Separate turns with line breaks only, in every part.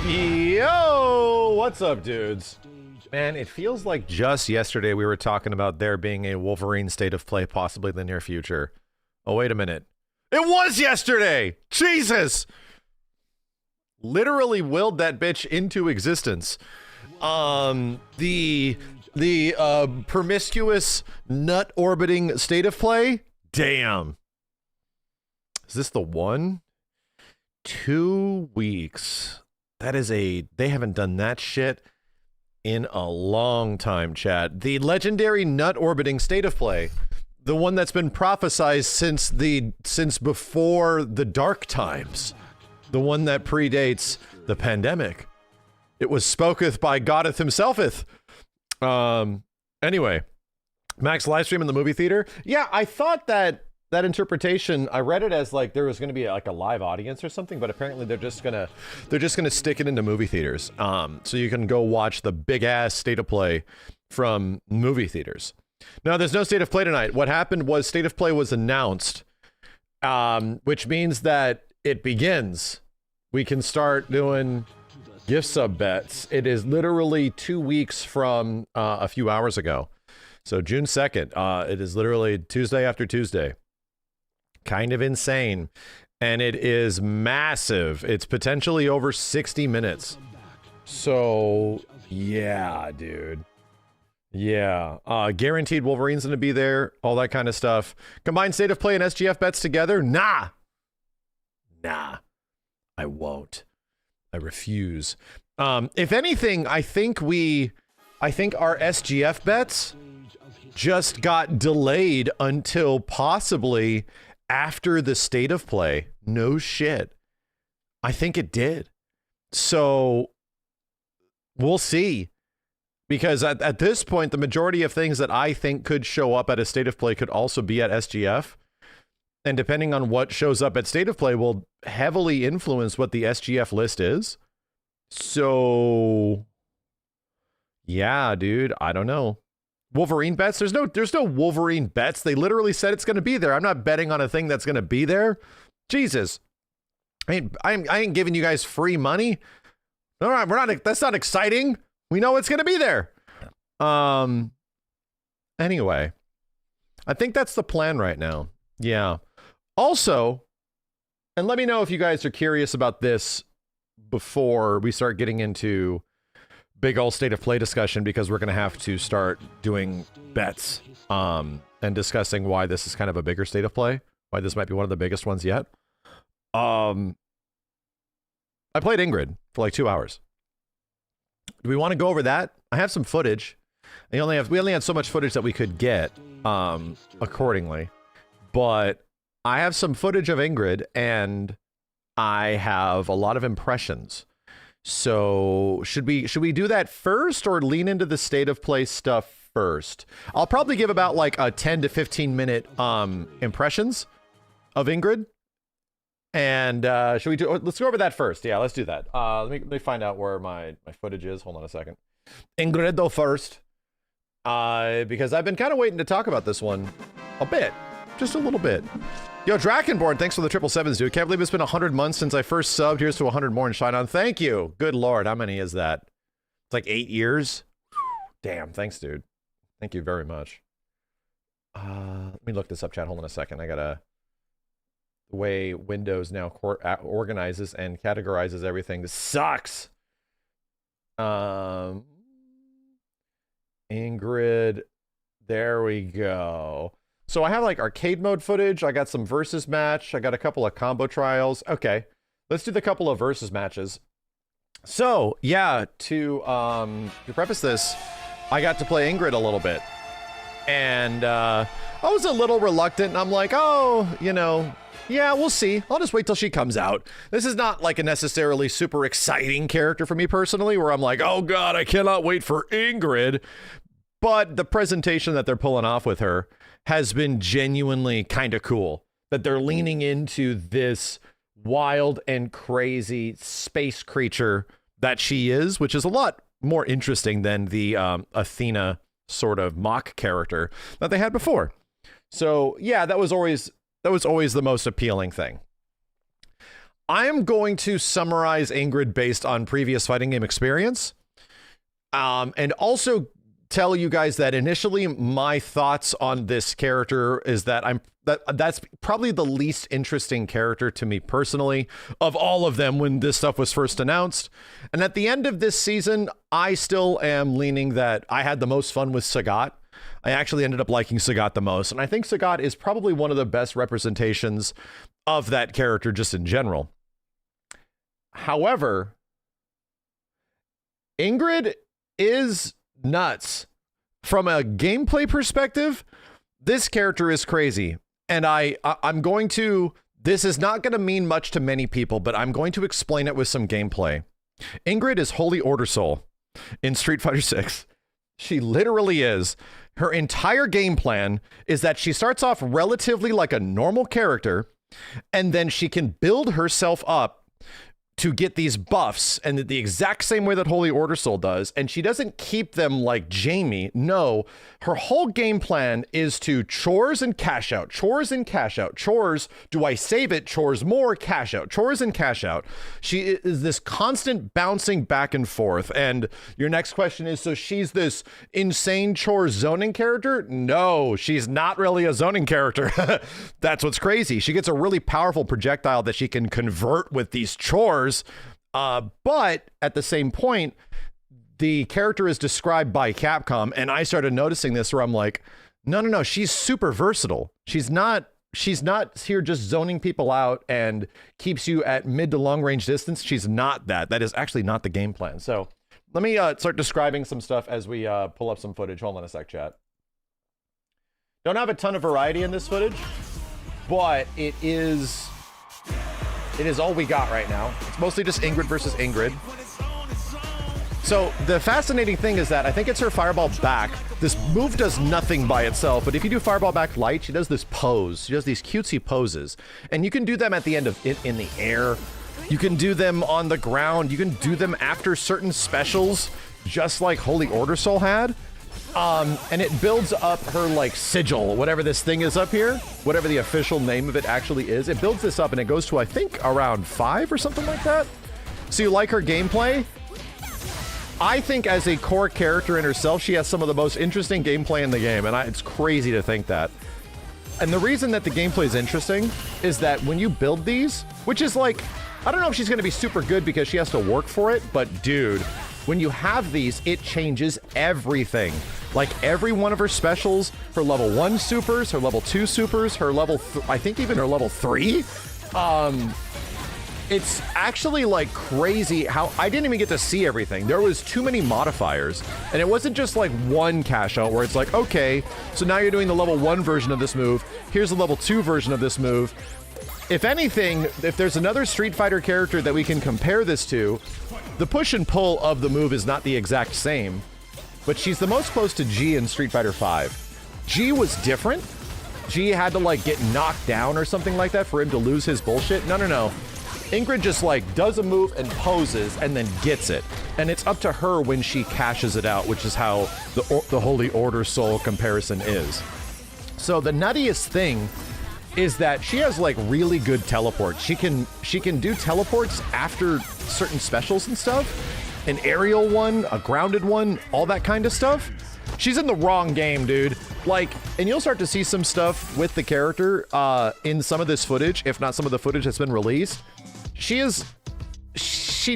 Yo, what's up, dudes? Man, it feels like just yesterday we were talking about there being a Wolverine state of play possibly in the near future. Oh, wait a minute. It was yesterday! Jesus! Literally willed that bitch into existence. The promiscuous nut orbiting state of play? Damn. Is this the one? 2 weeks. That is they haven't done that shit in a long time, chat. The legendary nut orbiting state of play, the one that's been prophesized since before the dark times, the one that predates the pandemic. It was spoketh by Goddeth himselfeth. Anyway, Max livestream in the movie theater. Yeah, I thought that interpretation, I read it as like there was going to be like a live audience or something, but apparently they're just gonna stick it into movie theaters, so you can go watch the big ass state of play from movie theaters. Now, there's no state of play tonight. What happened was state of play was announced, which means that it begins. We can start doing gift sub bets. It is literally 2 weeks from a few hours ago, so June 2nd. It is literally Tuesday after Tuesday. Kind of insane, and it is massive. It's potentially over 60 minutes. So yeah, dude. Yeah, guaranteed Wolverine's gonna be there, all that kind of stuff. Combined state of play and SGF bets together? Nah, I won't. I refuse. If anything, I think our SGF bets just got delayed until possibly after the state of play. No shit. I think it did. So we'll see. Because at this point, the majority of things that I think could show up at a state of play could also be at SGF. And depending on what shows up at state of play will heavily influence what the SGF list is. So yeah, dude, I don't know. Wolverine bets? There's no Wolverine bets. They literally said it's going to be there. I'm not betting on a thing that's going to be there. Jesus. I ain't giving you guys free money. All right, that's not exciting. We know it's going to be there. Anyway, I think that's the plan right now. Yeah. Also, and let me know if you guys are curious about this before we start getting into big old state of play discussion, because we're going to have to start doing bets and discussing why this is kind of a bigger state of play, why this might be one of the biggest ones yet. I played Ingrid for like 2 hours. Do we want to go over that? I have some footage. We only had so much footage that we could get accordingly, but I have some footage of Ingrid and I have a lot of impressions. So should we do that first or lean into the state of play stuff first? I'll probably give about like a 10 to 15 minute impressions of Ingrid, And should we do? Let's go over that first. Yeah, let's do that. Let me find out where my footage is. Hold on a second. Ingrid first, because I've been kind of waiting to talk about this one a bit, just a little bit. Yo, Drakenborn, thanks for the 777s, dude. Can't believe it's been 100 months since I first subbed. Here's to 100 more and shine on. Thank you. Good Lord, how many is that? It's like 8 years. Damn, thanks, dude. Thank you very much. Let me look this up, chat. Hold on a second. I gotta. The way Windows now organizes and categorizes everything. This sucks. Ingrid. There we go. So I have like arcade mode footage. I got some versus match. I got a couple of combo trials. Okay. Let's do the couple of versus matches. So yeah, to preface this, I got to play Ingrid a little bit. And I was a little reluctant. I'm like, oh, you know, yeah, we'll see. I'll just wait till she comes out. This is not like a necessarily super exciting character for me personally, where I'm like, oh God, I cannot wait for Ingrid. But the presentation that they're pulling off with her has been genuinely kind of cool. That they're leaning into this wild and crazy space creature that she is, which is a lot more interesting than the Athena sort of mock character that they had before. So yeah, that was always the most appealing thing. I am going to summarize Ingrid based on previous fighting game experience, and also tell you guys that initially my thoughts on this character is that that's probably the least interesting character to me personally of all of them when this stuff was first announced. And at the end of this season, I still am leaning that I had the most fun with Sagat. I actually ended up liking Sagat the most, and I think Sagat is probably one of the best representations of that character just in general. However, Ingrid is nuts. From a gameplay perspective, this character is crazy. And I'm going to, this is not going to mean much to many people, but I'm going to explain it with some gameplay. Ingrid is Holy Order Soul in Street Fighter 6. She literally is. Her entire game plan is that she starts off relatively like a normal character, and then she can build herself up to get these buffs, and the exact same way that Holy Order Soul does. And she doesn't keep them like Jamie. No, her whole game plan is to chores and cash out, chores and cash out, chores. Do I save it? Chores more, cash out, chores and cash out. She is this constant bouncing back and forth. And your next question is, so she's this insane chore zoning character? No, she's not really a zoning character. That's what's crazy. She gets a really powerful projectile that she can convert with these chores. But at the same point, the character is described by Capcom, and I started noticing this where I'm like, no, she's super versatile. She's not here just zoning people out and keeps you at mid to long range distance. She's not that. That is actually not the game plan. So let me start describing some stuff as we pull up some footage. Hold on a sec, chat. Don't have a ton of variety in this footage, but it is all we got right now. It's mostly just Ingrid versus Ingrid. So the fascinating thing is that I think it's her fireball back. This move does nothing by itself, but if you do fireball back light, she does this pose. She does these cutesy poses. And you can do them at the end of it in the air. You can do them on the ground. You can do them after certain specials, just like Holy Order Soul had. And it builds up her like sigil, whatever this thing is up here, whatever the official name of it actually is. It builds this up and it goes to, I think, around 5 or something like that. So you like her gameplay? I think as a core character in herself, she has some of the most interesting gameplay in the game, and it's crazy to think that. And the reason that the gameplay is interesting is that when you build these, which is like, I don't know if she's going to be super good because she has to work for it, but dude, when you have these, it changes everything. Like every one of her specials, her level 1 supers, her level 2 supers, her level, I think even her level 3. It's actually like crazy how I didn't even get to see everything. There was too many modifiers, and it wasn't just like one cash out where it's like, okay, so now you're doing the level 1 version of this move. Here's the level 2 version of this move. If anything, if there's another Street Fighter character that we can compare this to, the push and pull of the move is not the exact same, but she's the most close to G in Street Fighter V. G was different, G had to like get knocked down or something like that for him to lose his bullshit. No, no, no. Ingrid just like does a move and poses and then gets it. And it's up to her when she cashes it out, which is how the Holy Order Soul comparison is. So the nuttiest thing is that she has like really good teleports. She can do teleports after certain specials and stuff. An aerial one, a grounded one, all that kind of stuff. She's in the wrong game, dude. Like, and you'll start to see some stuff with the character in some of this footage, if not some of the footage that's been released. She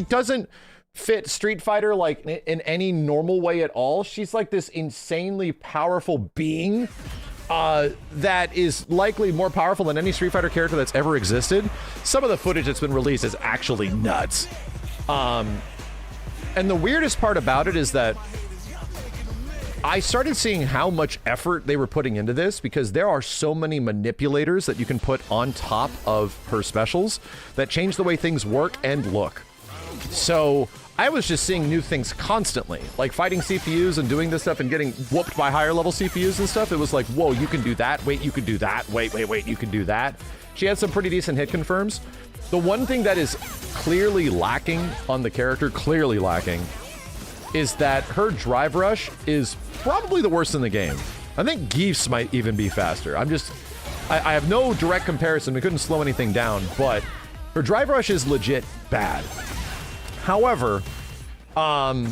doesn't fit Street Fighter like in any normal way at all. She's like this insanely powerful being that is likely more powerful than any Street Fighter character that's ever existed. Some of the footage that's been released is actually nuts. And the weirdest part about it is that I started seeing how much effort they were putting into this, because there are so many manipulators that you can put on top of her specials that change the way things work and look. So I was just seeing new things constantly, like fighting CPUs and doing this stuff and getting whooped by higher level CPUs and stuff. It was like, whoa, you can do that. Wait, you can do that. Wait, you can do that. She had some pretty decent hit confirms. The one thing that is clearly lacking on the character, is that her drive rush is probably the worst in the game. I think Geef's might even be faster. I have no direct comparison. We couldn't slow anything down, but her drive rush is legit bad. However, I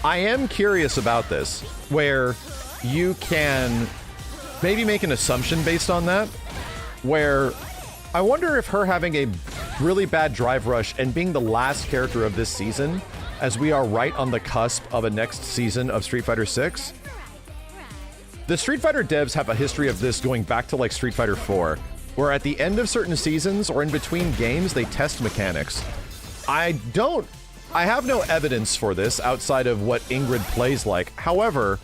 am curious about this, where you can maybe make an assumption based on that, where I wonder if her having a really bad drive rush and being the last character of this season, as we are right on the cusp of a next season of Street Fighter 6. The Street Fighter devs have a history of this going back to like Street Fighter 4, where at the end of certain seasons or in between games, they test mechanics. I have no evidence for this outside of what Ingrid plays like. However,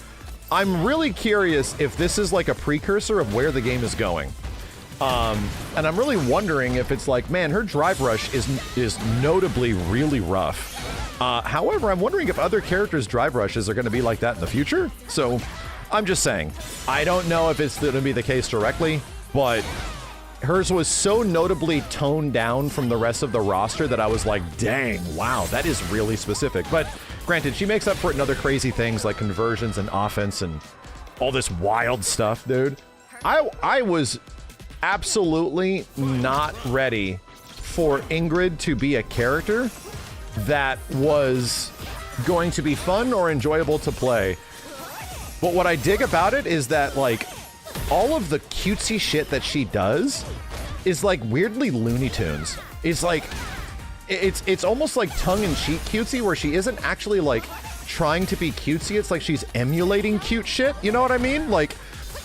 I'm really curious if this is like a precursor of where the game is going. And I'm really wondering if it's like, man, her drive rush is notably really rough. However, I'm wondering if other characters' drive rushes are going to be like that in the future. So I'm just saying, I don't know if it's going to be the case directly, but hers was so notably toned down from the rest of the roster that I was like, dang, wow, that is really specific. But granted, she makes up for it in other crazy things like conversions and offense and all this wild stuff, dude. I was absolutely not ready for Ingrid to be a character that was going to be fun or enjoyable to play. But what I dig about it is that like all of the cutesy shit that she does is like weirdly Looney Tunes. It's like it's almost like tongue-in-cheek cutesy, where she isn't actually like trying to be cutesy. It's like she's emulating cute shit. You know what I mean? Like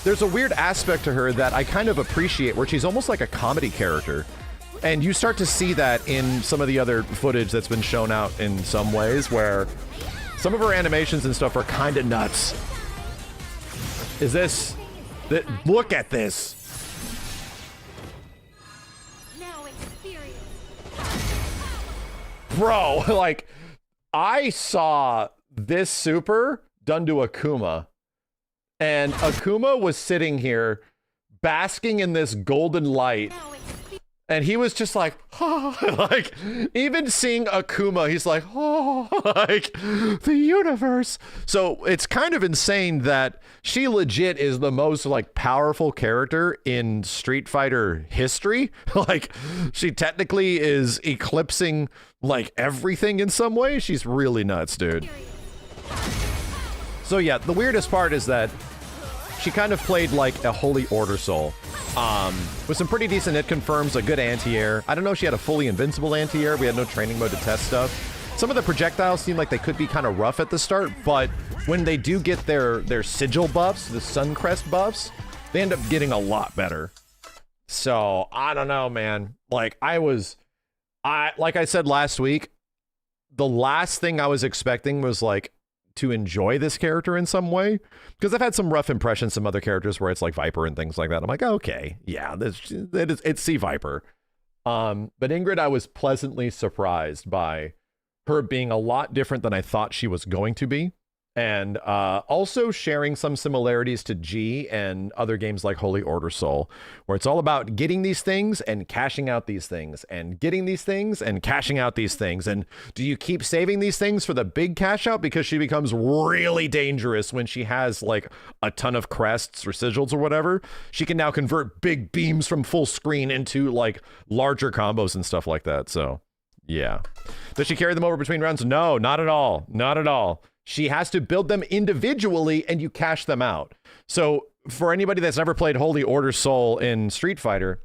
there's a weird aspect to her that I kind of appreciate, where she's almost like a comedy character. And you start to see that in some of the other footage that's been shown out in some ways, where some of her animations and stuff are kind of nuts. Look at this.
Now experience.
Bro, like, I saw this super done to Akuma, and Akuma was sitting here basking in this golden light. And he was just like, oh, like, even seeing Akuma, he's like, oh, like, the universe. So it's kind of insane that she legit is the most, like, powerful character in Street Fighter history. Like, she technically is eclipsing, like, everything in some way. She's really nuts, dude. So yeah, the weirdest part is that she kind of played like a Holy Order Soul. With some pretty decent hit confirms, a good anti-air. I don't know if she had a fully invincible anti-air. We had no training mode to test stuff. Some of the projectiles seem like they could be kind of rough at the start, but when they do get their sigil buffs, the Suncrest buffs, they end up getting a lot better. So, I don't know, man. Like, like I said last week, the last thing I was expecting was like to enjoy this character in some way, because I've had some rough impressions, some other characters where it's like Viper and things like that. I'm like, okay, yeah, it's C Viper. But Ingrid, I was pleasantly surprised by her being a lot different than I thought she was going to be. And also sharing some similarities to G and other games like Holy Order Soul, where it's all about getting these things and cashing out these things and getting these things and cashing out these things. And do you keep saving these things for the big cash out? Because she becomes really dangerous when she has like a ton of crests or sigils or whatever. She can now convert big beams from full screen into like larger combos and stuff like that. So yeah. Does she carry them over between rounds? No, not at all. Not at all. She has to build them individually and you cash them out. So for anybody that's never played Holy Order Soul in Street Fighter,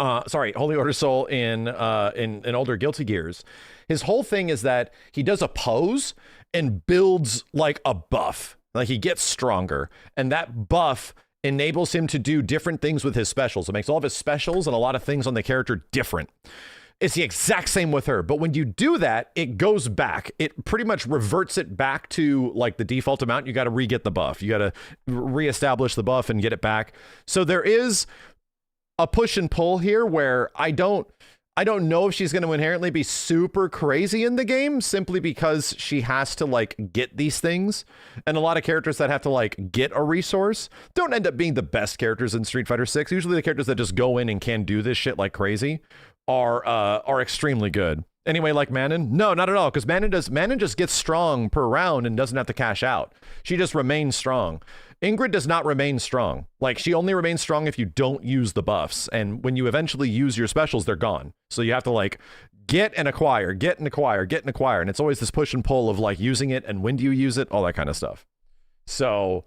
Holy Order Soul in older Guilty Gears, his whole thing is that he does a pose and builds like a buff. Like he gets stronger, and that buff enables him to do different things with his specials. It makes all of his specials and a lot of things on the character different. It's the exact same with her, but when you do that, it goes back. It pretty much reverts it back to like the default amount. You got to re-get the buff. You got to reestablish the buff and get it back. So there is a push and pull here where I don't know if she's going to inherently be super crazy in the game simply because she has to like get these things. And a lot of characters that have to like get a resource don't end up being the best characters in Street Fighter 6. Usually the characters that just go in and can do this shit like crazy are extremely good. Anyway, like Manon? No, not at all, because Manon just gets strong per round and doesn't have to cash out. She just remains strong. Ingrid does not remain strong. Like, she only remains strong if you don't use the buffs. And when you eventually use your specials, they're gone. So you have to, like, get and acquire, get and acquire, get and acquire. And it's always this push and pull of, like, using it and when do you use it, all that kind of stuff. So,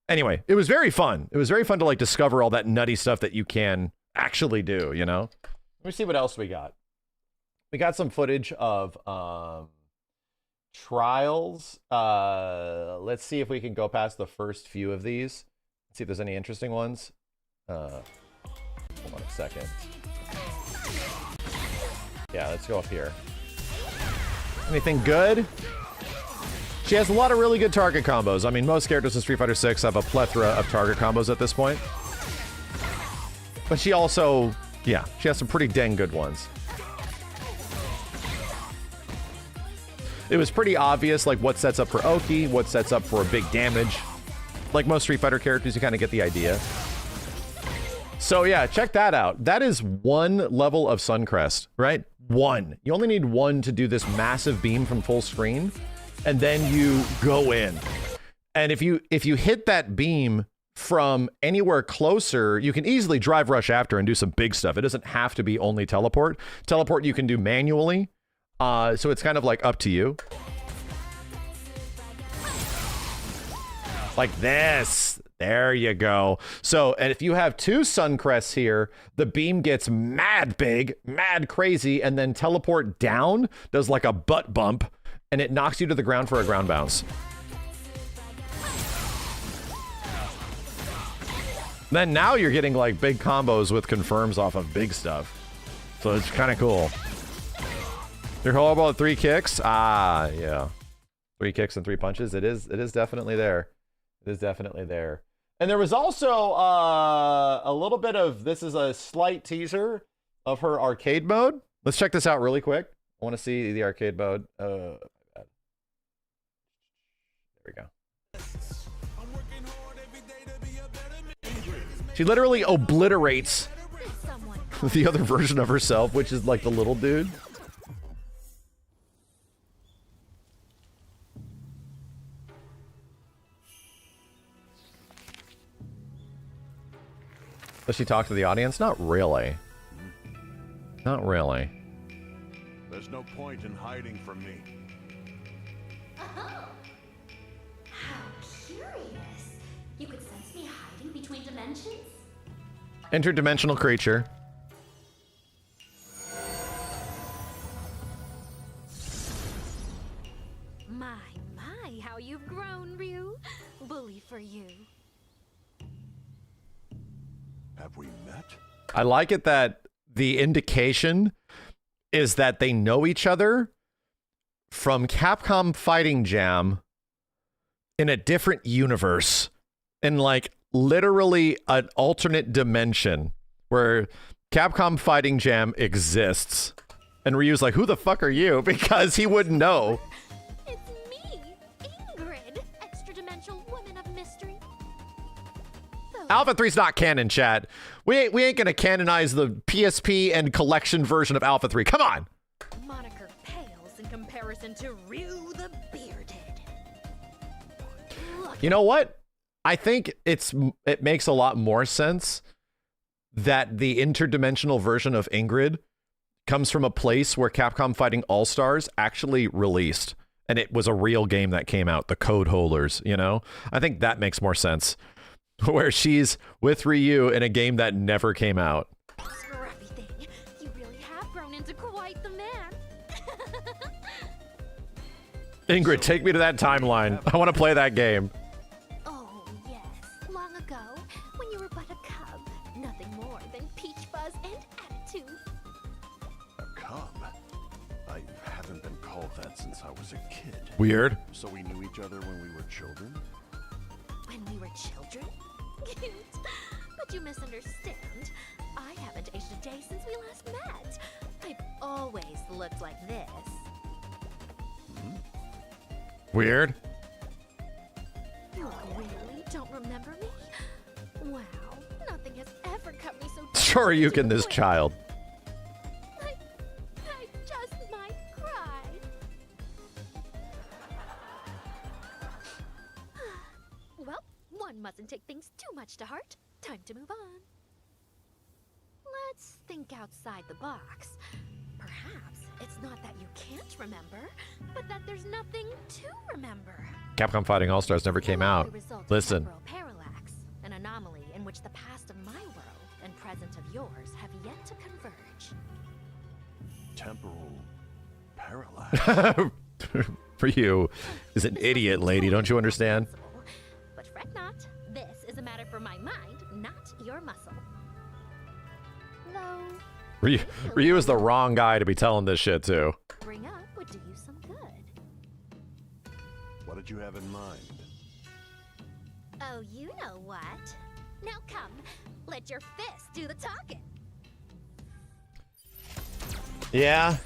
anyway, it was very fun. It was very fun to, like, discover all that nutty stuff that you can actually do, you know? Let me see what else we got. We got some footage of trials. Let's see if we can go past the first few of these. See if there's any interesting ones. Hold on a second. Yeah, let's go up here. Anything good? She has a lot of really good target combos. I mean, most characters in Street Fighter 6 have a plethora of target combos at this point. But she also, yeah, she has some pretty dang good ones. It was pretty obvious, like, what sets up for Oki, what sets up for big damage. Like most Street Fighter characters, you kind of get the idea. So yeah, check that out. That is one level of Suncrest, right? One. You only need one to do this massive beam from full screen, and then you go in. And if you hit that beam from anywhere closer, you can easily drive rush after and do some big stuff. It doesn't have to be only teleport. Teleport you can do manually. So it's kind of like up to you. Like this. There you go. So, and if you have two Suncrests here, the beam gets mad big, mad crazy, and then teleport down does like a butt bump, and it knocks you to the ground for a ground bounce. Then now you're getting like big combos with confirms off of big stuff. So it's kind of cool. Your whole about 3 kicks? Ah, yeah. 3 kicks and 3 punches. It is definitely there. It is definitely there. And there was also a little bit of, this is a slight teaser of her arcade mode. Let's check this out really quick. I want to see the arcade mode. There we go. She literally obliterates the other version of herself, which is like the little dude. Does she talk to the audience? Not really. Not really.
There's no point in hiding from me.
Oh, how curious. You could sense me hiding between dimensions?
Interdimensional creature.
My, how you've grown, Ryu. Bully for you.
Have we met?
I like it that the indication is that they know each other from Capcom Fighting Jam in a different universe, in like literally an alternate dimension where Capcom Fighting Jam exists. And Ryu's like, who the fuck are you? Because he wouldn't know.
It's me, Ingrid.
Alpha 3's not canon, chat. We ain't gonna canonize the PSP and collection version of Alpha 3. Come on.
Moniker pales in comparison to Ryu the Bearded. Look,
You know what? I think it makes a lot more sense that the interdimensional version of Ingrid comes from a place where Capcom Fighting All-Stars actually released. And it was a real game that came out, the Code Holders, you know? I think that makes more sense. Where she's with Ryu in a game that never came out.
scrappy thing, you really have grown into quite the man.
Ingrid, take me to that timeline. I want to play that game.
Oh, yes. Long ago, when you were but a cub, nothing more than peach fuzz and attitude.
A cub? I haven't been called that since I was a kid.
Weird.
So we knew each other when we were children?
When we were children? Cute. But you misunderstand. I haven't aged a day since we last met. I've always looked like this.
Weird.
You really don't remember me? Wow, nothing has ever cut me so
Sure, you can, this
quick.
child.
I just might cry. Well, one mustn't take things too much to heart. Time to move on. Let's think outside the box. Perhaps it's not that you can't remember, but that there's nothing to remember.
Capcom Fighting All-Stars never came
You're
out.
the result of
Listen.
temporal parallax, an anomaly in which the past of my world and present of yours have yet to converge.
Temporal parallax.
For you, is an idiot, lady. Don't you understand?
But fret not. This is a matter for my mind, not your muscle. Though,
Ryu is the wrong guy to be telling this shit to.
bring up would do you some good.
What did you have in mind?
Oh, you know what? Now come, let your fist do the talking.
Yeah.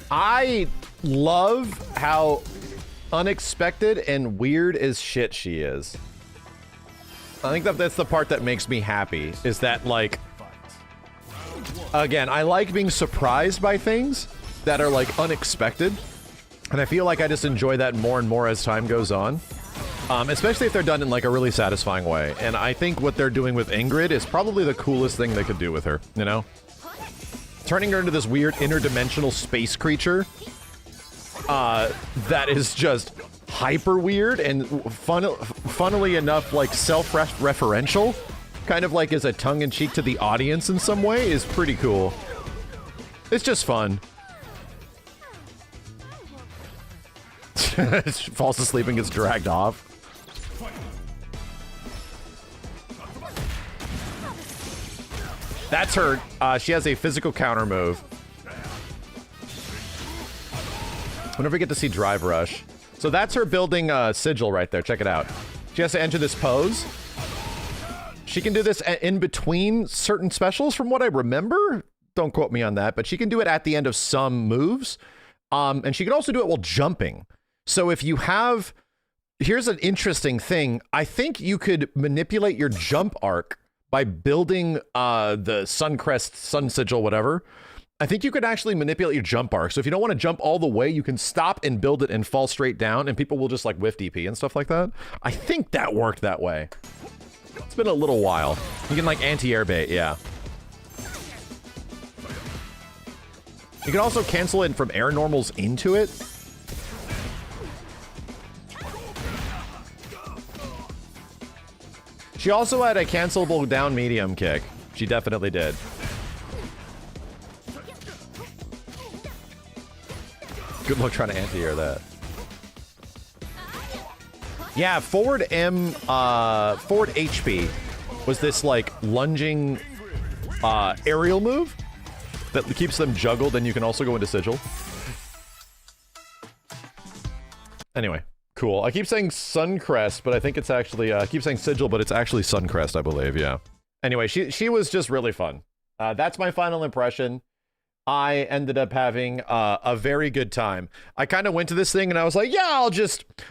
I love how unexpected and weird as shit she is. I think that's the part that makes me happy, is that, like, again, I like being surprised by things that are, like, unexpected. And I feel like I just enjoy that more and more as time goes on. Especially if they're done in, like, a really satisfying way. And I think what they're doing with Ingrid is probably the coolest thing they could do with her, you know? Turning her into this weird interdimensional space creature that is just hyper weird and funnily enough, like, self-referential, kind of like as a tongue-in-cheek to the audience in some way, is pretty cool. It's just fun. She falls asleep and gets dragged off. That's her. She has a physical counter move. Whenever we get to see Drive Rush. So that's her building sigil right there. Check it out. She has to enter this pose. She can do this in between certain specials from what I remember. Don't quote me on that, but she can do it at the end of some moves. And she can also do it while jumping. So if you have... Here's an interesting thing. I think you could manipulate your jump arc by building the Suncrest, Sun Sigil, whatever. I think you could actually manipulate your jump arc. So if you don't want to jump all the way, you can stop and build it and fall straight down, and people will just like whiff DP and stuff like that. I think that worked that way. It's been a little while. You can like anti-air bait, yeah. You can also cancel it from air normals into it. She also had a cancelable down medium kick. She definitely did. Good luck trying to anti-air that. Yeah, forward HP was this like lunging aerial move that keeps them juggled, and you can also go into sigil. Anyway, cool. I keep saying Suncrest, but I think it's actually I keep saying sigil, but it's actually Suncrest, I believe. Yeah. Anyway, she was just really fun. That's my final impression. I ended up having a very good time. I kind of went to this thing and I was like, yeah,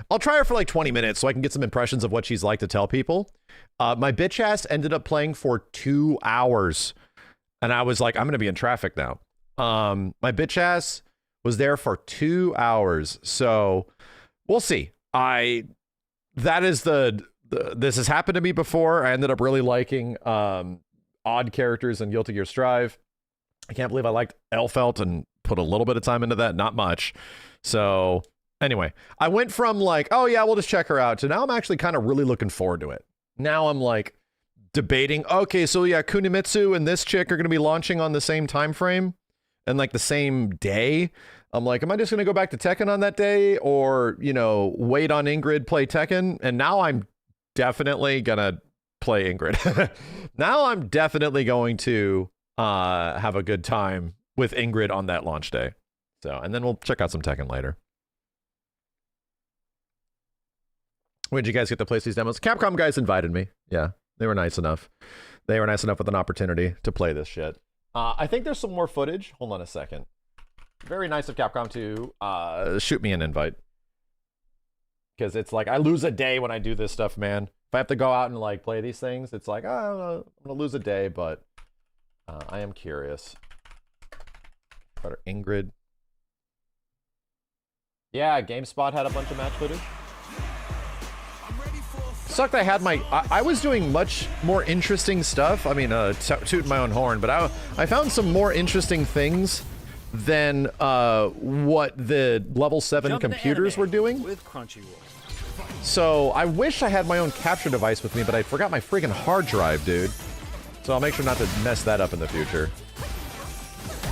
I'll try her for like 20 minutes so I can get some impressions of what she's like to tell people. My bitch ass ended up playing for 2 hours. And I was like, I'm going to be in traffic now. My bitch ass was there for 2 hours. So we'll see. This has happened to me before. I ended up really liking odd characters in Guilty Gear Strive. I can't believe I liked Elfelt and put a little bit of time into that. Not much. So anyway, I went from like, oh yeah, we'll just check her out, to now I'm actually kind of really looking forward to it. Now I'm like debating, okay, so yeah, Kunimitsu and this chick are going to be launching on the same time frame and like the same day. I'm like, am I just going to go back to Tekken on that day, or, you know, wait on Ingrid, play Tekken? And now I'm definitely going to play Ingrid. Now I'm definitely going to have a good time with Ingrid on that launch day. So, and then we'll check out some Tekken later. When did you guys get to play these demos? Capcom guys invited me. Yeah, they were nice enough. They were nice enough with an opportunity to play this shit. I think there's some more footage. Hold on a second. Very nice of Capcom to shoot me an invite. Because it's like, I lose a day when I do this stuff, man. If I have to go out and like play these things, it's like, oh, I'm going to lose a day, but I am curious. Better Ingrid. Yeah, GameSpot had a bunch of match footage. Sucked I had my... I was doing much more interesting stuff. I mean, tooting my own horn, but I found some more interesting things than what the level 7 computers were doing. With so I wish I had my own capture device with me, but I forgot my friggin' hard drive, dude. So I'll make sure not to mess that up in the future.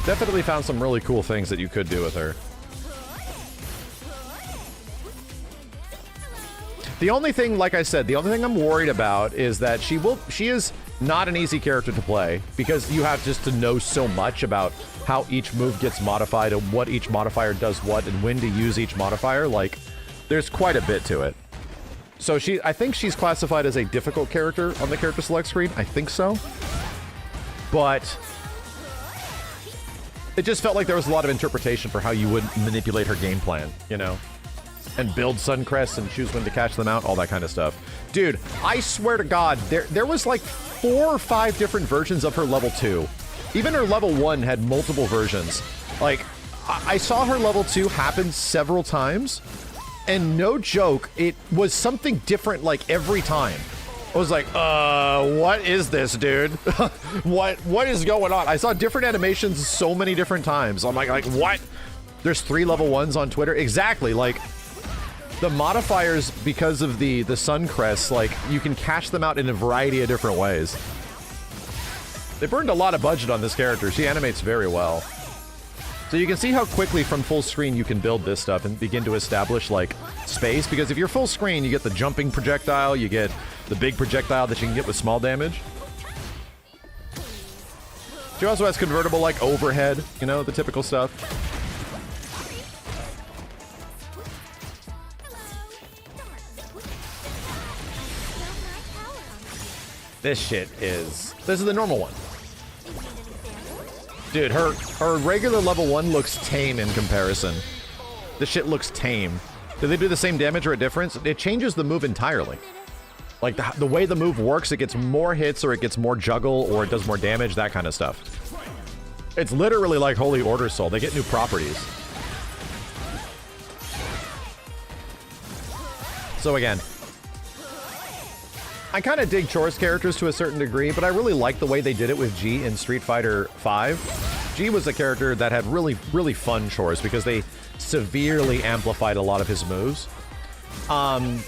Definitely found some really cool things that you could do with her. The only thing, like I said, the only thing I'm worried about is that she is not an easy character to play, because you have just to know so much about how each move gets modified and what each modifier does what and when to use each modifier. Like, there's quite a bit to it. So I think she's classified as a difficult character on the character select screen. I think so. But it just felt like there was a lot of interpretation for how you would manipulate her game plan, you know? And build Suncrests and choose when to catch them out, all that kind of stuff. Dude, I swear to God, there was like 4 or 5 different versions of her level 2. Even her level 1 had multiple versions. Like, I saw her level 2 happen several times, and no joke, it was something different like every time. I was like, what is this, dude? What is going on? I saw different animations so many different times. I'm like, what? There's 3 level 1s on Twitter? Exactly, like... The modifiers, because of the Suncrests, like, you can catch them out in a variety of different ways. They burned a lot of budget on this character. She animates very well. So you can see how quickly from full screen you can build this stuff and begin to establish, like, space. Because if you're full screen, you get the jumping projectile, you get the big projectile that you can get with small damage. She also has convertible, like, overhead, you know, the typical stuff. This is the normal one. Dude, her regular level 1 looks tame in comparison. This shit looks tame. Do they do the same damage or a difference? It changes the move entirely. Like, the way the move works, it gets more hits, or it gets more juggle, or it does more damage, that kind of stuff. It's literally like Holy Order Soul. They get new properties. So again, I kind of dig Chor's characters to a certain degree, but I really like the way they did it with G in Street Fighter V. G was a character that had really, really fun Chors because they severely amplified a lot of his moves. And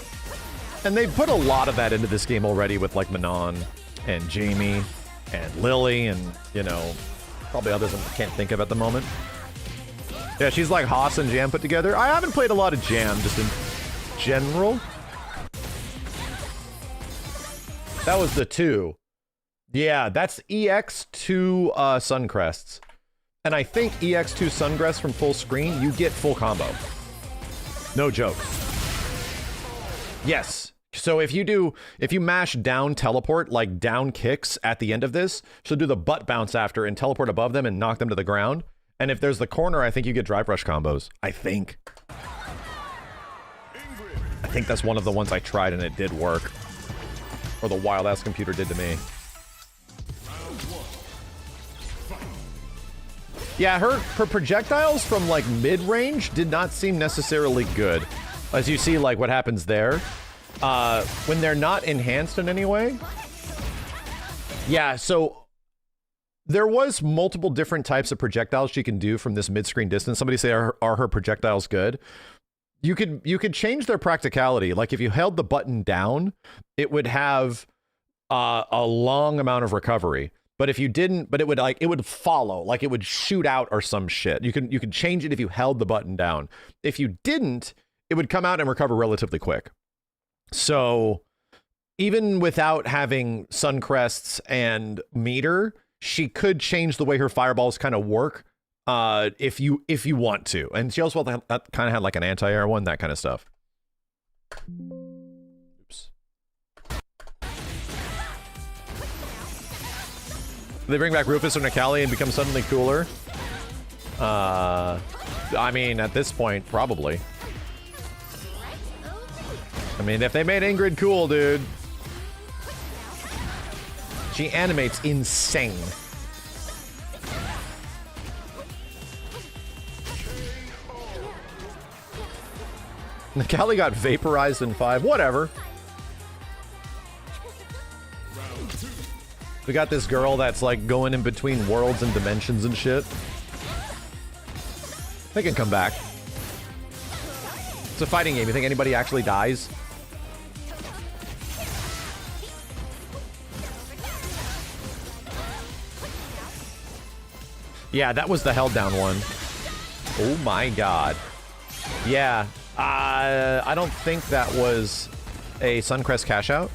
they put a lot of that into this game already with, like, Manon and Jamie and Lily and, you know, probably others I can't think of at the moment. Yeah, she's like Haas and Jam put together. I haven't played a lot of Jam, just in general. That was the 2. Yeah, that's EX2 Suncrests. And I think EX2 Suncrests from full screen, you get full combo. No joke. Yes. So if you mash down teleport, like down kicks at the end of this, she'll do the butt bounce after and teleport above them and knock them to the ground. And if there's the corner, I think you get drive rush combos. I think that's one of the ones I tried and it did work. Or the wild ass computer did to me. Yeah, her projectiles from like mid-range did not seem necessarily good. As you see, like what happens there. When they're not enhanced in any way. Yeah, so there was multiple different types of projectiles she can do from this mid-screen distance. Somebody say, are her projectiles good? You could change their practicality. Like if you held the button down, it would have a long amount of recovery. But if you didn't, but it would follow, like it would shoot out or some shit. You could change it if you held the button down. If you didn't, it would come out and recover relatively quick. So even without having sun crests and meter, she could change the way her fireballs kind of work if you want to. And she also kind of had like an anti-air one, that kind of stuff. Oops. They bring back Rufus or Nikali and become suddenly cooler. I mean, at this point, probably. I mean, if they made Ingrid cool, dude. She animates insane. Nikali got vaporized in 5. Whatever. We got this girl that's like going in between worlds and dimensions and shit. They can come back. It's a fighting game. You think anybody actually dies? Yeah, that was the held down one. Oh my god. Yeah. I don't think that was a Suncrest cash out.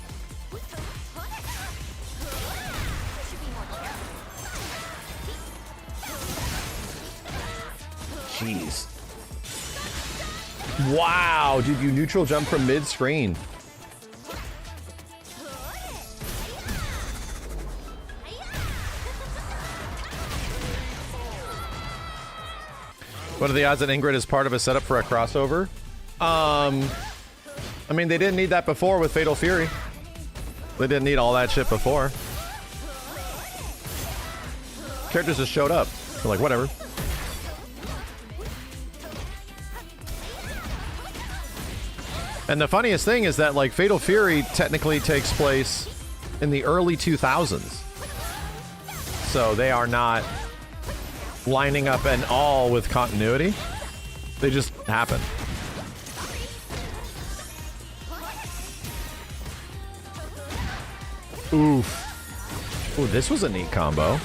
Jeez. Wow, dude, you neutral jump from mid-screen. What are the odds that Ingrid is part of a setup for a crossover? I mean, they didn't need that before with Fatal Fury. They didn't need all that shit before. Characters just showed up. They're like, whatever. And the funniest thing is that, like, Fatal Fury technically takes place in the early 2000s. So they are not lining up at all with continuity. They just happen. Oof. Ooh, this was a neat combo.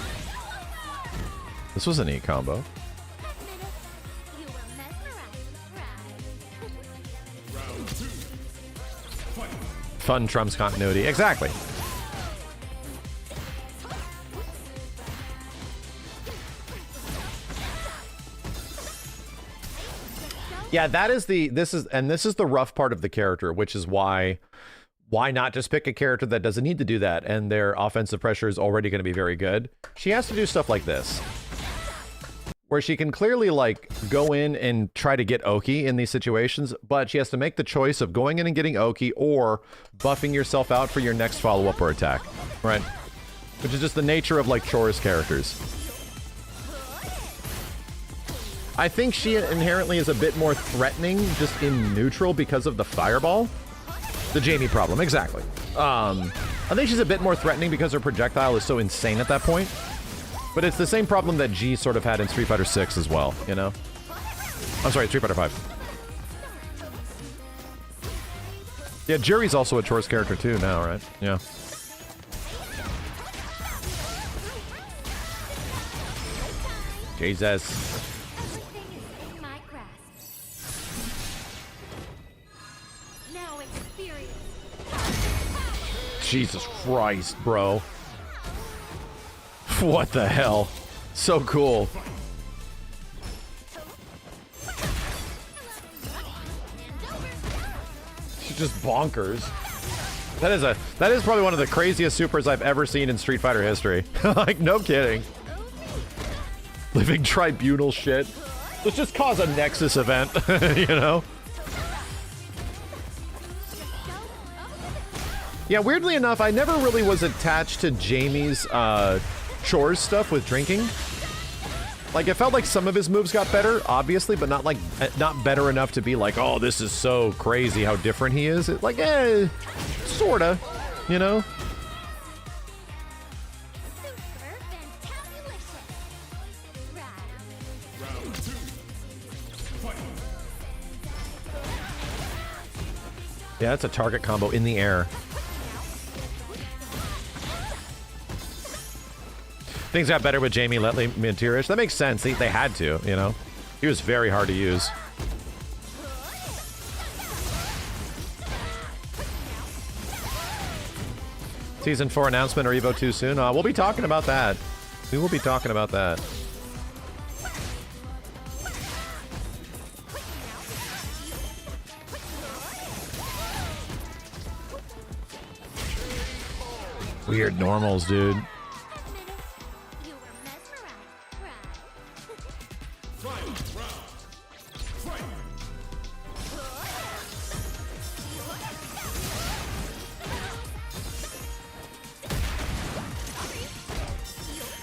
This was a neat combo. Fun trumps continuity. Exactly. Yeah, this is the rough part of the character, which is why not just pick a character that doesn't need to do that and their offensive pressure is already going to be very good. She has to do stuff like this, where she can clearly like go in and try to get Oki in these situations, but she has to make the choice of going in and getting Oki or buffing yourself out for your next follow-up or attack, right? Which is just the nature of like Chora's characters. I think she inherently is a bit more threatening just in neutral because of the fireball. The Jamie problem, exactly. I think she's a bit more threatening because her projectile is so insane at that point. But it's the same problem that G sort of had in Street Fighter 6 as well, you know? I'm sorry, Street Fighter 5. Yeah, Jerry's also a Chora's character too now, right? Yeah. Jesus. Jesus Christ, bro. What the hell? So cool. She's just bonkers. That is probably one of the craziest supers I've ever seen in Street Fighter history. Like, no kidding. Living tribunal shit. Let's just cause a Nexus event, you know? Yeah, weirdly enough, I never really was attached to Jamie's chores stuff with drinking. Like, it felt like some of his moves got better, obviously, but not like, not better enough to be like, oh, this is so crazy how different he is. It, like, sorta, you know? Yeah, that's a target combo in the air. Things got better with Jamie Letley mid-tierish. That makes sense. They had to, you know? He was very hard to use. Season 4 announcement or Evo 2 soon? We'll be talking about that. We will be talking about that. Weird normals, dude.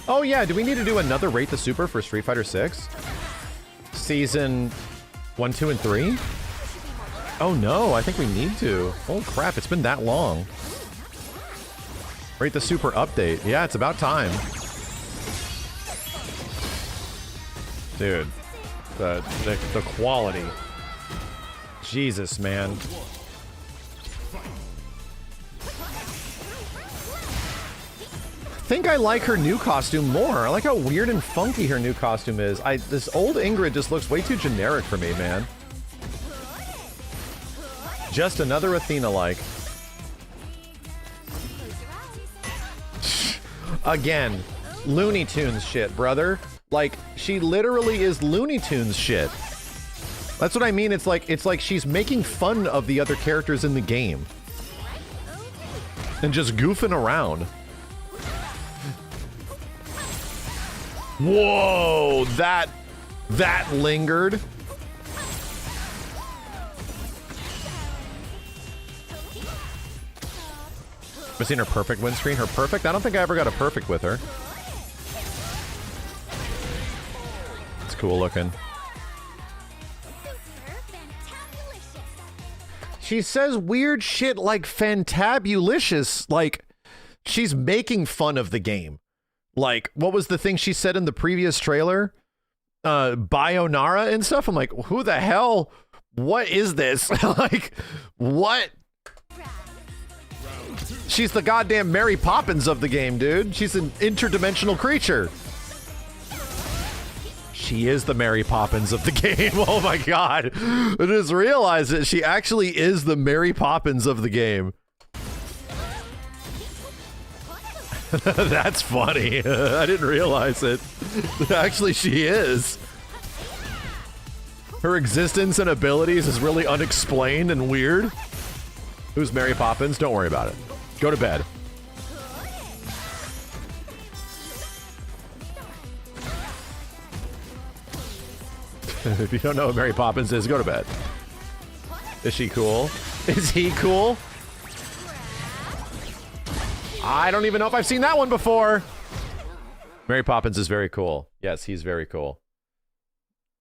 Oh yeah, do we need to do another Rate the Super for Street Fighter 6? Season 1, 2, and 3? Oh no, I think we need to. Oh crap, it's been that long. Rate the Super update. Yeah, it's about time. Dude, the quality. Jesus, man. I think I like her new costume more. I like how weird and funky her new costume is. This old Ingrid just looks way too generic for me, man. Just another Athena-like. Again, Looney Tunes shit, brother. Like, she literally is Looney Tunes shit. That's what I mean. It's like she's making fun of the other characters in the game. And just goofing around. Whoa, that lingered. I've seen her perfect win screen. Her perfect? I don't think I ever got a perfect with her. It's cool looking. She says weird shit like fantabulicious, like she's making fun of the game. Like, what was the thing she said in the previous trailer? Bayonara and stuff? I'm like, who the hell? What is this? Like, what? She's the goddamn Mary Poppins of the game, dude. She's an interdimensional creature. She is the Mary Poppins of the game. Oh my god. I just realized that she actually is the Mary Poppins of the game. That's funny. I didn't realize it. Actually, she is. Her existence and abilities is really unexplained and weird. Who's Mary Poppins? Don't worry about it. Go to bed. If you don't know what Mary Poppins is, go to bed. Is she cool? Is he cool? I don't even know if I've seen that one before. Mary Poppins is very cool. Yes, he's very cool.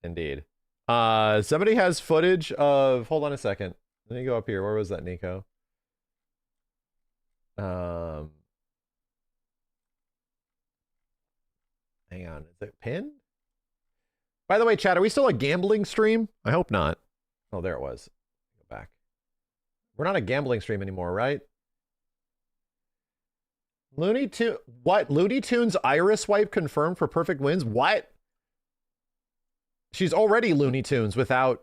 Indeed. Somebody has footage of... Hold on a second. Let me go up here. Where was that, Nico? Hang on. Is it pinned? By the way, chat, are we still a gambling stream? I hope not. Oh, there it was. Go back. We're not a gambling stream anymore, right? Looney Tunes, what? Looney Tunes Iris Wipe confirmed for perfect wins? What? She's already Looney Tunes without...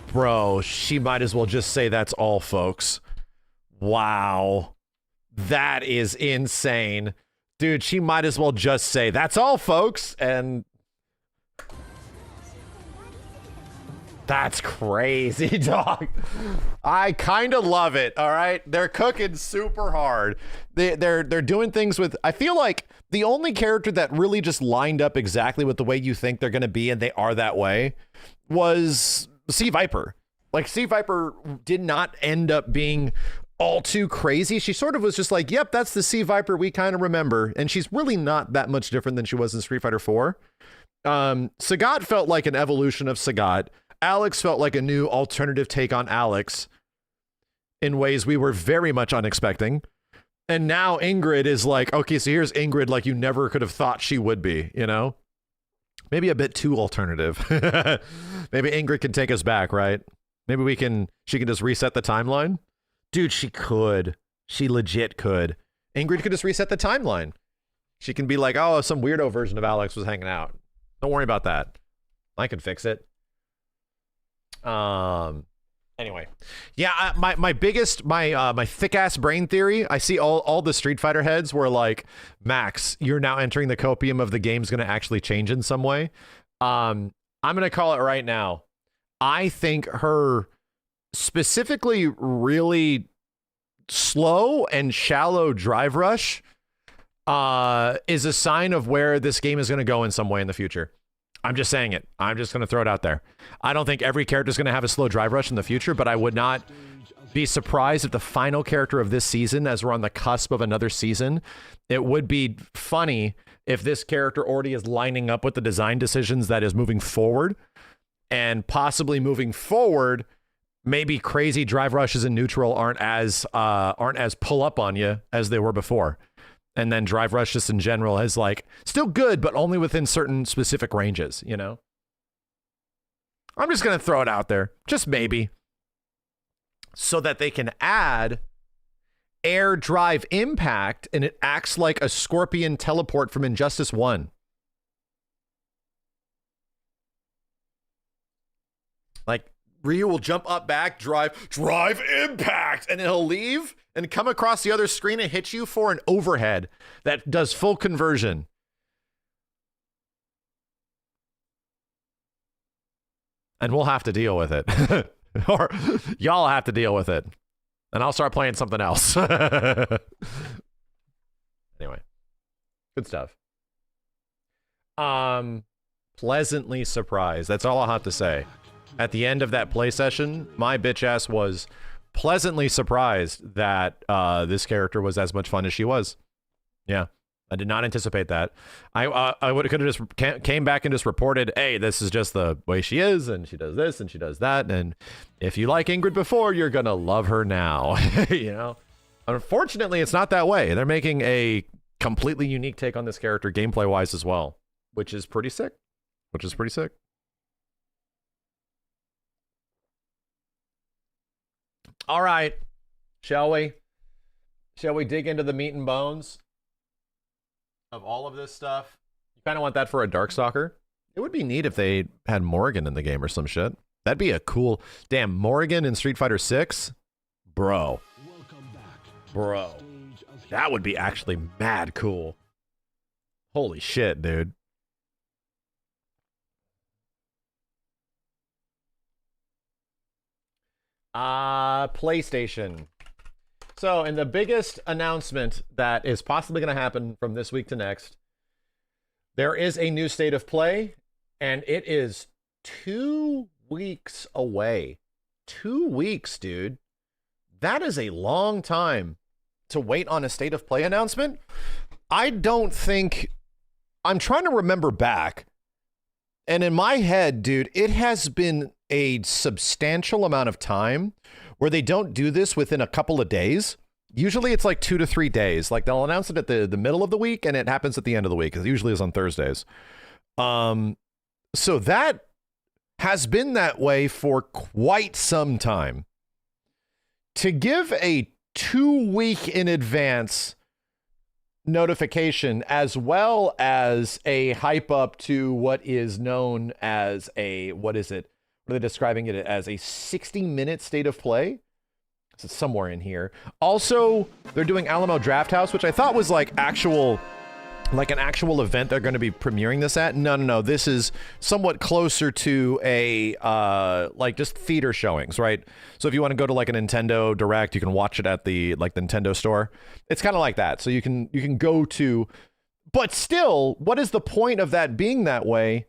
Bro, she might as well just say that's all, folks. Wow. That is insane. Dude, she might as well just say, that's all, folks, and... That's crazy, dog. I kind of love it. All right, they're cooking super hard. They're doing things with. I feel like the only character that really just lined up exactly with the way you think they're going to be, and they are that way, was Sea Viper. Like, Sea Viper did not end up being all too crazy. She sort of was just like, yep, that's the Sea Viper we kind of remember, and she's really not that much different than she was in Street Fighter 4. Sagat felt like an evolution of Sagat. Alex felt like a new alternative take on Alex in ways we were very much unexpecting. And now Ingrid is like, okay, so here's Ingrid like you never could have thought she would be, you know? Maybe a bit too alternative. Maybe Ingrid can take us back, right? Maybe she can just reset the timeline. Dude, she could. She legit could. Ingrid could just reset the timeline. She can be like, oh, some weirdo version of Alex was hanging out. Don't worry about that. I can fix it. Anyway, yeah, my thick ass brain theory. I see all the Street Fighter heads were like, Max, you're now entering the copium of the game's going to actually change in some way. I'm going to call it right now. I think her specifically really slow and shallow drive rush is a sign of where this game is going to go in some way in the future. I'm just saying it. I'm just going to throw it out there. I don't think every character is going to have a slow drive rush in the future, but I would not be surprised if the final character of this season, as we're on the cusp of another season, it would be funny if this character already is lining up with the design decisions that is moving forward, and possibly moving forward, maybe crazy drive rushes in neutral aren't as pull up on you as they were before. And then drive rush just in general is like still good, but only within certain specific ranges, you know? I'm just going to throw it out there. Just maybe. So that they can add air drive impact and it acts like a scorpion teleport from Injustice 1. Like Ryu will jump up back, drive impact, and he'll leave and come across the other screen and hit you for an overhead that does full conversion. And we'll have to deal with it. Or y'all have to deal with it. And I'll start playing something else. Anyway. Good stuff. Pleasantly surprised. That's all I'll have to say. At the end of that play session, my bitch ass was pleasantly surprised that this character was as much fun as she was. Yeah, I did not anticipate that. I could have just came back and just reported, hey, this is just the way she is, and she does this and she does that, and if you like Ingrid before, you're gonna love her now. You know, unfortunately, it's not that way. They're making a completely unique take on this character, gameplay wise as well, which is pretty sick. All right, shall we? Shall we dig into the meat and bones of all of this stuff? You kind of want that for a Darkstalker? It would be neat if they had Morrigan in the game or some shit. That'd be a cool... Damn, Morrigan in Street Fighter 6? Bro. That would be actually mad cool. Holy shit, dude. PlayStation. So, in the biggest announcement that is possibly going to happen from this week to next, there is a new state of play, and it is 2 weeks away. 2 weeks, dude. That is a long time to wait on a state of play announcement. I don't think... I'm trying to remember back, and in my head, dude, it has been a substantial amount of time where they don't do this within a couple of days. Usually it's like 2 to 3 days. Like they'll announce it at the middle of the week and it happens at the end of the week. It usually is on Thursdays. So that has been that way for quite some time. To give a 2 week in advance notification as well as a hype up to what is known as a, what is it? What are they describing it as? A 60-minute state of play? So it's somewhere in here. Also, they're doing Alamo Drafthouse, which I thought was like actual like an actual event they're going to be premiering this at. No. This is somewhat closer to a like just theater showings, right? So if you want to go to like a Nintendo Direct, you can watch it at the like the Nintendo store. It's kind of like that. So you can go to, but still, what is the point of that being that way?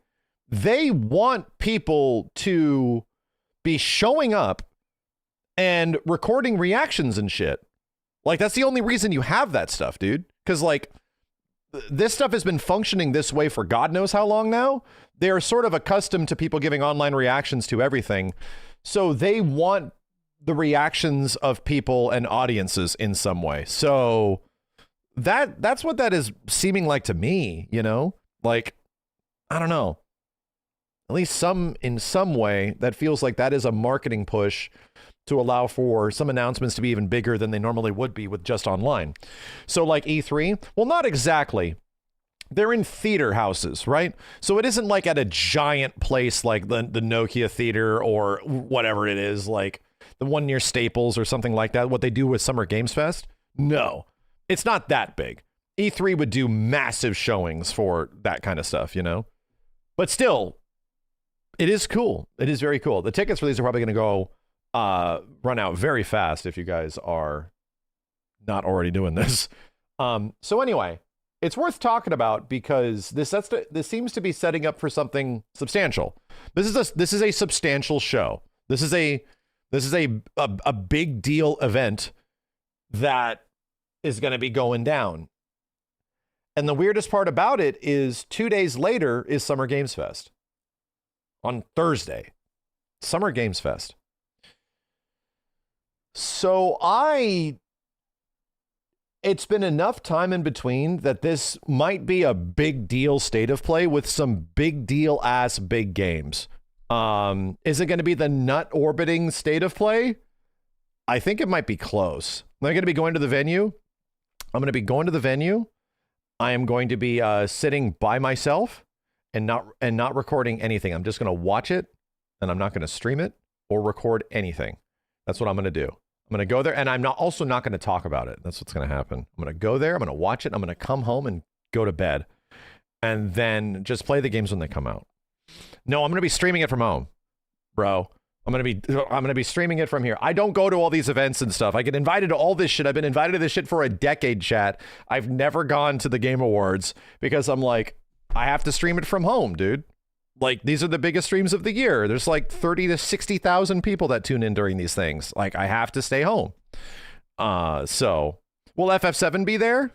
They want people to be showing up and recording reactions and shit. Like that's the only reason you have that stuff, dude. Because like, this stuff has been functioning this way for God knows how long now. They're sort of accustomed to people giving online reactions to everything. So they want the reactions of people and audiences in some way. So that's what that is seeming like to me, you know? Like, I don't know. At least in some way, that feels like that is a marketing push to allow for some announcements to be even bigger than they normally would be with just online. So like E3, well, not exactly. They're in theater houses, right? So it isn't like at a giant place like the Nokia Theater or whatever it is, like the one near Staples or something like that, what they do with Summer Games Fest. No, it's not that big. E3 would do massive showings for that kind of stuff, you know? But still, it is cool. It is very cool. The tickets for these are probably going to go run out very fast if you guys are not already doing this. So anyway, it's worth talking about because this seems to be setting up for something substantial. This is a substantial show. This is a big deal event that is going to be going down. And the weirdest part about it is 2 days later is Summer Games Fest. On Thursday, Summer Games Fest. So it's been enough time in between that this might be a big deal state of play with some big deal ass big games. Is it going to be the nut orbiting state of play? I think it might be close. Am I going to be going to the venue? I'm going to be going to the venue. I am going to be sitting by myself and not recording anything. I'm just going to watch it, and I'm not going to stream it or record anything. That's what I'm going to do. I'm going to go there, and I'm also not going to talk about it. That's what's going to happen. I'm going to go there. I'm going to watch it. I'm going to come home and go to bed, and then just play the games when they come out. No, I'm going to be streaming it from home, bro. I'm going to be streaming it from here. I don't go to all these events and stuff. I get invited to all this shit. I've been invited to this shit for a decade, chat. I've never gone to the Game Awards because I'm like, I have to stream it from home, dude. Like, these are the biggest streams of the year. There's like 30 to 60,000 people that tune in during these things. Like, I have to stay home. So will FF7 be there?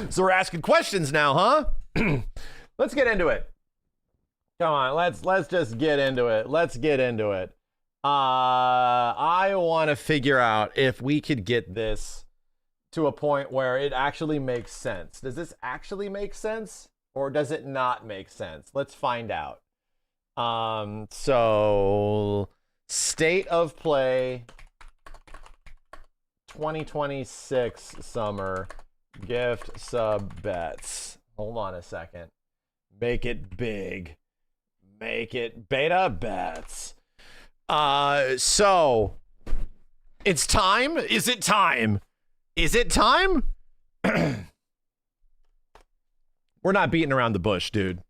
So we're asking questions now, huh? Let's get into it. Come on, let's just get into it. Let's get into it. I want to figure out if we could get this to a point where it actually makes sense. Does this actually make sense? Or does it not make sense? Let's find out. So State of Play 2026 Summer Gift Sub Bets. Hold on a second. Make it big. Make it beta bets. So it's time. Is it time? Is it time? We're not beating around the bush, dude.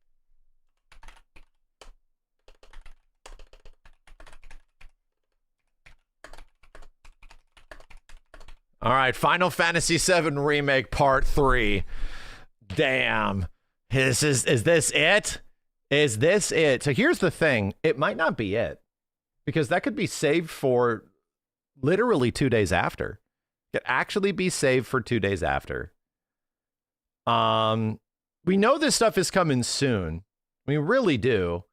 All right, Final Fantasy VII Remake Part 3. Damn. Is this it? Is this it? So here's the thing. It might not be it. Because that could be saved for literally 2 days after. It could actually be saved for 2 days after. We know this stuff is coming soon. We really do.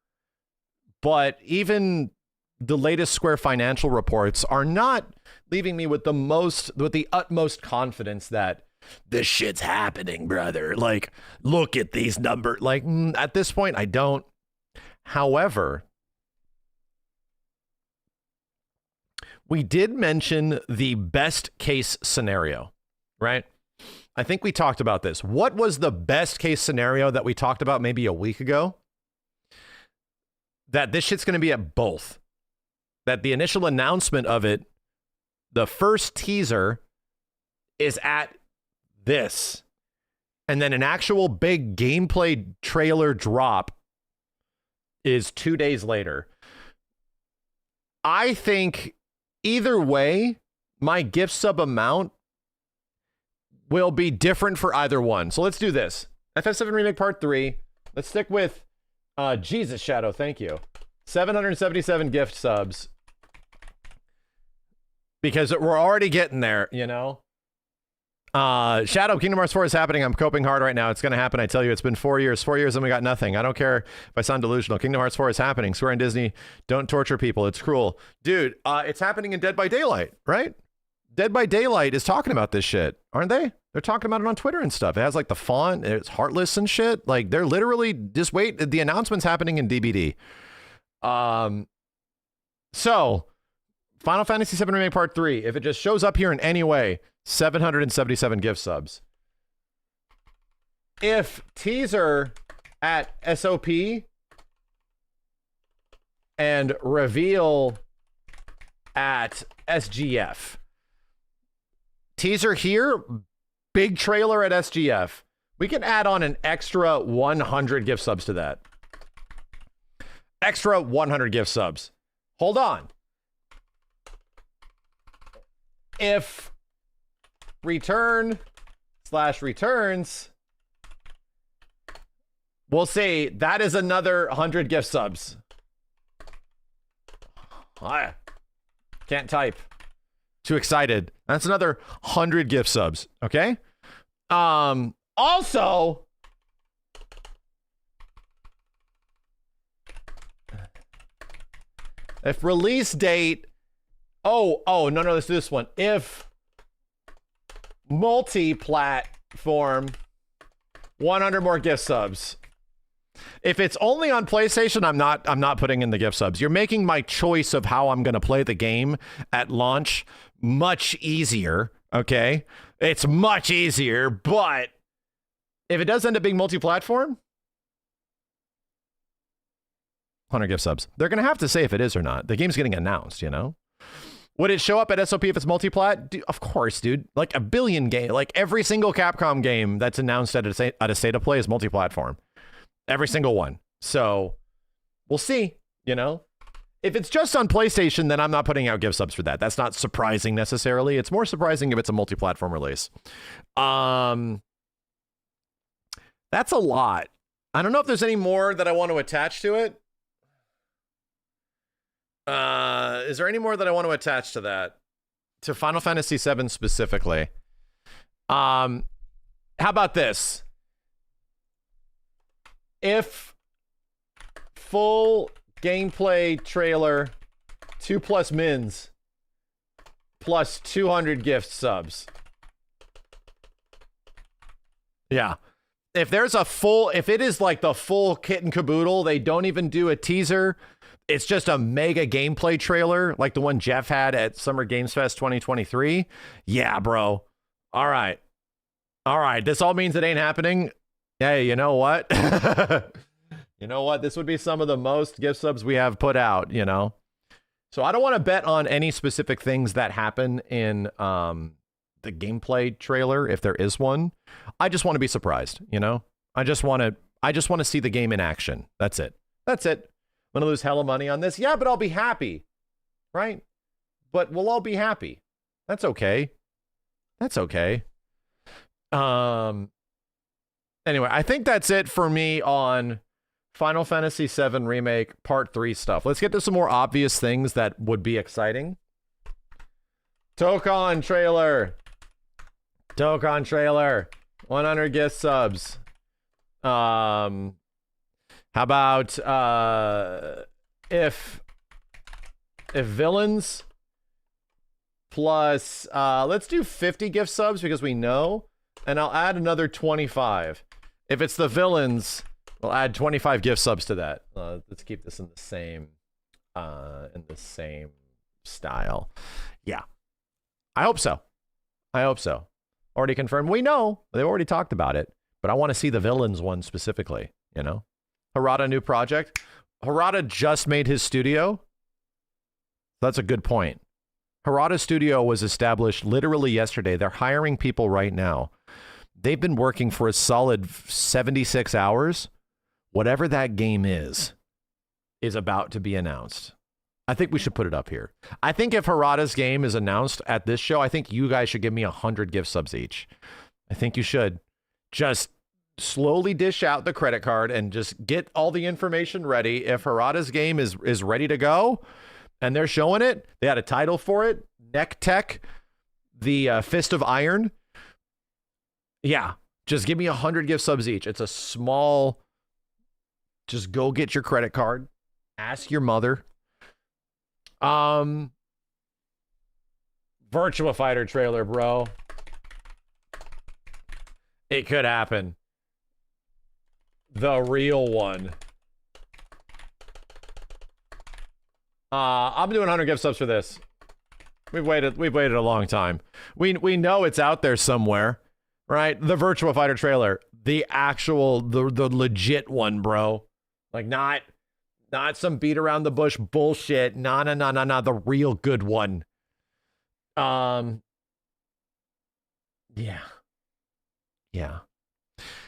But even the latest Square financial reports are not leaving me with the utmost confidence that this shit's happening, brother. Like, look at these numbers. Like, at this point, I don't. However, we did mention the best case scenario, right? I think we talked about this. What was the best case scenario that we talked about maybe a week ago? That this shit's going to be at both. That the initial announcement of it, the first teaser, is at this, and then an actual big gameplay trailer drop is 2 days later. I think either way, my gift sub amount will be different for either one. So let's do this. FF7 Remake Part 3. Let's stick with Jesus Shadow, thank you. 777 gift subs. Because we're already getting there, you know? Shadow, Kingdom Hearts 4 is happening. I'm coping hard right now. It's going to happen. I tell you, it's been 4 years. 4 years and we got nothing. I don't care if I sound delusional. Kingdom Hearts 4 is happening. Square and Disney, don't torture people. It's cruel. Dude, it's happening in Dead by Daylight, right? Dead by Daylight is talking about this shit, aren't they? They're talking about it on Twitter and stuff. It has like the font, it's heartless and shit. Like they're literally just wait. The announcement's happening in DBD. So Final Fantasy VII Remake Part 3, if it just shows up here in any way, 777 gift subs. If teaser at SOP and reveal at SGF. Teaser here, big trailer at SGF. We can add on an extra 100 gift subs to that. Extra 100 gift subs. Hold on. If return/returns, we'll see. That is another 100 gift subs. I can't type. Too excited. That's another 100 gift subs. Okay. Also, if release date. No, let's do this one. If multi-platform, 100 more gift subs. If it's only on PlayStation, I'm not putting in the gift subs. You're making my choice of how I'm going to play the game at launch much easier, okay? It's much easier, but if it does end up being multi-platform, 100 gift subs. They're going to have to say if it is or not. The game's getting announced, you know? Would it show up at SOP if it's multi-plat? Of course, dude. Like a billion game, like every single Capcom game that's announced at a state of play is multi-platform. Every single one. So we'll see, you know? If it's just on PlayStation, then I'm not putting out gift subs for that. That's not surprising necessarily. It's more surprising if it's a multi-platform release. That's a lot. I don't know if there's any more that I want to attach to it. Is there any more that I want to attach to that? To Final Fantasy VII specifically? How about this? If full gameplay trailer 2+ mins plus 200 gift subs. Yeah. If there's a full, if it is like the full kit and caboodle, they don't even do a teaser. It's just a mega gameplay trailer like the one Jeff had at Summer Games Fest 2023. Yeah, bro. All right. This all means it ain't happening. Hey, you know what? You know what? This would be some of the most gift subs we have put out, you know? So I don't want to bet on any specific things that happen in the gameplay trailer, if there is one. I just want to be surprised, you know? I just want to see the game in action. That's it. I'm going to lose hella money on this. Yeah, but I'll be happy, right? But we'll all be happy. That's okay. Anyway, I think that's it for me on Final Fantasy VII Remake Part 3 stuff. Let's get to some more obvious things that would be exciting. Tokon trailer. 100 gift subs. How about if villains plus let's do 50 gift subs because we know, and I'll add another 25. If it's the villains, we'll add 25 gift subs to that. Let's keep this in the same style. Yeah. I hope so. Already confirmed. We know. They've already talked about it, but I want to see the villains one specifically, you know? Harada new project. Harada just made his studio. That's a good point. Harada studio was established literally yesterday. They're hiring people right now. They've been working for a solid 76 hours. Whatever that game is about to be announced. I think we should put it up here. I think if Harada's game is announced at this show, I think you guys should give me 100 gift subs each. I think you should. Just slowly dish out the credit card and just get all the information ready. If Harada's game is ready to go and they're showing it, they had a title for it, Neck Tech, the Fist of Iron. Yeah, just give me 100 gift subs each. It's a small, just go get your credit card. Ask your mother. Virtua Fighter trailer, bro. It could happen. The real one. I'm doing 100 gift subs for this. We've waited a long time. We know it's out there somewhere, right? The Virtua Fighter trailer, the actual, the legit one, bro. Like not some beat around the bush bullshit. Nah, the real good one. Yeah.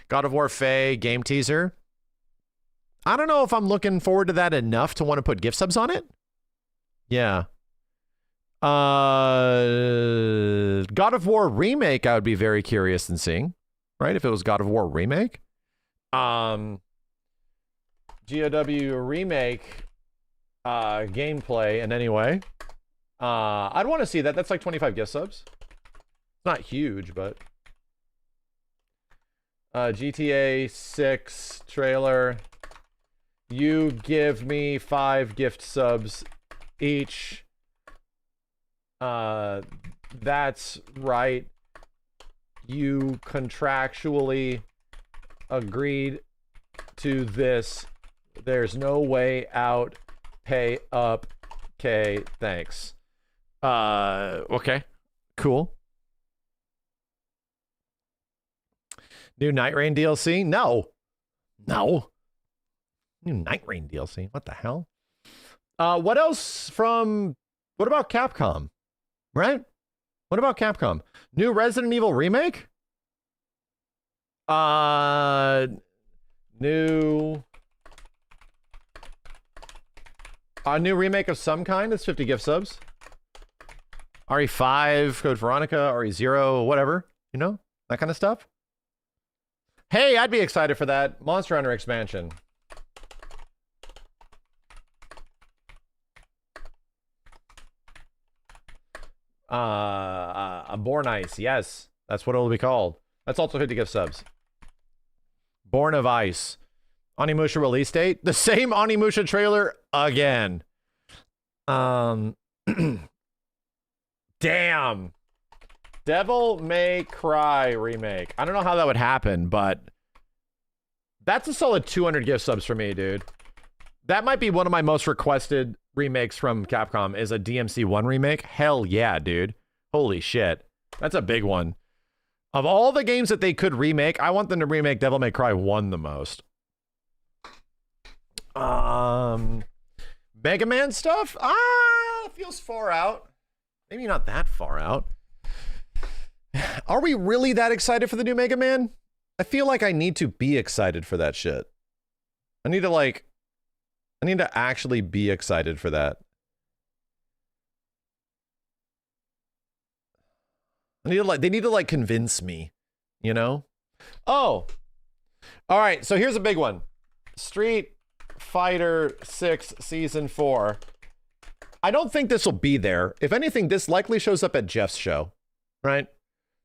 God of War Faye game teaser. I don't know if I'm looking forward to that enough to want to put gift subs on it. Yeah. God of War remake, I would be very curious in seeing, right? If it was God of War remake. GOW remake gameplay in any way. I'd want to see that. That's like 25 gift subs. It's not huge, but GTA 6 trailer. You give me 5 gift subs each. That's right. You contractually agreed to this. There's no way out. Pay up. Okay, thanks. Okay. Cool. New Night Rain DLC? No. New Night Rain DLC. What the hell? What else what about Capcom? Right? What about Capcom? New Resident Evil remake? New remake of some kind. That's 50 gift subs. RE5, Code Veronica, RE0, whatever. You know? That kind of stuff. Hey, I'd be excited for that. Monster Hunter expansion. Born Ice, yes. That's what it'll be called. That's also 50 gift subs. Born of Ice. Onimusha release date? The same Onimusha trailer again. Damn. Devil May Cry remake. I don't know how that would happen, but that's a solid 200 gift subs for me, dude. That might be one of my most requested remakes from Capcom is a DMC1 remake. Hell yeah, dude. Holy shit. That's a big one. Of all the games that they could remake, I want them to remake Devil May Cry 1 the most. Mega Man stuff? Feels far out. Maybe not that far out. Are we really that excited for the new Mega Man? I feel like I need to be excited for that shit. I need to actually be excited for that. They need to convince me, you know? Oh. All right, so here's a big one. Street Fighter 6 Season 4. I don't think this will be there. If anything, this likely shows up at Jeff's show, right?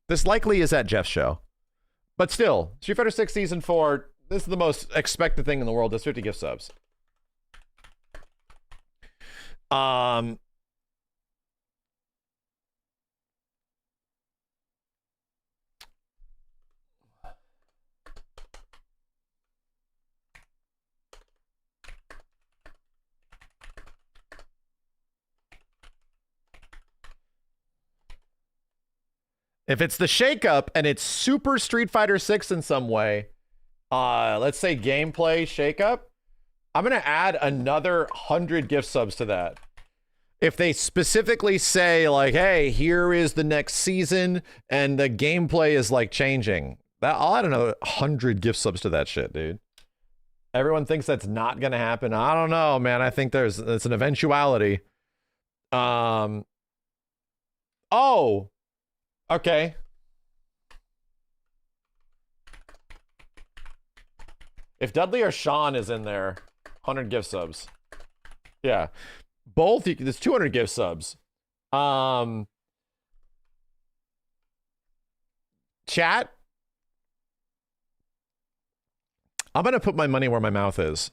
This likely is at Jeff's show. But still, Street Fighter 6 Season 4, this is the most expected thing in the world. It's 50 gift subs. If it's the shakeup and it's Super Street Fighter 6 in some way, let's say gameplay shakeup, I'm going to add another 100 gift subs to that. If they specifically say like, hey, here is the next season and the gameplay is like changing, I'll add another 100 gift subs to that shit, dude. Everyone thinks that's not gonna happen. I don't know, man. I think it's an eventuality. Oh, okay. If Dudley or Sean is in there, 100 gift subs. Yeah, both. There's 200 gift subs. Chat. I'm gonna put my money where my mouth is.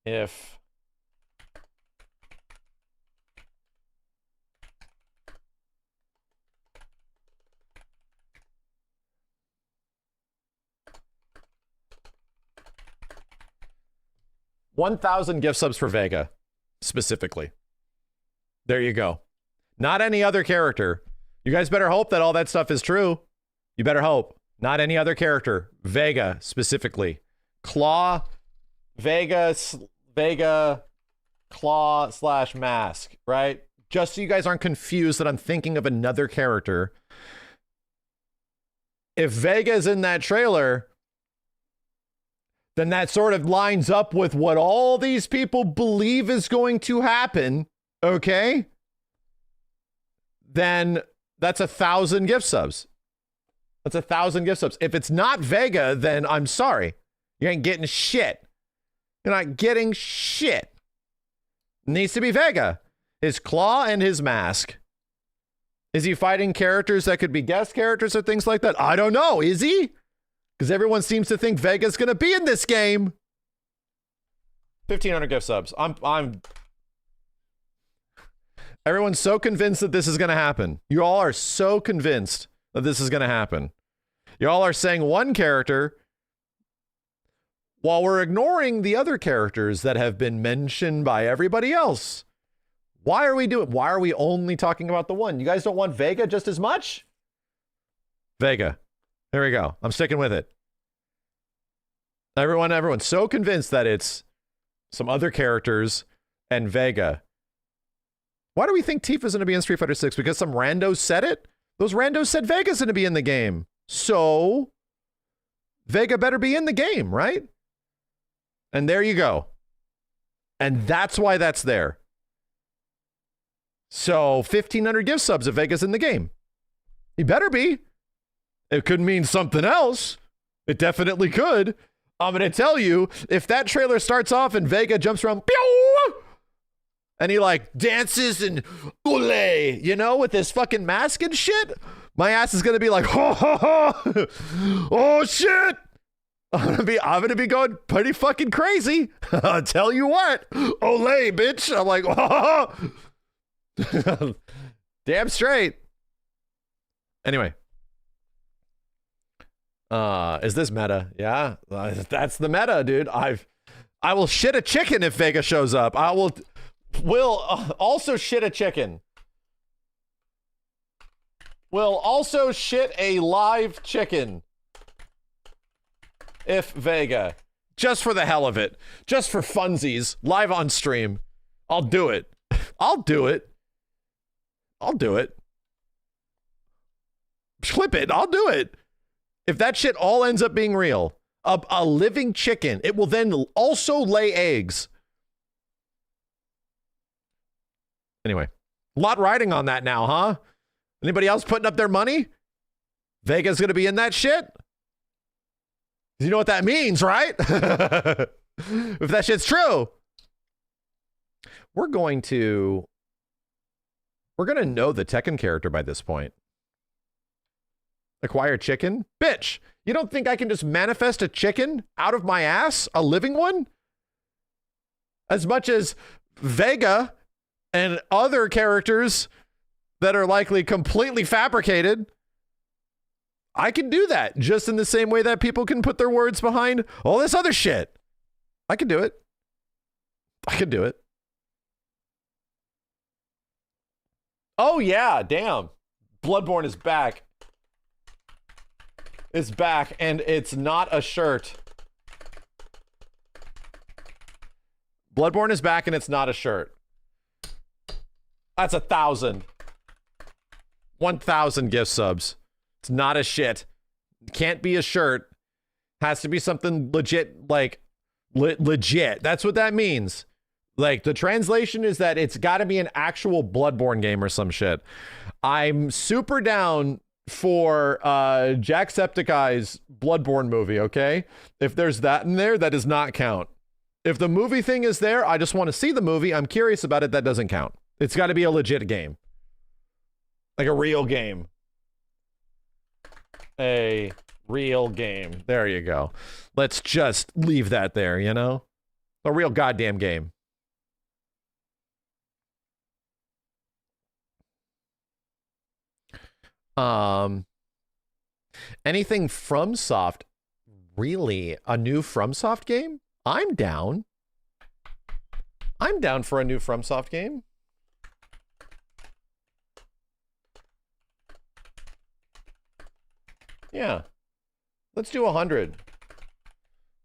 If $1,000 gift subs for Vega, specifically. There you go. Not any other character. You guys better hope that all that stuff is true. You better hope. Not any other character. Vega, specifically. Claw, Vega, Claw / Mask, right? Just so you guys aren't confused that I'm thinking of another character. If Vega's in that trailer, then that sort of lines up with what all these people believe is going to happen, okay? Then that's 1,000 gift subs. That's 1,000 gift subs. If it's not Vega, then I'm sorry. You ain't getting shit. You're not getting shit. It needs to be Vega. His claw and his mask. Is he fighting characters that could be guest characters or things like that? I don't know. Is he? Because everyone seems to think Vega's going to be in this game. 1,500 gift subs. Everyone's so convinced that this is going to happen. You all are so convinced that this is going to happen. You all are saying one character while we're ignoring the other characters that have been mentioned by everybody else. Why are we only talking about the one? You guys don't want Vega just as much? Vega. There we go. I'm sticking with it. Everyone's so convinced that it's some other characters and Vega. Why do we think Tifa's going to be in Street Fighter 6? Because some randos said it? Those randos said Vega's going to be in the game. So, Vega better be in the game, right? And there you go. And that's why that's there. So, 1,500 gift subs if Vega's in the game. He better be. It could mean something else. It definitely could. I'm going to tell you, if that trailer starts off and Vega jumps around, pew, and he like dances and ole, you know, with his fucking mask and shit, my ass is going to be like, oh shit. I'm gonna be going pretty fucking crazy. I'll tell you what. Ole, bitch. I'm like, oh. Damn straight. Anyway. Is this meta? Yeah, that's the meta, dude. I will shit a chicken if Vega shows up. I will also shit a chicken. Will also shit a live chicken if Vega, just for the hell of it, just for funsies, live on stream. I'll do it. I'll do it. Flip it. I'll do it. If that shit all ends up being real, a living chicken, it will then also lay eggs. Anyway, a lot riding on that now, huh? Anybody else putting up their money? Vega's going to be in that shit? You know what that means, right? If that shit's true. We're going to know the Tekken character by this point. Acquire chicken? Bitch, you don't think I can just manifest a chicken out of my ass? A living one? As much as Vega and other characters that are likely completely fabricated, I can do that just in the same way that people can put their words behind all this other shit. I can do it. Oh yeah, damn. Bloodborne is back. It's back, and it's not a shirt. Bloodborne is back, and it's not a shirt. That's 1,000. 1,000 gift subs. It's not a shit. Can't be a shirt. Has to be something legit, like legit. That's what that means. Like, the translation is that it's got to be an actual Bloodborne game or some shit. I'm super down for Jacksepticeye's Bloodborne movie, okay? If there's that in there, that does not count. If the movie thing is there, I just want to see the movie. I'm curious about it. That doesn't count. It's got to be a legit game. Like a real game. A real game. There you go. Let's just leave that there, you know? A real goddamn game. Anything FromSoft? Really? A new FromSoft game? I'm down. I'm down for a new FromSoft game. Yeah. Let's do 100.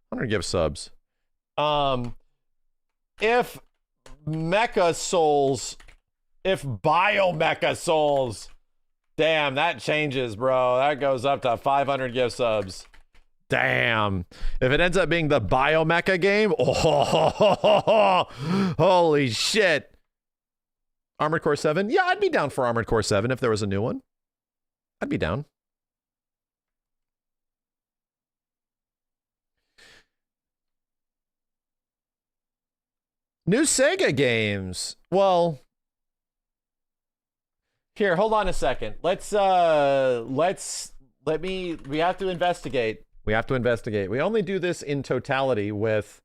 100 gift subs. If Mecha Souls, if Biomecha Souls, damn, that changes, bro. That goes up to 500 gift subs. Damn. If it ends up being the Biomecha game, oh, holy shit. Armored Core 7? Yeah, I'd be down for Armored Core 7 if there was a new one. I'd be down. New Sega games. Well, here, hold on a second. We have to investigate. We have to investigate. We only do this in totality with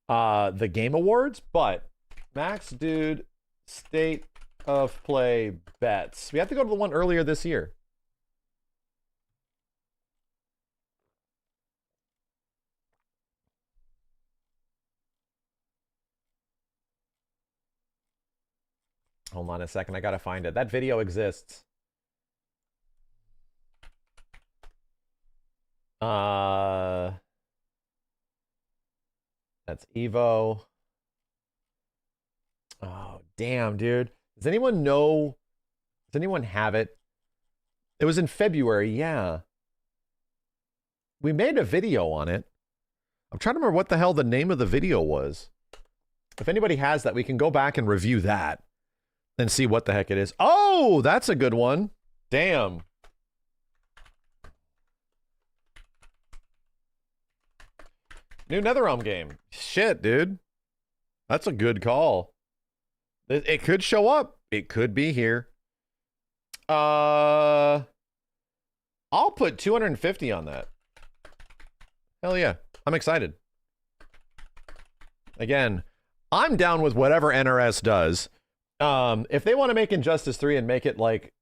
the Game Awards, but Max Dude State of Play bets. We have to go to the one earlier this year. Hold on a second. I gotta find it. That video exists. That's Evo. Oh, damn, dude. Does anyone know? Does anyone have it? It was in February, yeah. We made a video on it. I'm trying to remember what the hell the name of the video was. If anybody has that, we can go back and review that and see what the heck it is. Oh, that's a good one. Damn. New NetherRealm game. Shit, dude. That's a good call. It could show up. It could be here. I'll put 250 on that. Hell yeah. I'm excited. Again, I'm down with whatever NRS does. If they want to make Injustice 3 and make it like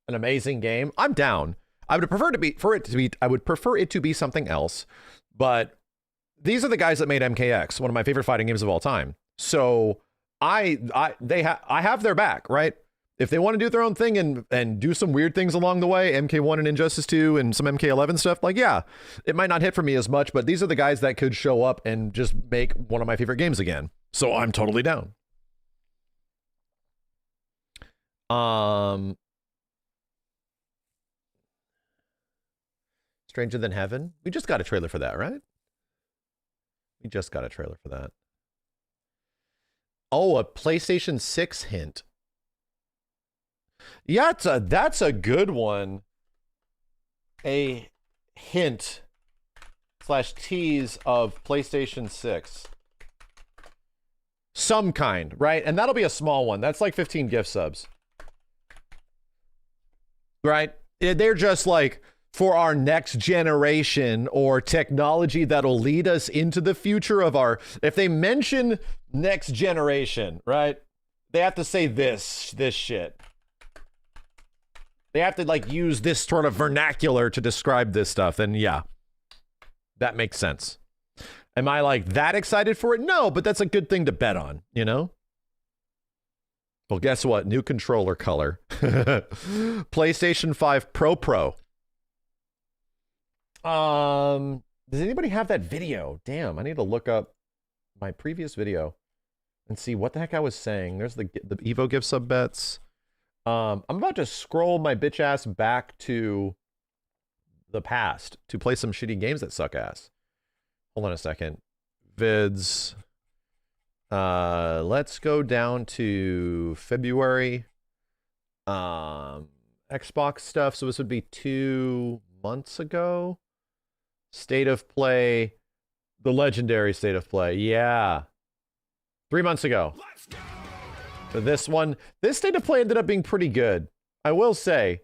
an amazing game, I'm down. I would prefer it to be something else, but these are the guys that made MKX, one of my favorite fighting games of all time. So I have their back, right? If they want to do their own thing and do some weird things along the way, MK1 and Injustice 2 and some MK11 stuff, like, yeah, it might not hit for me as much, but these are the guys that could show up and just make one of my favorite games again. So I'm totally down. Stranger Than Heaven? We just got a trailer for that, right? We just got a trailer for that. Oh, a PlayStation 6 hint. Yeah, that's a good one. A hint / tease of PlayStation 6. Some kind, right? And that'll be a small one. That's like 15 gift subs. Right? They're just like, for our next generation or technology that'll lead us into the future of our, if they mention next generation, right? They have to say this shit. They have to like use this sort of vernacular to describe this stuff. And yeah, that makes sense. Am I like that excited for it? No, but that's a good thing to bet on, you know? Well, guess what? New controller color. PlayStation 5 Pro. Does anybody have that video? Damn, I need to look up my previous video and see what the heck I was saying. There's the Evo gift sub bets. I'm about to scroll my bitch ass back to the past to play some shitty games that suck ass. Hold on a second. Vids. Let's go down to February. Xbox stuff. So this would be 2 months ago. State of Play. The legendary State of Play. Yeah. 3 months ago. So this State of Play ended up being pretty good. I will say.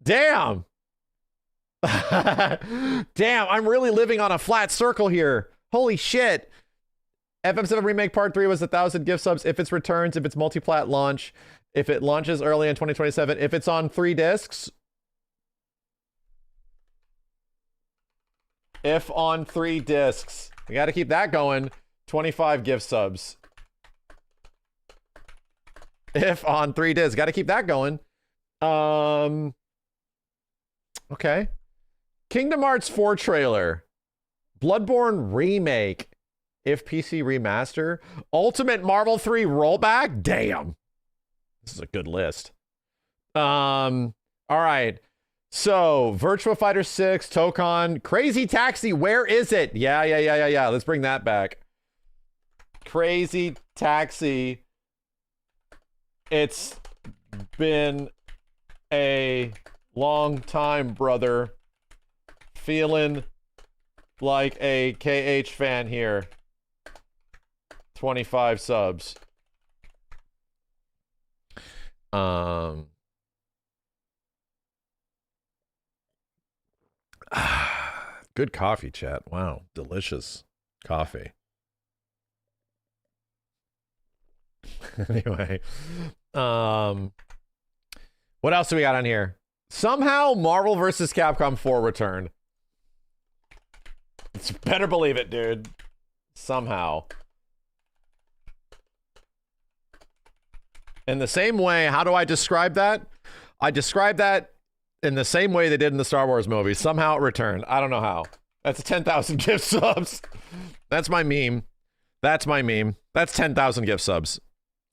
Damn. Damn, I'm really living on a flat circle here. Holy shit. FM7 Remake Part 3 was 1,000 gift subs. If it's returns, if it's multi-plat launch, if it launches early in 2027, if it's on 3 discs. If on 3 discs. We got to keep that going. 25 gift subs. If on 3 discs. Got to keep that going. Okay. Kingdom Hearts 4 trailer. Bloodborne remake. If PC remaster. Ultimate Marvel 3 rollback. Damn. This is a good list. All right. So, Virtua Fighter 6, Tokon, Crazy Taxi, where is it? Yeah. Let's bring that back. Crazy Taxi. It's been a long time, brother. Feeling like a KH fan here. 25 subs. Good coffee, chat. Wow, delicious coffee. Anyway, what else do we got on here? Somehow Marvel vs. Capcom 4 returned. It's better believe it, dude. Somehow. In the same way, how do I describe that? I describe that in the same way they did in the Star Wars movie. Somehow it returned. I don't know how. That's 10,000 gift subs. That's my meme. That's my meme. That's 10,000 gift subs.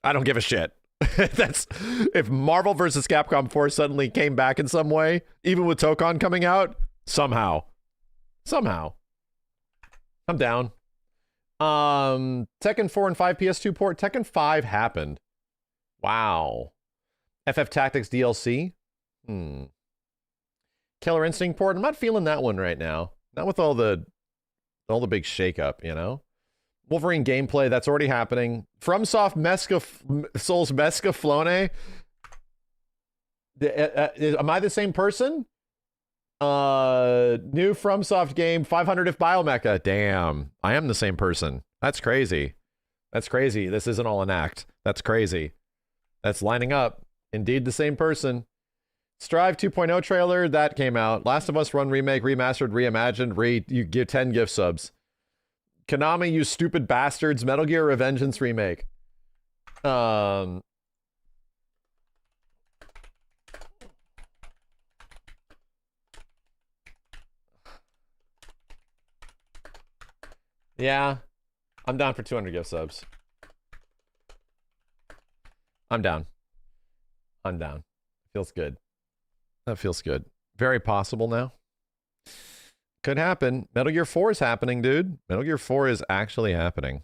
I don't give a shit. That's if Marvel vs. Capcom 4 suddenly came back in some way, even with Tokon coming out, somehow. I'm down. Tekken 4 and 5 PS2 port. Tekken 5 happened. Wow. FF Tactics DLC. Killer Instinct port. I'm not feeling that one right now. Not with all the big shakeup, you know. Wolverine gameplay, that's already happening. FromSoft Souls Mesca Flone. Am I the same person? New FromSoft game, 500 if Biomecha. Damn, I am the same person. That's crazy. That's crazy. This isn't all an act. That's crazy. That's lining up. Indeed the same person. Strive 2.0 trailer, that came out. Last of Us Run remake, remastered, reimagined, you give 10 gift subs. Konami, you stupid bastards. Metal Gear Revengeance remake. Yeah, I'm down for 200 gift subs. I'm down. Feels good. That feels good. Very possible now. Could happen. Metal Gear 4 is happening, dude. Metal Gear 4 is actually happening.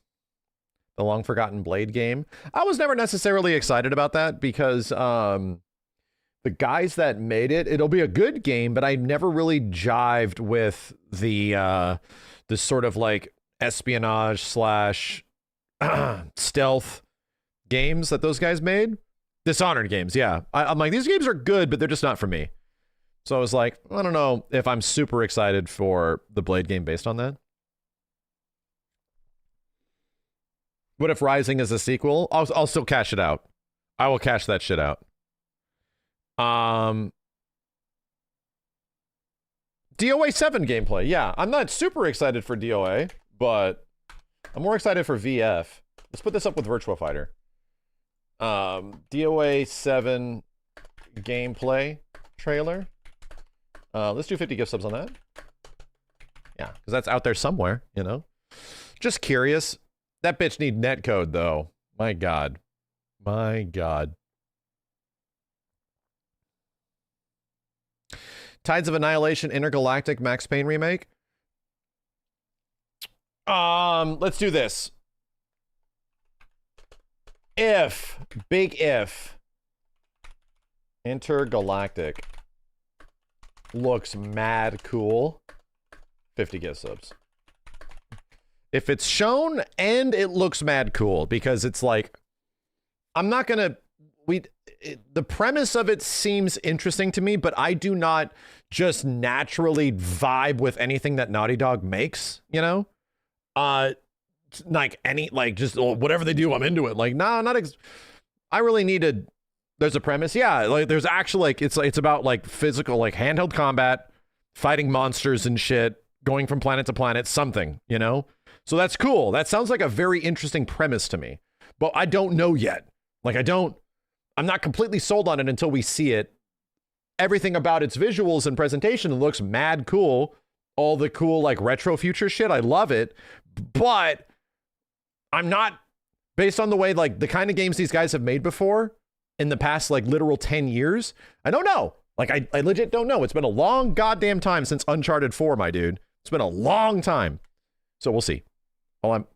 The long forgotten Blade game. I was never necessarily excited about that because the guys that made it, it'll be a good game, but I never really jived with the sort of like espionage slash stealth games that those guys made. Dishonored games, yeah. I'm like, these games are good, but they're just not for me. So I was like, I don't know if I'm super excited for the Blade game based on that. What if Rising is a sequel? I'll still cash it out. I will cash that shit out. DOA 7 gameplay. Yeah, I'm not super excited for DOA, but I'm more excited for VF. Let's put this up with Virtua Fighter. DOA 7 gameplay trailer. Let's do 50 gift subs on that. Yeah, because that's out there somewhere, you know. Just curious. That bitch need netcode though. My God. Tides of Annihilation Intergalactic Max Payne remake. Let's do this. Big if, Intergalactic looks mad cool, 50 gift subs. If it's shown and it looks mad cool, because it's like, I'm not gonna, the premise of it seems interesting to me, but I do not just naturally vibe with anything that Naughty Dog makes, you know? Like just whatever they do, I'm into it. Like, nah, I really needed, there's a premise. Yeah, like there's actually like, it's about like physical, like handheld combat, fighting monsters and shit, going from planet to planet, something, you know? So that's cool. That sounds like a very interesting premise to me, but I don't know yet. Like I'm not completely sold on it until we see it. Everything about its visuals and presentation looks mad cool. All the cool like retro future shit, I love it. But I'm not, based on the way like the kind of games these guys have made before in the past like literal 10 years, I don't know. Like I legit don't know. It's been a long goddamn time since Uncharted 4, my dude. It's been a long time. So we'll see. Well,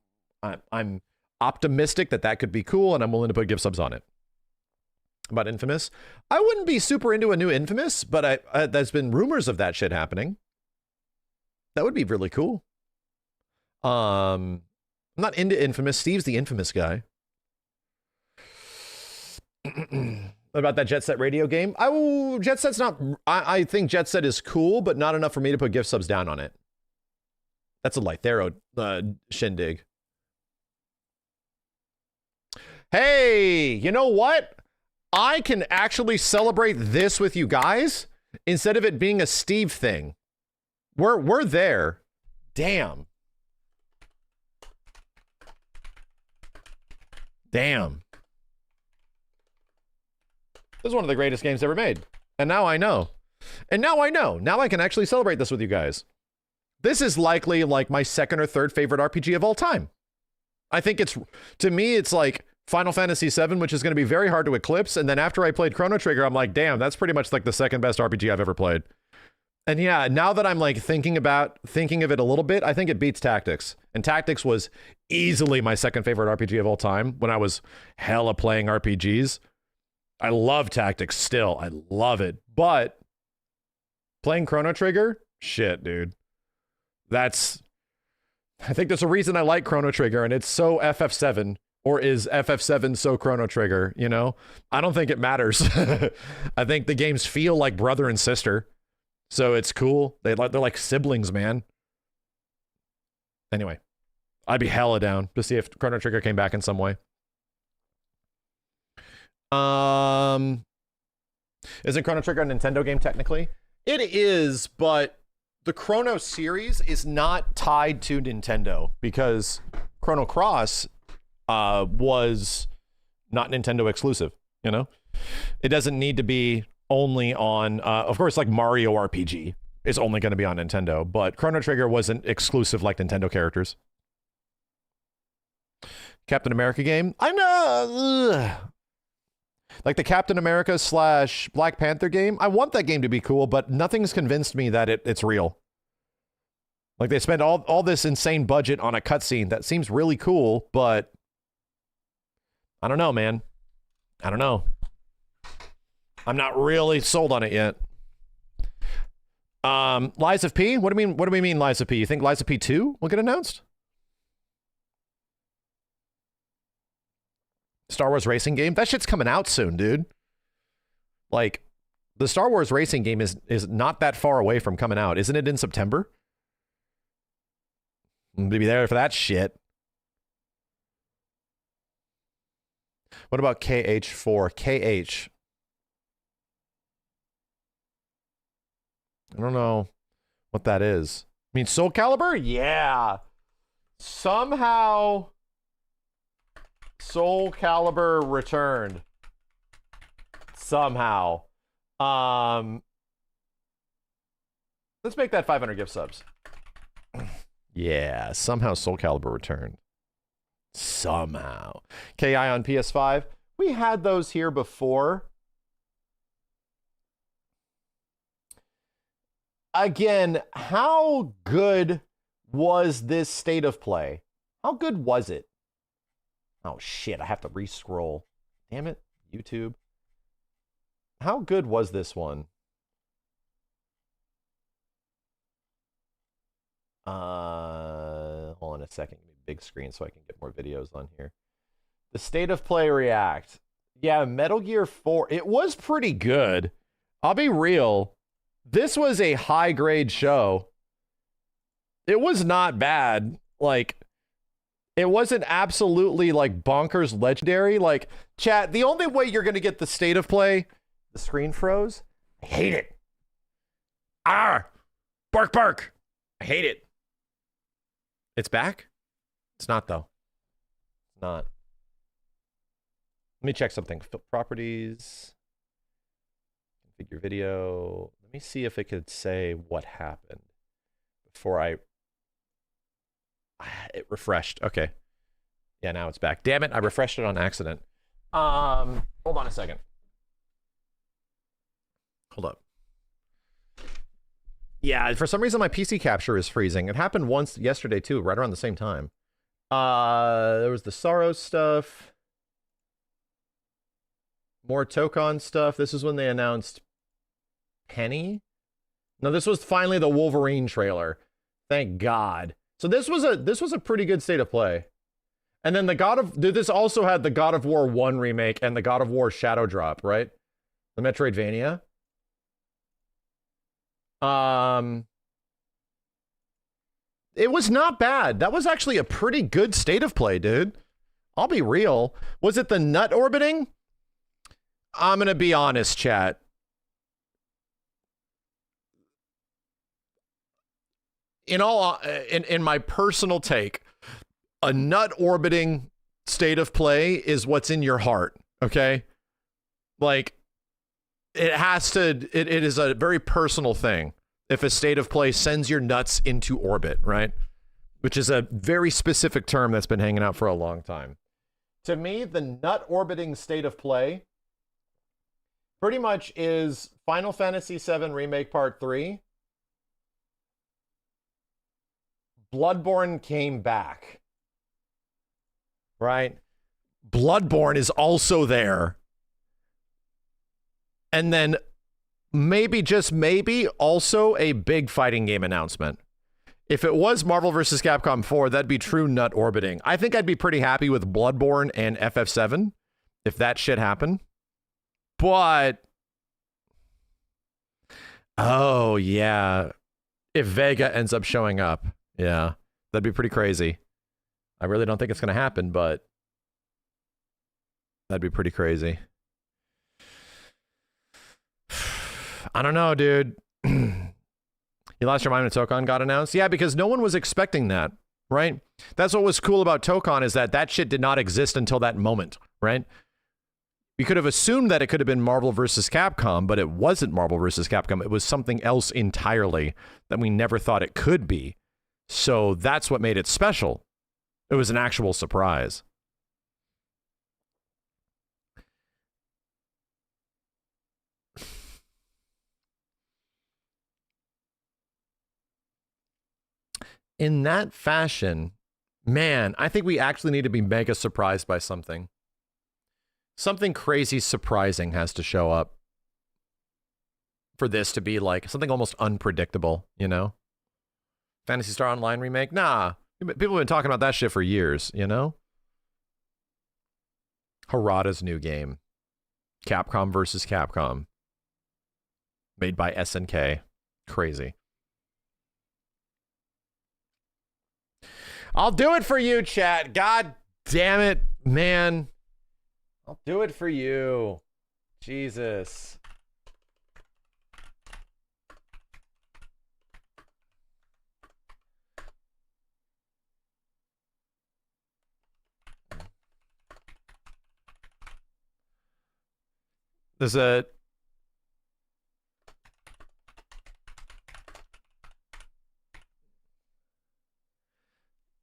I'm optimistic that could be cool, and I'm willing to put gift subs on it. About Infamous, I wouldn't be super into a new Infamous, but there's been rumors of that shit happening. That would be really cool. I'm not into Infamous. Steve's the Infamous guy. About that Jet Set Radio game, Jet Set's not. I think Jet Set is cool, but not enough for me to put gift subs down on it. That's a Lythero shindig. Hey, you know what? I can actually celebrate this with you guys instead of it being a Steve thing. We're there. Damn. Damn. This is one of the greatest games ever made. And now I know. And now I know. Now I can actually celebrate this with you guys. This is likely like my second or third favorite RPG of all time. I think to me, it's like Final Fantasy VII, which is going to be very hard to eclipse. And then after I played Chrono Trigger, I'm like, damn, that's pretty much like the second best RPG I've ever played. And yeah, now that I'm like thinking of it a little bit, I think it beats Tactics. And Tactics was easily my second favorite RPG of all time when I was hella playing RPGs. I love Tactics still. I love it. But playing Chrono Trigger, shit, dude. I think there's a reason I like Chrono Trigger, and it's so FF7, or is FF7 so Chrono Trigger, you know? I don't think it matters. I think the games feel like brother and sister, so it's cool. They're like siblings, man. Anyway, I'd be hella down to see if Chrono Trigger came back in some way. Isn't Chrono Trigger a Nintendo game technically? It is, but the Chrono series is not tied to Nintendo because Chrono Cross was not Nintendo exclusive, you know? It doesn't need to be only on, of course, like Mario RPG is only going to be on Nintendo, but Chrono Trigger wasn't exclusive like Nintendo characters. Captain America game? I know! Like the Captain America / Black Panther game, I want that game to be cool, but nothing's convinced me that it's real. Like they spend all this insane budget on a cutscene that seems really cool, but I don't know, man. I don't know. I'm not really sold on it yet. Lies of P? What do we mean Lies of P? You think Lies of P 2 will get announced? Star Wars racing game? That shit's coming out soon, dude. Like, the Star Wars racing game is not that far away from coming out. Isn't it in September? I'm gonna be there for that shit. What about KH4? KH. I don't know what that is. I mean, Soul Calibur? Yeah. Somehow Soul Calibur returned. Somehow. Let's make that 500 gift subs. Yeah, somehow Soul Calibur returned. Somehow. KI on PS5. We had those here before. again, how good was this state of play? How good was it? Oh shit, I have to re-scroll. Damn it, YouTube. How good was this one? Hold on a second. Give me big screen so I can get more videos on here. The state of play react. Yeah, Metal Gear 4. It was pretty good. I'll be real. This was a high-grade show. It was not bad. Like, it wasn't absolutely, like, bonkers legendary. Like, chat, the only way you're going to get the state of play... The screen froze? I hate it. Ah! Bark, bark! I hate it. It's back? It's not, though. It's not. Let me check something. Properties. Configure video. Let me see if it could say what happened before it refreshed. Okay. Yeah, now it's back. Damn it, I refreshed it on accident. Hold on a second. Hold up. Yeah, for some reason my PC capture is freezing. It happened once yesterday too, right around the same time. There was the Sorrow stuff. More Tokon stuff. This is when they announced Penny. No, this was finally the Wolverine trailer. Thank God. So this was a pretty good state of play. And then this also had the God of War 1 remake and the God of War Shadow Drop, right? The Metroidvania. It was not bad. That was actually a pretty good state of play, dude. I'll be real. Was it the nut orbiting? I'm gonna be honest, chat. In my personal take, a nut orbiting state of play is what's in your heart, okay? Like, it is a very personal thing. If a state of play sends your nuts into orbit, right? Which is a very specific term that's been hanging out for a long time. To me, the nut orbiting state of play pretty much is Final Fantasy VII Remake Part 3. Bloodborne came back. Right? Bloodborne is also there. And then maybe, just maybe, also a big fighting game announcement. If it was Marvel vs. Capcom 4, that'd be true nut orbiting. I think I'd be pretty happy with Bloodborne and FF7 if that shit happened. But, oh yeah, if Vega ends up showing up, yeah, that'd be pretty crazy. I really don't think it's going to happen, but that'd be pretty crazy. I don't know, dude. You lost your mind when Tokon got announced? Yeah, because no one was expecting that, right? That's what was cool about Tokon, is that shit did not exist until that moment, right? We could have assumed that it could have been Marvel vs. Capcom, but it wasn't Marvel vs. Capcom. It was something else entirely that we never thought it could be. So that's what made it special. It was an actual surprise. In that fashion, man, I think we actually need to be mega surprised by something. Something crazy surprising has to show up for this to be like something almost unpredictable, you know? Phantasy Star Online remake? Nah. People have been talking about that shit for years, you know? Harada's new game. Capcom versus Capcom. Made by SNK. Crazy. I'll do it for you, chat. God damn it, man. I'll do it for you. Jesus.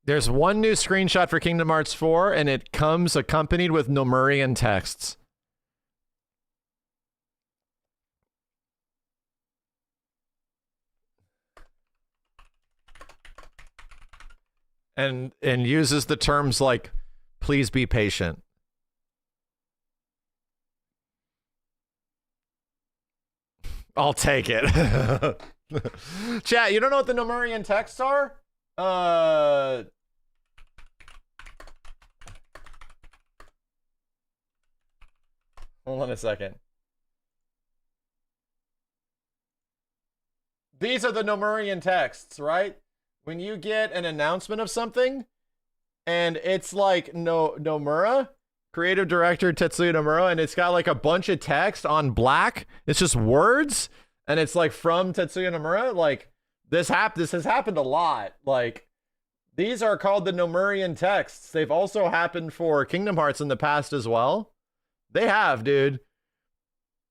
There's one new screenshot for Kingdom Hearts 4, and it comes accompanied with Nomurian texts. and uses the terms like, please be patient. I'll take it. Chat, you don't know what the Nomurian texts are? Hold on a second. These are the Nomurian texts, right? When you get an announcement of something, and it's like Nomura, creative director Tetsuya Nomura, and it's got like a bunch of text on black. It's just words, and it's like from Tetsuya Nomura. Like this has happened a lot. Like these are called the Nomurian texts. They've also happened for Kingdom Hearts in the past as well. They have, dude.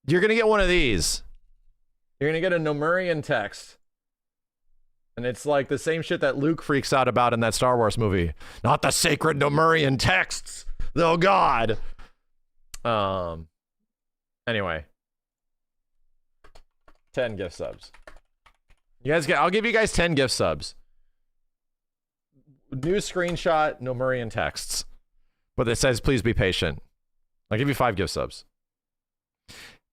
You're gonna get one of these. You're gonna get a Nomurian text. And it's like the same shit that Luke freaks out about in that Star Wars movie. Not the sacred Nomurian texts. Oh God. Anyway. 10 gift subs. I'll give you guys 10 gift subs. New screenshot, Nomurian texts. But it says, please be patient. I'll give you 5 gift subs.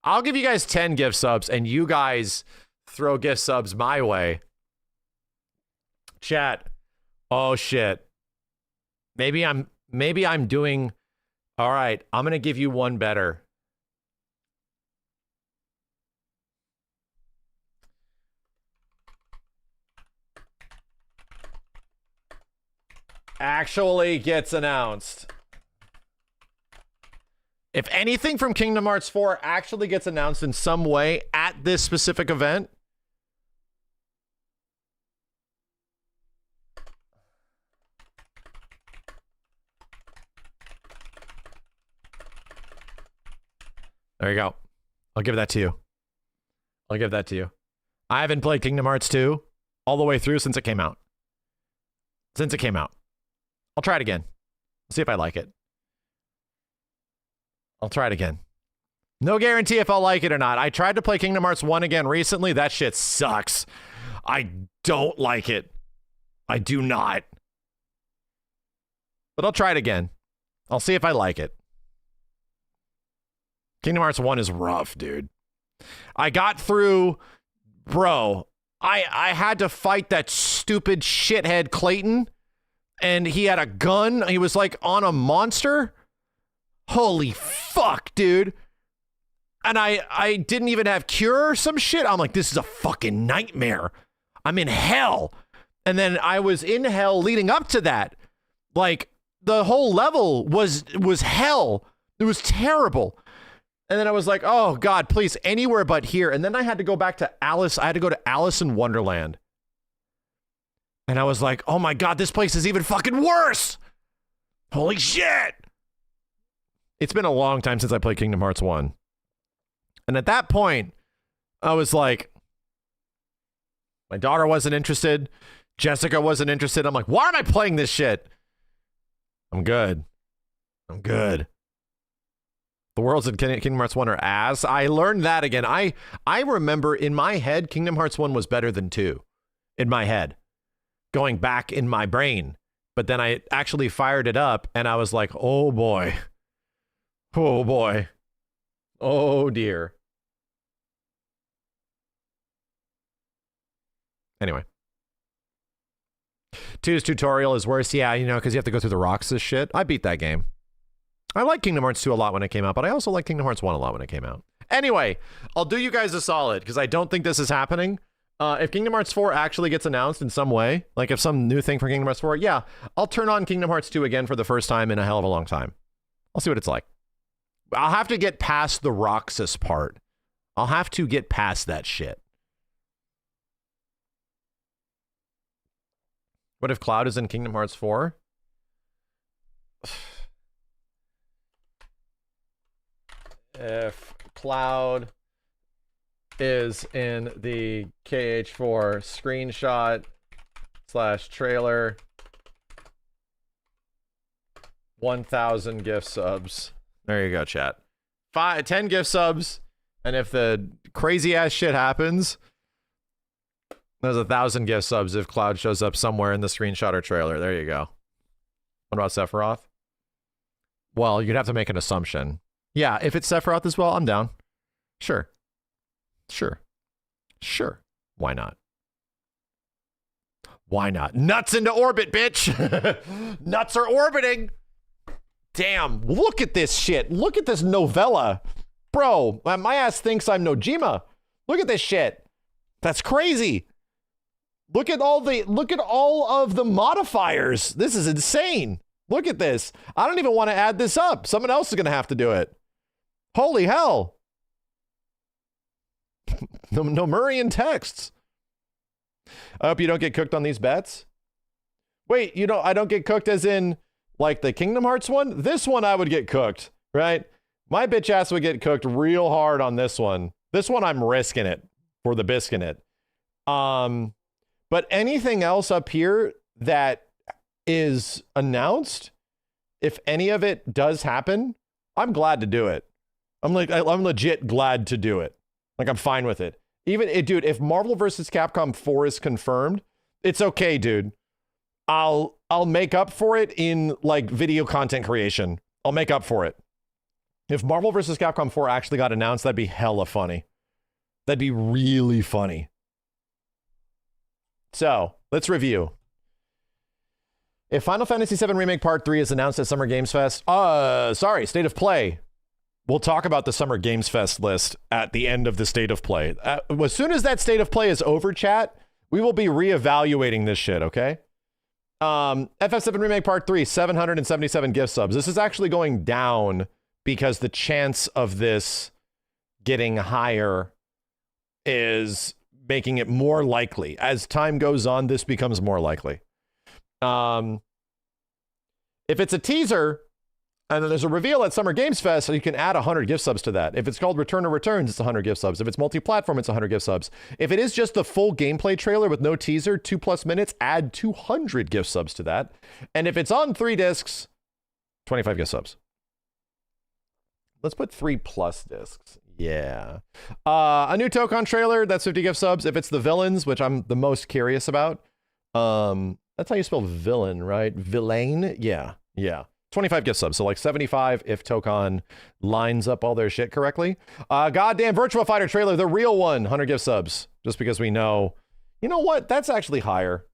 I'll give you guys 10 gift subs, and you guys throw gift subs my way. Chat. Oh shit. Maybe I'm doing. All right, I'm gonna give you one better. Actually gets announced. If anything from Kingdom Hearts 4 actually gets announced in some way at this specific event, there you go. I'll give that to you. I'll give that to you. I haven't played Kingdom Hearts 2 all the way through since it came out. Since it came out. I'll try it again. See if I like it. I'll try it again. No guarantee if I'll like it or not. I tried to play Kingdom Hearts 1 again recently. That shit sucks. I don't like it. I do not. But I'll try it again. I'll see if I like it. Kingdom Hearts 1 is rough, dude. I got through... Bro, I had to fight that stupid shithead Clayton. And he had a gun. He was like on a monster. Holy fuck, dude. And I didn't even have cure or some shit. I'm like, this is a fucking nightmare. I'm in hell. And then I was in hell leading up to that. Like, the whole level was hell. It was terrible. And then I was like, oh, God, please, anywhere but here. And then I had to go back to Alice. I had to go to Alice in Wonderland. And I was like, oh, my God, this place is even fucking worse. Holy shit. It's been a long time since I played Kingdom Hearts 1. And at that point, I was like, my daughter wasn't interested. Jessica wasn't interested. I'm like, why am I playing this shit? I'm good. I'm good. The worlds in Kingdom Hearts 1 are ass. I learned that again. I remember in my head, Kingdom Hearts 1 was better than 2. In my head. Going back in my brain. But then I actually fired it up and I was like, oh boy. Oh boy. Oh dear. Anyway. 2's tutorial is worse. Yeah, you know, because you have to go through the rocks as shit. I beat that game. I like Kingdom Hearts 2 a lot when it came out, but I also like Kingdom Hearts 1 a lot when it came out. Anyway, I'll do you guys a solid because I don't think this is happening. If Kingdom Hearts 4 actually gets announced in some way, like if some new thing for Kingdom Hearts 4, yeah, I'll turn on Kingdom Hearts 2 again for the first time in a hell of a long time. I'll see what it's like. I'll have to get past the Roxas part. I'll have to get past that shit. What if Cloud is in Kingdom Hearts 4? If Cloud is in the KH4 screenshot / trailer, 1,000 gift subs. There you go, chat. 10 gift subs, and if the crazy ass shit happens, There's 1,000 gift subs if Cloud shows up somewhere in the screenshot or trailer. There you go. What about Sephiroth? Well, you'd have to make an assumption. Yeah, if it's Sephiroth as well, I'm down. Sure. Why not? Why not? Nuts into orbit, bitch! Nuts are orbiting! Damn, look at this shit. Look at this novella. Bro, my ass thinks I'm Nojima. Look at this shit. That's crazy. Look at all of the modifiers. This is insane. Look at this. I don't even want to add this up. Someone else is going to have to do it. Holy hell. No Murrian texts. I hope you don't get cooked on these bets. Wait, I don't get cooked as in like the Kingdom Hearts one? This one I would get cooked, right? My bitch ass would get cooked real hard on this one. This one I'm risking it for the biscuit. But anything else up here that is announced, if any of it does happen, I'm glad to do it. I'm legit glad to do it. Like, I'm fine with it. Dude, if Marvel vs. Capcom 4 is confirmed, it's okay, dude. I'll make up for it in like video content creation. I'll make up for it. If Marvel vs. Capcom 4 actually got announced, that'd be hella funny. That'd be really funny. So, let's review. If Final Fantasy VII Remake Part 3 is announced at Summer Games Fest, State of Play. We'll talk about the Summer Games Fest list at the end of the State of Play. As soon as that State of Play is over, chat, we will be reevaluating this shit, okay? FF7 Remake Part 3, 777 gift subs. This is actually going down because the chance of this getting higher is making it more likely. As time goes on, this becomes more likely. If it's a teaser and then there's a reveal at Summer Games Fest, so you can add 100 gift subs to that. If it's called Return of Returns, it's 100 gift subs. If it's multi-platform, it's 100 gift subs. If it is just the full gameplay trailer with no teaser, 2+ minutes, add 200 gift subs to that. And if it's on 3 discs, 25 gift subs. Let's put 3+ discs. Yeah. A new Tokon trailer, that's 50 gift subs. If it's the villains, which I'm the most curious about, that's how you spell villain, right? Villain? Yeah. 25 gift subs, so like 75 if Tokon lines up all their shit correctly. Goddamn Virtua Fighter trailer, the real one, 100 gift subs. Just because we know, you know what? That's actually higher.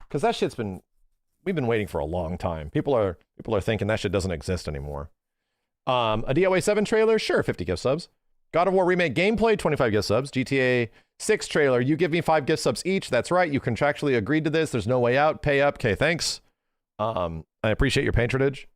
Because that shit's we've been waiting for a long time. People are thinking that shit doesn't exist anymore. A DOA 7 trailer, sure, 50 gift subs. God of War Remake gameplay, 25 gift subs. GTA 6 trailer, you give me 5 gift subs each. That's right, you contractually agreed to this. There's no way out. Pay up. Okay, thanks. I appreciate your patronage.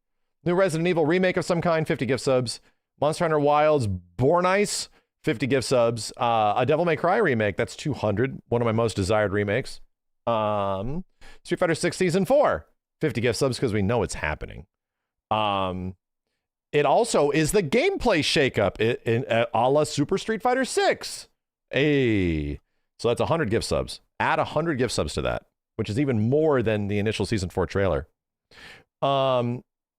New Resident Evil remake of some kind, 50 gift subs. Monster Hunter Wilds Born Ice, 50 gift subs. A Devil May Cry remake, that's 200. One of my most desired remakes. Street Fighter 6 Season 4, 50 gift subs because we know it's happening. It also is the gameplay shakeup a la Super Street Fighter 6. Hey, so that's 100 gift subs. Add 100 gift subs to that, which is even more than the initial Season 4 trailer.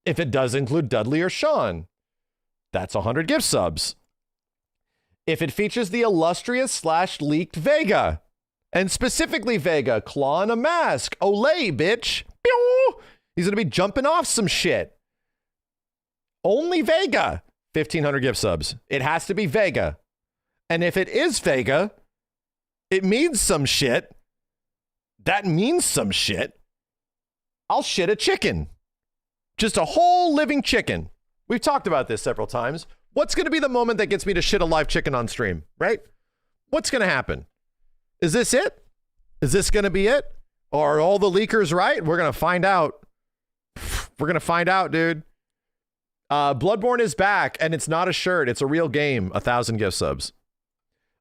If it does include Dudley or Sean, that's 100 gift subs. If it features the illustrious / leaked Vega, and specifically Vega, claw in a mask, Olay, bitch. Pew! He's going to be jumping off some shit. Only Vega, 1,500 gift subs. It has to be Vega. And if it is Vega, it means some shit. That means some shit. I'll shit a chicken. Just a whole living chicken. We've talked about this several times. What's going to be the moment that gets me to shit a live chicken on stream, right? What's going to happen? Is this it? Is this going to be it? Or are all the leakers right? We're going to find out. We're going to find out, dude. Bloodborne is back, and it's not a shirt. It's a real game. 1,000 gift subs.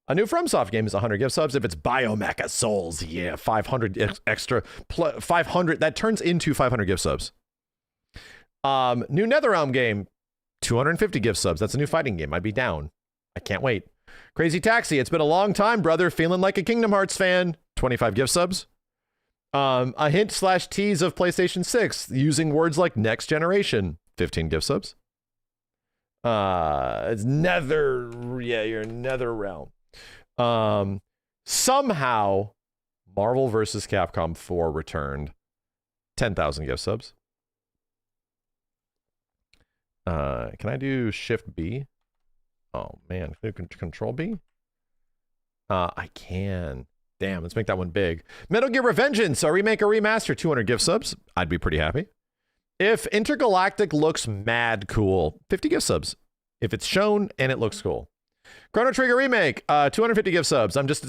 A new FromSoft game is 100 gift subs. If it's Biomecha Souls, yeah, 500 extra. 500, that turns into 500 gift subs. New NetherRealm game, 250 gift subs. That's a new fighting game. I'd be down. I can't wait. Crazy Taxi, it's been a long time, brother. Feeling like a Kingdom Hearts fan. 25 gift subs. A hint / tease of PlayStation 6 using words like next generation. 15 gift subs. It's your NetherRealm. Somehow Marvel vs. Capcom 4 returned. 10,000 gift subs. Can I do Shift B? Oh man, Control B? I can. Damn, let's make that one big. Metal Gear Revengeance, a remake or remaster, 200 gift subs. I'd be pretty happy. If Intergalactic looks mad cool, 50 gift subs. If it's shown and it looks cool. Chrono Trigger remake, 250 gift subs. I'm just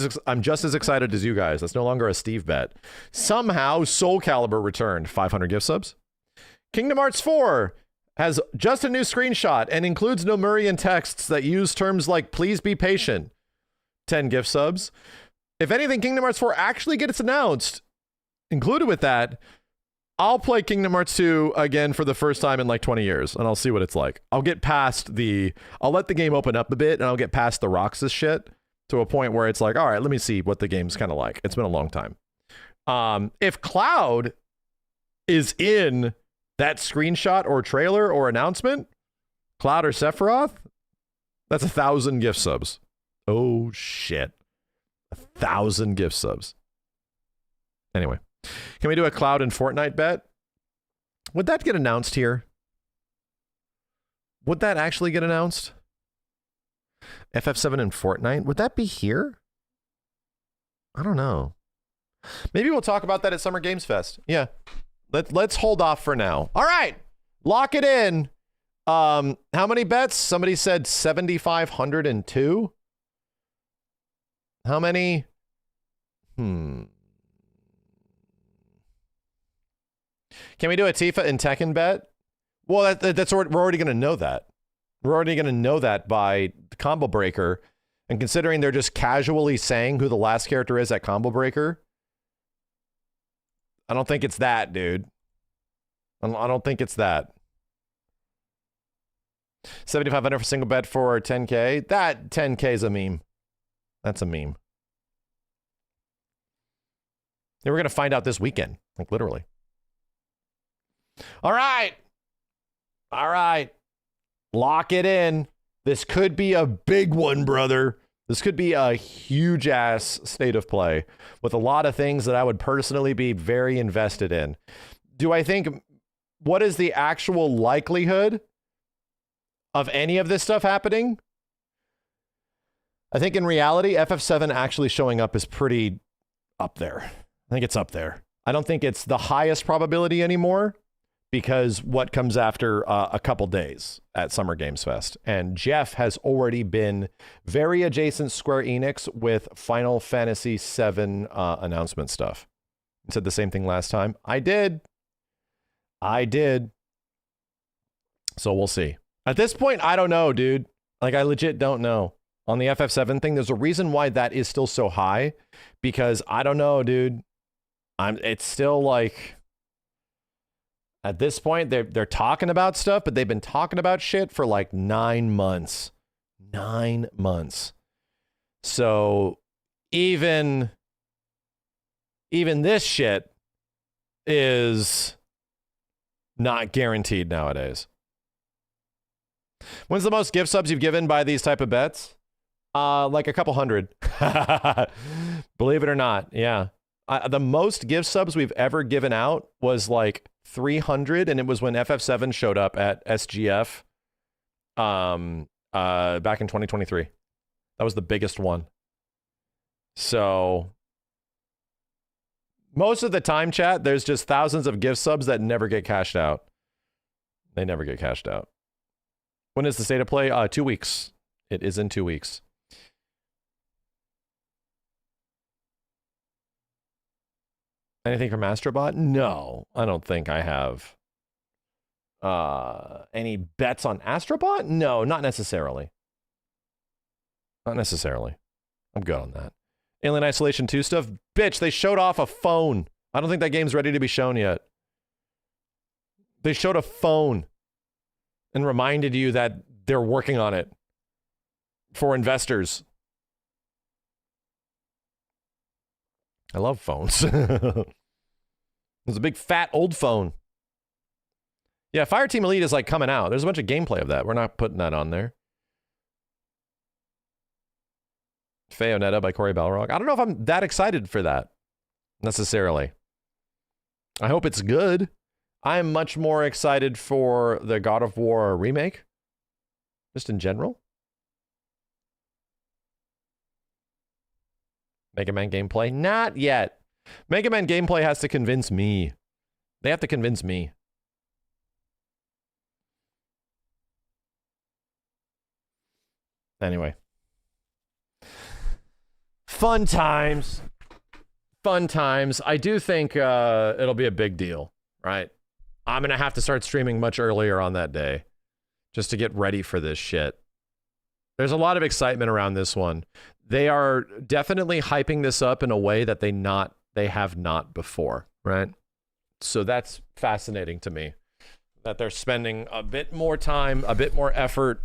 as excited as you guys. That's no longer a Steve bet. Somehow Soul Calibur returned, 500 gift subs. Kingdom Hearts 4 has just a new screenshot and includes Nomurian texts that use terms like please be patient. 10 gift subs. If anything, Kingdom Hearts 4 actually gets announced, included with that, I'll play Kingdom Hearts 2 again for the first time in like 20 years, and I'll see what it's like. I'll let the game open up a bit, and I'll get past the Roxas shit to a point where it's like, all right, let me see what the game's kind of like. It's been a long time. If Cloud is in that screenshot or trailer or announcement, Cloud or Sephiroth, that's 1,000 gift subs. Oh, shit. 1,000 gift subs. Anyway. Can we do a Cloud and Fortnite bet? Would that get announced here? Would that actually get announced? FF7 and Fortnite? Would that be here? I don't know. Maybe we'll talk about that at Summer Games Fest. Yeah. Let's hold off for now. All right. Lock it in. How many bets? Somebody said 7,502. How many? Can we do a Tifa and Tekken bet? Well, we're already going to know that. We're already going to know that by the Combo Breaker. And considering they're just casually saying who the last character is at Combo Breaker, I don't think it's that, dude. I don't think it's that. 7,500 for single bet for 10K. That 10K is a meme. That's a meme. We're going to find out this weekend. Like, literally. All right. All right. Lock it in. This could be a big one, brother. This could be a huge ass state of play with a lot of things that I would personally be very invested in. Do I think, what is the actual likelihood of any of this stuff happening? I think in reality, FF7 actually showing up is pretty up there. I think it's up there. I don't think it's the highest probability anymore, because what comes after a couple days at Summer Games Fest. And Jeff has already been very adjacent Square Enix with Final Fantasy VII announcement stuff. I said the same thing last time. I did. So we'll see. At this point, I don't know, dude. Like, I legit don't know. On the FF7 thing, there's a reason why that is still so high, because I don't know, dude. It's still like... At this point, they're talking about stuff, but they've been talking about shit for like 9 months. 9 months. So even this shit is not guaranteed nowadays. When's the most gift subs you've given by these type of bets? Like a couple hundred. Believe it or not, yeah. The most gift subs we've ever given out was like 300, and it was when FF7 showed up at SGF back in 2023. That was the biggest one. So most of the time, chat, there's just thousands of gift subs that never get cashed out. They never get cashed out. When is the state of play? 2 weeks. It is in 2 weeks. Anything from Astrobot? No, I don't think I have. Any bets on Astrobot? No, not necessarily. Not necessarily. I'm good on that. Alien Isolation 2 stuff? Bitch, they showed off a phone. I don't think that game's ready to be shown yet. They showed a phone and reminded you that they're working on it for investors. I love phones. It's a big fat old phone. Yeah, Fireteam Elite is like coming out. There's a bunch of gameplay of that. We're not putting that on there. Fayonetta by Corey Balrog. I don't know if I'm that excited for that. necessarily. I hope it's good. I am much more excited for the God of War remake, just in general. Mega Man gameplay? Not yet. Mega Man gameplay has to convince me. They have to convince me. Anyway. Fun times. Fun times. I do think it'll be a big deal, right? I'm going to have to start streaming much earlier on that day just to get ready for this shit. There's a lot of excitement around this one. They are definitely hyping this up in a way that they have not before, right? So that's fascinating to me, that they're spending a bit more time, a bit more effort,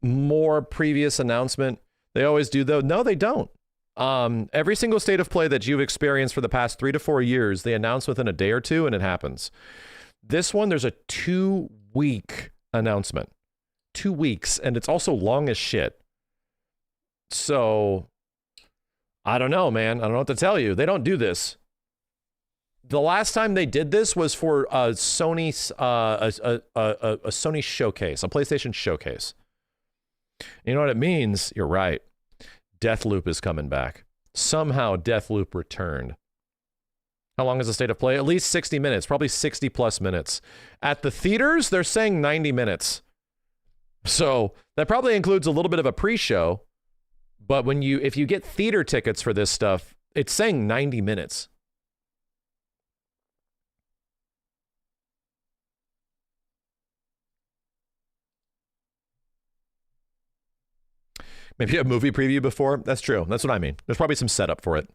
more previous announcement. They always do, though. No, they don't. Every single state of play that you've experienced for the past 3 to 4 years, they announce within a day or two, and it happens. This one, there's a 2-week announcement. 2 weeks, and it's also long as shit. So, I don't know, man. I don't know what to tell you. They don't do this. The last time they did this was for a Sony Sony showcase, a PlayStation showcase. You know what it means? You're right. Deathloop is coming back. Somehow Deathloop returned. How long is the state of play? At least 60 minutes, probably 60 plus minutes. At the theaters, they're saying 90 minutes. So that probably includes a little bit of a pre-show. But if you get theater tickets for this stuff, it's saying 90 minutes. Maybe a movie preview before. That's true. That's what I mean. There's probably some setup for it.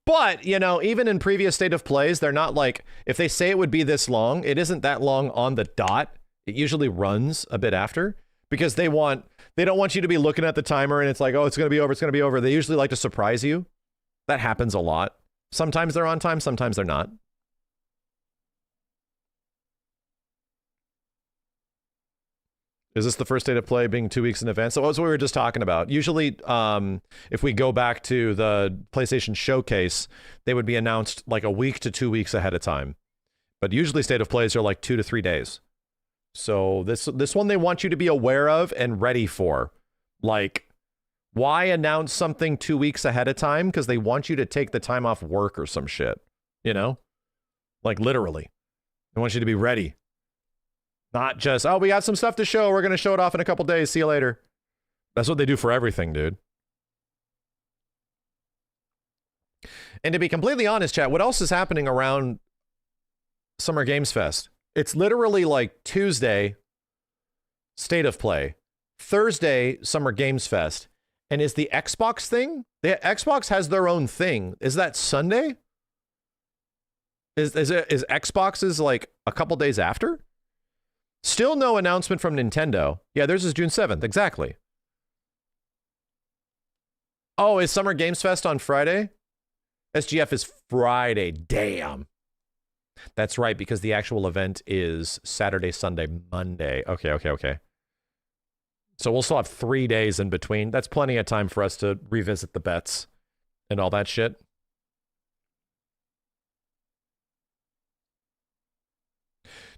But, you know, even in previous state of plays, they're not like, if they say it would be this long, it isn't that long on the dot. It usually runs a bit after, because they don't want you to be looking at the timer and it's like, oh, it's going to be over. It's going to be over. They usually like to surprise you. That happens a lot. Sometimes they're on time. Sometimes they're not. Is this the first state of play being 2 weeks in advance? So that's what we were just talking about. Usually, if we go back to the PlayStation Showcase, they would be announced like a week to 2 weeks ahead of time. But usually state of plays are like 2 to 3 days. So this one they want you to be aware of and ready for. Like, why announce something 2 weeks ahead of time? Because they want you to take the time off work or some shit. You know? Like, literally. They want you to be ready. Not just, oh, we got some stuff to show. We're going to show it off in a couple days. See you later. That's what they do for everything, dude. And to be completely honest, chat, what else is happening around Summer Games Fest? It's literally like Tuesday, State of Play. Thursday, Summer Games Fest. And is the Xbox thing? The Xbox has their own thing. Is that Sunday? Is Xbox's like a couple days after? Still no announcement from Nintendo. Yeah, theirs is June 7th. Exactly. Oh, is Summer Games Fest on Friday? SGF is Friday. Damn. That's right, because the actual event is Saturday, Sunday, Monday. Okay. So we'll still have 3 days in between. That's plenty of time for us to revisit the bets and all that shit.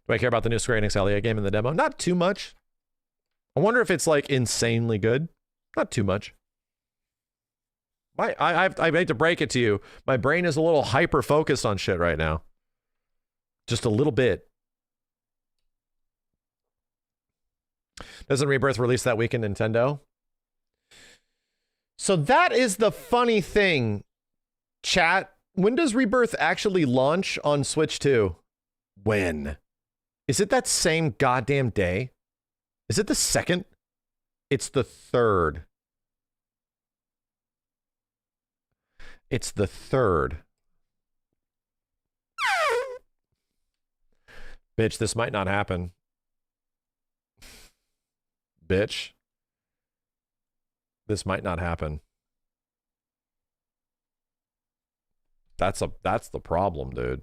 Do I care about the new Square Enix Alia game in the demo? Not too much. I wonder if it's like insanely good. Not too much. I hate to break it to you. My brain is a little hyper focused on shit right now. Just a little bit. Doesn't Rebirth release that week in Nintendo? So that is the funny thing, chat. When does Rebirth actually launch on Switch 2? When? Is it that same goddamn day? Is it the 2nd? It's the 3rd. It's the 3rd. Bitch, this might not happen. Bitch. This might not happen. That's the problem, dude.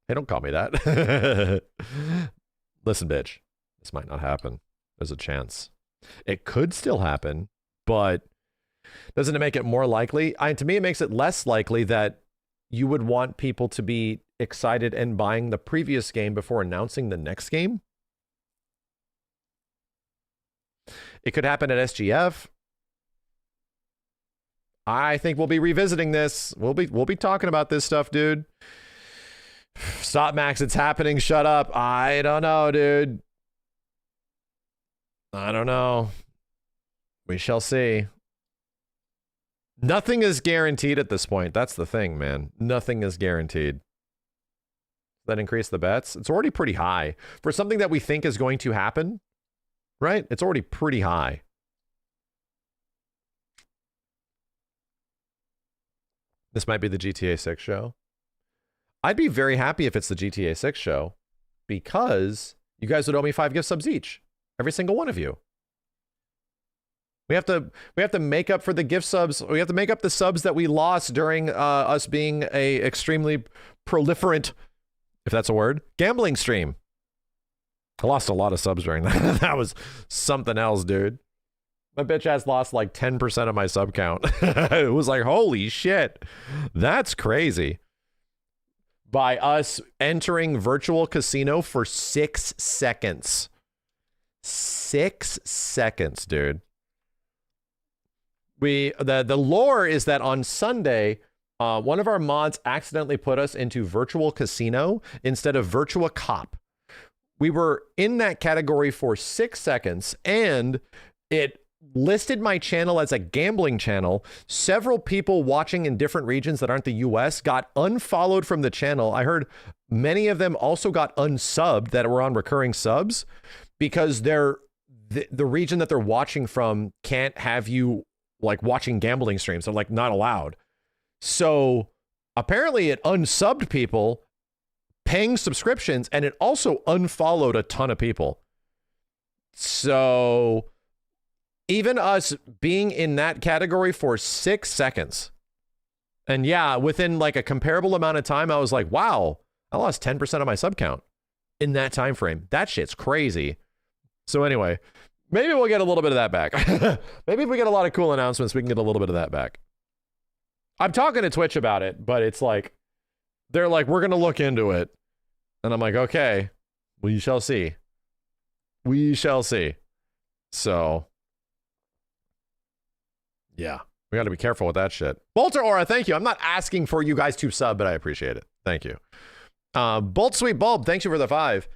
Hey, don't call me that. Listen, bitch. This might not happen. There's a chance. It could still happen, but Doesn't it make it more likely? To me, it makes it less likely that you would want people to be excited and buying the previous game before announcing the next game. It could happen at SGF. I think we'll be revisiting this. We'll be talking about this stuff, dude. Stop, Max. It's happening. Shut up. I don't know, dude. I don't know. We shall see. Nothing is guaranteed at this point. That's the thing, man. Nothing is guaranteed. That increase the bets? It's already pretty high. For something that we think is going to happen, right? It's already pretty high. This might be the GTA 6 show. I'd be very happy if it's the GTA 6 show because you guys would owe me 5 gift subs each. Every single one of you. We have to make up for the gift subs. We have to make up the subs that we lost during us being a extremely proliferant, if that's a word, gambling stream. I lost a lot of subs during that. That was something else, dude. My bitch ass lost like 10% of my sub count. It was like, holy shit. That's crazy. By us entering virtual casino for 6 seconds. 6 seconds, dude. The lore is that on Sunday, one of our mods accidentally put us into virtual casino instead of virtua cop. We were in that category for 6 seconds, and it listed my channel as a gambling channel. Several people watching in different regions that aren't the US got unfollowed from the channel. I heard many of them also got unsubbed that were on recurring subs because the region that they're watching from can't have you like watching gambling streams. They're like not allowed. So apparently it unsubbed people paying subscriptions, and it also unfollowed a ton of people. So even us being in that category for 6 seconds, and yeah, within like a comparable amount of time, I was like, wow, I lost 10% of my sub count in that time frame. That shit's crazy. So anyway, maybe we'll get a little bit of that back. Maybe if we get a lot of cool announcements, we can get a little bit of that back. I'm talking to Twitch about it, but it's like, they're like, we're going to look into it. And I'm like, okay, we shall see. We shall see. So, yeah, we got to be careful with that shit. Bolter Aura, thank you. I'm not asking for you guys to sub, but I appreciate it. Thank you. Bolt Sweet Bulb, thanks you for the 5.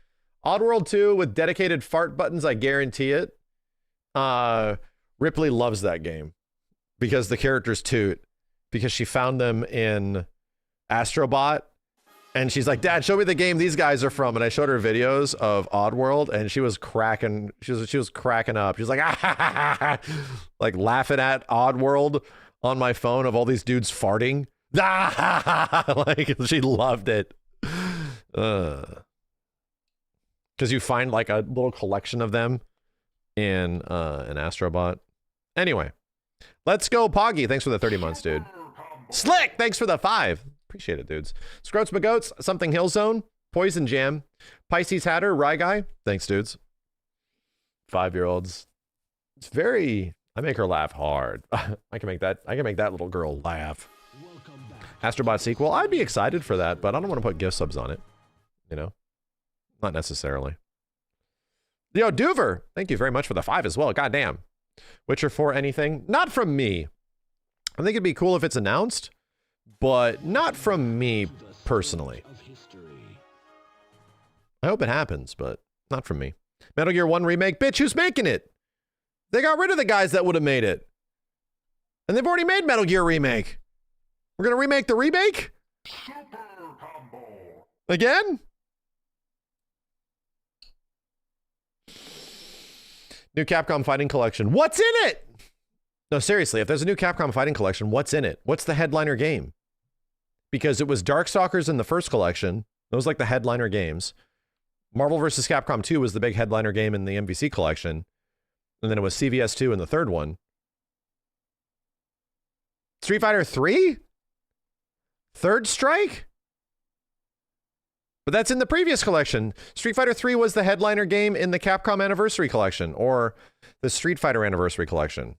Oddworld 2 with dedicated fart buttons, I guarantee it. Ripley loves that game because the characters toot, because she found them in Astrobot. And she's like, Dad, show me the game these guys are from. And I showed her videos of Oddworld, and she was cracking. She was cracking up. She was like, ah, like laughing at Oddworld on my phone of all these dudes farting. Like she loved it. Because you find like a little collection of them in an Astrobot. Anyway, let's go, Poggy. Thanks for the 30 months, dude. Slick, thanks for the 5. Appreciate it, dudes. Scroats McGoats, Something Hill Zone, Poison Jam, Pisces Hatter, Rye Guy. Thanks, dudes. 5-year-olds. It's very, I make her laugh hard. I can make that little girl laugh. Astrobot sequel, I'd be excited for that, but I don't want to put gift subs on it. You know? Not necessarily. Yo, Doover, thank you very much for the 5 as well. Goddamn. Witcher 4 anything? Not from me. I think it'd be cool if it's announced, but not from me personally. I hope it happens, but not from me. Metal Gear 1 Remake? Bitch, who's making it? They got rid of the guys that would have made it. And they've already made Metal Gear Remake. We're going to remake the remake? Again? New Capcom Fighting Collection. What's in it? No, seriously, if there's a new Capcom Fighting Collection, what's in it? What's the headliner game? Because it was Darkstalkers in the first collection. Those like the headliner games. Marvel vs. Capcom 2 was the big headliner game in the MVC collection. And then it was CVS 2 in the third one. Street Fighter 3? Third Strike? But that's in the previous collection. Street Fighter 3 was the headliner game in the Capcom Anniversary Collection, or the Street Fighter Anniversary Collection.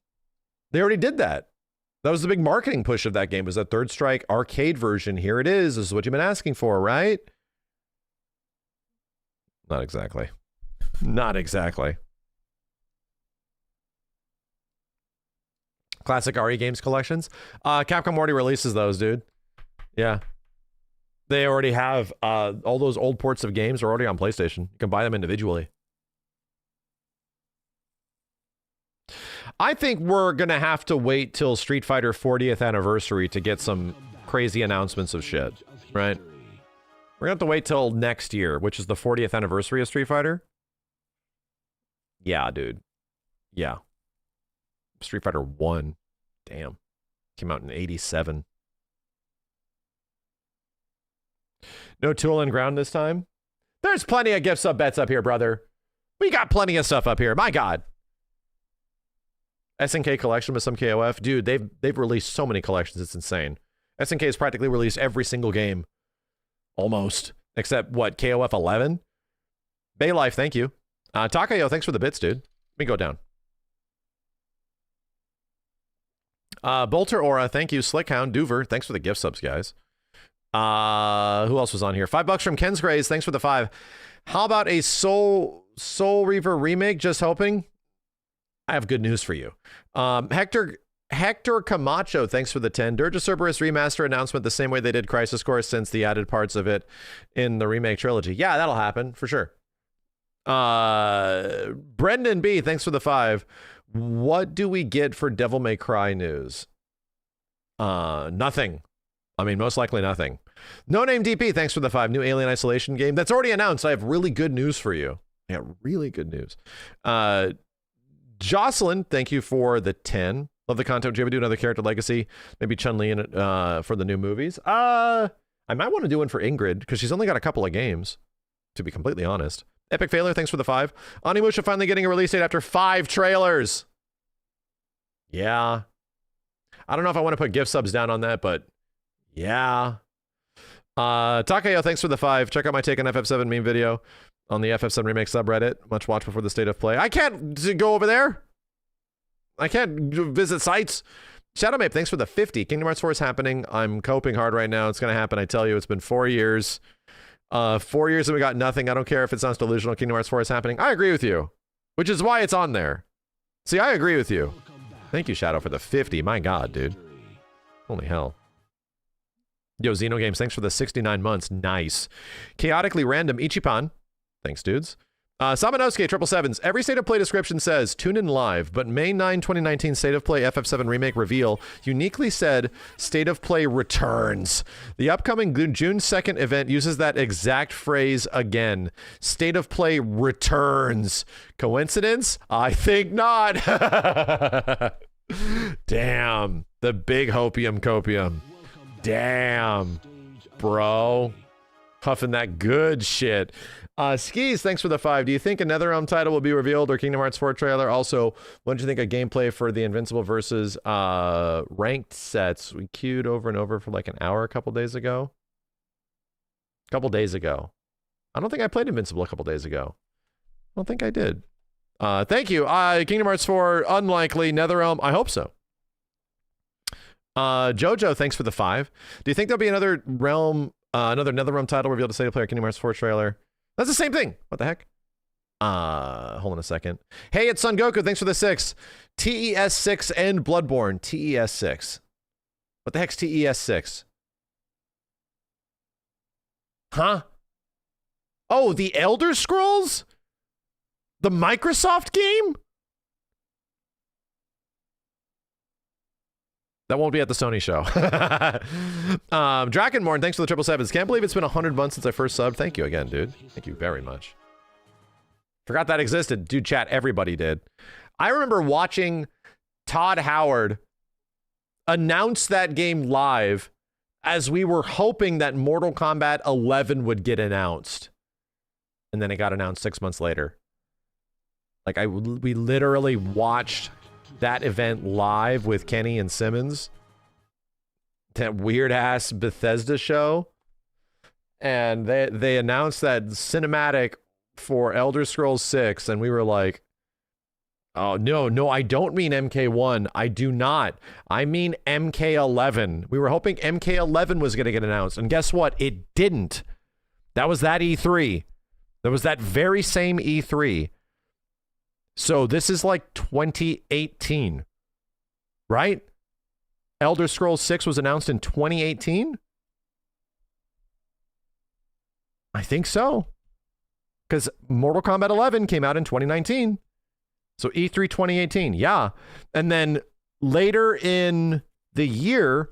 They already did that. That was the big marketing push of that game, was that Third Strike arcade version. Here it is. This is what you've been asking for, right? Not exactly. Not exactly. Classic RE Games collections. Capcom already releases those, dude. Yeah. They already have all those old ports of games are already on PlayStation. You can buy them individually. I think we're going to have to wait till Street Fighter 40th anniversary to get some crazy announcements of shit, right? We're going to have to wait till next year, which is the 40th anniversary of Street Fighter. Yeah, dude. Yeah. Street Fighter 1. Damn. Came out in 87. No Tool and Ground this time? There's plenty of gift sub bets up here, brother. We got plenty of stuff up here. My God. SNK collection with some KOF. Dude, they've released so many collections. It's insane. SNK has practically released every single game. Almost. Except, what, KOF 11? Bay Life, thank you. Takayo, thanks for the bits, dude. Let me go down. Bolter Aura, thank you. Slickhound, Doover, thanks for the gift subs, guys. Who else was on here? $5 from Ken's Grays, thanks for the 5. How about a Soul Reaver remake? Just hoping. I have good news for you. Hector Camacho, thanks for the 10. Dirge of Cerberus remaster announcement the same way they did Crisis Core since the added parts of it in the remake trilogy. Yeah, that'll happen for sure. Brendan B, thanks for the 5. What do we get for Devil May Cry news? Nothing. I mean, most likely nothing. No Name DP, thanks for the 5. New Alien Isolation game. That's already announced. I have really good news for you. Yeah, really good news. Jocelyn, thank you for the 10. Love the content. Would you ever do another character legacy? Maybe Chun-Li in it for the new movies? I might want to do one for Ingrid, because she's only got a couple of games, to be completely honest. Epic Failure, thanks for the 5. Onimusha finally getting a release date after 5 trailers. Yeah. I don't know if I want to put gift subs down on that, but yeah. Takayo, thanks for the 5. Check out my take on FF7 meme video on the FF7 Remake subreddit. Much watch before the state of play. I can't go over there. I can't visit sites. Shadowmape, thanks for the 50. Kingdom Hearts 4 is happening. I'm coping hard right now. It's going to happen. I tell you, it's been 4 years. 4 years and we got nothing. I don't care if it sounds delusional. Kingdom Hearts 4 is happening. I agree with you, which is why it's on there. See, I agree with you. Thank you, Shadow, for the 50. My God, dude. Holy hell. Yo, Xenogames, thanks for the 69 months. Nice. Chaotically Random Ichipan. Thanks, dudes. Samanosuke, 777s. Every State of Play description says, tune in live, but May 9, 2019 State of Play FF7 Remake reveal uniquely said, State of Play returns. The upcoming June 2nd event uses that exact phrase again. State of Play returns. Coincidence? I think not. Damn. The big hopium copium. Damn. Bro. Huffing that good shit. Skis, thanks for the 5. Do you think another title will be revealed or Kingdom Hearts 4 trailer? Also, what did you think of gameplay for the Invincible versus ranked sets? We queued over and over for like an hour a couple days ago. I don't think I played Invincible a couple days ago. I don't think I did. Thank you. Kingdom Hearts 4, unlikely. NetherRealm, I hope so. Jojo, thanks for the 5. Do you think there'll be another NetherRealm title revealed to State of Play or Kingdom Hearts 4 trailer? That's the same thing. What the heck? Hold on a second. Hey, it's Son Goku. Thanks for the 6. TES6 and Bloodborne. TES6. What the heck's TES6? Huh? Oh, the Elder Scrolls? The Microsoft game? That won't be at the Sony show. Drakenmorn, thanks for the 777s. Can't believe it's been 100 months since I first subbed. Thank you again, dude. Thank you very much. Forgot that existed. Dude, chat, everybody did. I remember watching Todd Howard announce that game live as we were hoping that Mortal Kombat 11 would get announced. And then it got announced 6 months later. Like, we literally watched that event live with Kenny and Simmons, that weird ass Bethesda show, and they announced that cinematic for Elder Scrolls 6, and we were like, Oh, no, I don't mean MK1. I do not. I mean MK11. We were hoping MK11 was going to get announced. And guess what? It didn't. That was that E3. That was that very same E3. So this is like 2018, right? Elder Scrolls 6 was announced in 2018? I think so. Because Mortal Kombat 11 came out in 2019. So E3 2018, yeah. And then later in the year,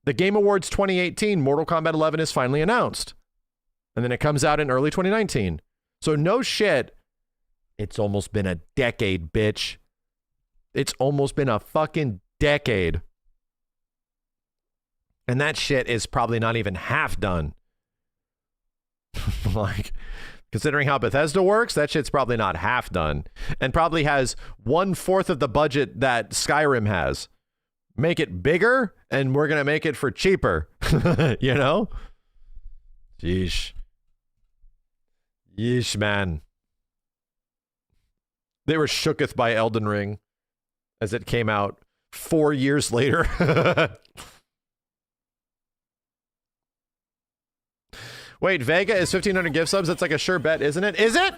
the Game Awards 2018, Mortal Kombat 11 is finally announced. And then it comes out in early 2019. So no shit. It's almost been a decade, bitch. It's almost been a fucking decade. And that shit is probably not even half done. Like, considering how Bethesda works, that shit's probably not half done. And probably has 1/4 of the budget that Skyrim has. Make it bigger, and we're going to make it for cheaper. You know? Yeesh. Yeesh, man. They were shooketh by Elden Ring as it came out 4 years later. Wait, Vega is 1,500 gift subs. That's like a sure bet, isn't it? Is it?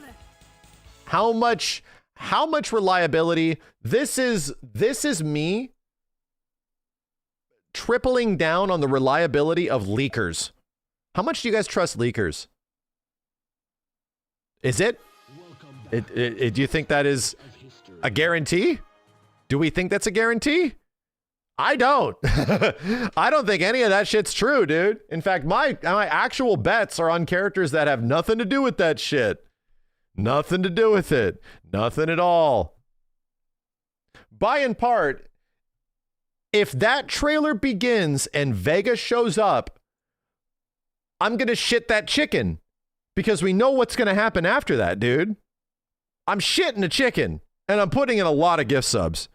How much reliability? This is me tripling down on the reliability of leakers. How much do you guys trust leakers? Is it? Do you think that is a guarantee? Do we think that's a guarantee? I don't. I don't think any of that shit's true, dude. In fact, my actual bets are on characters that have nothing to do with that shit. Nothing to do with it. Nothing at all. By in part, if that trailer begins and Vega shows up, I'm going to shit that chicken because we know what's going to happen after that, dude. I'm shitting a chicken and I'm putting in a lot of gift subs.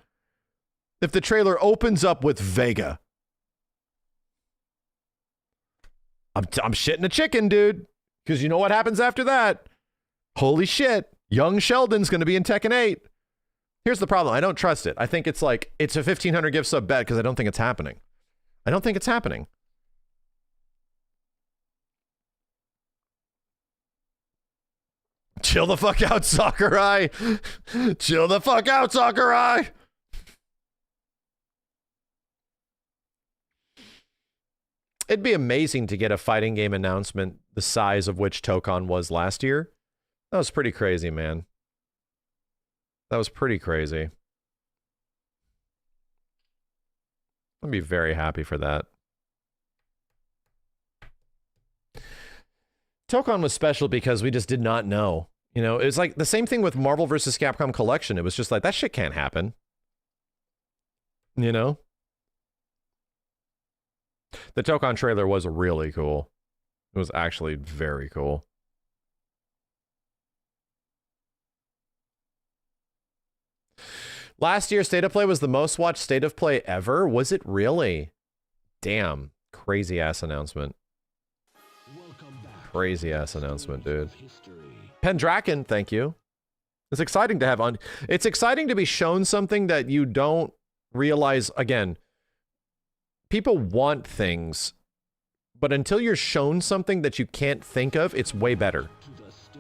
If the trailer opens up with Vega, I'm shitting a chicken, dude. Because you know what happens after that? Holy shit. Young Sheldon's going to be in Tekken 8. Here's the problem. I don't trust it. I think it's a 1,500 gift sub bet because I don't think it's happening. I don't think it's happening. Chill the fuck out, Sakurai. Chill the fuck out, Sakurai. It'd be amazing to get a fighting game announcement the size of which Tokon was last year. That was pretty crazy, man. That was pretty crazy. I'd be very happy for that. Tokon was special because we just did not know. You know, it was like the same thing with Marvel vs. Capcom Collection. It was just like, that shit can't happen. You know? The Tokon trailer was really cool. It was actually very cool. Last year's State of Play was the most watched State of Play ever. Was it really? Damn. Crazy ass announcement. Crazy ass announcement, dude. Pendraken, thank you. It's exciting to have on. It's exciting to be shown something that you don't realize. Again, people want things, but until you're shown something that you can't think of, it's way better.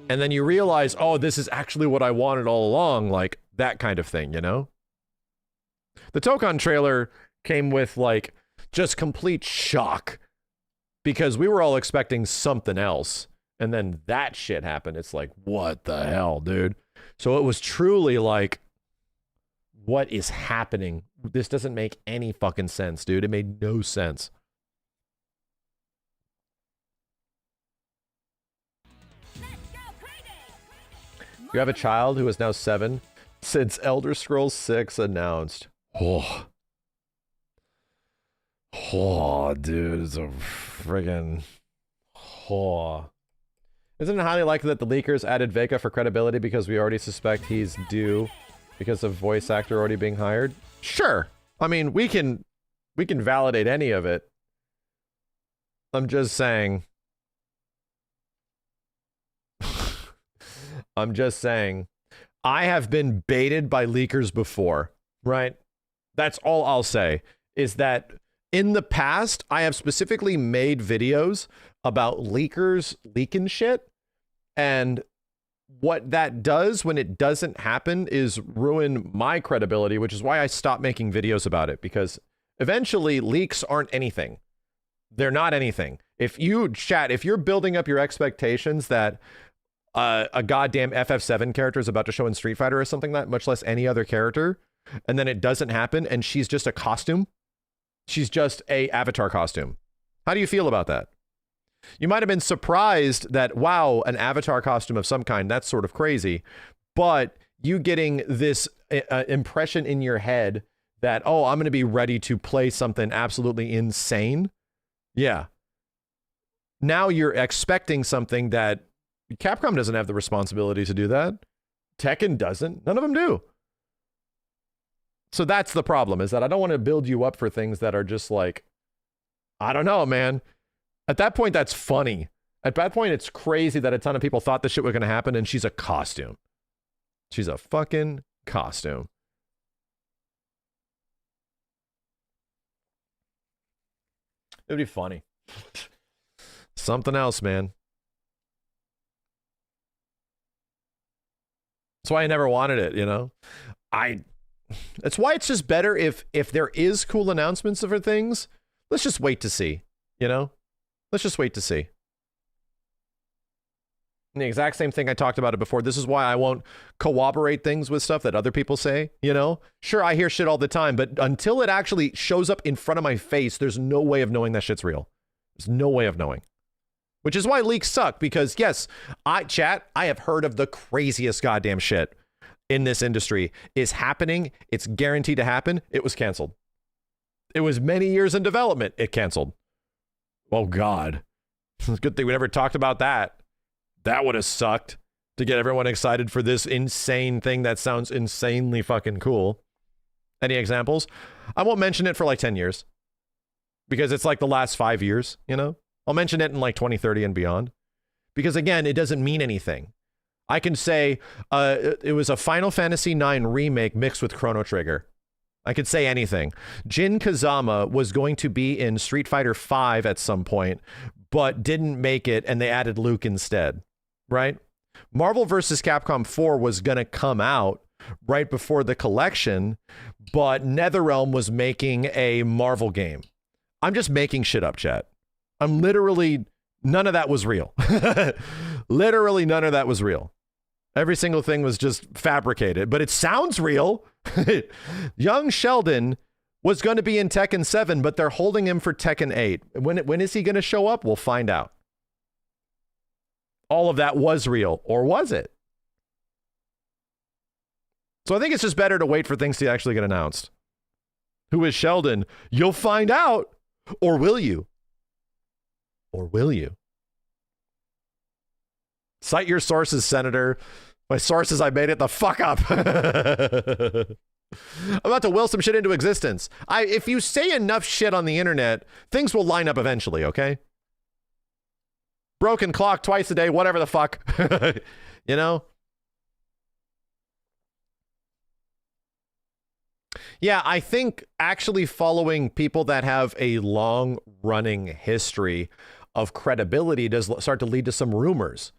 And then you realize, oh, this is actually what I wanted all along, like that kind of thing, you know? The Tokon trailer came with like just complete shock because we were all expecting something else. And then that shit happened. It's like, what the hell, dude? So it was truly like, what is happening? This doesn't make any fucking sense, dude. It made no sense. You have a child who is now 7 since Elder Scrolls 6 announced. Oh, dude, it's a friggin' Isn't it highly likely that the leakers added Vega for credibility because we already suspect he's due because of voice actor already being hired? Sure. I mean, we can validate any of it. I'm just saying. I'm just saying. I have been baited by leakers before, right? That's all I'll say, is that in the past, I have specifically made videos about leakers leaking shit. And what that does when it doesn't happen is ruin my credibility, which is why I stopped making videos about it, because eventually leaks aren't anything. They're not anything. If you're building up your expectations that a goddamn FF7 character is about to show in Street Fighter or something, that much less any other character, and then it doesn't happen and she's just a costume, she's just a avatar costume, how do you feel about that? You might have been surprised that, wow, an avatar costume of some kind, that's sort of crazy, but you getting this impression in your head that, oh, I'm going to be ready to play something absolutely insane. Yeah. Now you're expecting something that Capcom doesn't have the responsibility to do that. Tekken doesn't. None of them do. So that's the problem, is that I don't want to build you up for things that are just like, I don't know, man. At that point, that's funny. At that point, it's crazy that a ton of people thought this shit was going to happen, and she's a costume. She's a fucking costume. It would be funny. Something else, man. That's why I never wanted it, you know? That's why it's just better if there is cool announcements for things, let's just wait to see, you know? Let's just wait to see. And the exact same thing I talked about it before. This is why I won't corroborate things with stuff that other people say, you know? Sure, I hear shit all the time, but until it actually shows up in front of my face, there's no way of knowing that shit's real. There's no way of knowing. Which is why leaks suck, because yes, I have heard of the craziest goddamn shit in this industry is happening. It's guaranteed to happen. It was canceled. It was many years in development. It canceled. Oh, God. It's a good thing we never talked about that. That would have sucked to get everyone excited for this insane thing that sounds insanely fucking cool. Any examples? I won't mention it for like 10 years because it's like the last 5 years, you know? I'll mention it in like 2030 and beyond because, again, it doesn't mean anything. I can say it was a Final Fantasy IX remake mixed with Chrono Trigger. I could say anything. Jin Kazama was going to be in Street Fighter V at some point, but didn't make it, and they added Luke instead, right? Marvel vs. Capcom 4 was going to come out right before the collection, but NetherRealm was making a Marvel game. I'm just making shit up, chat. I'm literally, none of that was real. Literally none of that was real. Every single thing was just fabricated, but it sounds real. Young Sheldon was going to be in Tekken 7, but they're holding him for Tekken 8. When is he going to show up? We'll find out. All of that was real, or was it? So I think it's just better to wait for things to actually get announced. Who is Sheldon? You'll find out. Or will you? Or will you? Cite your sources, Senator. My sources, I made it the fuck up. I'm about to will some shit into existence. If you say enough shit on the internet, things will line up eventually, okay? Broken clock twice a day, whatever the fuck. You know? Yeah, I think actually following people that have a long-running history of credibility does start to lead to some rumors.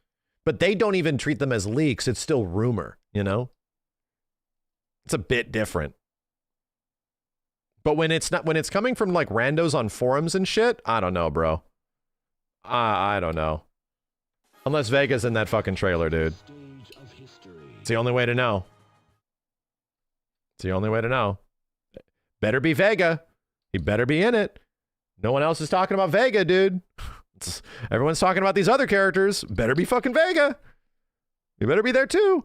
But they don't even treat them as leaks. It's still rumor, you know? It's a bit different. But when it's coming from like randos on forums and shit, I don't know, bro. I don't know. Unless Vega's in that fucking trailer, dude. It's the only way to know. It's the only way to know. Better be Vega. He better be in it. No one else is talking about Vega, dude. Everyone's talking about these other characters. Better be fucking Vega. You better be there too.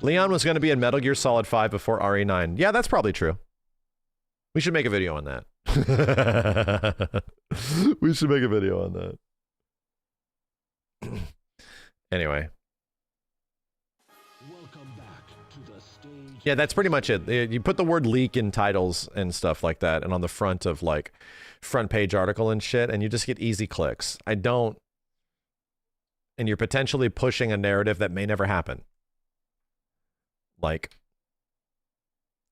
Leon was going to be in Metal Gear Solid 5 before RE9. Yeah, that's probably true. We should make a video on that. We should make a video on that. Anyway. Yeah, that's pretty much it. You put the word leak in titles and stuff like that, and on the front of like front page article and shit, and you just get easy clicks. I don't and you're potentially pushing a narrative that may never happen. Like,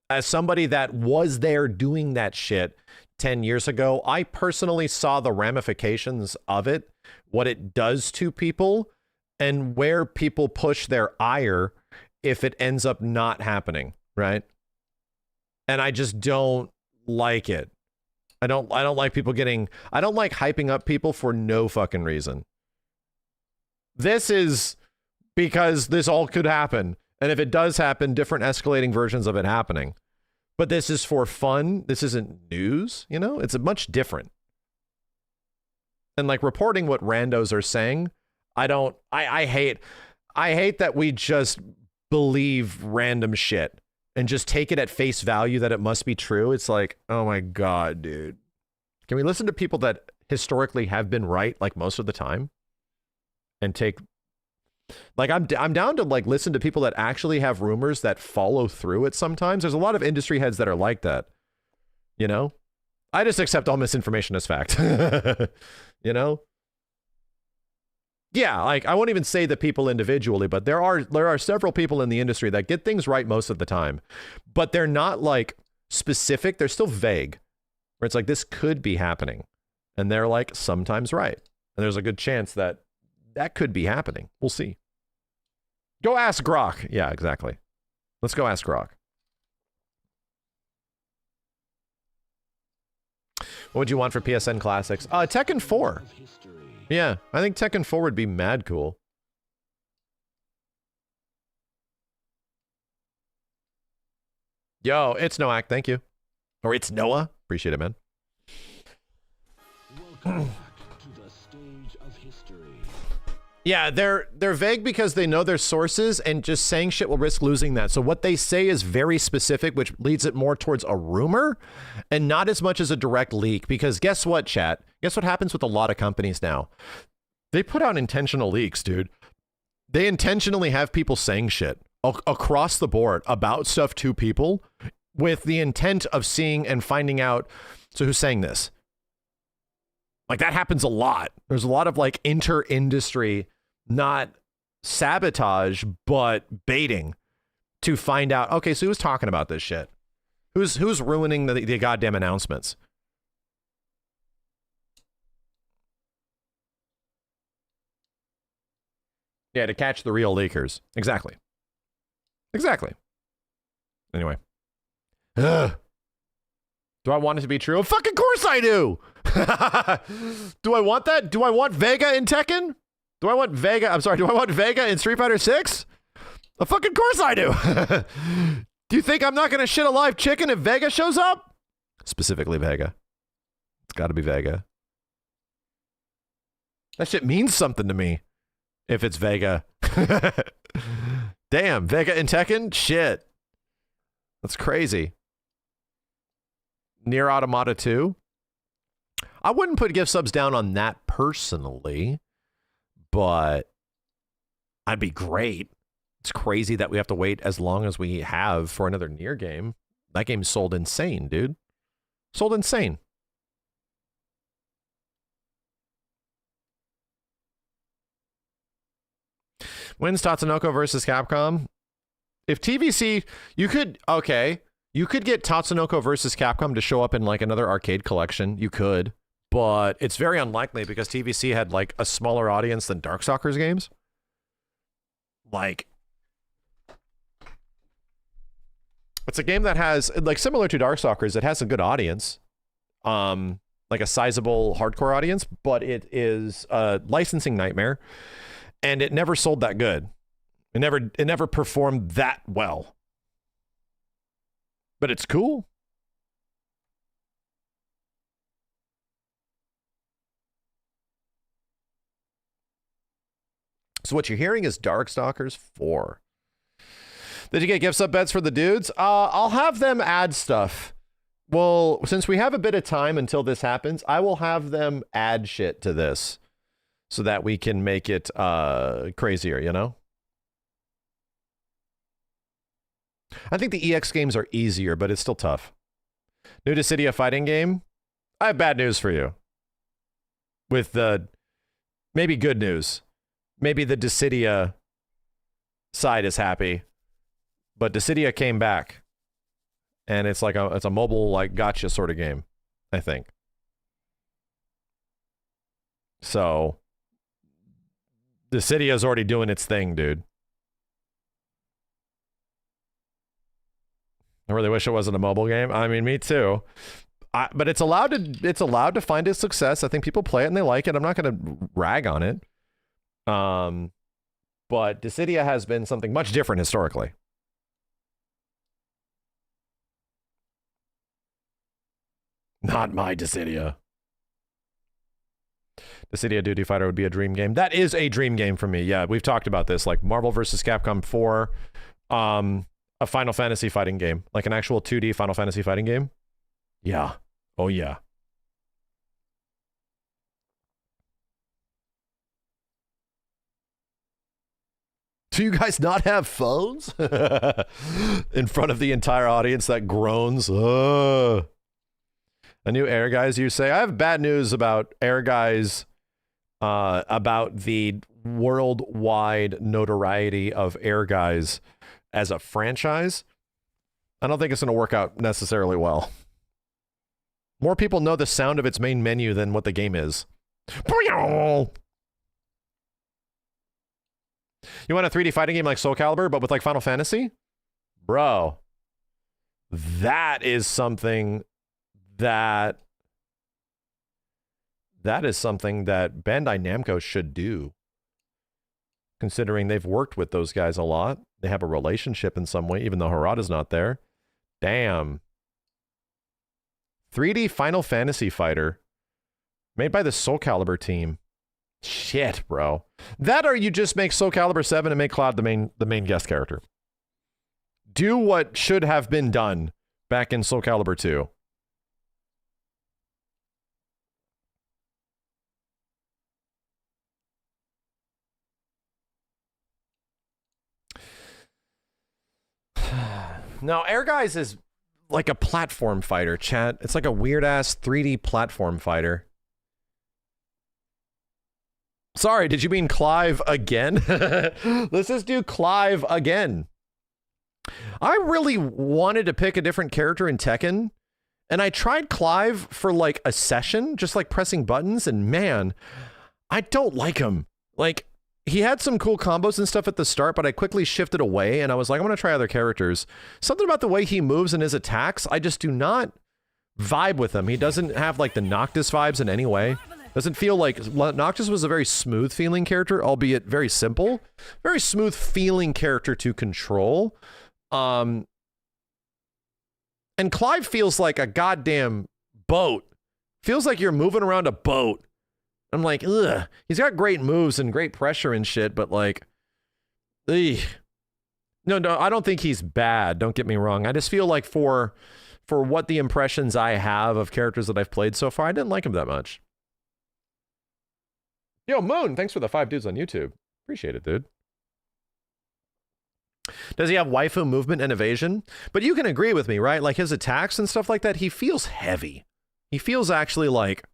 as somebody that was there doing that shit 10 years ago, I personally saw the ramifications of it, what it does to people, and where people push their ire if it ends up not happening, right? And I just don't like it. I don't like people I don't like hyping up people for no fucking reason. This is because this all could happen. And if it does happen, different escalating versions of it happening. But this is for fun. This isn't news, you know? It's a much different. And like reporting what randos are saying, I hate that we just believe random shit and just take it at face value that it must be true. It's like, oh my God, dude. Can we listen to people that historically have been right like most of the time? And take, like, I'm down to like listen to people that actually have rumors that follow through it sometimes. There's a lot of industry heads that are like that, you know? I just accept all misinformation as fact, you know? Yeah, like I won't even say the people individually, but there are several people in the industry that get things right most of the time, but they're not like specific. They're still vague, where it's like, this could be happening. And they're like sometimes right. And there's a good chance that that could be happening. We'll see. Go ask Grok. Yeah, exactly. Let's go ask Grok. What would you want for PSN Classics? Tekken 4. Yeah, I think Tekken 4 would be mad cool. Yo, it's Noak, thank you. Or it's Noah. Appreciate it, man. Welcome back to the stage of history. Yeah, they're vague because they know their sources, and just saying shit will risk losing that. So what they say is very specific, which leads it more towards a rumor and not as much as a direct leak. Because guess what, chat? Guess what happens with a lot of companies now? They put out intentional leaks, dude. They intentionally have people saying shit across the board about stuff to people with the intent of seeing and finding out, so who's saying this? Like, that happens a lot. There's a lot of like inter-industry, not sabotage, but baiting to find out, okay, so who's talking about this shit? Who's ruining the goddamn announcements? Yeah, to catch the real leakers. Exactly. Exactly. Anyway. Ugh. Do I want it to be true? Of fucking course I do! Do I want that? Do I want Vega in Tekken? Do I want Vega in Street Fighter 6? Of fucking course I do! Do you think I'm not gonna shit a live chicken if Vega shows up? Specifically Vega. It's gotta be Vega. That shit means something to me. If it's Vega. Damn, Vega in Tekken? Shit. That's crazy. Nier Automata 2? I wouldn't put gift subs down on that personally, but I'd be great. It's crazy that we have to wait as long as we have for another Nier game. That game sold insane, dude. Sold insane. When's Tatsunoko versus Capcom? If TVC, you could get Tatsunoko versus Capcom to show up in like another arcade collection. You could, but it's very unlikely because TVC had like a smaller audience than Darkstalkers games. Like, it's a game that has, like, similar to Darkstalkers, it has a good audience. Like a sizable hardcore audience, but it is a licensing nightmare. And it never sold that good. It never performed that well. But it's cool. So what you're hearing is Darkstalkers 4. Did you get gift sub bets for the dudes? I'll have them add stuff. Well, since we have a bit of time until this happens, I will have them add shit to this. So that we can make it crazier, you know? I think the EX games are easier, but it's still tough. New to City, a fighting game? I have bad news for you. With maybe good news. maybe the Dissidia side is happy, but Dissidia came back, and it's like it's a mobile like gotcha sort of game, I think. So Dissidia is already doing its thing, dude. I really wish it wasn't a mobile game. I mean, me too. But it's allowed to find its success. I think people play it and they like it. I'm not going to rag on it. But Dissidia has been something much different historically. Not my Dissidia. Dissidia Duty Fighter would be a dream game. That is a dream game for me. Yeah, we've talked about this. Like Marvel vs. Capcom 4, a Final Fantasy fighting game. Like an actual 2D Final Fantasy fighting game. Yeah. Oh, yeah. Do you guys not have phones? In front of the entire audience that groans. A new Air Guys, you say? I have bad news about Air Guys, about the worldwide notoriety of Air Guys as a franchise. I don't think it's going to work out necessarily well. More people know the sound of its main menu than what the game is. You want a 3D fighting game like Soul Calibur, but with like Final Fantasy? Bro, that is something that Bandai Namco should do. Considering they've worked with those guys a lot. They have a relationship in some way, even though Harada's not there. Damn. 3D Final Fantasy fighter made by the Soul Calibur team. Shit, bro. That or you just make Soul Calibur 7 and make Cloud the main guest character. Do what should have been done back in Soul Calibur 2. No, Air Guys is like a platform fighter, chat. It's like a weird-ass 3D platform fighter. Sorry, did you mean Clive again? Let's just do Clive again. I really wanted to pick a different character in Tekken, and I tried Clive for like a session, just like pressing buttons, and man, I don't like him. Like, he had some cool combos and stuff at the start, but I quickly shifted away, and I was like, I'm going to try other characters. Something about the way he moves and his attacks, I just do not vibe with him. He doesn't have like the Noctis vibes in any way. Doesn't feel like... Noctis was a very smooth feeling character, albeit very simple. Very smooth feeling character to control. And Clive feels like a goddamn boat. Feels like you're moving around a boat. I'm like, ugh. He's got great moves and great pressure and shit, but like... Ugh. No, I don't think he's bad. Don't get me wrong. I just feel like for what the impressions I have of characters that I've played so far, I didn't like him that much. Yo, Moon, thanks for the 5 dudes on YouTube. Appreciate it, dude. Does he have waifu movement and evasion? But you can agree with me, right? Like his attacks and stuff like that, he feels heavy. He feels actually like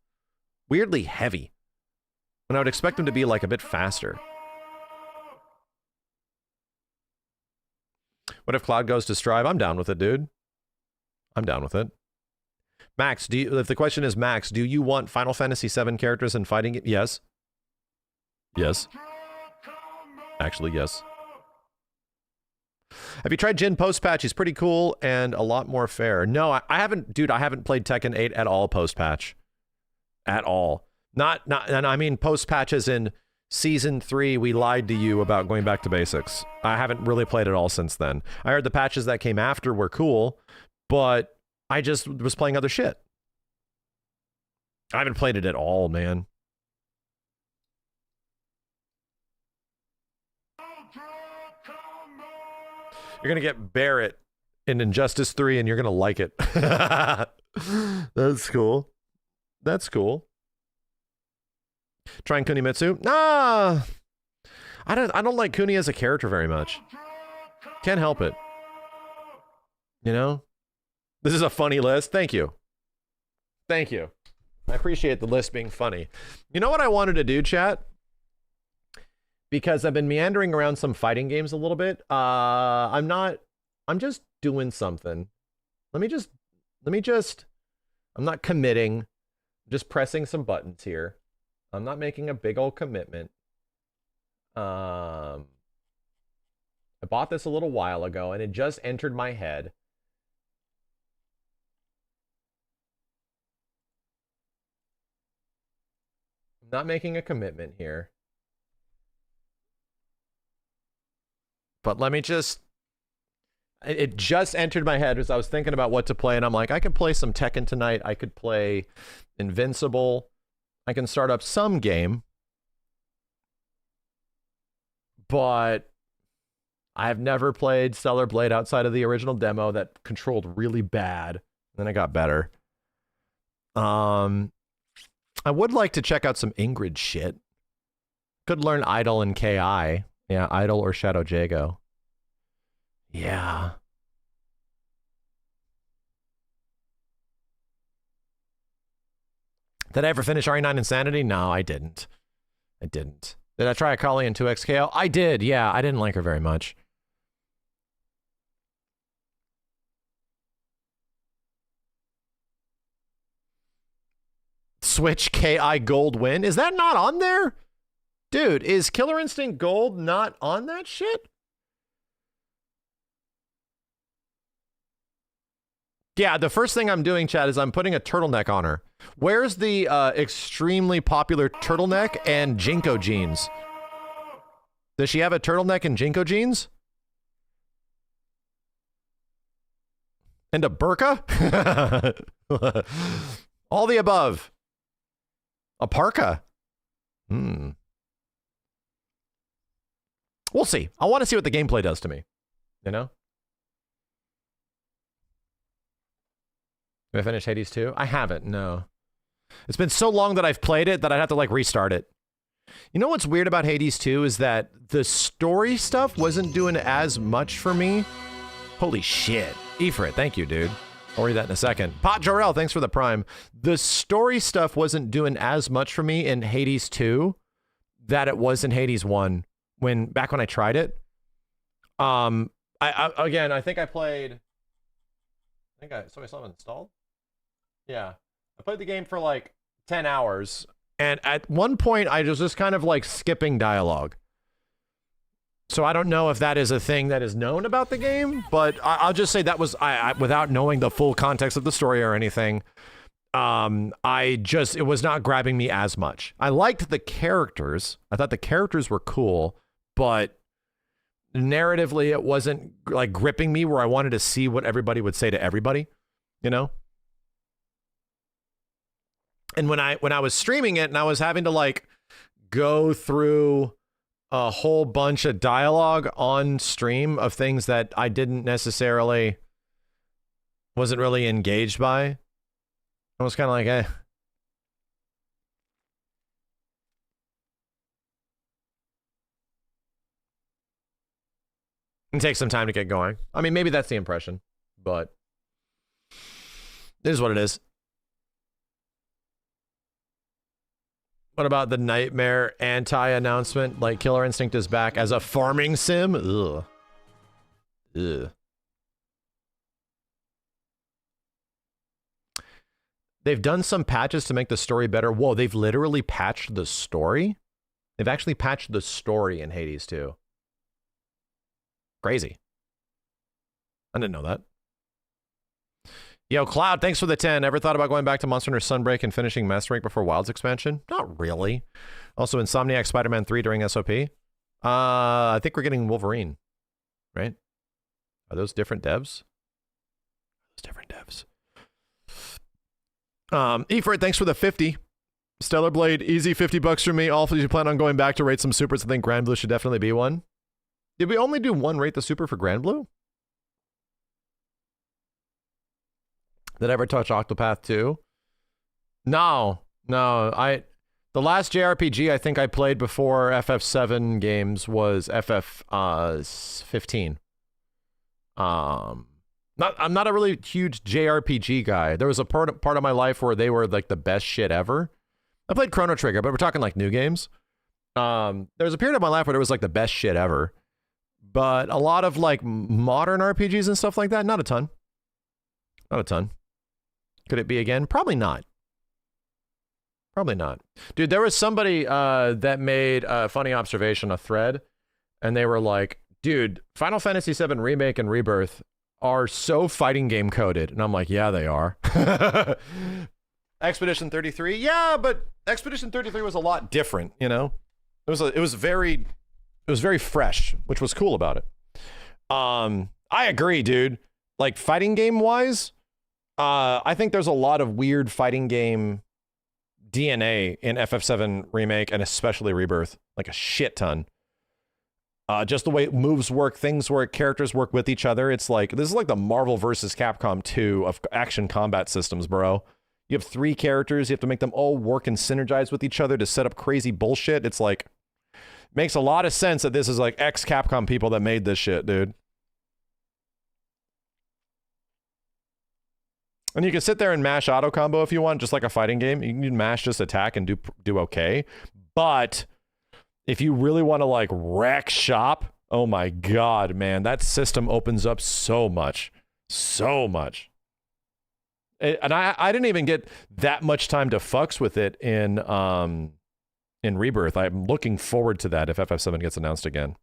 weirdly heavy. And I would expect him to be like a bit faster. What if Cloud goes to Strive? I'm down with it, dude. I'm down with it. Max, if the question is, Max, do you want Final Fantasy VII characters in fighting? Yes. Yes. Actually, yes. Have you tried Jin post-patch? He's pretty cool and a lot more fair. No, I haven't, dude, I haven't played Tekken 8 at all post-patch. At all. And I mean post-patch as in Season 3, we lied to you about going back to basics. I haven't really played it all since then. I heard the patches that came after were cool, but I just was playing other shit. I haven't played it at all, man. You're going to get Barrett in Injustice 3 and you're going to like it. That's cool. That's cool. Trying Kunimitsu? Nah. I don't like Kuni as a character very much. Can't help it. You know? This is a funny list. Thank you. Thank you. I appreciate the list being funny. You know what I wanted to do, chat? because I've been meandering around some fighting games a little bit. I'm just doing something. I'm not committing. I'm just pressing some buttons here. I'm not making a big old commitment. I bought this a little while ago and it just entered my head. I'm not making a commitment here. But let me just... It just entered my head as I was thinking about what to play, and I'm like, I could play some Tekken tonight. I could play Invincible. I can start up some game. But I have never played Stellar Blade outside of the original demo that controlled really bad. Then it got better. I would like to check out some Ingrid shit. Could learn Idol and KI. Yeah, Idol or Shadow Jago. Yeah. Did I ever finish RE9 Insanity? No, I didn't. Did I try Akali in 2XKO? I did, yeah. I didn't like her very much. Switch KI Gold win? Is that not on there? Dude, is Killer Instinct Gold not on that shit? Yeah, the first thing I'm doing, Chad, is I'm putting a turtleneck on her. Where's the extremely popular turtleneck and Jinko jeans? Does she have a turtleneck and Jinko jeans? And a burqa? All the above. A parka? We'll see. I want to see what the gameplay does to me. You know? Have I finished Hades 2? I haven't, no. It's been so long that I've played it that I'd have to, like, restart it. You know what's weird about Hades 2 is that the story stuff wasn't doing as much for me. Holy shit. Ifrit, thank you, dude. I'll read that in a second. Pot Jorel, thanks for the prime. The story stuff wasn't doing as much for me in Hades 2 that it was in Hades 1 back when I tried it. I think I played... so I still haven't installed? Yeah. I played the game for like 10 hours, and at one point I was just kind of like skipping dialogue. So I don't know if that is a thing that is known about the game, but I'll just say that was, without knowing the full context of the story or anything, it was not grabbing me as much. I liked the characters. I thought the characters were cool, but narratively it wasn't like gripping me where I wanted to see what everybody would say to everybody, you know? And when I was streaming it and I was having to like go through a whole bunch of dialogue on stream of things that I wasn't really engaged by, I was kind of like, eh. It takes some time to get going. I mean, maybe that's the impression, but it is what it is. What about the Nightmare anti-announcement? Like, Killer Instinct is back as a farming sim? Ugh. Ugh. They've done some patches to make the story better. Whoa, they've literally patched the story? They've actually patched the story in Hades 2. Crazy. I didn't know that. Yo, Cloud, thanks for the 10. Ever thought about going back to Monster Hunter Sunbreak and finishing Master Rank before Wilds expansion? Not really. Also, Insomniac Spider-Man 3 during SOP. I think we're getting Wolverine, right? Are those different devs? Those different devs. Ifrit, thanks for the 50. Stellar Blade, easy $50 for me. Also, you plan on going back to rate some supers. I think Grand Blue should definitely be one. Did we only do one rate the super for Grand Blue? Did I ever touch Octopath 2? No. The last JRPG I think I played before FF7 games was FF15. I'm not a really huge JRPG guy. There was a part of my life where they were like the best shit ever. I played Chrono Trigger, but we're talking like new games. There was a period of my life where it was like the best shit ever. But a lot of like modern RPGs and stuff like that, not a ton. Not a ton. Could it be again? Probably not. Probably not. Dude, there was somebody that made a funny observation, a thread, and they were like, dude, Final Fantasy VII Remake and Rebirth are so fighting game coded. And I'm like, yeah, they are. Expedition 33? Yeah, but Expedition 33 was a lot different, you know? It was very fresh, which was cool about it. I agree, dude. Like fighting game wise, I think there's a lot of weird fighting game DNA in FF7 Remake and especially Rebirth, like a shit ton. Just the way moves work, things work, characters work with each other. It's like, this is like the Marvel versus Capcom 2 of action combat systems, bro. You have 3 characters, you have to make them all work and synergize with each other to set up crazy bullshit. It's like, makes a lot of sense that this is like ex-Capcom people that made this shit, dude. And you can sit there and mash auto combo if you want, just like a fighting game. You can mash just attack and do okay. But if you really want to like wreck shop, oh my god, man, that system opens up so much. So much. And I didn't even get that much time to fucks with it in Rebirth. I'm looking forward to that if FF7 gets announced again.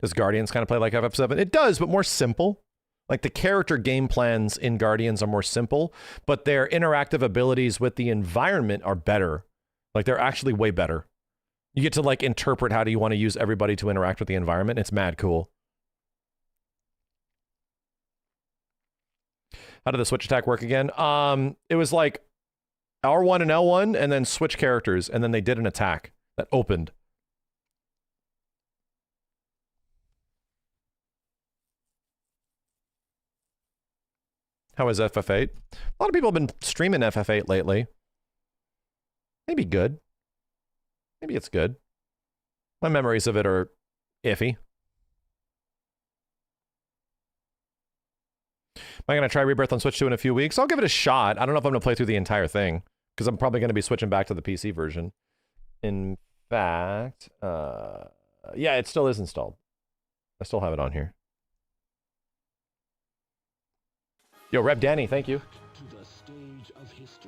Does Guardians kind of play like FF7? It does, but more simple. Like the character game plans in Guardians are more simple, but their interactive abilities with the environment are better. Like they're actually way better. You get to like interpret how do you want to use everybody to interact with the environment. It's mad cool. How did the switch attack work again? It was like R1 and L1 and then switch characters and then they did an attack that opened. How is FF8? A lot of people have been streaming FF8 lately. Maybe good. Maybe it's good. My memories of it are iffy. Am I going to try Rebirth on Switch 2 in a few weeks? I'll give it a shot. I don't know if I'm going to play through the entire thing, because I'm probably going to be switching back to the PC version. In fact, yeah, it still is installed. I still have it on here. Yo, Rep Danny, thank you.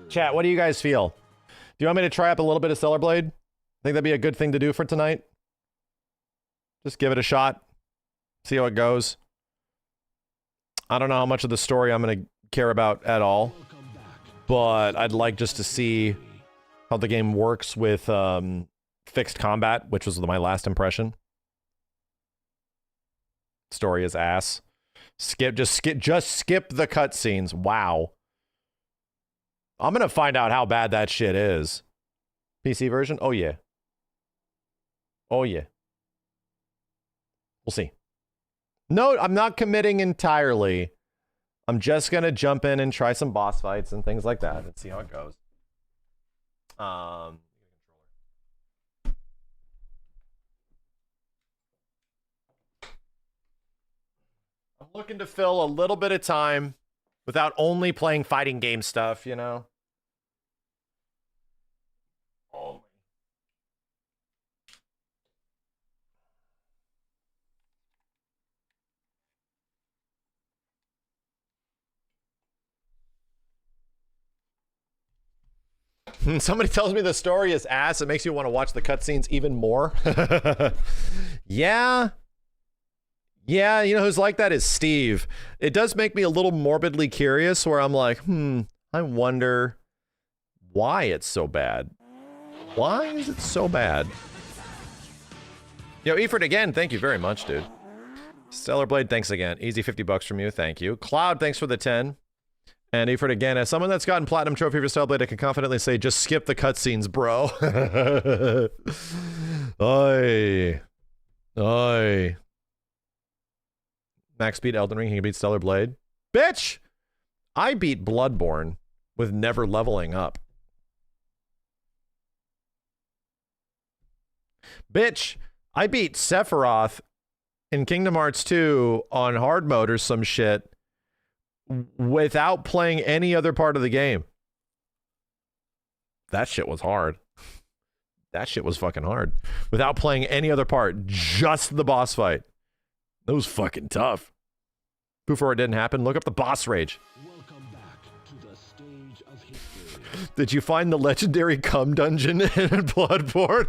Chat, what do you guys feel? Do you want me to try up a little bit of Stellar Blade? Think that'd be a good thing to do for tonight? Just give it a shot. See how it goes. I don't know how much of the story I'm going to care about at all, but I'd like just to see how the game works with fixed combat, which was my last impression. Story is ass. Just skip the cutscenes. Wow. I'm gonna find out how bad that shit is. PC version? Oh yeah. Oh yeah. We'll see. No, I'm not committing entirely. I'm just gonna jump in and try some boss fights and things like that and see how it goes. I'm looking to fill a little bit of time without only playing fighting game stuff, you know? Oh. Somebody tells me the story is ass. It makes you want to watch the cutscenes even more. Yeah. Yeah, you know who's like that is Steve. It does make me a little morbidly curious where I'm like, I wonder why it's so bad. Why is it so bad? Yo, Eford again, thank you very much, dude. Stellar Blade, thanks again. Easy 50 bucks from you, thank you. Cloud, thanks for the 10. And Eford again, as someone that's gotten Platinum Trophy for Stellar Blade, I can confidently say, just skip the cutscenes, bro. Oi. Oi. Max beat Elden Ring, he can beat Stellar Blade. Bitch! I beat Bloodborne with never leveling up. Bitch! I beat Sephiroth in Kingdom Hearts 2 on hard mode or some shit without playing any other part of the game. that shit was hard. That shit was fucking hard. Without playing any other part, just the boss fight. That was fucking tough. Before it didn't happen, look up the boss rage.
Welcome back to the stage of history.
Did you find the legendary cum dungeon in Bloodborne?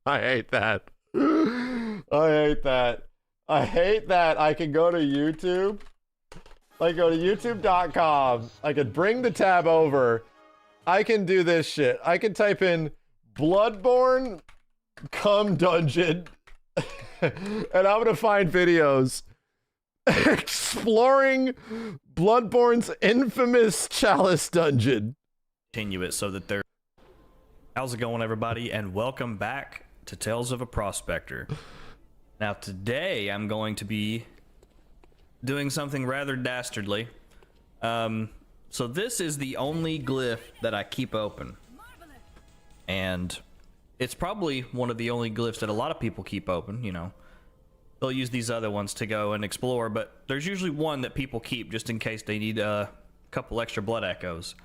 I hate that. I hate that. I hate that. I can go to YouTube. I go to youtube.com. I could bring the tab over. I can do this shit. I can type in Bloodborne cum dungeon. And I'm gonna find videos exploring Bloodborne's infamous chalice dungeon.
Continue it so that they're... How's it going, everybody, and welcome back to Tales of a Prospector. Now today I'm going to be doing something rather dastardly. So this is the only glyph that I keep open, and it's probably one of the only glyphs that a lot of people keep open. You know, they'll use these other ones to go and explore, but there's usually one that people keep just in case they need a couple extra blood echoes,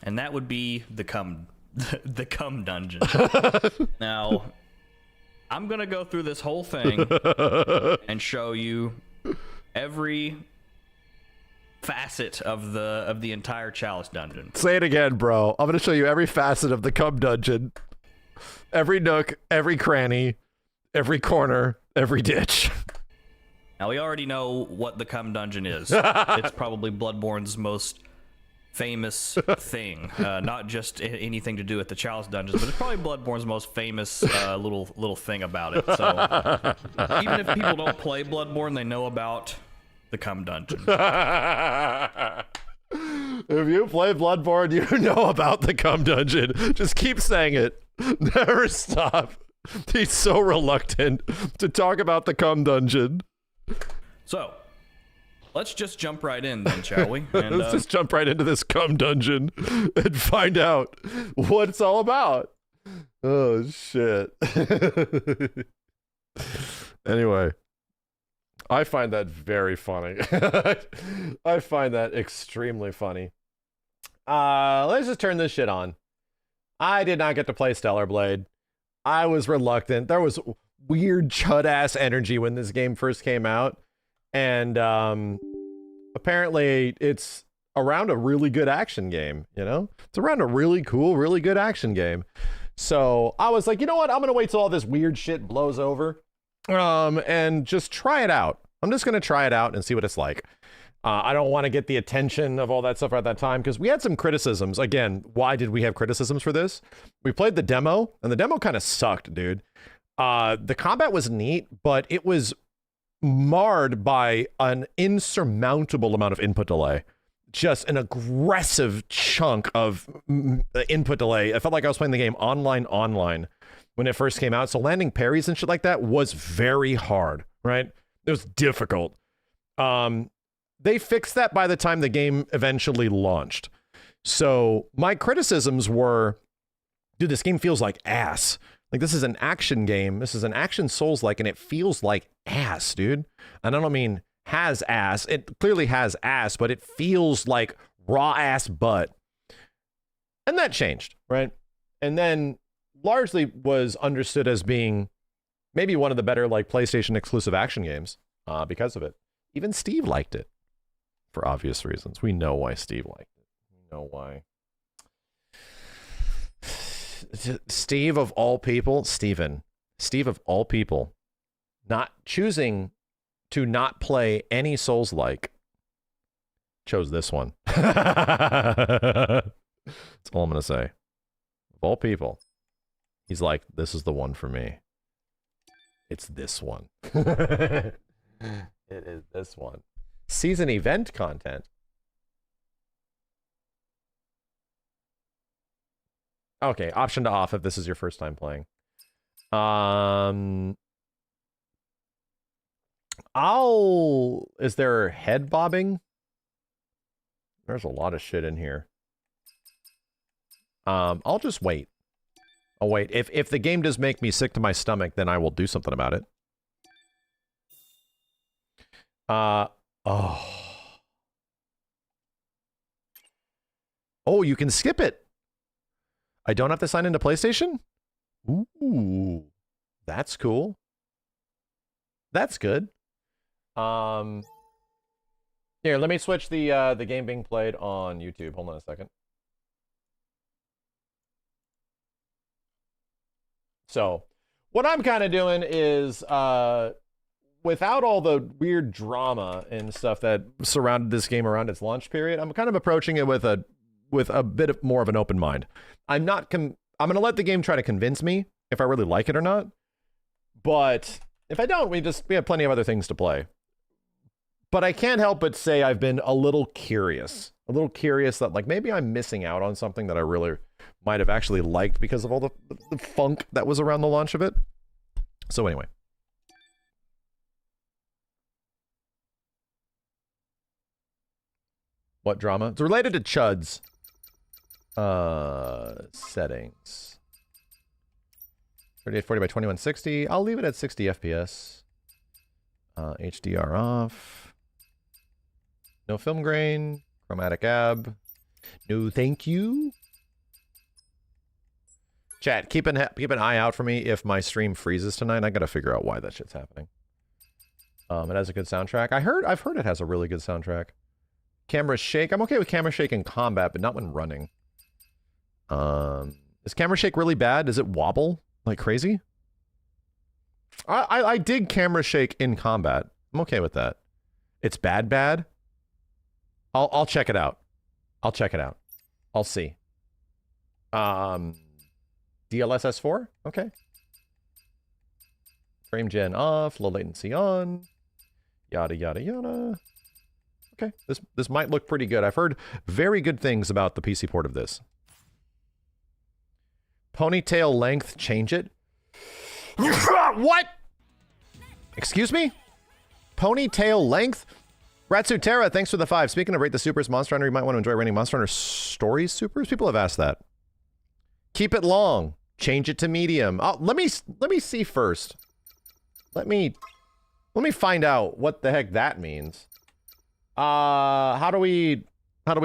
and that would be the cum dungeon. Now, I'm gonna go through this whole thing and show you every facet of the entire chalice dungeon.
Say it again, bro. I'm gonna show you every facet of the cum dungeon. Every nook, every cranny, every corner, every ditch.
Now, we already know what the cum dungeon is. It's probably Bloodborne's most famous thing. Not just anything to do with the chalice dungeons, but it's probably Bloodborne's most famous little thing about it. So even if people don't play Bloodborne, they know about the cum dungeon.
If you play Bloodborne, you know about the cum dungeon. Just keep saying it. Never stop. He's so reluctant to talk about the cum dungeon.
So, let's just jump right in then, shall we? And,
Let's just jump right into this cum dungeon and find out what it's all about. Oh, shit. Anyway, I find that very funny. I find that extremely funny. Let's just turn this shit on. I did not get to play Stellar Blade. I was reluctant. There was weird chud-ass energy when this game first came out. And apparently it's around a really good action game, you know? It's around a really cool, really good action game. So I was like, you know what? I'm going to wait till all this weird shit blows over and just try it out. I'm just going to try it out and see what it's like. I don't want to get the attention of all that stuff at that time because we had some criticisms. Again, why did we have criticisms for this? We played the demo, and the demo kind of sucked, dude. The combat was neat, but it was marred by an insurmountable amount of input delay. Just an aggressive chunk of input delay. I felt like I was playing the game online when it first came out. So landing parries and shit like that was very hard, right? It was difficult. They fixed that by the time the game eventually launched. So my criticisms were, dude, this game feels like ass. Like, this is an action game. This is an action Souls-like, and it feels like ass, dude. And I don't mean has ass. It clearly has ass, but it feels like raw ass butt. And that changed, right? And then largely was understood as being maybe one of the better, like, PlayStation exclusive action games because of it. Even Steve liked it. For obvious reasons. We know why Steve liked it. We know why. Steve of all people, Steve of all people, not choosing to not play any Souls-like, chose this one. That's all I'm going to say. Of all people, he's like, this is the one for me. It's this one. It is this one. Season event content. Okay, option to off if this is your first time playing. Is there head bobbing? There's a lot of shit in here. I'll just wait. I'll wait. If the game does make me sick to my stomach, then I will do something about it. Oh. Oh, you can skip it. I don't have to sign into PlayStation? Ooh, that's cool. That's good. Here, let me switch the game being played on YouTube. Hold on a second. So, what I'm kind of doing is, without all the weird drama and stuff that surrounded this game around its launch period, I'm kind of approaching it with a bit of more of an open mind. I'm going to let the game try to convince me if I really like it or not. But if I don't, we have plenty of other things to play. But I can't help but say I've been a little curious that like maybe I'm missing out on something that I really might have actually liked because of all the funk that was around the launch of it. So anyway. What drama? It's related to Chuds. Settings. 3840 by 2160. I'll leave it at 60 FPS. HDR off. No film grain. Chromatic ab. No thank you. Chat, keep an eye out for me if my stream freezes tonight. I gotta figure out why that shit's happening. It has a good soundtrack. I've heard it has a really good soundtrack. Camera shake. I'm okay with camera shake in combat, but not when running. Is camera shake really bad? Does it wobble like crazy? I dig camera shake in combat. I'm okay with that. It's bad. I'll check it out. I'll see. DLSS 4? Okay. Frame gen off, low latency on. Yada yada yada. Okay, this might look pretty good. I've heard very good things about the PC port of this. Ponytail length, change it. What? Excuse me? Ponytail length? Ratsutera, thanks for the 5. Speaking of Rate the Supers, Monster Hunter, you might want to enjoy rating Monster Hunter Stories Supers. People have asked that. Keep it long. Change it to medium. Oh, let me see first. Let me find out what the heck that means. How do we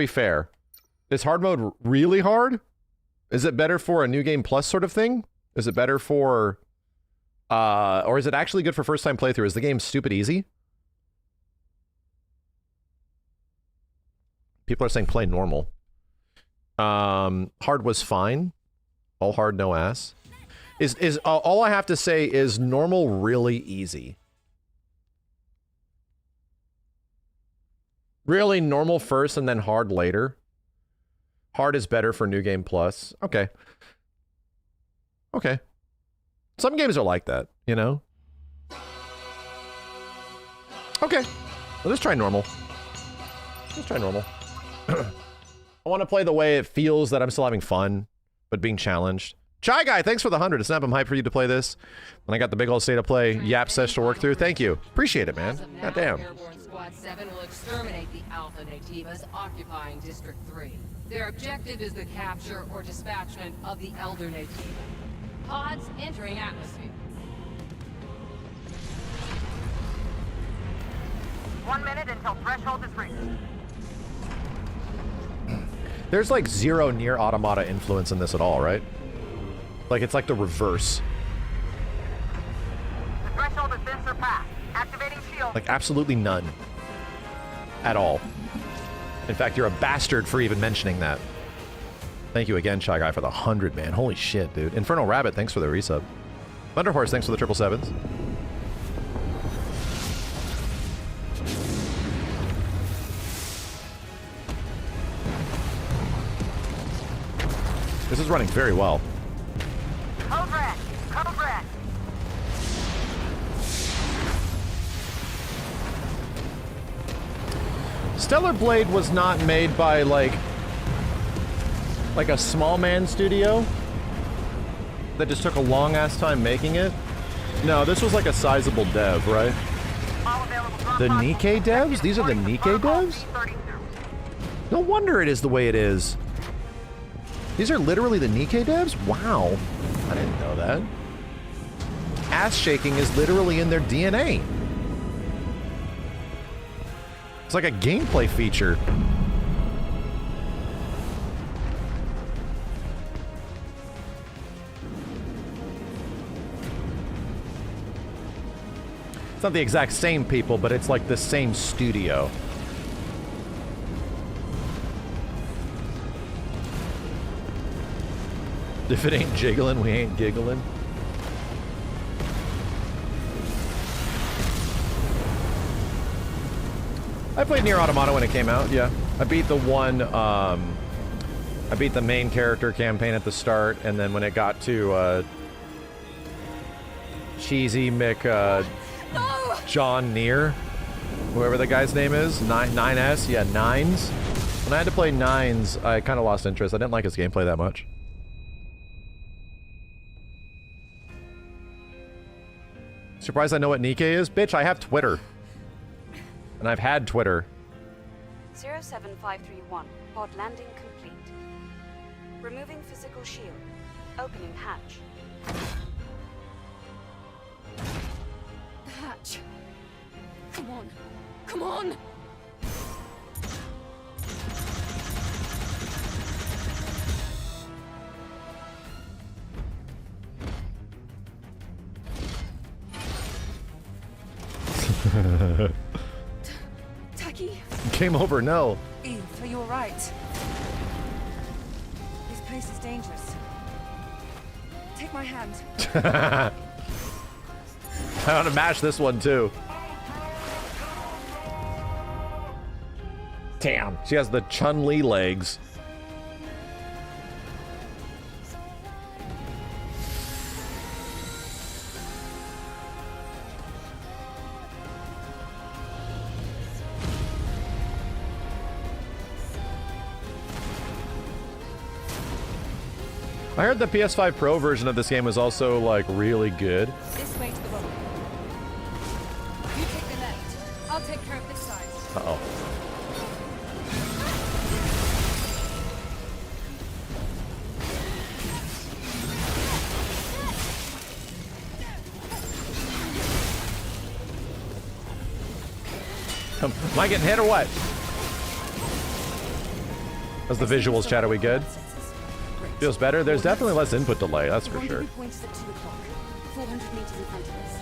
fare? Is hard mode really hard? Is it better for a new game plus sort of thing? Is it better for or is it actually good for first time playthrough? Is the game stupid easy? People are saying play normal. Hard was fine. All hard, no ass. Is all I have to say is normal really easy? Really, normal first and then hard later? Hard is better for New Game Plus. Okay. Okay. Some games are like that, you know? Okay. Well, let's try normal. Let's try normal. I want to play the way it feels that I'm still having fun, but being challenged. Chai Guy, thanks for the 100. Snap, I'm hyped for you to play this. When I got the big old state of play Yap sesh to work through. Thank you. Appreciate it, man. God damn.
Airborne Squad 7 will exterminate the Alpha Nativas occupying District 3. Their objective is the capture or dispatchment of the Elder Nativa. Pods entering atmosphere.
1 minute until threshold is reached.
There's like zero near automata influence in this at all, right? Like it's like the reverse.
The threshold has been surpassed. Activating shield.
Like absolutely none. At all. In fact, you're a bastard for even mentioning that. Thank you again, Shy Guy, for the 100, man. Holy shit, dude. Infernal Rabbit, thanks for the resub. Thunderhorse, thanks for the 777s. This is running very well.
Code red. Code red.
Stellar Blade was not made by like a small man studio that just took a long ass time making it. No, this was like a sizable dev, right? The Nikkei devs? These are the Nikkei devs? No wonder it is the way it is. These are literally the Nikkei devs? Wow. I didn't know that. Ass shaking is literally in their DNA. It's like a gameplay feature. It's not the exact same people, but it's like the same studio. If it ain't jiggling, we ain't giggling. I played Nier Automata when it came out, yeah. I beat the one, I beat the main character campaign at the start, and then when it got to, Cheesy Mick,
No!
John Nier, whoever the guy's name is, 9S, yeah, Nines. When I had to play Nines, I kind of lost interest. I didn't like his gameplay that much. Surprised I know what Nikkei is? Bitch, I have Twitter. And I've had Twitter.
07531. Pod landing complete. Removing physical shield. Opening hatch.
The hatch. Come on. Come on! Taki?
Game over, no.
Eve, are you alright? This place is dangerous. Take my hand.
I want to mash this one too. Damn, she has the Chun-Li legs. I heard the PS5 Pro version of this game was also, like, really good.
This way to the road. You take the left. I'll take care of this side.
Uh-oh. Am I getting hit or what? How's the visuals, chat? Are we good? Feels better? There's definitely less input delay, that's for sure.
Point is at 2 o'clock. 400 meters in front of us.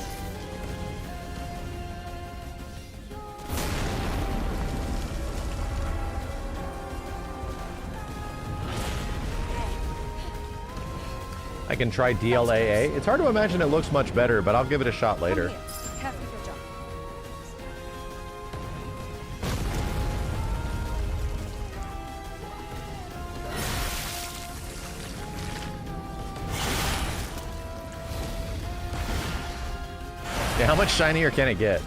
I can try DLAA. It's hard to imagine it looks much better, but I'll give it a shot later.
Careful with your jump.
Yeah, how much shinier can it get?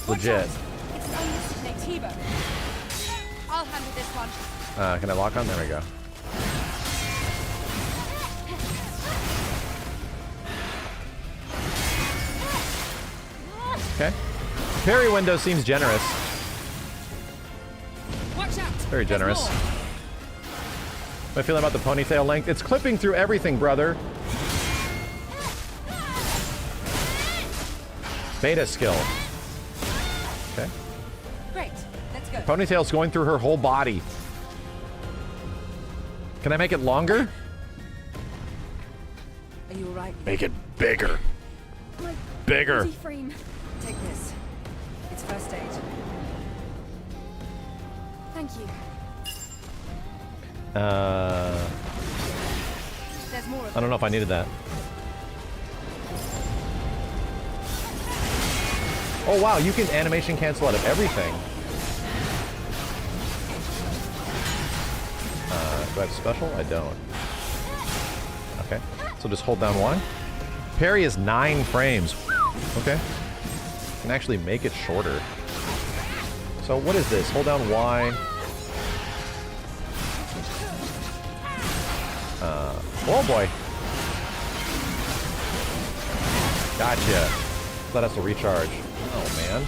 Legit.
It's an unlisted Nativo. I'll handle this one.
Can I lock on? There we go. Okay. Parry window seems generous.
Watch out.
Very generous. My feeling about the ponytail length? It's clipping through everything, brother. Beta skill. Okay.
Great. Let's go.
Ponytail's going through her whole body. Can I make it longer?
Are you alright?
Make it bigger. Bigger.
Body frame.
Take this. It's first aid.
Thank you.
There's more of
I don't know if I needed that. Oh wow, you can animation cancel out of everything. Do I have special? I don't. Okay, so just hold down Y. Parry is 9 frames. Okay. Can actually make it shorter. So what is this? Hold down Y. Oh boy. Gotcha. That has to recharge. Oh man.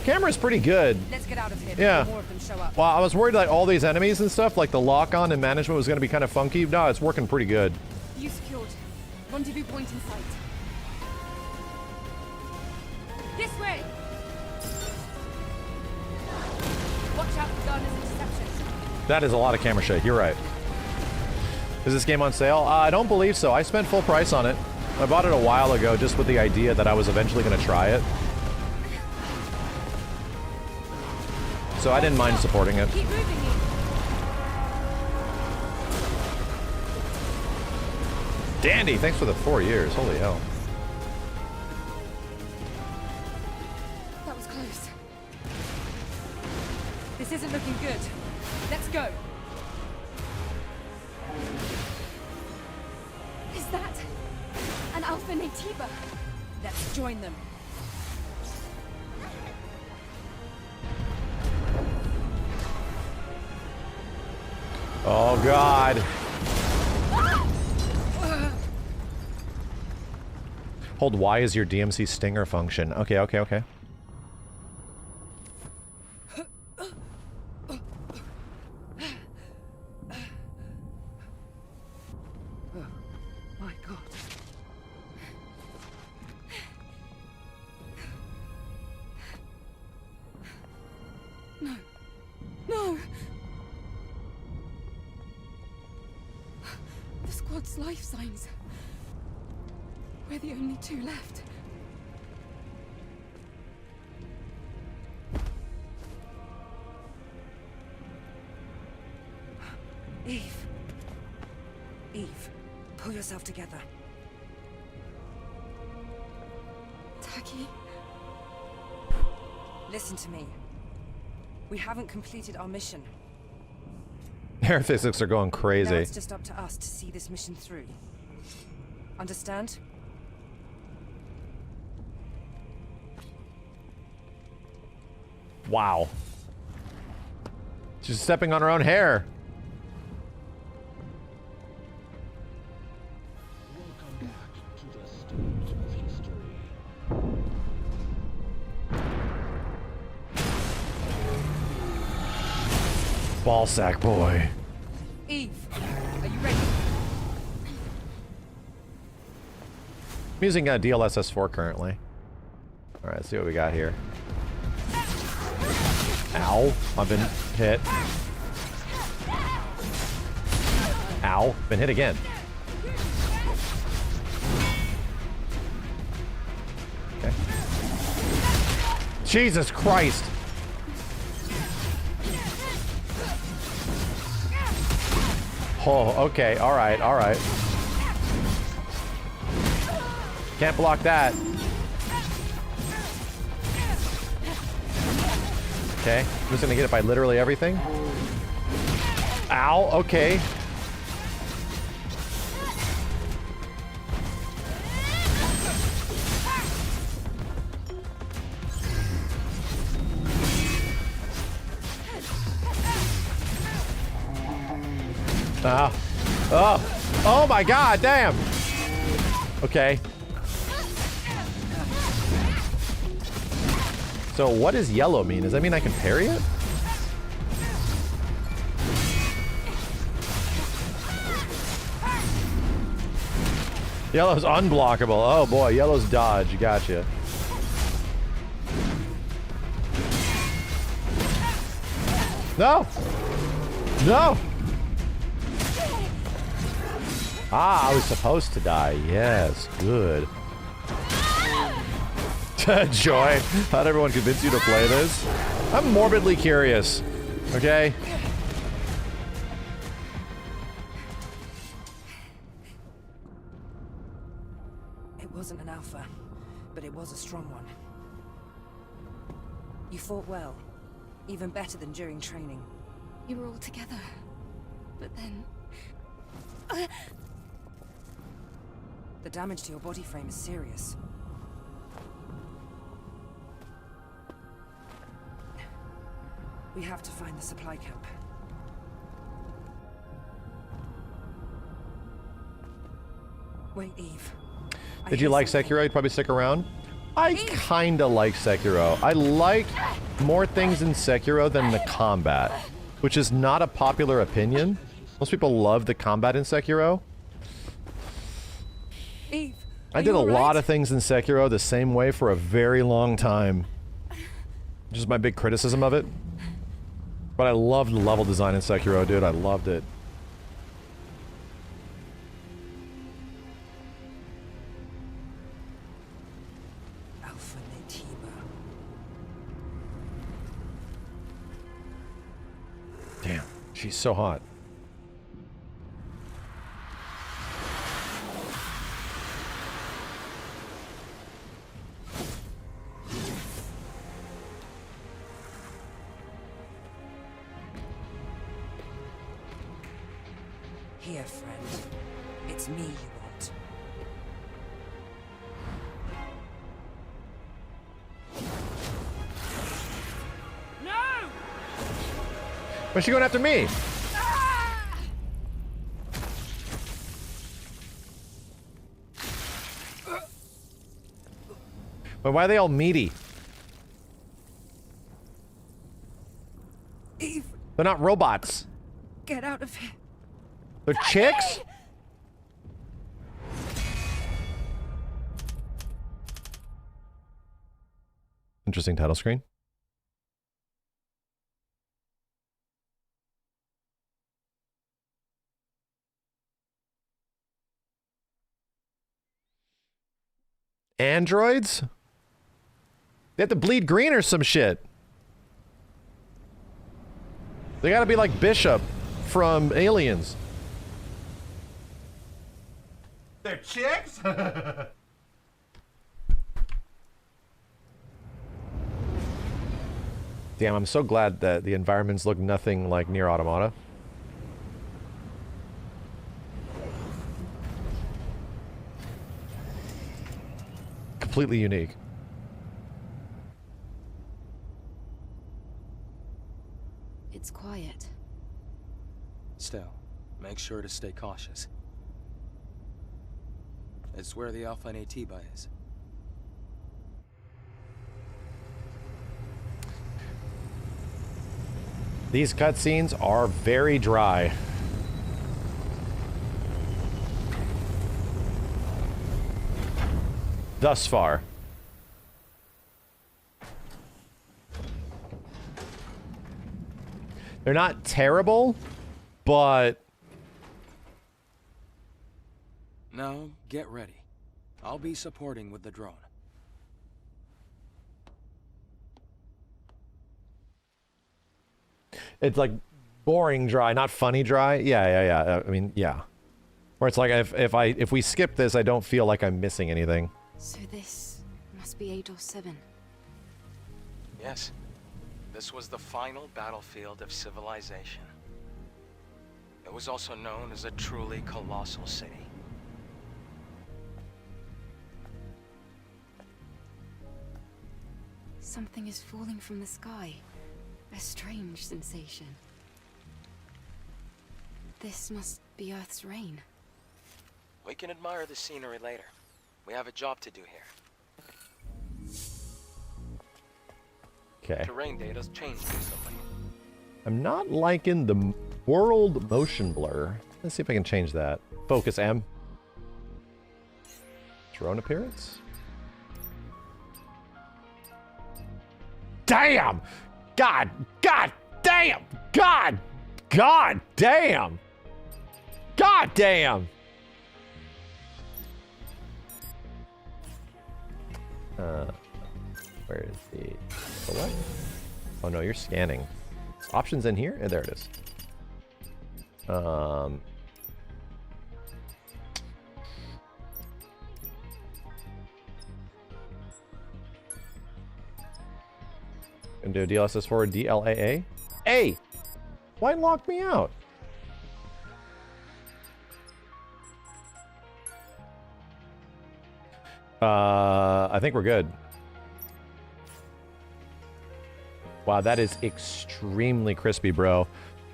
Camera's pretty good.
Let's get out of here
Yeah.
before more of them show up.
Well, I was worried like all these enemies and stuff, like the lock-on and management was going to be kind of funky. No, it's working pretty good.
You secured. Rendezvous point in sight. This way! Watch out for Garner's interception.
That is a lot of camera shake. You're right. Is this game on sale? I don't believe so. I spent full price on it. I bought it a while ago just with the idea that I was eventually going to try it. So I didn't mind supporting it.
Keep moving, Eve.
Dandy, thanks for the 4 years. Holy hell.
That was close. This isn't looking good. Let's go. Is that an Alpha Nativa? Let's join them.
Oh god. Hold Y as your DMC stinger function. Okay, okay, okay.
My God.
No! The squad's life signs. We're the only two left.
Eve. Eve, pull yourself together.
Taki?
Listen to me. We haven't completed our mission.
Air physics are going
Now
crazy.
it's just up to us to see this mission through. Understand?
Wow. She's stepping on her own hair.
Welcome back to the stage of history.
Ballsack boy.
Eve, are you ready?
I'm using DLSS4 currently. Alright, let's see what we got here. Ow. I've been hit. Ow. Been hit again. Okay. Jesus Christ. Oh, okay. Alright, alright. Can't block that. Okay, I'm just gonna get it by literally everything. Ow, okay. Oh my god, damn. Okay. So what does yellow mean? Does that mean I can parry it? Yellow's unblockable. Oh boy, yellow's dodge. Gotcha. No! No! Ah, I was supposed to die. Yes, good. Joy, how'd everyone convince you to play this? I'm morbidly curious. Okay?
It wasn't an alpha, but it was a strong one. You fought well. Even better than during training.
You were all together. But then...
The damage to your body frame is serious. We have to find the supply camp. Wait, Eve.
Did you like Sekiro? You'd probably stick around. I kinda like Sekiro. I like more things in Sekiro than the combat, which is not a popular opinion. Most people love the combat in Sekiro.
Eve,
I did a lot of things in Sekiro the same way for a very long time. Just my big criticism of it. But I loved the level design in Sekiro, dude. I loved it.
Alpha Natiba.
Damn, she's so hot.
Here, friend. It's me you want.
No!
Why's she going after me? But why are they all meaty?
Eve,
They're not robots.
get out of here.
They're chicks? Interesting title screen. Androids? They have to bleed green or some shit. They gotta be like Bishop from Aliens. They're chicks? Damn, I'm so glad that the environments look nothing like Nier Automata. Completely unique.
It's quiet.
Still, make sure to stay cautious. It's where the Alpha Natiba is.
These cutscenes are very dry. Thus far. They're not terrible, but...
Now, get ready. I'll be supporting with the drone.
It's like boring dry, not funny dry. Yeah. I mean, yeah. Where it's like if we skip this, I don't feel like I'm missing anything.
So this must be Adol 7.
Yes. This was the final battlefield of civilization. It was also known as a truly colossal city.
Something is falling from the sky. A strange sensation. This must be Earth's rain.
We can admire the scenery later. We have a job to do here.
Okay.
Terrain data's changed recently.
I'm not liking the world motion blur. Let's see if I can change that. Focus M. Drone appearance. Damn! God damn! God damn! God damn! Where is the select? Oh no, you're scanning. Options in here? There it is. Gonna do a DLSS forward DLAA. A! Why lock me out? I think we're good. Wow, that is extremely crispy, bro.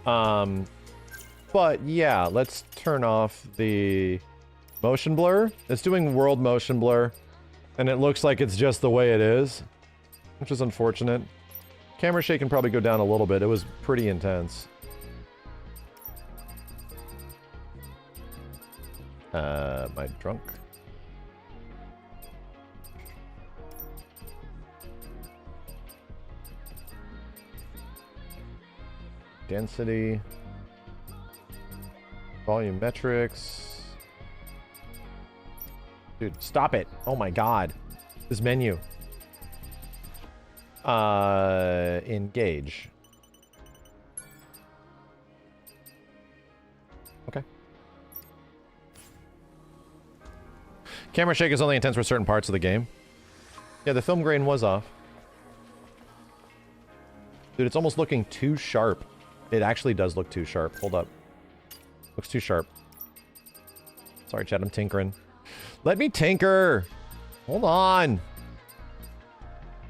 But yeah, let's turn off the motion blur. It's doing world motion blur, and it looks like it's just the way it is, which is unfortunate. Camera shake can probably go down a little bit. It was pretty intense. Am I drunk? Density. Volumetrics. Dude, stop it. Oh my god. This menu. Engage. Okay. Camera shake is only intense for certain parts of the game. Yeah, the film grain was off. Dude, it's almost looking too sharp. It actually does look too sharp. Hold up. Looks too sharp. Sorry, Chad, I'm tinkering. Let me tinker! Hold on!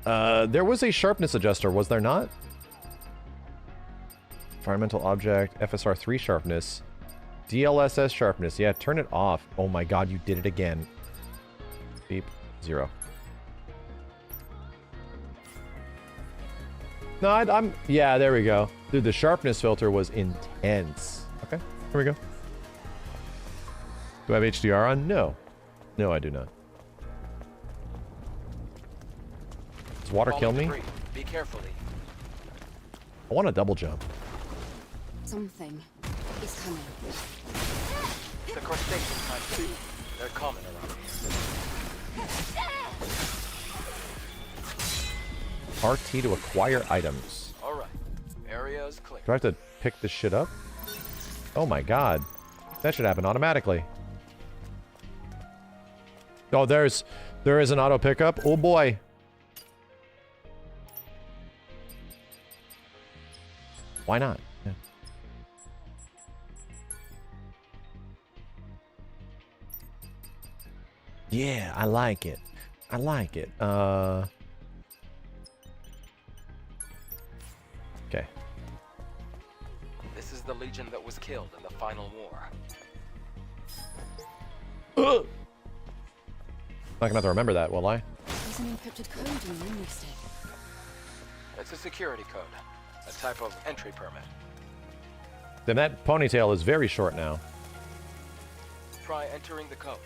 There was a sharpness adjuster, was there not? Environmental object, FSR 3 sharpness. DLSS sharpness. Yeah, turn it off. Oh my god, you did it again. Beep. 0. No, I'm... Yeah, there we go. Dude, the sharpness filter was intense. Okay, here we go. Do I have HDR on? No. No, I do not. Does water kill me?
Be careful.
I want to double jump.
Something is coming.
The crustacean type. They're common around here.
RT to acquire items.
Alright. Area is clear.
Do I have to pick this shit up? Oh my god. That should happen automatically. Oh, there is an auto pickup. Oh boy. Why not? Yeah. Yeah, I like it. I like it. Okay.
This is the Legion that was killed in the final war.
Not gonna have to remember that, will I?
There's an encrypted code in the memory stick.
It's a security code. A type of entry permit.
Then that ponytail is very short now.
Try entering the code.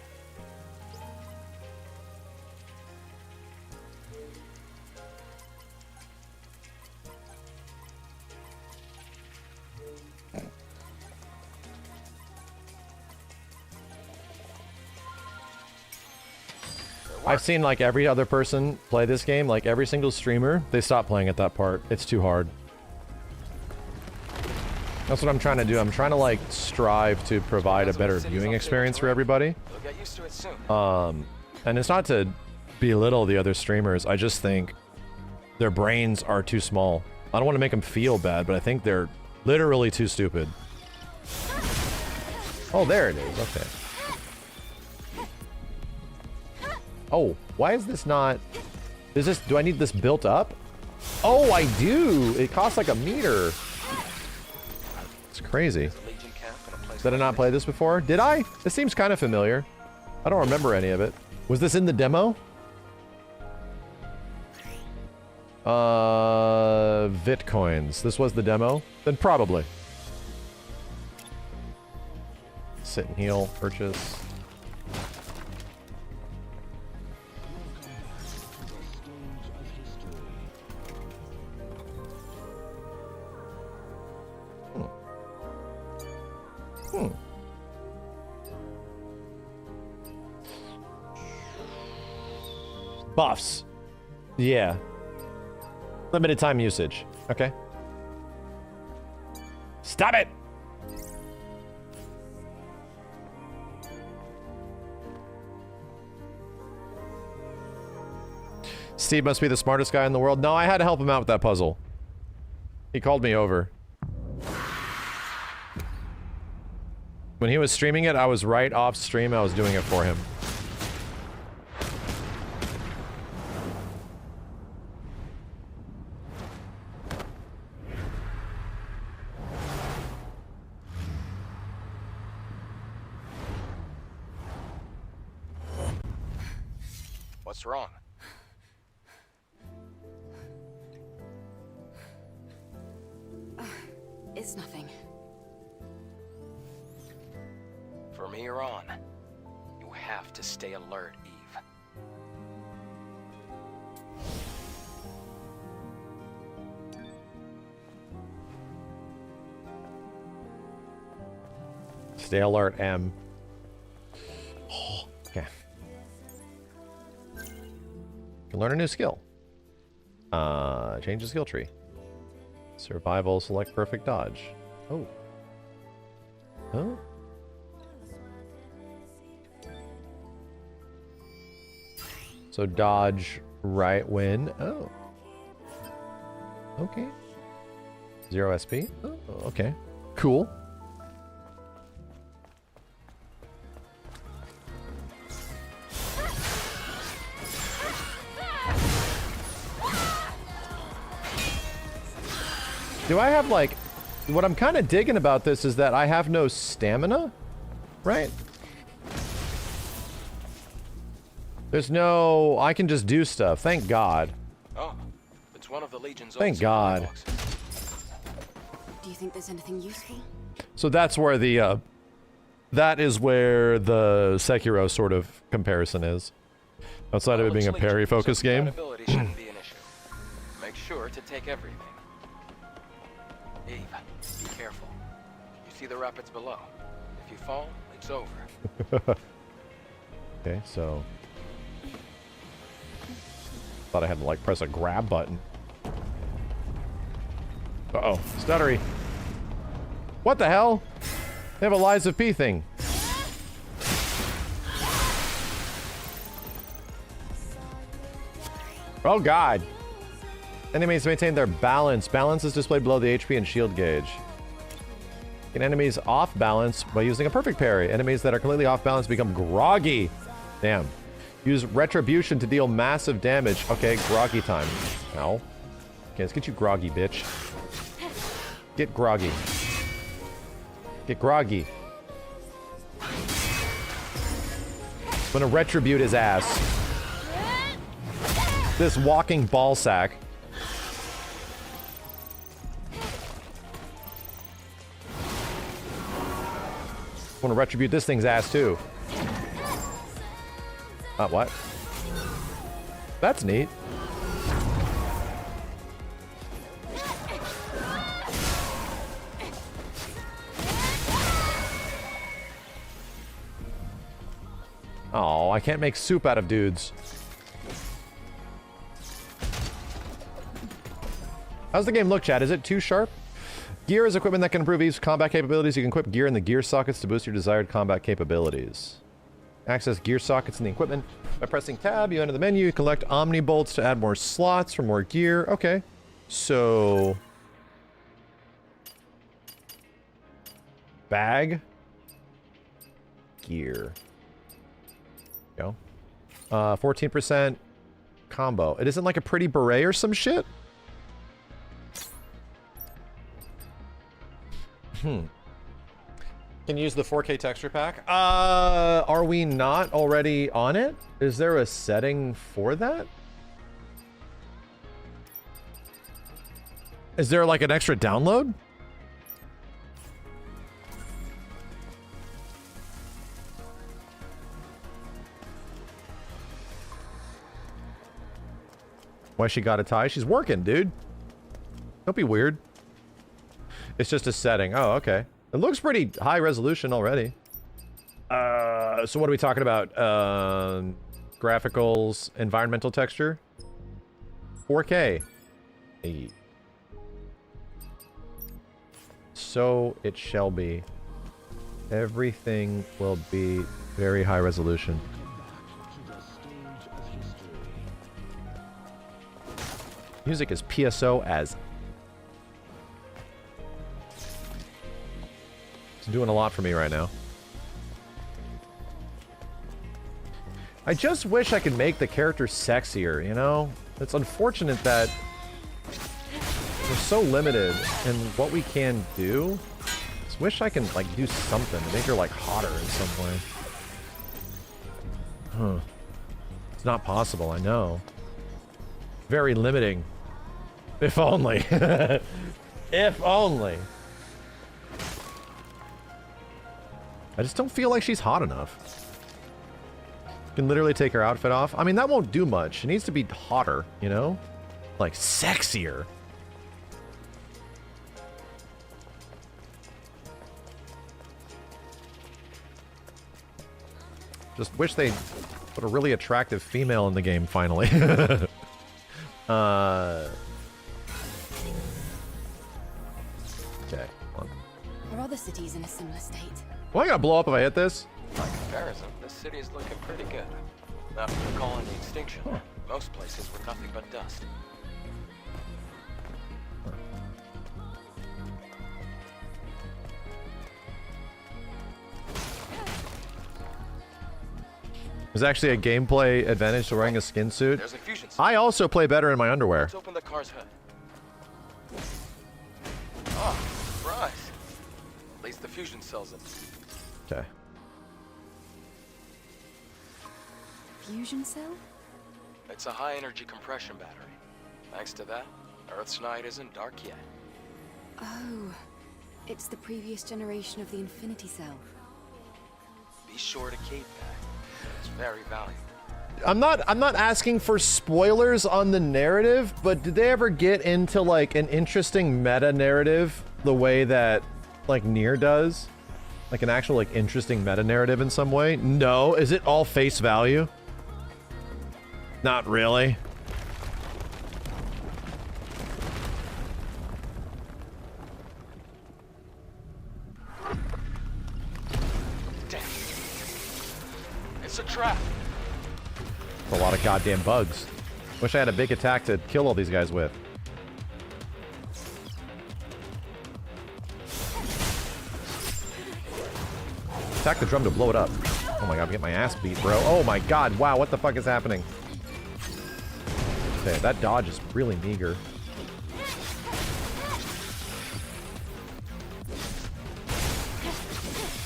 I've seen like every other person play this game, like every single streamer, they stop playing at that part. It's too hard. That's what I'm trying to do. I'm trying to like strive to provide a better viewing experience for everybody.
We'll get used to it soon.
And it's not to belittle the other streamers. I just think their brains are too small. I don't want to make them feel bad, but I think they're literally too stupid. Oh, there it is. Okay. Oh, why is this not... Is this... Do I need this built up? Oh, I do! It costs like a meter. It's crazy. Did I not play this before? Did I? This seems kind of familiar. I don't remember any of it. Was this in the demo? Vitcoins. This was the demo? Then probably. Sit and heal. Purchase. Buffs. Yeah. Limited time usage. Okay. Stop it! Steve must be the smartest guy in the world. No, I had to help him out with that puzzle. He called me over. When he was streaming it, I was right off stream. I was doing it for him.
What's wrong?
It's nothing.
From here on, you have to stay alert, Eve.
Stay alert, M. Oh, okay. Can learn a new skill. Change the skill tree. Survival, select perfect dodge. Oh. Huh? So dodge right when. Oh. Okay. 0 SP. Oh, okay. Cool. Do I have, like... What I'm kind of digging about this is that I have no stamina, right? There's no... I can just do stuff. Thank God.
Oh, it's one of the Legion's
Thank God.
Do you think there's anything useful?
So that's where the, that is where the Sekiro sort of comparison is. Outside of it being a parry-focused game.
Ability shouldn't be an issue. Make sure to take everything. Eve, be careful. You see the rapids below. If you fall, it's over.
Okay, so... Thought I had to, like, press a grab button. Uh-oh, stuttery. What the hell? They have a Lies of P thing. Oh god. Enemies maintain their balance. Balance is displayed below the HP and shield gauge. Get enemies off balance by using a perfect parry. Enemies that are completely off balance become groggy. Damn. Use retribution to deal massive damage. Okay, groggy time. Ow. Okay, let's get you groggy, bitch. Get groggy. Get groggy. I'm gonna retribute his ass. This walking ball sack. I want to retribute this thing's ass too. What? That's neat. Oh, I can't make soup out of dudes. How's the game look, chat? Is it too sharp? Gear is equipment that can improve Eve's combat capabilities. You can equip gear in the gear sockets to boost your desired combat capabilities. Access gear sockets in the equipment. By pressing tab, you enter the menu. You collect Omni bolts to add more slots for more gear. Okay. So... Bag. Gear. Go. 14% combo. It isn't like a pretty beret or some shit? Can use the 4K texture pack. Are we not already on it? Is there a setting for that? Is there like an extra download? Why she got a tie? She's working, dude. Don't be weird. It's just a setting. Oh, okay. It looks pretty high resolution already. So what are we talking about? Graphics, environmental texture? 4K. Hey. So it shall be. Everything will be very high resolution. Music is PSO as... It's doing a lot for me right now. I just wish I could make the character sexier, you know? It's unfortunate that we're so limited in what we can do. Just wish I can, like, do something to make her, like, hotter in some way. Huh. It's not possible, I know. Very limiting. If only. If only. I just don't feel like she's hot enough. You can literally take her outfit off. I mean, that won't do much. She needs to be hotter, you know? Like, sexier. Just wish they put a really attractive female in the game, finally. Okay.
Are other cities in a similar state?
Well, I gotta blow up if I hit this.
By comparison, this city is looking pretty good. After the colony extinction, most places were nothing but dust.
There's actually a gameplay advantage to wearing a skin suit.
There's a fusion cell.
I also play better in my underwear.
Let's open the car's hood. Oh, surprise. At least the fusion cell's in.
Okay.
Fusion cell?
It's a high-energy compression battery. Thanks to that, Earth's night isn't dark yet.
Oh, it's the previous generation of the Infinity Cell.
Be sure to keep that. It's very valuable.
I'm not asking for spoilers on the narrative, but did they ever get into like an interesting meta narrative the way that like Nier does? Like an actual like interesting meta narrative in some way? No. Is it all face value? Not really.
Damn. It's a trap.
A lot of goddamn bugs. Wish I had a big attack to kill all these guys with. Attack the drum to blow it up. Oh my god, I'm getting my ass beat, bro. Oh my god, wow, what the fuck is happening? Okay, that dodge is really meager.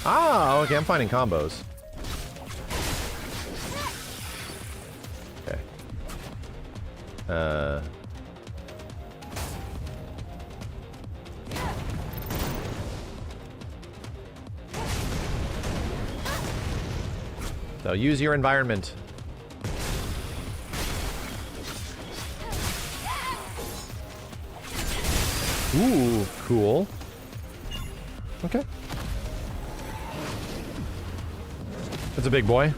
Ah, okay, I'm finding combos. Okay. So use your environment. Ooh, cool. Okay. That's a big boy.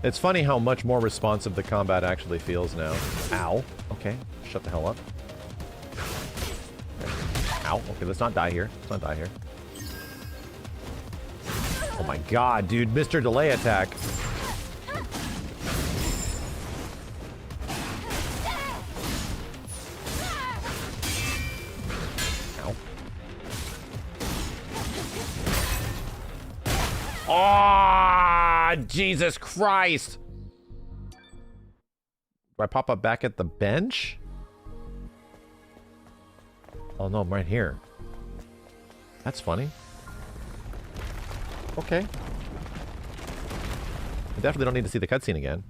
It's funny how much more responsive the combat actually feels now. Ow. Okay, shut the hell up. Okay. Ow. Okay, let's not die here. Let's not die here. Oh my god, dude. Mr. Delay attack. Ow. Oh, Jesus Christ. Do I pop up back at the bench? Oh no, I'm right here. That's funny. Okay. I definitely don't need to see the cutscene again.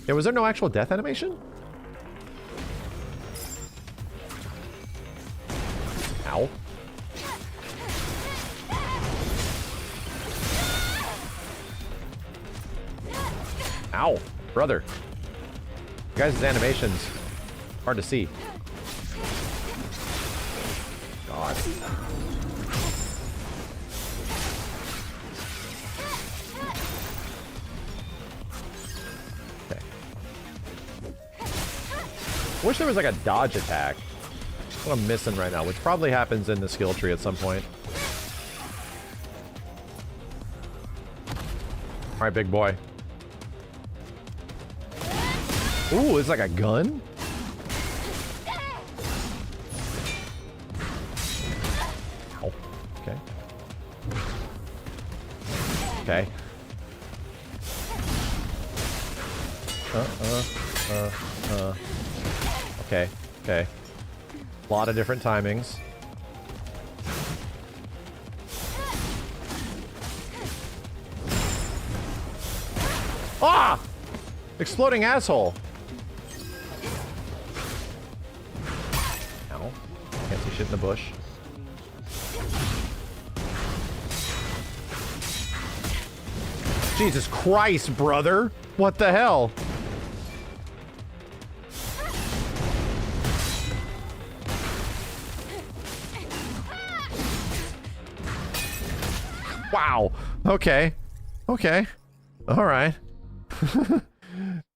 Yeah, was there no actual death animation? Ow. Ow, brother. You guys' animations hard to see. God. Okay. Wish there was like a dodge attack. That's what I'm missing right now, which probably happens in the skill tree at some point. Alright, big boy. Ooh, it's like a gun? Ow. Okay. Okay. Okay. Okay. A lot of different timings. Ah! Exploding asshole. Ow. Can't see shit in the bush. Jesus Christ, brother. What the hell? Wow. Okay. Okay. All right.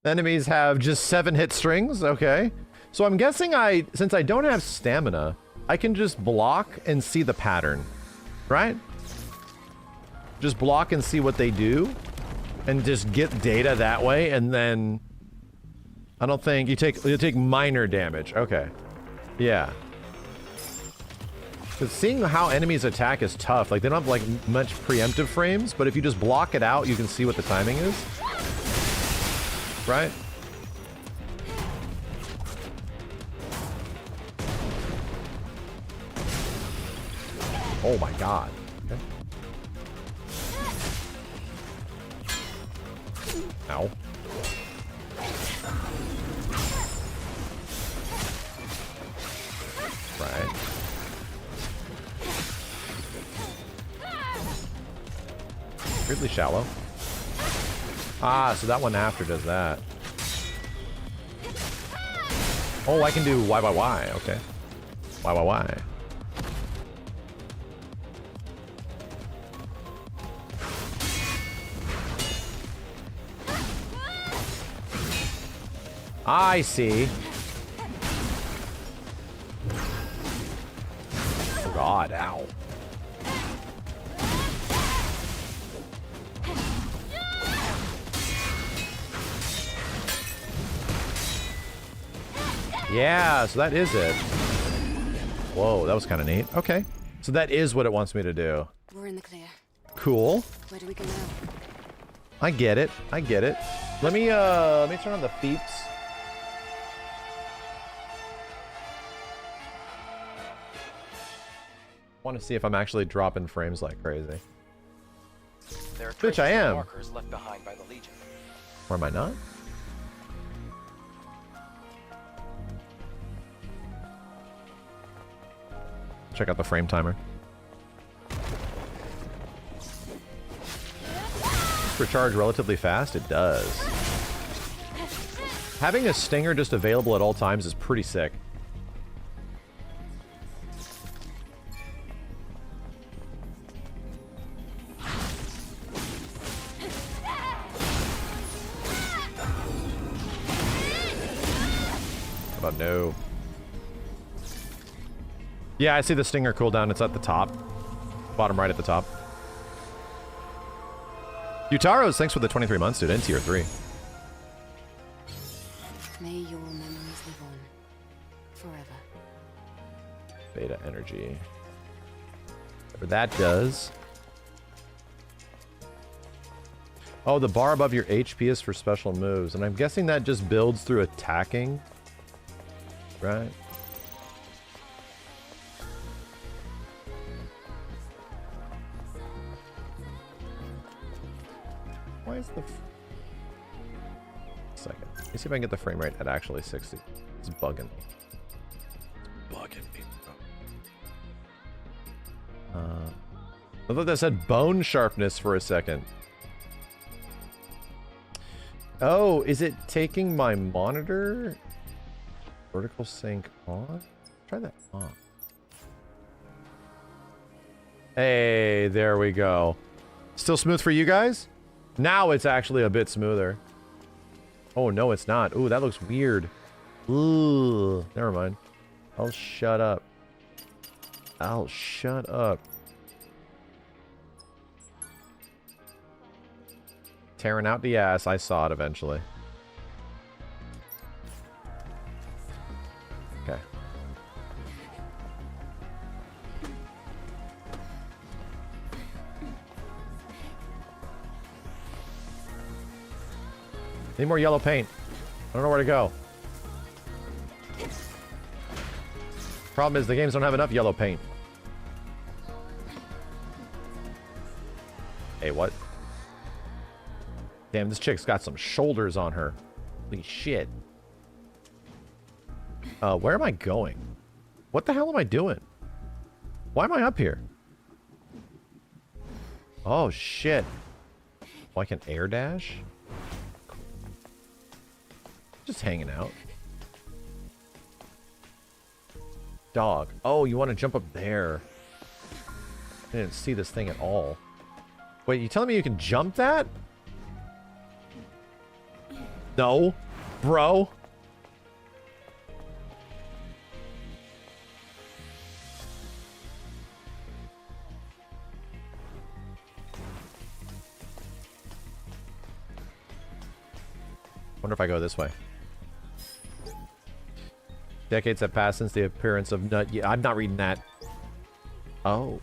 Enemies have just 7 hit strings. Okay. So I'm guessing since I don't have stamina, I can just block and see the pattern, right? Just block and see what they do and just get data that way, and then I don't think you take minor damage. Okay. Yeah. Because seeing how enemies attack is tough. Like, they don't have, like, much preemptive frames, but if you just block it out, you can see what the timing is. Right? Oh my god. Okay. Ow. Right. Weirdly shallow. Ah, so that one after does that. Oh, I can do Y. Okay. Y. I see. Oh god, ow. Yeah, so that is it. Whoa, that was kind of neat. Okay. So that is what it wants me to do.
We're in the clear.
Cool.
Where do we go now?
I get it. I get it. Let me turn on the feeps. Want to see if I'm actually dropping frames like crazy.
There are
Which I am.
markers left behind by the Legion.
Or am I not? Check out the frame timer. Recharge relatively fast? It does. Having a stinger just available at all times is pretty sick. How about no? Yeah, I see the stinger cooldown. It's at the top. Bottom right at the top. Utaros, thanks for the 23 months, dude. In tier 3.
May your memories live on. Forever.
Beta energy. Whatever that does. Oh, the bar above your HP is for special moves. And I'm guessing that just builds through attacking. Right? Why is the... Second. Let me see if I can get the frame rate at actually 60. It's bugging me. It's bugging me, bro. I thought that said bone sharpness for a second. Oh, is it taking my monitor? Vertical sync on? Try that on. Hey, there we go. Still smooth for you guys? Now it's actually a bit smoother. Oh, no, it's not. Ooh, that looks weird. Ooh, never mind. I'll shut up. I'll shut up. Tearing out the ass. I saw it eventually. Okay. Need more yellow paint. I don't know where to go. Problem is the games don't have enough yellow paint. Hey, what? Damn, this chick's got some shoulders on her. Holy shit. Where am I going? What the hell am I doing? Why am I up here? Oh, shit. Oh, I can air dash? Just hanging out. Dog. Oh, you want to jump up there. I didn't see this thing at all. Wait, you telling me you can jump that? No, bro. Wonder if I go this way. Decades have passed since the appearance of Nut. Yeah, I'm not reading that. Oh.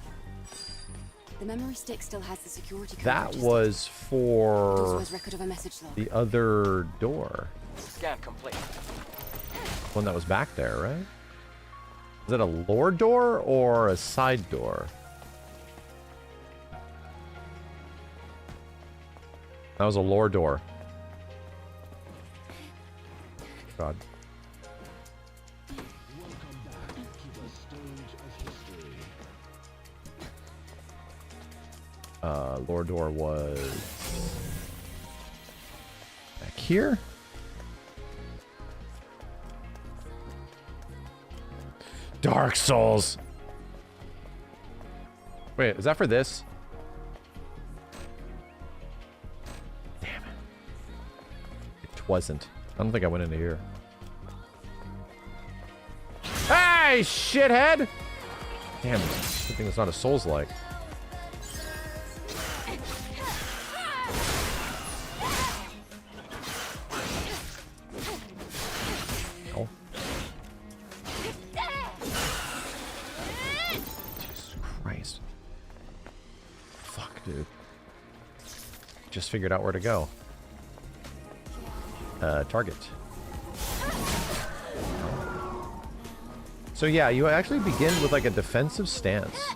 The memory stick still has the security code.
That
registered.
was for
Was record of a message log.
the other door.
Scan complete.
One that was back there, right? Is it a lore door or a side door? That was a lore door. God.
Welcome back to the stage of history.
Lore door was back here. Dark Souls. Wait, is that for this? Damn it. It wasn't. I don't think I went into here. Hey, shithead! Damn, good thing it's not a Souls-like. Oh. Jesus Christ. Fuck, dude. Just figured out where to go. Target. So yeah, you actually begin with like a defensive stance.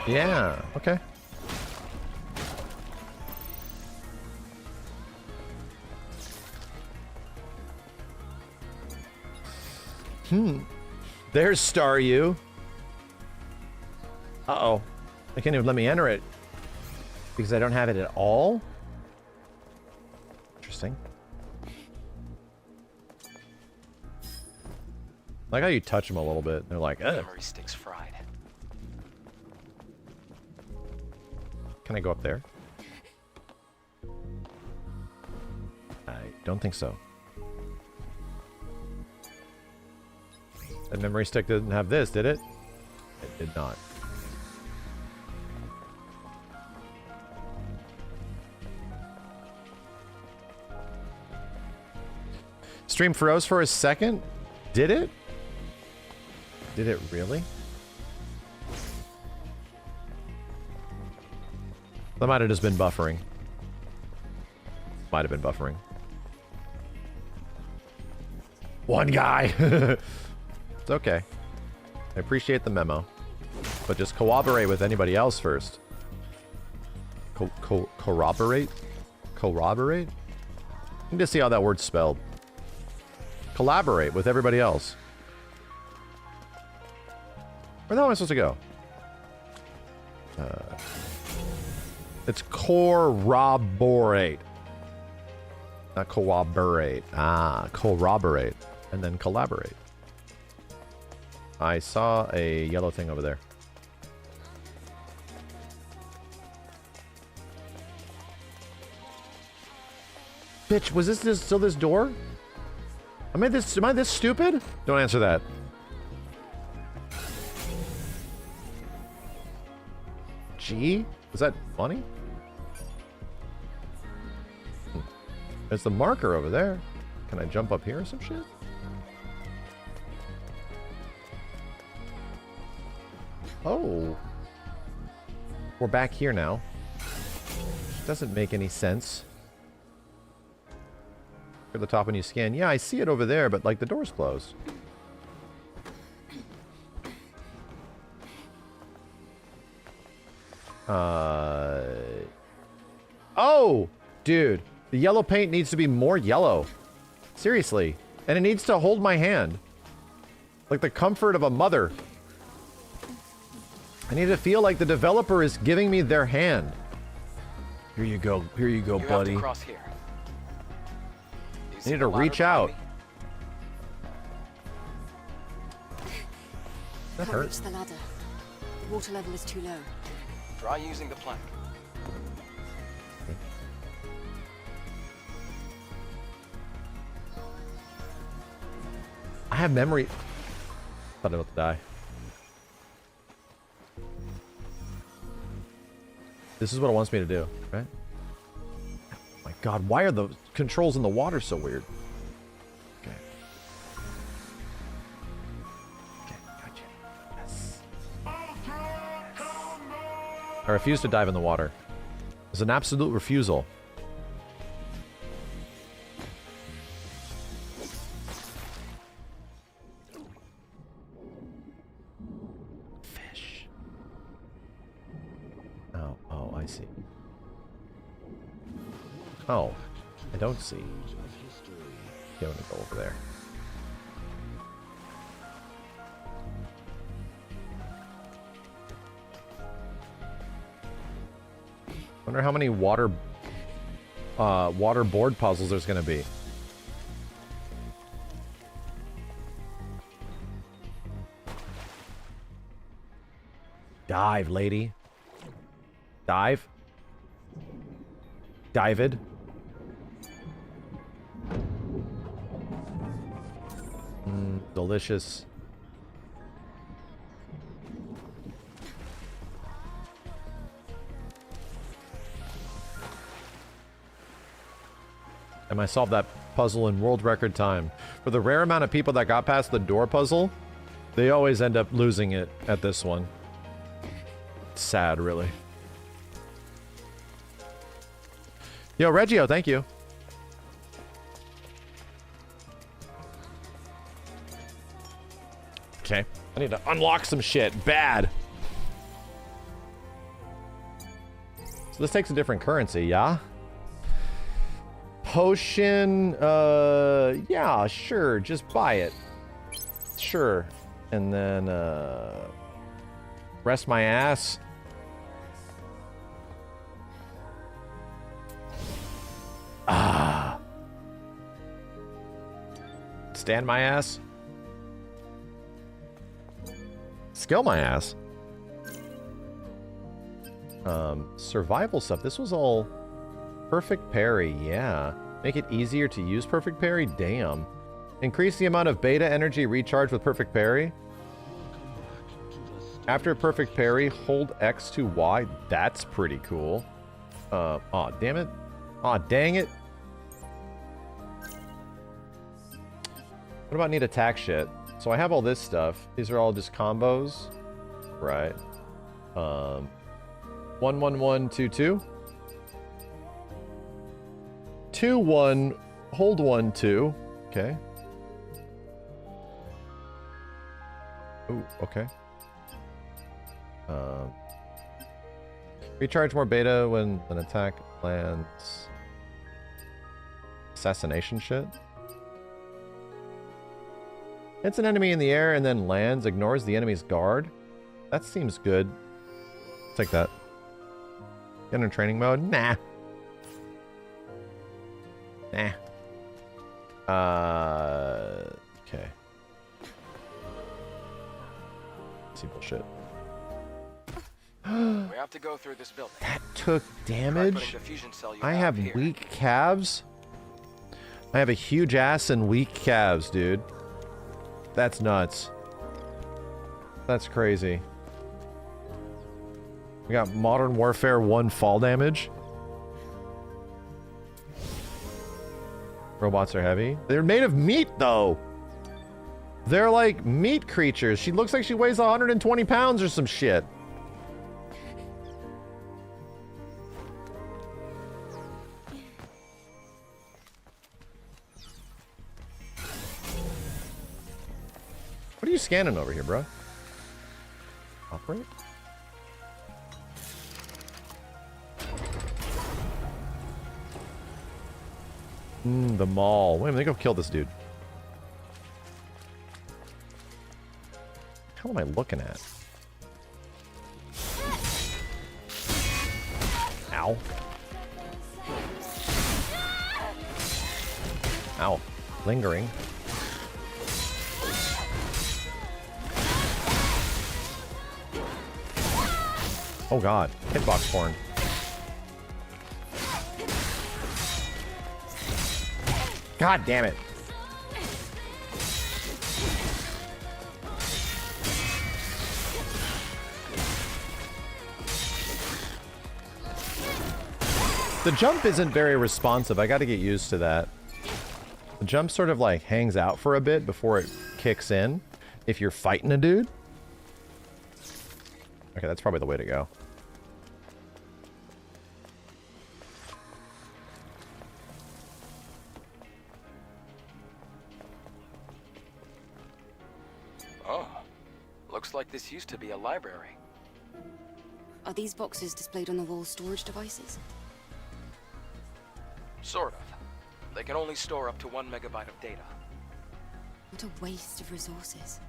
Yeah, okay. There's Staryu. Uh-oh. They can't even let me enter it. Because I don't have it at all? Interesting. I like how you touch them a little bit. They're like, ugh.
Memory stick's fried.
Can I go up there? I don't think so. That memory stick didn't have this, did it? It did not. Stream froze for a second? Did it? Did it really? That might have just been buffering. Might have been buffering. One guy! It's okay. I appreciate the memo. But just cooperate with anybody else first. Corroborate? Corroborate? I need to see how that word's spelled. Collaborate with everybody else. Where the hell am I supposed to go? It's corroborate. Not corroborate. Ah, corroborate. And then collaborate. I saw a yellow thing over there. Bitch, was this still this door? Am I this stupid? Don't answer that. G? Is that funny? There's the marker over there. Can I jump up here or some shit? Oh. We're back here now. Doesn't make any sense. At the top when you scan. Yeah, I see it over there, but like the door's closed. Oh! Dude, the yellow paint needs to be more yellow. Seriously. And it needs to hold my hand. Like the comfort of a mother. I need to feel like the developer is giving me their hand. Here you go, buddy.
You have to cross here.
You need to reach out. That
Can't reach
hurts.
the ladder. The water level is too low.
Try using the plank.
I have memory. Thought I was about to die. This is what it wants me to do, right? Oh my god, why are the controls in the water so weird? Okay. Okay, gotcha. Yes. I refuse to dive in the water. It's an absolute refusal. Fish. Oh, oh, I see. Oh, I don't see. Okay, I'm gonna go over there. Wonder how many water board puzzles there's gonna be. Dive, lady. Dive. Divid. Delicious. And I solved that puzzle in world record time. For the rare amount of people that got past the door puzzle, they always end up losing it at this one. It's sad, really. Yo, Reggio, thank you. Okay. I need to unlock some shit. Bad. So this takes a different currency, yeah? Potion, yeah, sure. Just buy it. Sure. And then, rest my ass. Ah. Stand my ass. Skill my ass. Survival stuff. This was all perfect parry, yeah. Make it easier to use perfect parry? Damn. Increase the amount of beta energy recharge with perfect parry. After perfect parry, hold X to Y. That's pretty cool. Aw, damn it. Aw, dang it. What about need attack shit? So I have all this stuff. These are all just combos. Right. 1 1 1 2 2. 2 1 hold 1 2. Okay. Ooh, okay. Recharge more beta when an attack lands. Assassination shit. Hits an enemy in the air and then lands, ignores the enemy's guard. That seems good. Take that. Get in training mode? Nah. Nah. Okay. See bullshit.
We have to go through this building.
That took
Try
damage?
putting the fusion cell you
I have
here.
weak calves? I have a huge ass and weak calves, dude. That's nuts. That's crazy. We got Modern Warfare 1 fall damage. Robots are heavy. They're made of meat, though. They're like meat creatures. She looks like she weighs 120 pounds or some shit. What are you scanning over here, bro? Operate? The mall. Wait a minute, let me go kill this dude. What the hell am I looking at? Ow. Ow. Oh god, hitbox porn. God damn it. The jump isn't very responsive. I gotta get used to that. The jump sort of like hangs out for a bit before it kicks in if you're fighting a dude. Okay, that's probably the way to go.
Oh, looks like this used to be a library.
Are these boxes displayed on the wall storage devices?
Sort of. They can only store up to 1 megabyte of data.
What a waste of resources.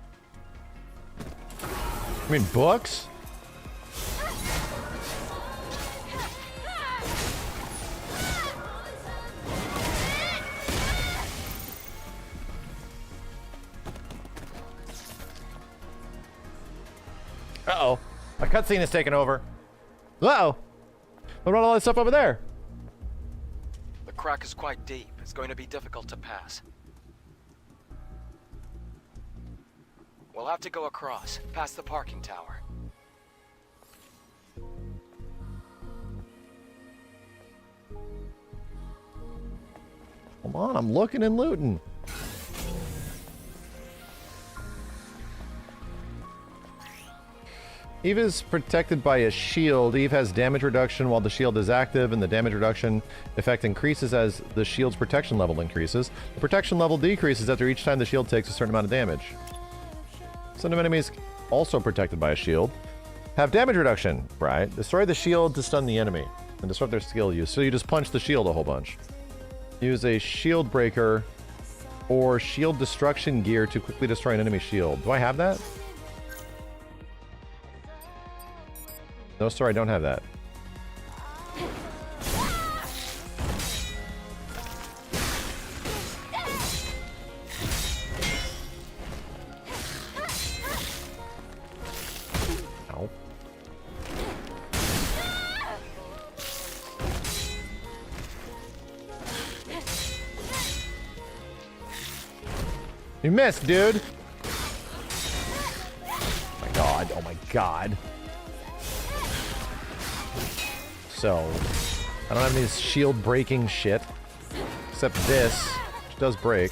I mean, books? Uh-oh. A cutscene is taking over. Uh-oh. What about all that stuff over there?
The crack is quite deep. It's going to be difficult to pass. We'll have to go across, past the parking tower.
Come on, I'm looking and looting. Eve is protected by a shield. Eve has damage reduction while the shield is active, and the damage reduction effect increases as the shield's protection level increases. The protection level decreases after each time the shield takes a certain amount of damage. Some enemies also protected by a shield have damage reduction, right? Destroy the shield to stun the enemy and disrupt their skill use. So you just punch the shield a whole bunch. Use a shield breaker or shield destruction gear to quickly destroy an enemy shield. Do I have that? No, sir, I don't have that. Ow. You missed, dude. Oh my god, oh my god. So, I don't have any shield breaking shit. Except this, which does break.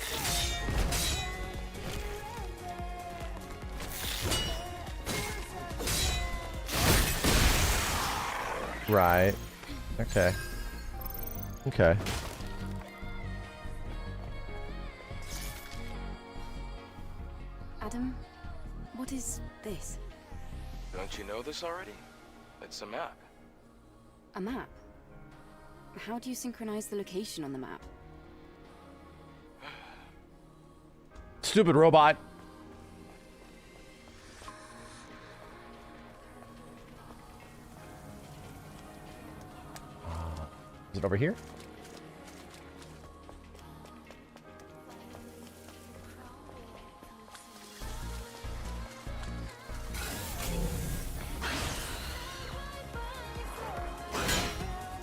Right. Okay. Okay.
Adam, what is this?
Don't you know this already? It's a map.
A map? How do you synchronize the location on the map?
Stupid robot. Is it over here?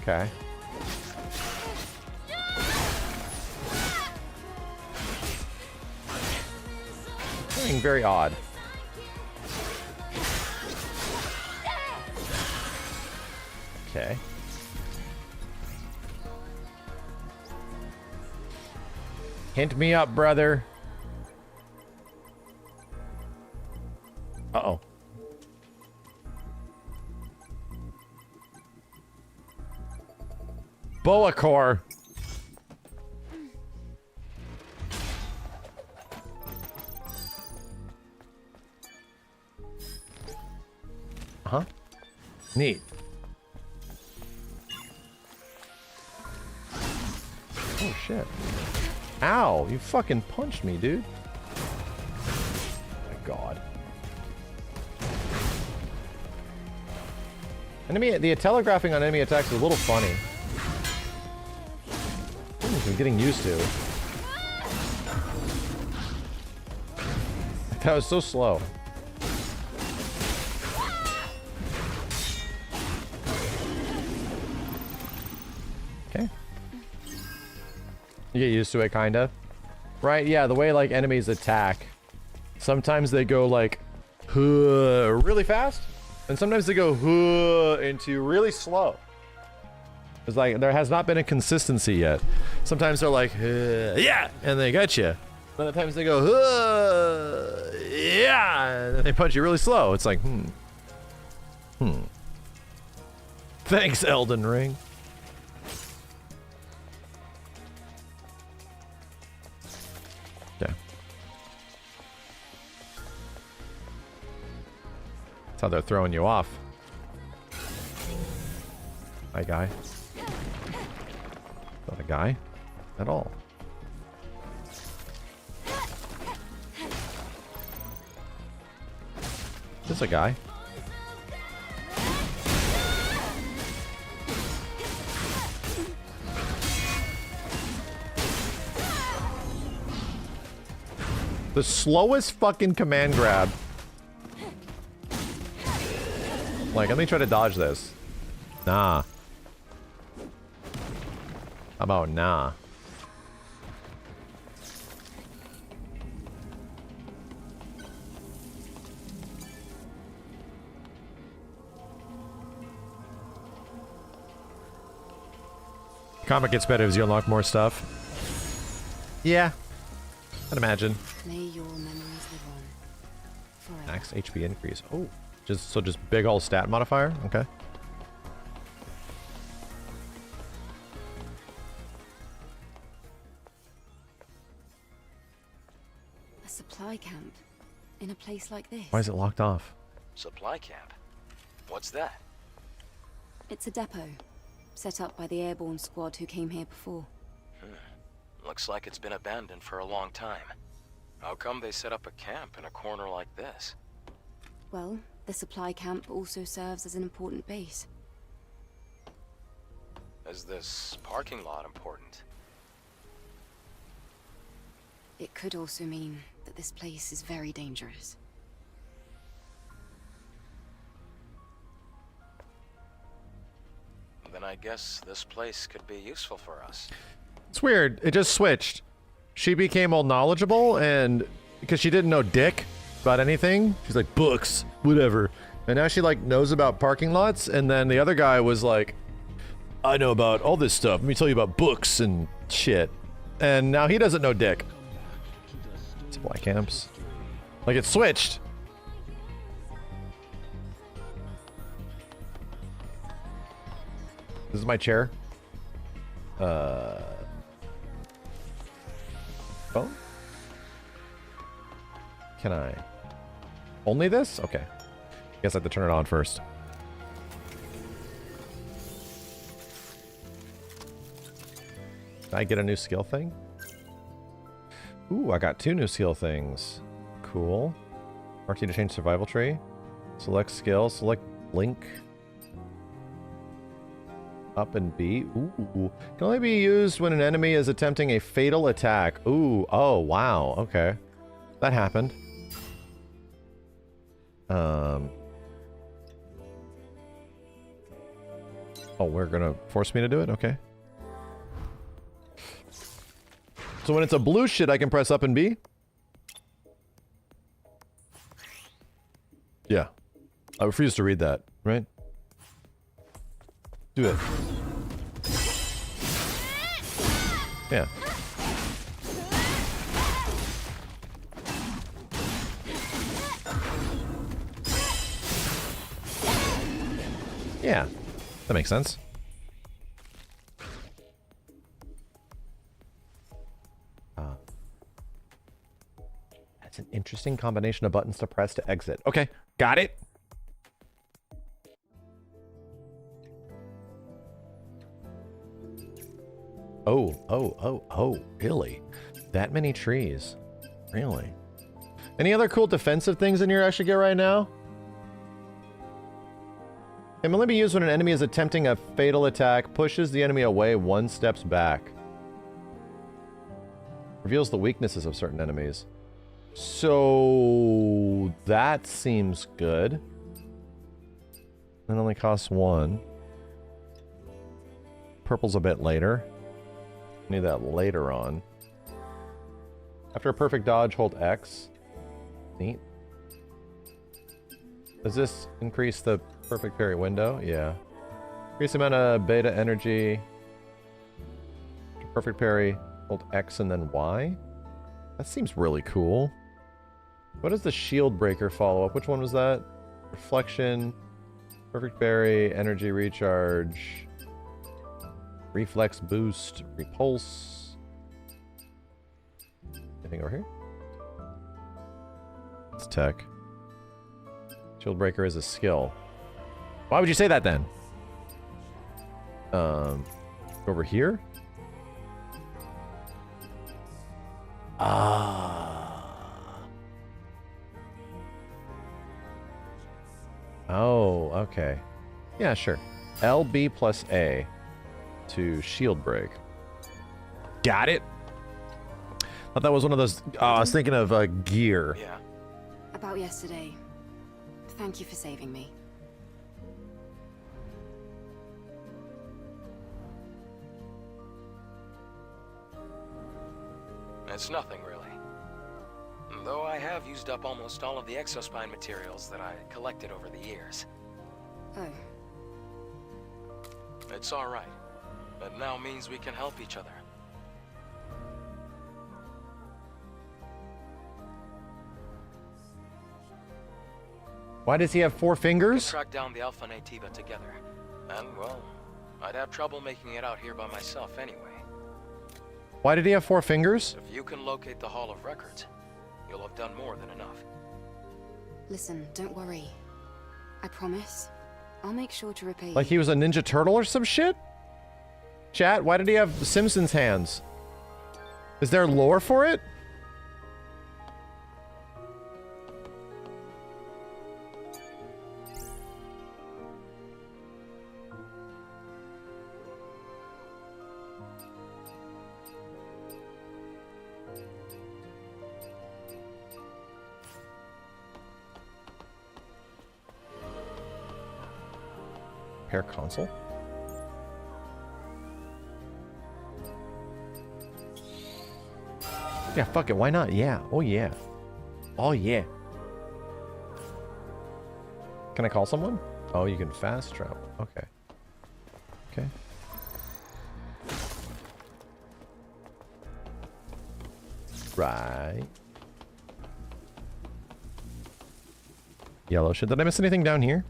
Okay. Something very odd. Okay. Hint me up, brother. Uh-oh. Boa core. Uh-huh. Neat. Oh shit. Ow, you fucking punched me, dude. Oh my god. The telegraphing on enemy attacks is a little funny. I'm getting used to. That was so slow. You get used to it, kind of. Right? Yeah, the way, like, enemies attack. Sometimes they go, like, really fast. And sometimes they go into really slow. It's like, there has not been a consistency yet. Sometimes they're like, yeah, and they get you. Other times they go, yeah, and then they punch you really slow. It's like, Thanks, Elden Ring. Yeah. That's how they're throwing you off. Hi, guy. Not a guy at all. This is a guy. The slowest fucking command grab. Like, let me try to dodge this. Nah. How about nah? Comic gets better as you unlock more stuff. Yeah, I'd imagine.
May your memories live on forever.
Max HP increase. Oh, just big old stat modifier. Okay.
A supply camp in a place like this.
Why is it locked off?
Supply camp? What's that?
It's a depot set up by the airborne squad who came here before.
Looks like it's been abandoned for a long time. How come they set up a camp in a corner like this?
Well, the supply camp also serves as an important base.
Is this parking lot important?
It could also mean that this place is very dangerous.
Then I guess this place could be useful for us.
It's weird. It just switched. She became all knowledgeable, and because she didn't know dick about anything, she's like, books, whatever. And now she like knows about parking lots, and then the other guy was like, I know about all this stuff. Let me tell you about books and shit. And now he doesn't know dick. Supply camps. Like, it switched. This is my chair. Phone? Can I? Only this? Okay. Guess I have to turn it on first. Did I get a new skill thing? Ooh, I got 2 new skill things. Cool. RT to change survival tree. Select skill. Select blink. Up and B. Ooh. Can only be used when an enemy is attempting a fatal attack. Ooh. Oh, wow. Okay. That happened. Oh, we're gonna force me to do it? Okay. So when it's a blue shit, I can press up and B? Yeah. I refuse to read that, right? Do it. Yeah. Yeah. That makes sense. That's an interesting combination of buttons to press to exit. Okay, got it. Oh, really? That many trees? Really? Any other cool defensive things in here I should get right now? Can only be used when an enemy is attempting a fatal attack, pushes the enemy away 1 step back. Reveals the weaknesses of certain enemies. So that seems good. It only costs 1. Purple's a bit later. Need that later on. After a perfect dodge, hold X. Neat. Does this increase the perfect parry window? Yeah. Increase the amount of beta energy. Perfect parry, hold X and then Y? That seems really cool. What does the shield breaker follow-up? Which one was that? Reflection, perfect parry, energy recharge, reflex boost, repulse. Anything over here? It's tech. Shield breaker is a skill. Why would you say that then? Over here? Oh, okay. Yeah, sure. LB plus A to shield break. Got it. Thought that was one of those. I was thinking of gear.
Yeah.
About yesterday. Thank you for saving me.
It's nothing, really. Though I have used up almost all of the exospine materials that I collected over the years.
Oh.
It's alright. That now means we can help each other.
Why does he have 4 fingers?
Track down the Alpha Nativa together. And, well, I'd have trouble making it out here by myself anyway.
Why did he have 4 fingers?
If you can locate the Hall of Records, you'll have done more than enough.
Listen, don't worry. I promise. I'll make sure to repay you.
Like he was a Ninja Turtle or some shit? Chat, why did he have Simpsons hands? Is there lore for it? Repair console? Yeah, fuck it. Why not? Yeah. Oh, yeah. Oh, yeah. Can I call someone? Oh, you can fast travel. Okay. Okay. Right. Yellow shit. Did I miss anything down here?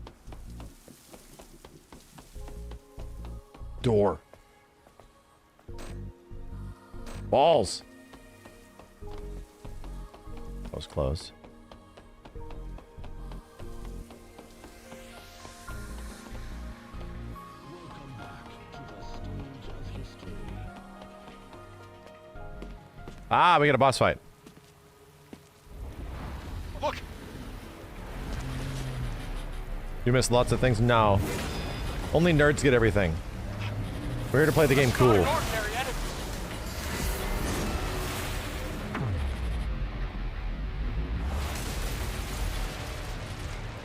Door. Balls. That was closed.
Welcome back to the stage of history.
Ah, we got a boss fight.
Look!
You missed lots of things? No. Only nerds get everything. We're here to play the game cool.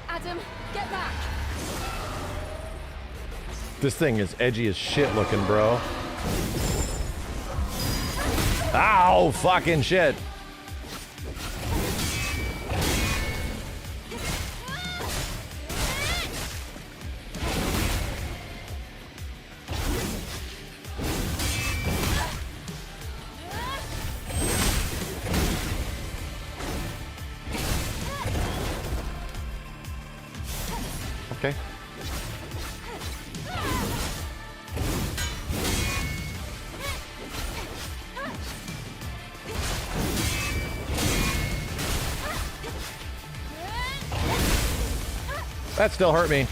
Adam, get back!
This thing is edgy as shit looking, bro. Ow, fucking shit. Okay. That still hurt me.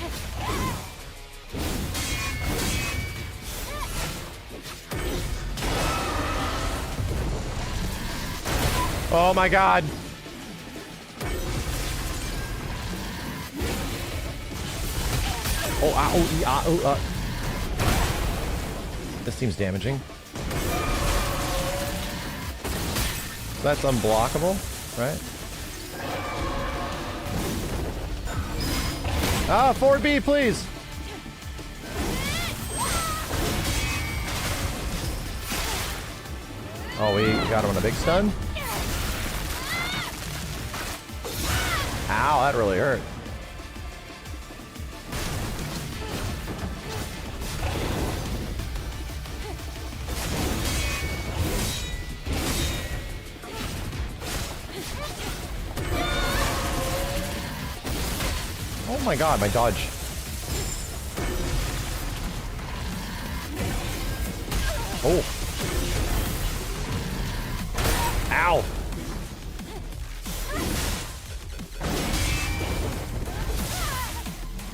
Oh my god. Oh, This seems damaging. That's unblockable, right? Ah, 4B, please. Oh, we got him on a big stun. Ow, that really hurt. Oh my god, my dodge. Oh. Ow.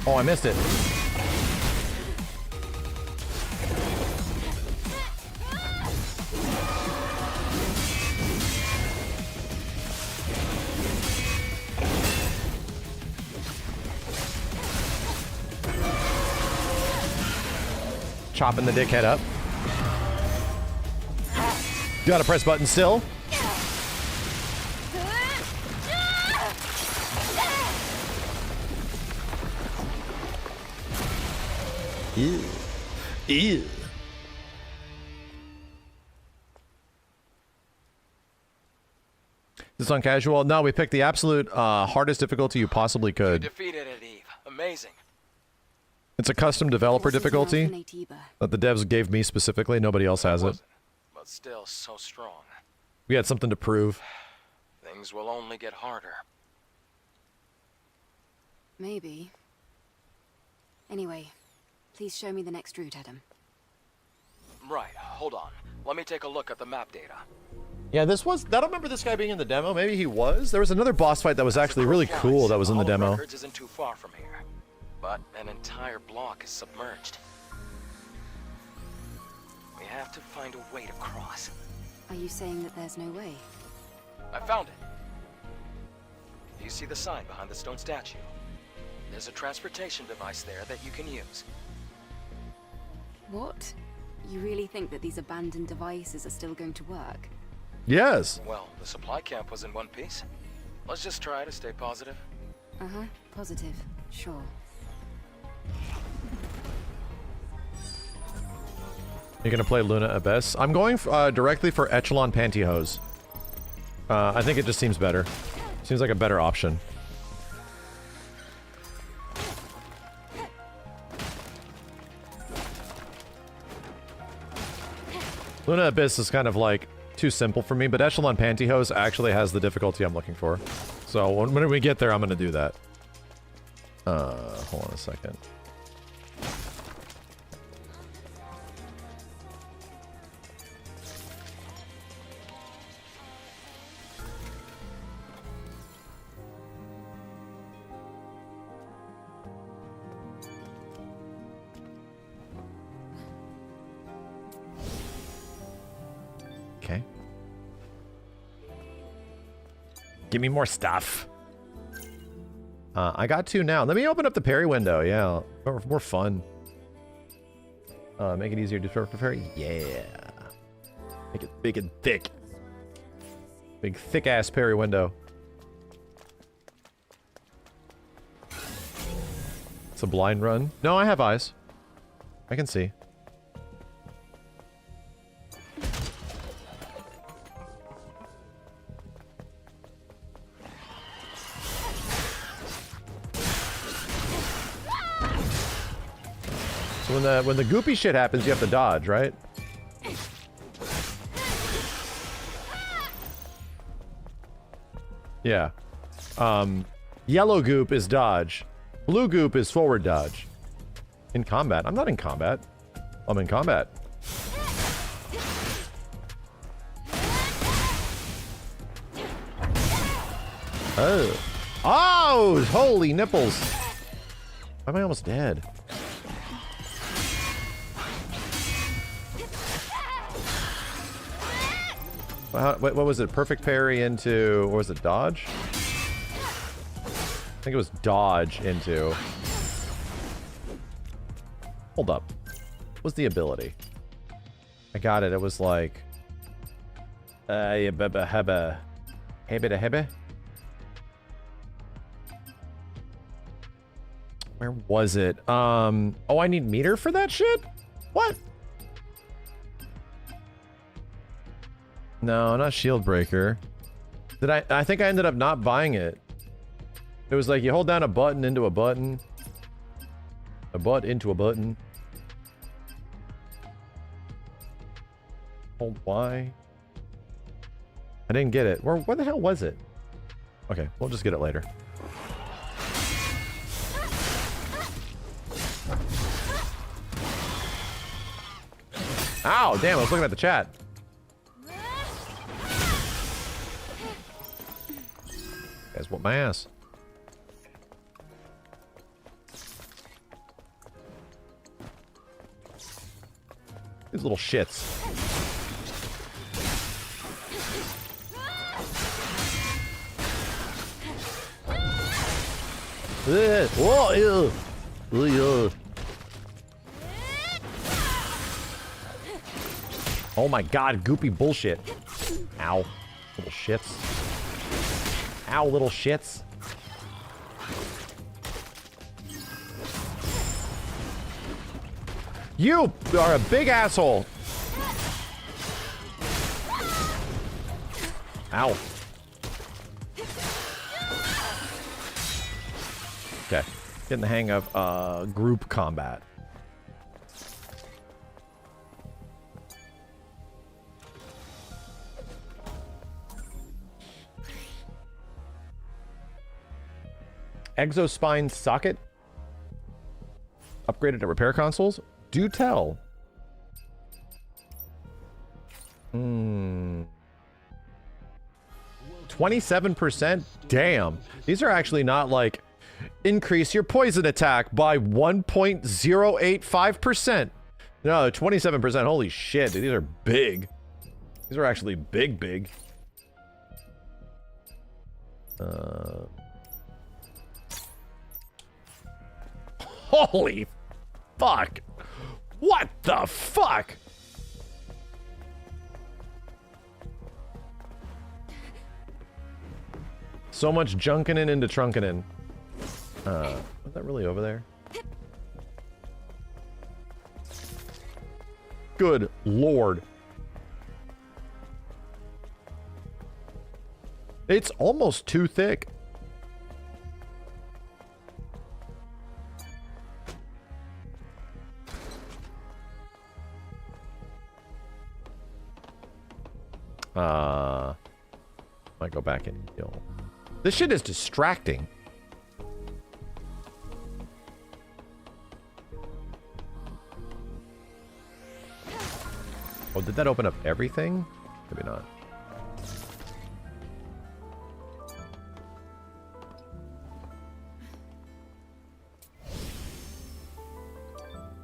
Oh, I missed it. Chopping the dickhead up. Gotta press button still. Ew. Ew. This on casual? No, we picked the absolute hardest difficulty you possibly could.
You defeated it, Eve. Amazing.
It's a custom developer difficulty that the devs gave me specifically. Nobody else has it.
But still so strong.
We had something to prove.
Things will only get harder.
Maybe. Anyway, please show me the next route, Adam.
Right, hold on. Let me take a look at the map data.
Yeah, this was... I don't remember this guy being in the demo. Maybe he was. There was another boss fight that was actually really cool that was in the demo.
Records isn't too far from here, but an entire block is submerged. We have to find a way to cross.
Are you saying that there's no way?
I found it. Do you see the sign behind the stone statue? There's a transportation device there that you can use.
What? You really think that these abandoned devices are still going to work?
Yes.
Well, the supply camp was in one piece. Let's just try to stay positive.
Uh-huh. Positive. Sure.
You're gonna play Luna Abyss? I'm going directly for Echelon Pantyhose. I think it just seems better. Seems like a better option. Luna Abyss is kind of like too simple for me, but Echelon Pantyhose actually has the difficulty I'm looking for. So when we get there, I'm gonna do that. Hold on a second. Okay. Give me more stuff. I got two now. Let me open up the parry window. Yeah, more fun. Make it easier to parry. Yeah. Make it big and thick. Big thick ass parry window. It's a blind run. No, I have eyes. I can see. So when the goopy shit happens, you have to dodge, right? Yeah. Yellow goop is dodge. Blue goop is forward dodge. In combat. I'm not in combat. I'm in combat. Oh. Oh! Holy nipples! Why am I almost dead? What was it? Perfect parry into... What was it? Dodge? I think it was dodge into... Hold up. What was the ability? I got it. It was like... Hebe. Where was it? Oh, I need meter for that shit? What? No, not shield breaker. Did I think I ended up not buying it. It was like you hold down a button into a button. A butt into a button. Hold Y. I didn't get it. Where the hell was it? Okay, we'll just get it later. Ow, damn, I was looking at the chat. Guys, whoop my ass. These little shits. Whoa, ew. Ew. Oh my god, goopy bullshit. Ow. Little shits. Ow, little shits. You are a big asshole. Ow. Okay. Getting the hang of group combat. Exospine socket. Upgraded to repair consoles. Do tell. 27%? Damn. These are actually not like increase your poison attack by 1.085%. No, 27%. Holy shit, dude, these are big. These are actually big. Holy fuck. What the fuck? So much junkening into trunkening. Was that really over there? Good lord. It's almost too thick. Might go back and heal. This shit is distracting. Oh, did that open up everything? Maybe not.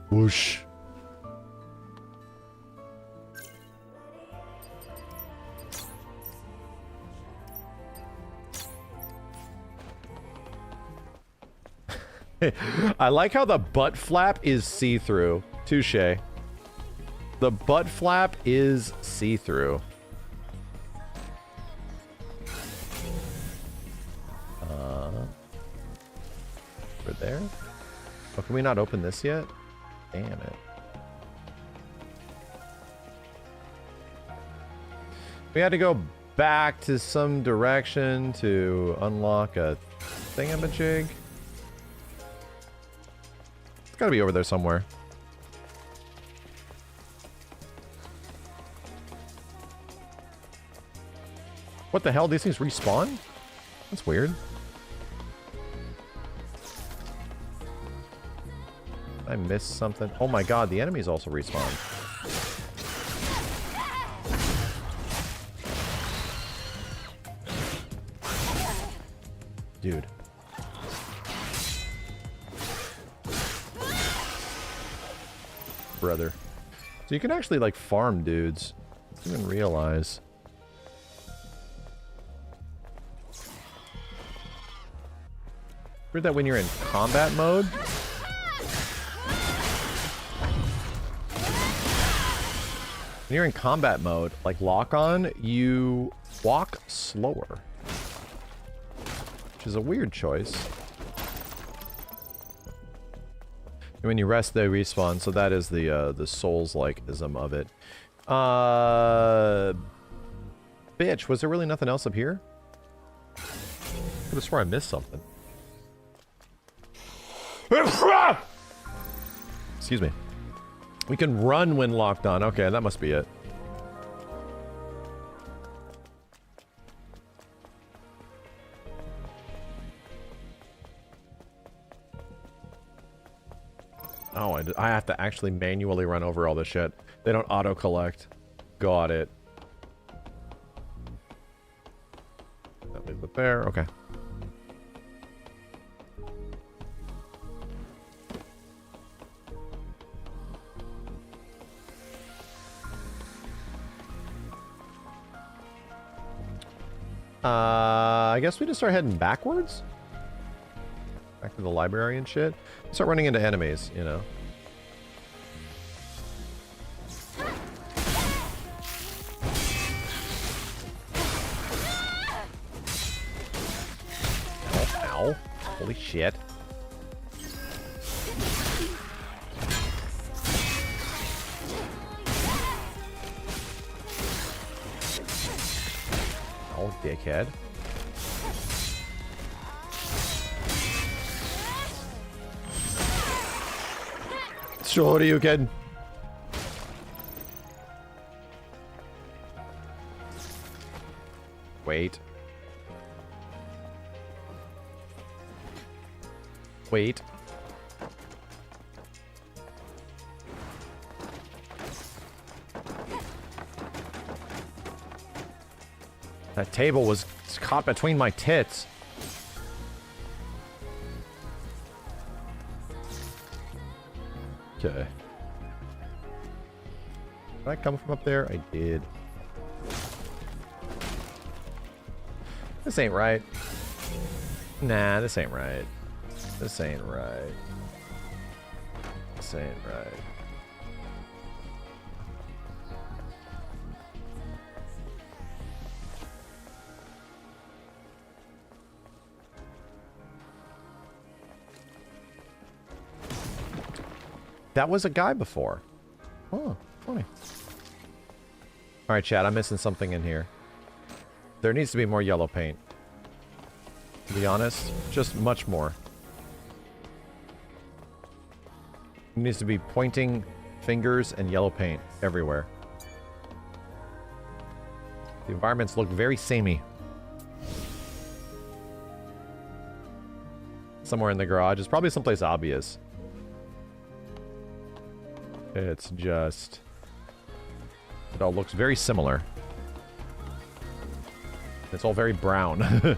Whoosh. I like how the butt flap is see-through. Touche. The butt flap is see-through. Over there? Oh, can we not open this yet? Damn it. We had to go back to some direction to unlock a thingamajig. It's gotta be over there somewhere. What the hell? These things respawn? That's weird. I missed something. Oh my god, the enemies also respawn. Dude. Brother. So you can actually like farm dudes. I didn't even realize. Heard that when you're in combat mode. When you're in combat mode, like lock on, you walk slower. Which is a weird choice. And when you rest, they respawn, so that is the Souls-like-ism of it. bitch. Was there really nothing else up here? I could have sworn I missed something. Excuse me. We can run when locked on. Okay, that must be it. Oh, I have to actually manually run over all this shit. They don't auto-collect. Got it. That leaves it there. Okay. I guess we just start heading backwards? Back to the library and shit. Start running into enemies, you know. Oh, ow. Holy shit. Oh, dickhead. Sure, you can. Wait. Wait. That table was caught between my tits. Okay. Did I come from up there? I did. This ain't right. Nah, this ain't right. This ain't right. This ain't right. That was a guy before. Oh, funny. Alright, chat, I'm missing something in here. There needs to be more yellow paint. To be honest, just much more. It needs to be pointing fingers and yellow paint everywhere. The environments look very samey. Somewhere in the garage. It's probably someplace obvious. It's just... It all looks very similar. It's all very brown.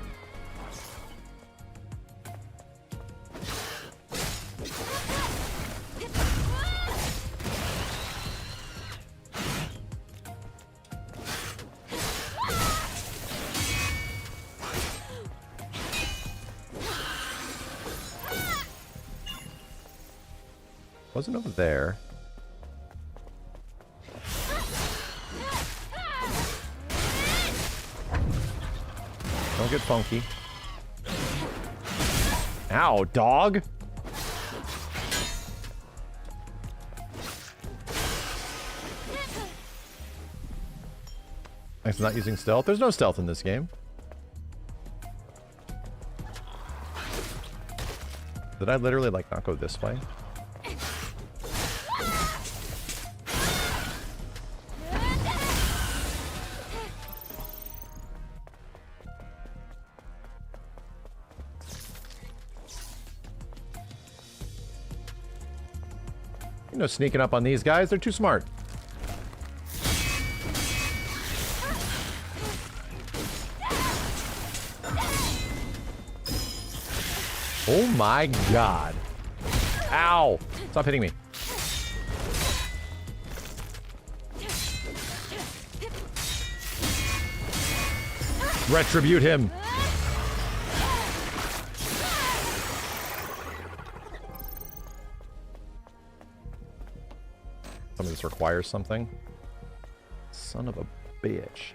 Wasn't over there. Don't get funky. Ow, dog! It's not using stealth. There's no stealth in this game. Did I literally, like, not go this way? No sneaking up on these guys. They're too smart. Oh my god. Ow. Stop hitting me. Retribute him. Some of this requires something. Son of a bitch.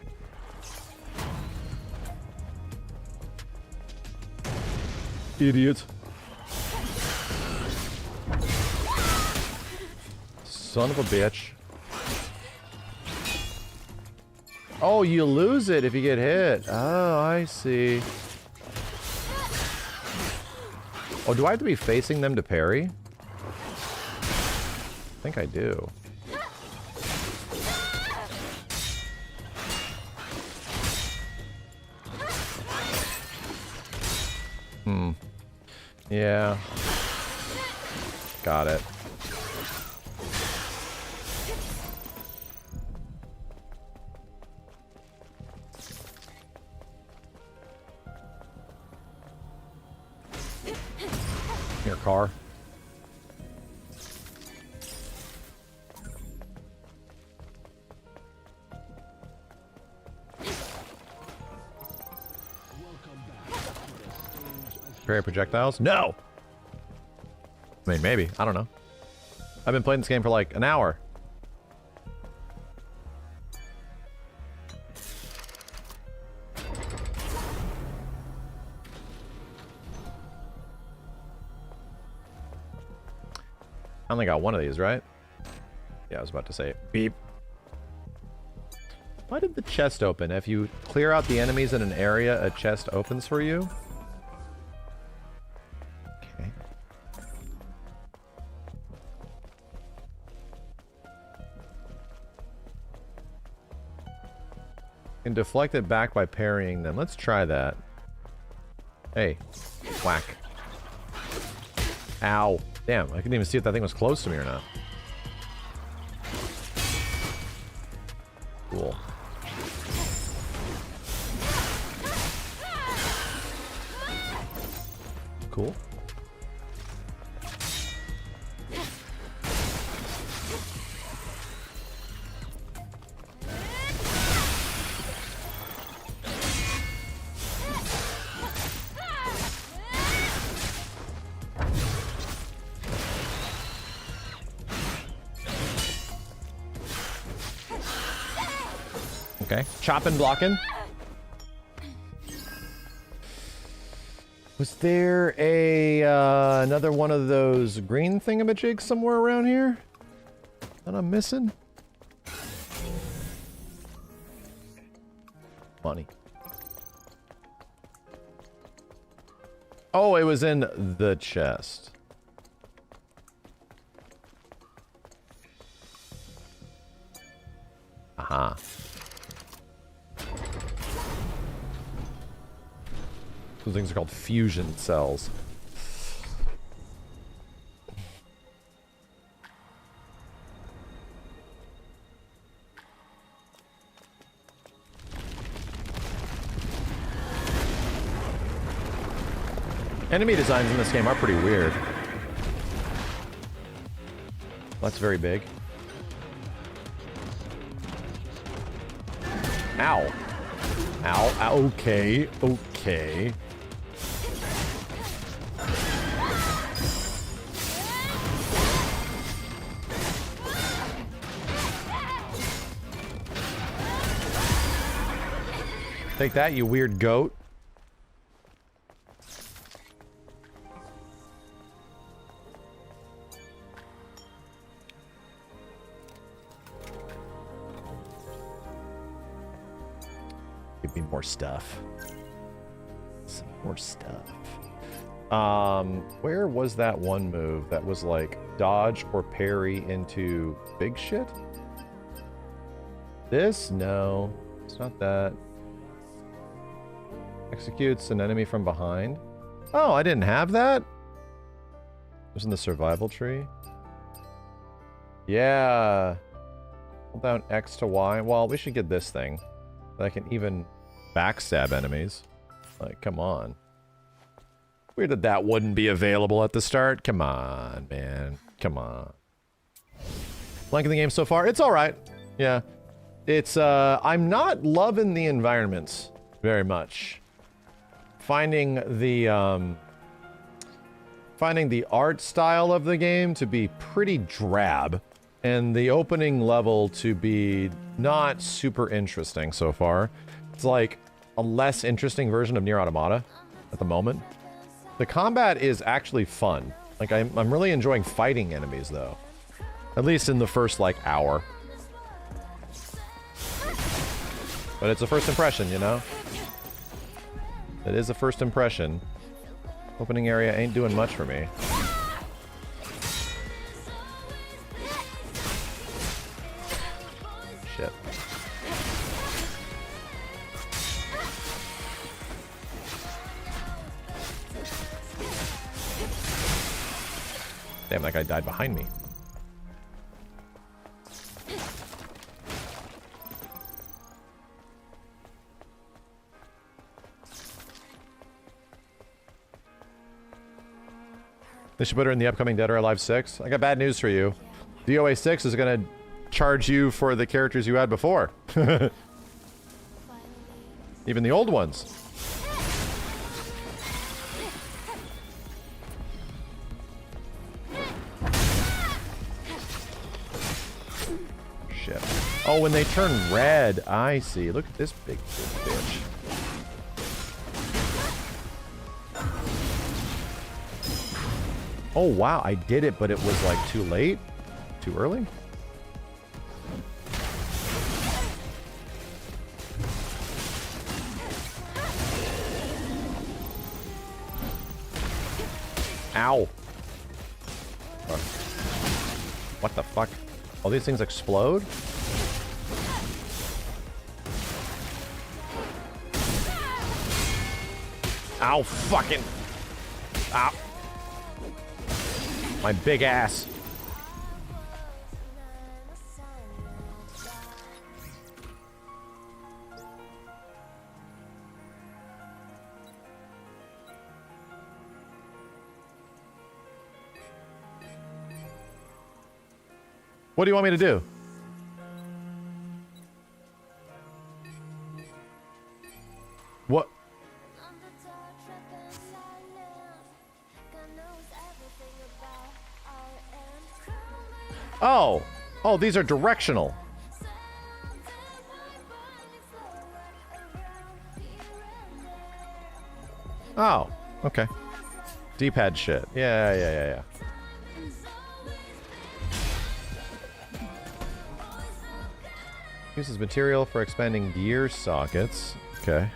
Idiot. Son of a bitch. Oh, you lose it if you get hit. Oh, I see. Oh, do I have to be facing them to parry? I think I do. Yeah. Got it. Your car. Parry projectiles? No! I mean, maybe. I don't know. I've been playing this game for like an hour. I only got one of these, right? Yeah, I was about to say beep. Why did the chest open? If you clear out the enemies in an area, a chest opens for you? Okay. You can deflect it back by parrying them. Let's try that. Hey. Whack. Ow. Damn, I couldn't even see if that thing was close to me or not. Cool. Cool. Okay, chopping, blocking. Was there a another one of those green thingamajigs somewhere around here that I'm missing? Money. Oh, it was in the chest. Aha. Those things are called fusion cells. Enemy designs in this game are pretty weird. That's very big. Ow. Ow. Ow. Okay. Okay. Take that, you weird goat. Give me more stuff. Some more stuff. Where was that one move that was like dodge or parry into big shit? This? No. It's not that. Executes an enemy from behind. Oh, I didn't have that? It was in the survival tree. Yeah. Hold down X to Y. Well, we should get this thing. That can even backstab enemies. Like, come on. Weird that that wouldn't be available at the start. Come on, man. Come on. Liking the game so far? It's alright. Yeah. It's, I'm not loving the environments very much. Finding the art style of the game to be pretty drab, and the opening level to be not super interesting so far. It's like a less interesting version of Nier Automata at the moment. The combat is actually fun. Like, I'm really enjoying fighting enemies, though. At least in the first, like, hour. But it's a first impression, you know? It is a first impression. Opening area ain't doing much for me. Shit. Damn, that guy died behind me. They should put her in the upcoming Dead or Alive 6. I got bad news for you. DOA 6 is gonna charge you for the characters you had before. Even the old ones. Shit. Oh, when they turn red. I see. Look at this big bitch. Oh, wow. I did it, but it was like too late? Too early? Ow. What the fuck? All these things explode? Ow, fucking. Ow. My big ass. What do you want me to do? What? Oh. Oh, these are directional. Oh, okay. D-pad shit. Yeah. Uses material for expanding gear sockets. Okay.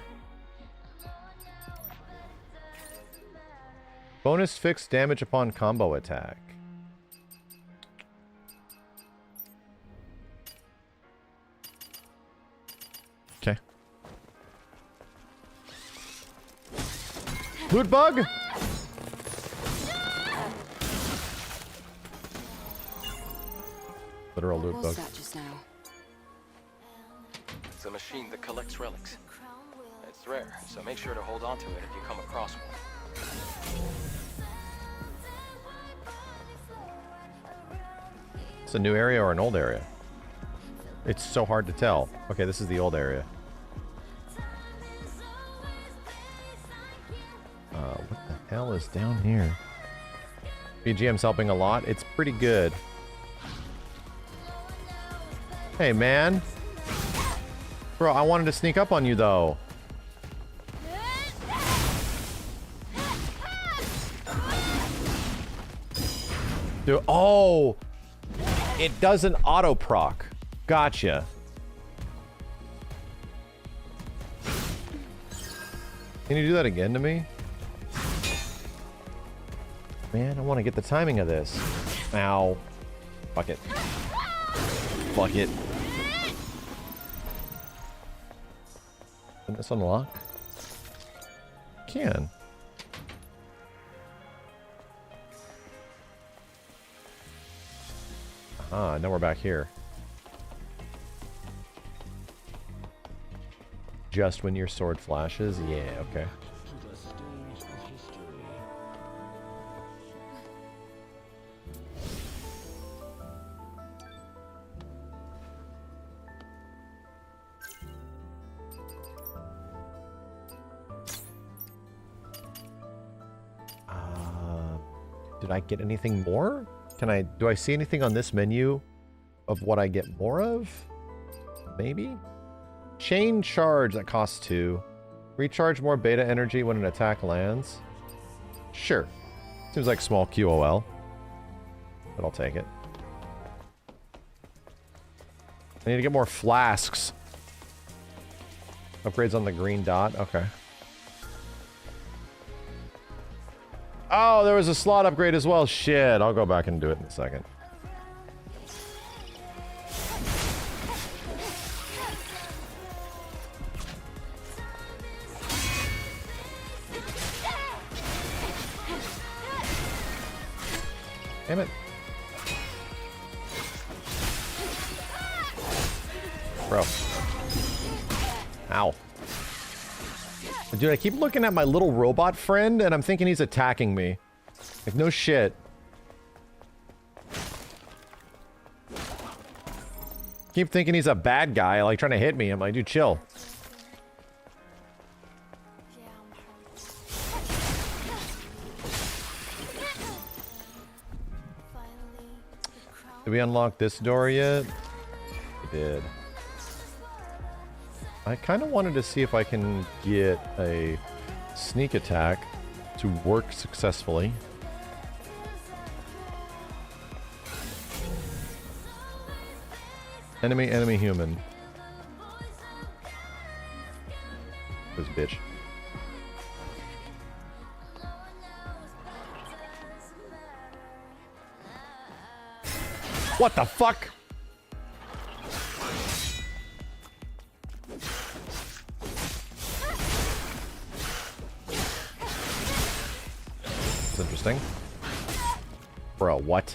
Bonus fixed damage upon combo attack. Okay. Loot bug? Literal loot bug.
It's a machine that collects relics. It's rare, so make sure to hold on to it if you come across one.
It's a new area or an old area? It's so hard to tell. Okay, this is the old area. What the hell is down here? BGM's helping a lot. It's pretty good. Hey, man. Bro, I wanted to sneak up on you, though. Dude, oh! It doesn't auto-proc. Gotcha. Can you do that again to me? Man, I want to get the timing of this. Ow. Fuck it. Fuck it. Can this unlock? Can. Ah, now we're back here. Just when your sword flashes? Yeah, okay. Did I get anything more? Do I see anything on this menu of what I get more of? Maybe? Chain charge that costs 2. Recharge more beta energy when an attack lands. Sure. Seems like small QOL. But I'll take it. I need to get more flasks. Upgrades on the green dot. Okay. Oh, there was a slot upgrade as well. Shit. I'll go back and do it in a second. Damn it. Bro. Ow. Dude, I keep looking at my little robot friend and I'm thinking he's attacking me. Like, no shit. Keep thinking he's a bad guy, like trying to hit me. I'm like, dude, chill. Did we unlock this door yet? We did. I kind of wanted to see if I can get a sneak attack to work successfully. Enemy, enemy, human. This bitch. What the fuck? That's interesting. Bro, what?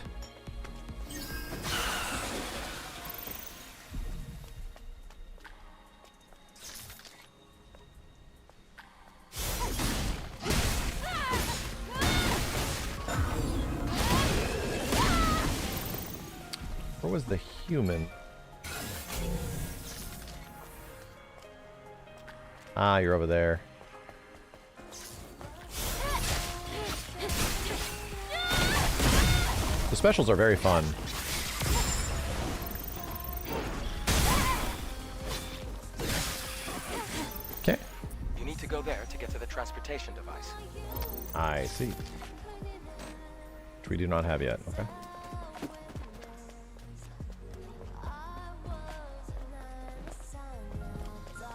Where was the human? Ah, you're over there. The specials are very fun. Okay.
You need to go there to get to the transportation device.
I see. Which we do not have yet. Okay.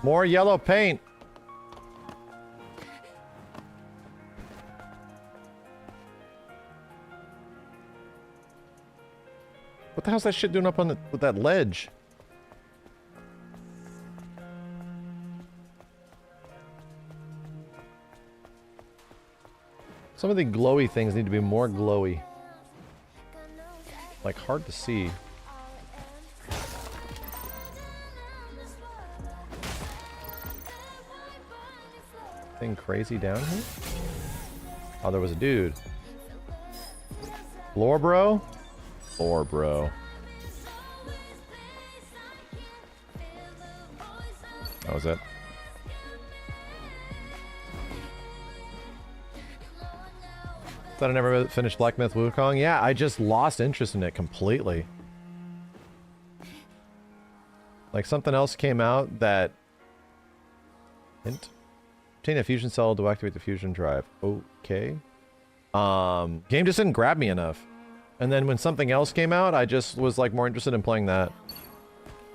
More yellow paint. What the hell's that shit doing up on with that ledge? Some of the glowy things need to be more glowy. Like, hard to see. Thing crazy down here? Oh, there was a dude. Floor bro? Floor bro. That was it. Thought I never finished Black Myth Wukong. Yeah, I just lost interest in it completely. Like, something else came out that... Hint? Obtain a fusion cell to activate the fusion drive. Okay. Game just didn't grab me enough. And then when something else came out, I just was like more interested in playing that.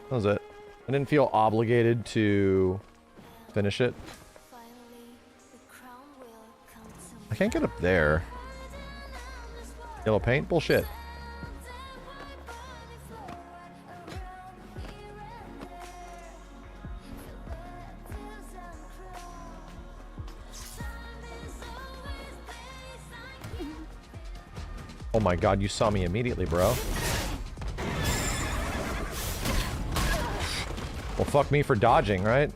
That was it. I didn't feel obligated to finish it. I can't get up there. Yellow paint? Bullshit. Oh my god, you saw me immediately, bro. Well, fuck me for dodging, right?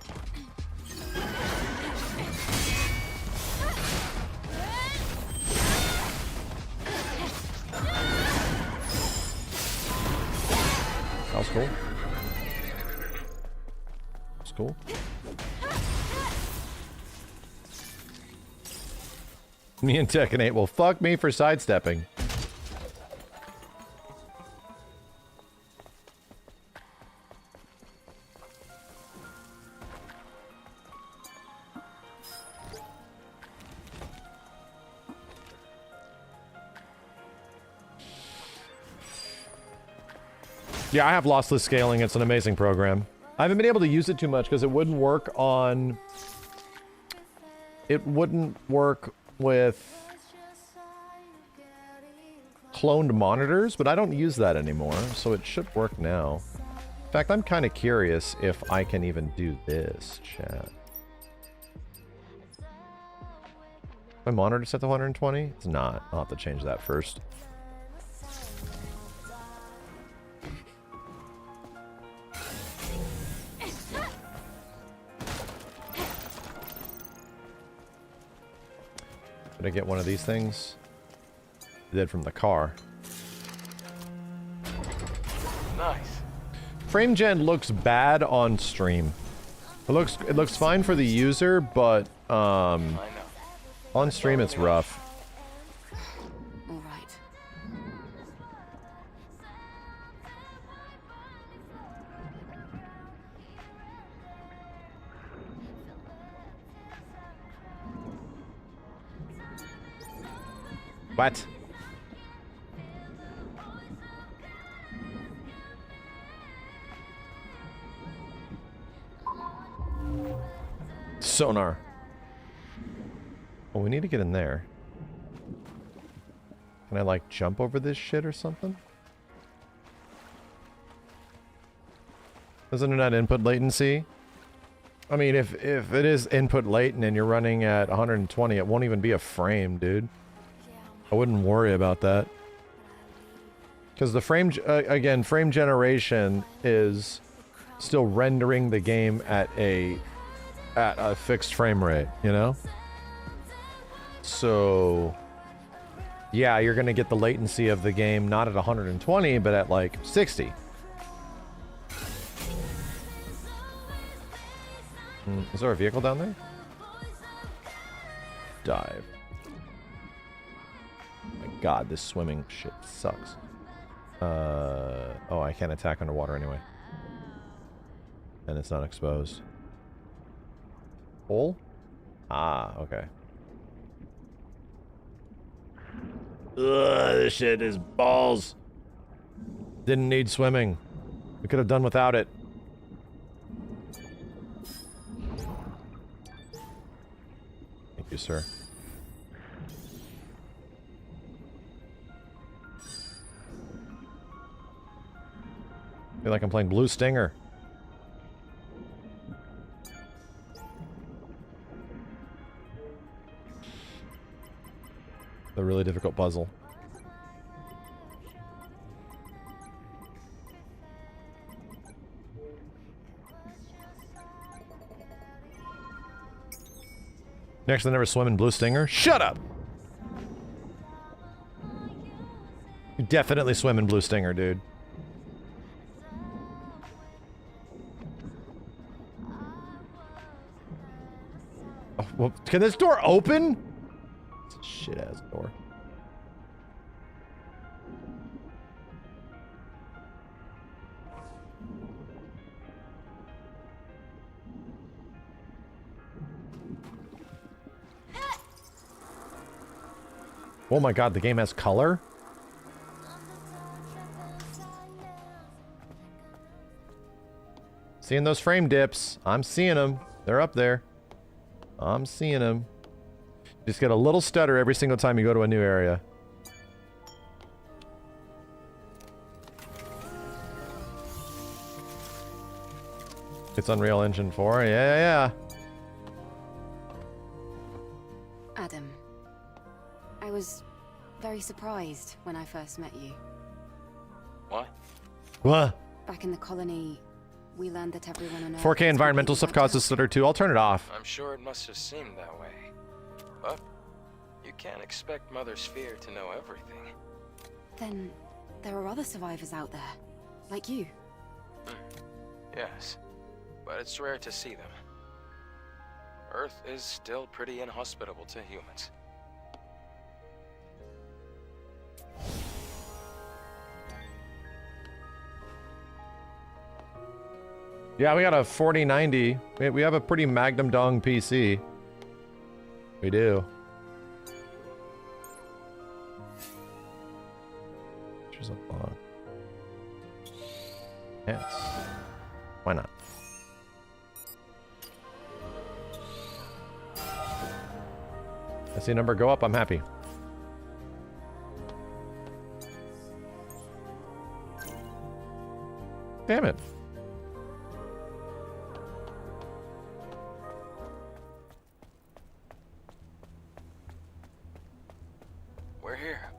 That was cool. That's cool. Me and Tekken 8. Well, fuck me for sidestepping. Yeah, I have lossless scaling. It's an amazing program. I haven't been able to use it too much because it wouldn't work on... It wouldn't work with cloned monitors, but I don't use that anymore, so it should work now. In fact, I'm kind of curious if I can even do this, chat. My monitor set to 120? It's not. I'll have to change that first. Did I get one of these things? I did from the car.
Nice.
Frame gen looks bad on stream. It looks fine for the user, but
I know.
on stream it's rough.
All right.
What? Sonar. Well, we need to get in there. Can I, like, jump over this shit or something? Isn't it not input latency? I mean, if it is input latent and you're running at 120, it won't even be a frame, dude. I wouldn't worry about that. Because the frame, again, frame generation is still rendering the game at a fixed frame rate, you know? So, yeah, you're going to get the latency of the game not at 120, but at like 60. Is there a vehicle down there? Dive. Oh my god, this swimming shit sucks. Oh, I can't attack underwater anyway. And it's not exposed. Hole? Ah, okay. Ugh, this shit is balls. Didn't need swimming. We could have done without it. Thank you, sir. I feel like I'm playing Blue Stinger. A really difficult puzzle. Next, I never swim in Blue Stinger. Shut up! You definitely swim in Blue Stinger, dude. Oh, well, can this door open? It's a shit-ass door. Oh my god, the game has color? Seeing those frame dips. I'm seeing them. They're up there. I'm seeing them. Just get a little stutter every single time you go to a new area. It's Unreal Engine 4. Yeah.
Adam, I was very surprised when I first met you.
What?
What?
Back in the colony, we learned that everyone on Earth
4K
was
environmental
completely
stuff
wiped
causes
out.
stutter too. I'll turn it off.
I'm sure it must have seemed that way. But you can't expect Mother Sphere to know everything.
Then there are other survivors out there, like you.
Yes, but it's rare to see them. Earth is still pretty inhospitable to humans.
Yeah, we got a 4090. We have a pretty Magnum Dong PC. We do. Which is a lot. Yes. Why not? I see a number go up, I'm happy. Damn it.
We're here.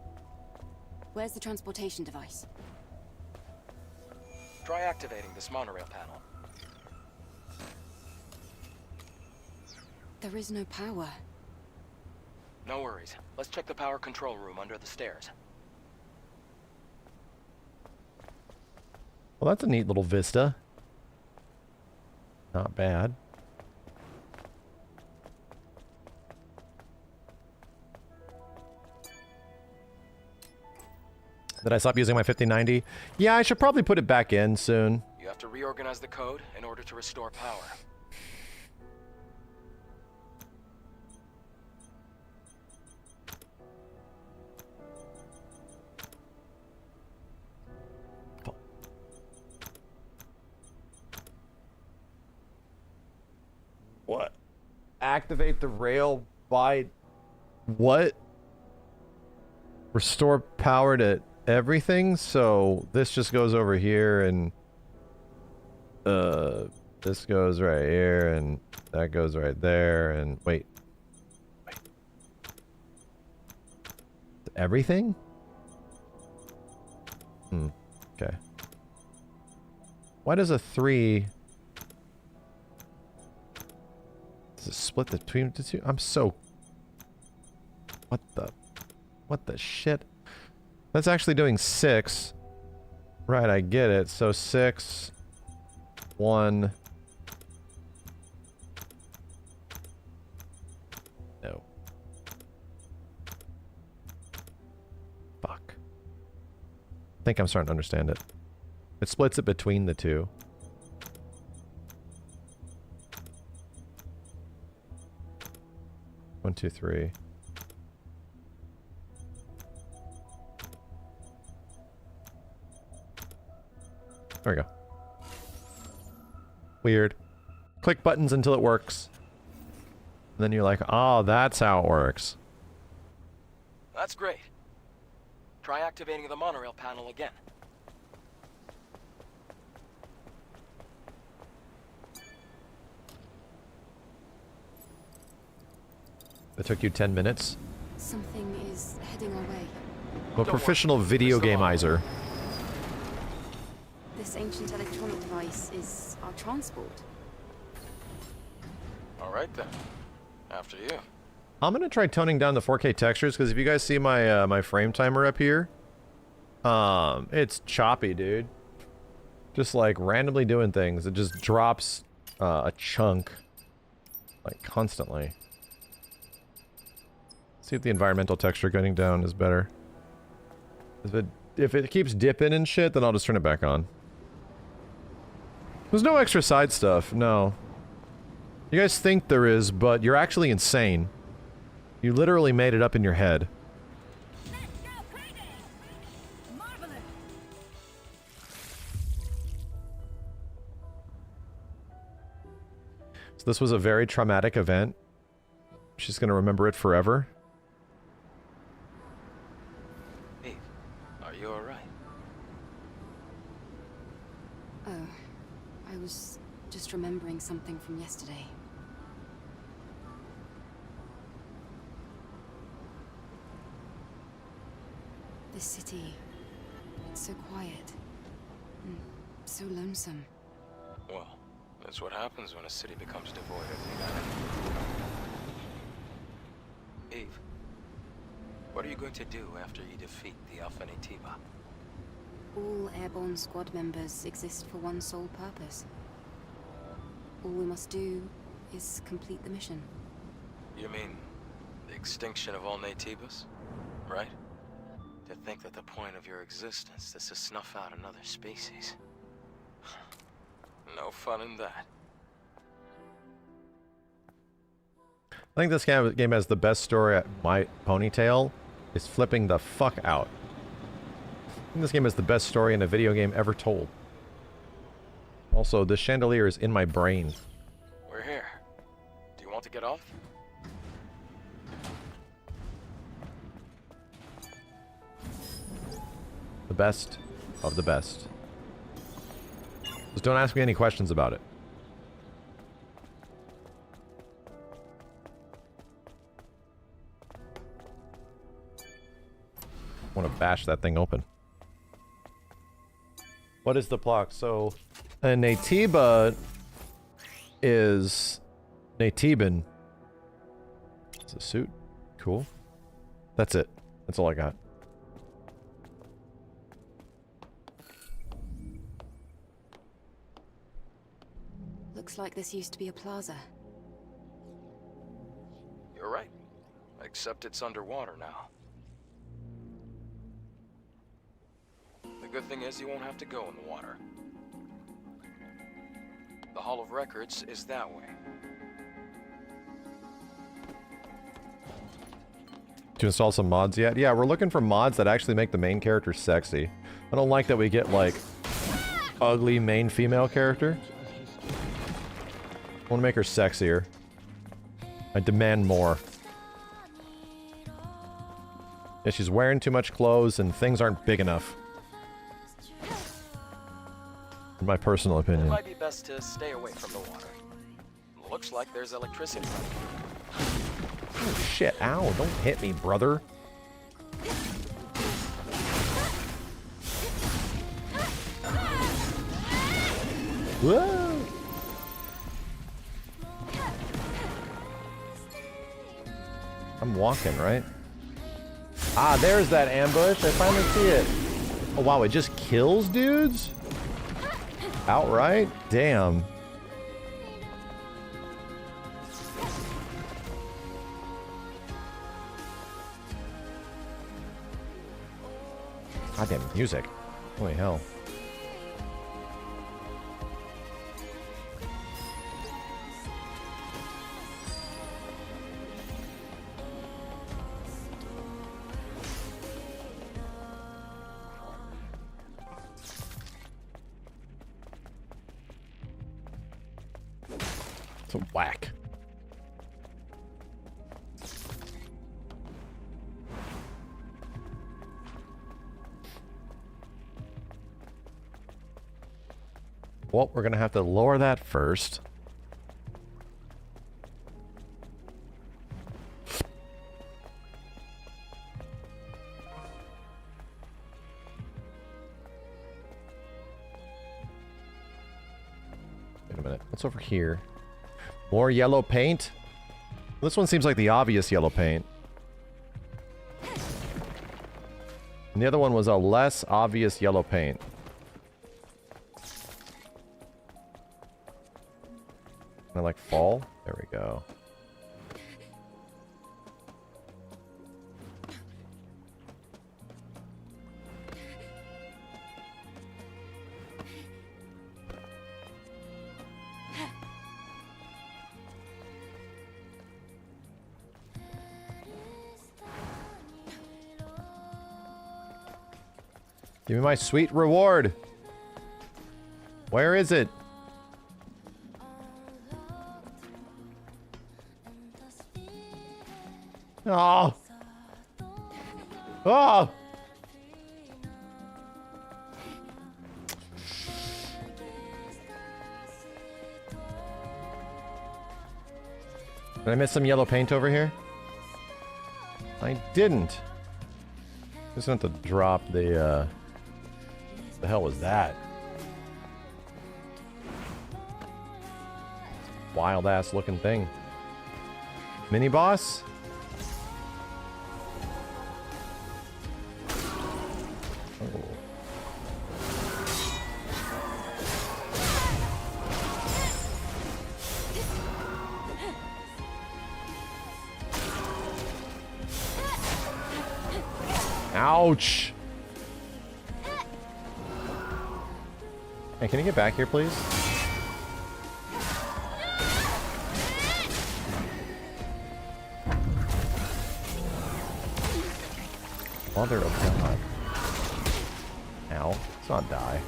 Where's the transportation device?
Try activating this monorail panel.
There is no power.
No worries. Let's check the power control room under the stairs.
Well, that's a neat little vista. Not bad. Did I stop using my 5090? Yeah, I should probably put it back in soon.
You have to reorganize the code in order to restore power.
What? Activate the rail by what? Restore power to everything? So this just goes over here and this goes right here and that goes right there and wait. Everything? Okay. Why does a 3 does it split between the two? I'm so... What the shit? That's actually doing 6. Right, I get it. So 6, 1. No. Fuck. I think I'm starting to understand it. It splits it between the two. One, two, three. There we go. Weird. Click buttons until it works. And then you're like, oh, that's how it works.
That's great. Try activating the monorail panel again.
It took you 10 minutes.
Something is heading our way.
I'm a professional video gameizer.
This ancient electronic device is our transport.
All right then. After you.
I'm gonna try toning down the 4K textures because if you guys see my my frame timer up here, it's choppy, dude. Just like randomly doing things. It just drops a chunk like constantly. See if the environmental texture getting down is better. If it keeps dipping and shit, then I'll just turn it back on. There's no extra side stuff, no. You guys think there is, but you're actually insane. You literally made it up in your head. So this was a very traumatic event. She's gonna remember it forever.
Eve, are you alright?
Oh, I was just remembering something from yesterday. This city, it's so quiet and so lonesome.
Well, that's what happens when a city becomes devoid of humanity. Eve, what are you going to do after you defeat the Alpha Natiba?
All airborne squad members exist for one sole purpose. All we must do is complete the mission.
You mean the extinction of all Natibas, right? To think that the point of your existence is to snuff out another species. No fun in that.
I think this game has the best story at my ponytail is flipping the fuck out. I think this game has the best story in a video game ever told. Also, the chandelier is in my brain.
We're here. Do you want to get off?
best of the best. Just don't ask me any questions about it. I want to bash that thing open. What is the plot? So, a Natiba is Natiban. It's a suit. Cool. That's it. That's all I got.
Looks like this used to be a plaza.
You're right. Except it's underwater now. The good thing is you won't have to go in the water. The Hall of Records is that way.
To install some mods yet? Yeah, we're looking for mods that actually make the main character sexy. I don't like that we get, like, ugly main female character. I want to make her sexier. I demand more. Yeah, she's wearing too much clothes and things aren't big enough. In my personal
It
opinion.
might be best to stay away from the water. Looks like there's electricity running.
Oh shit, ow, don't hit me, brother. Whoa! I'm walking, right? Ah, there's that ambush. I finally see it. Oh wow, it just kills dudes? Outright? Damn. Goddamn music. Holy hell. It's a whack. Well, we're gonna have to lower that first. Wait a minute. What's over here? More yellow paint? This one seems like the obvious yellow paint. And the other one was a less obvious yellow paint. Can I like fall? There we go. Give me my sweet reward. Where is it? Oh. Oh. Did I miss some yellow paint over here? I didn't. Just have to drop the, what the hell was that? Wild ass looking thing. Mini boss? Oh. Ouch! Hey, can you get back here, please? Mother of God. Ow. Let's not die.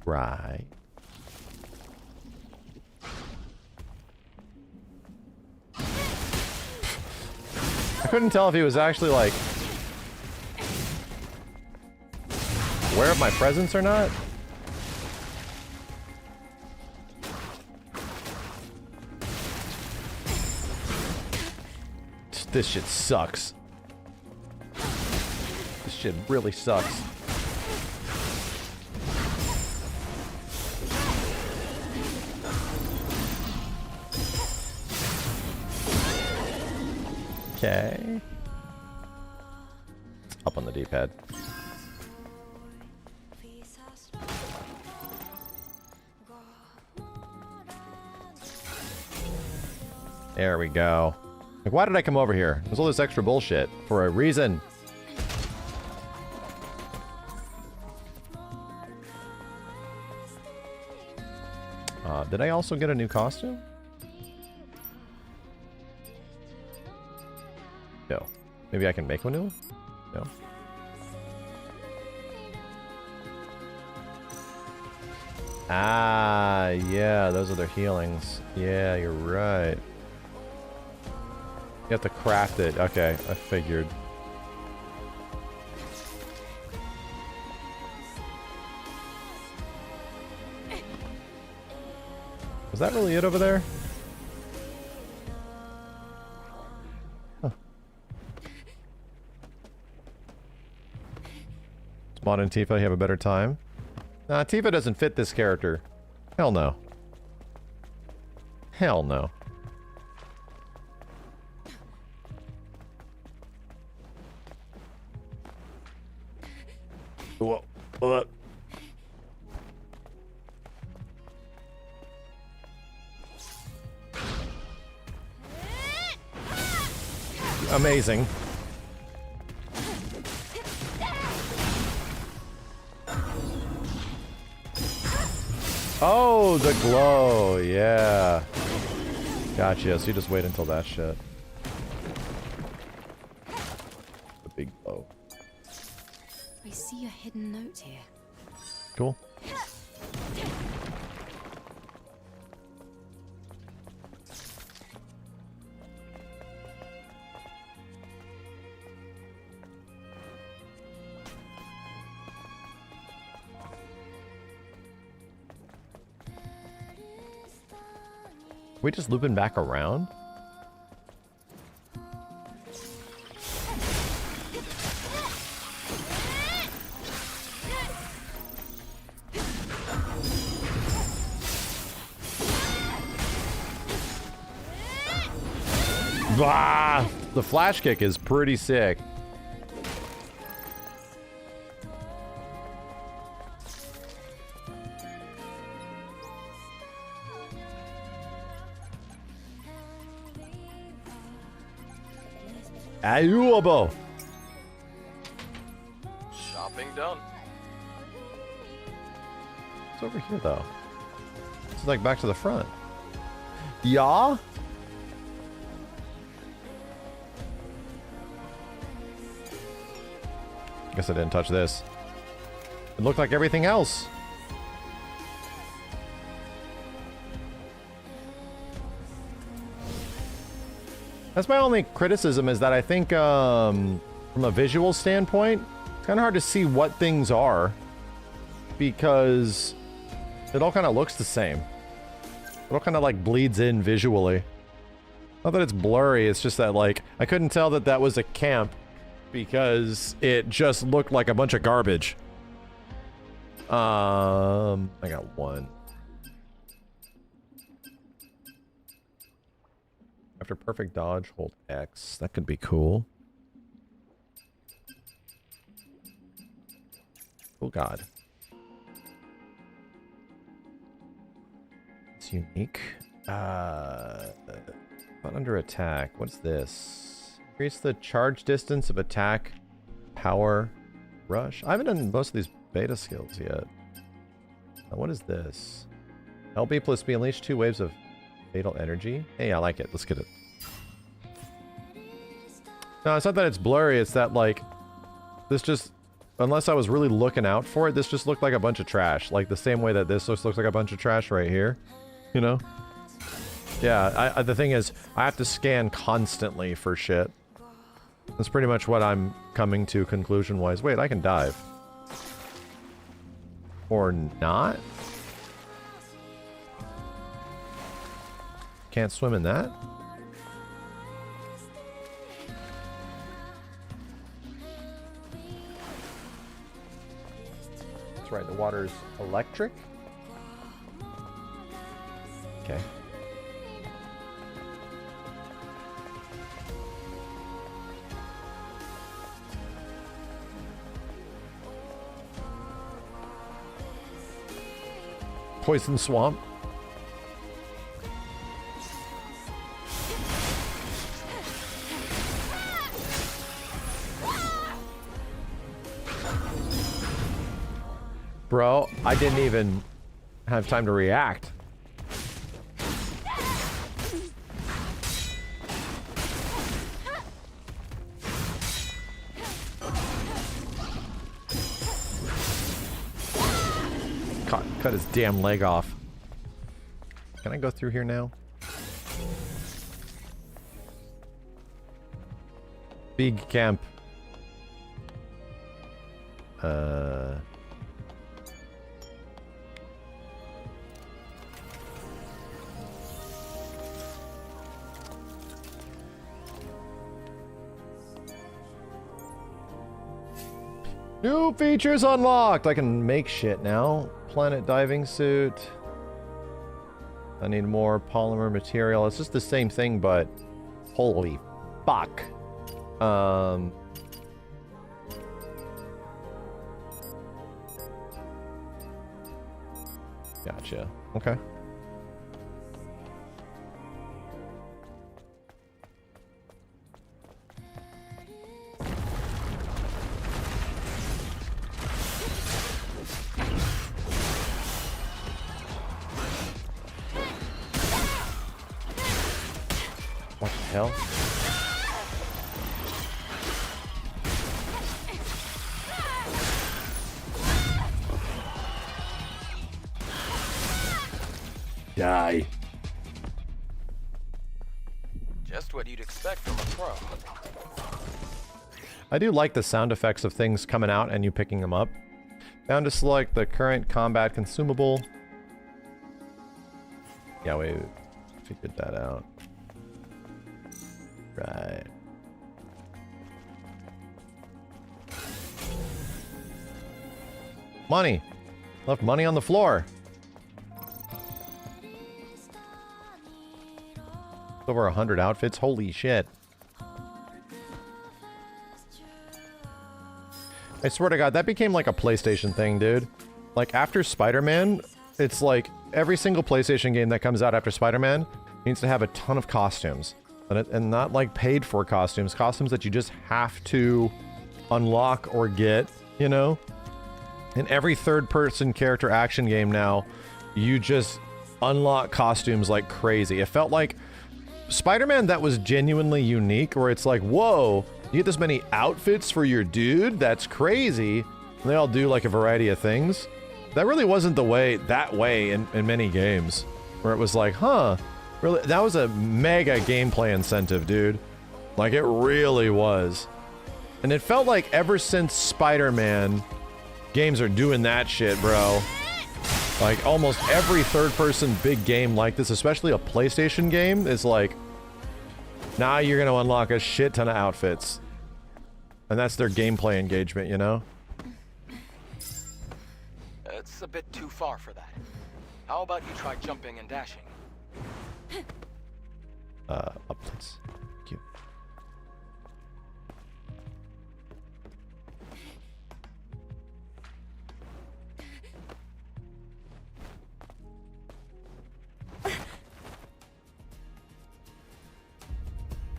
Right. I couldn't tell if he was actually like aware of my presence or not. This shit sucks. This shit really sucks. Okay. Up on the D-pad. There we go. Like, why did I come over here? There's all this extra bullshit for a reason. Did I also get a new costume? No. Maybe I can make one new? No. Ah, yeah, those are their healings. Yeah, you're right. You have to craft it. Okay, I figured. Was that really it over there? Huh. Spawn and Tifa, you have a better time? Nah, Tifa doesn't fit this character. Hell no. Hell no. Whoa. What? Amazing. Oh, the glow. Yeah. Gotcha. So you just wait until that shit. The big glow.
I see a hidden note here.
Cool. We just looping back around? Bah! The flash kick is pretty sick. Ayuabo.
Shopping done.
It's over here though. It's like back to the front. Yeah? Guess I didn't touch this. It looked like everything else. That's my only criticism, is that I think from a visual standpoint, it's kind of hard to see what things are because it all kind of looks the same. It all kind of like bleeds in visually. Not that it's blurry, it's just that like I couldn't tell that that was a camp because it just looked like a bunch of garbage. I got one. After perfect dodge, hold X. That could be cool. Oh god. It's unique. Not under attack. What's this? Increase the charge distance of attack, power, rush. I haven't done most of these beta skills yet. What is this? LB plus B, unleash 2 waves of fatal energy. Hey, I like it. Let's get it. No, it's not that it's blurry. It's that, like, this just unless I was really looking out for it, this just looked like a bunch of trash. Like the same way that this just looks like a bunch of trash right here. You know? Yeah, the thing is, I have to scan constantly for shit. That's pretty much what I'm coming to conclusion-wise. Wait, I can dive. Or not? Can't swim in that? That's right, the water's electric? Okay. Poison swamp. Bro, I didn't even have time to react. Cut his damn leg off. Can I go through here now? Big camp. New features unlocked! I can make shit now. Planet diving suit. I need more polymer material. It's just the same thing, but holy fuck. Gotcha. Okay. What the hell? Die.
Just what you'd expect from a pro.
I do like the sound effects of things coming out and you picking them up. Down to select the current combat consumable. Yeah, we figured that out. Right. Money. Left money on the floor. Over 100 outfits. Holy shit. I swear to God, that became like a PlayStation thing, dude. Like after Spider-Man, it's like every single PlayStation game that comes out after Spider-Man needs to have a ton of costumes. And not like paid for costumes. Costumes that you just have to unlock or get, you know? In every third-person character action game now, you just unlock costumes like crazy. It felt like Spider-Man that was genuinely unique, where it's like, whoa, you get this many outfits for your dude? That's crazy. And they all do like a variety of things. That really wasn't that way in many games. Where it was like, huh, really? That was a mega gameplay incentive, dude. Like, it really was. And it felt like ever since Spider-Man, games are doing that shit, bro. Like, almost every third-person big game like this, especially a PlayStation game, is like, now you're gonna unlock a shit ton of outfits. And that's their gameplay engagement, you know?
It's a bit too far for that. How about you try jumping and dashing?
Up, please. Thank you.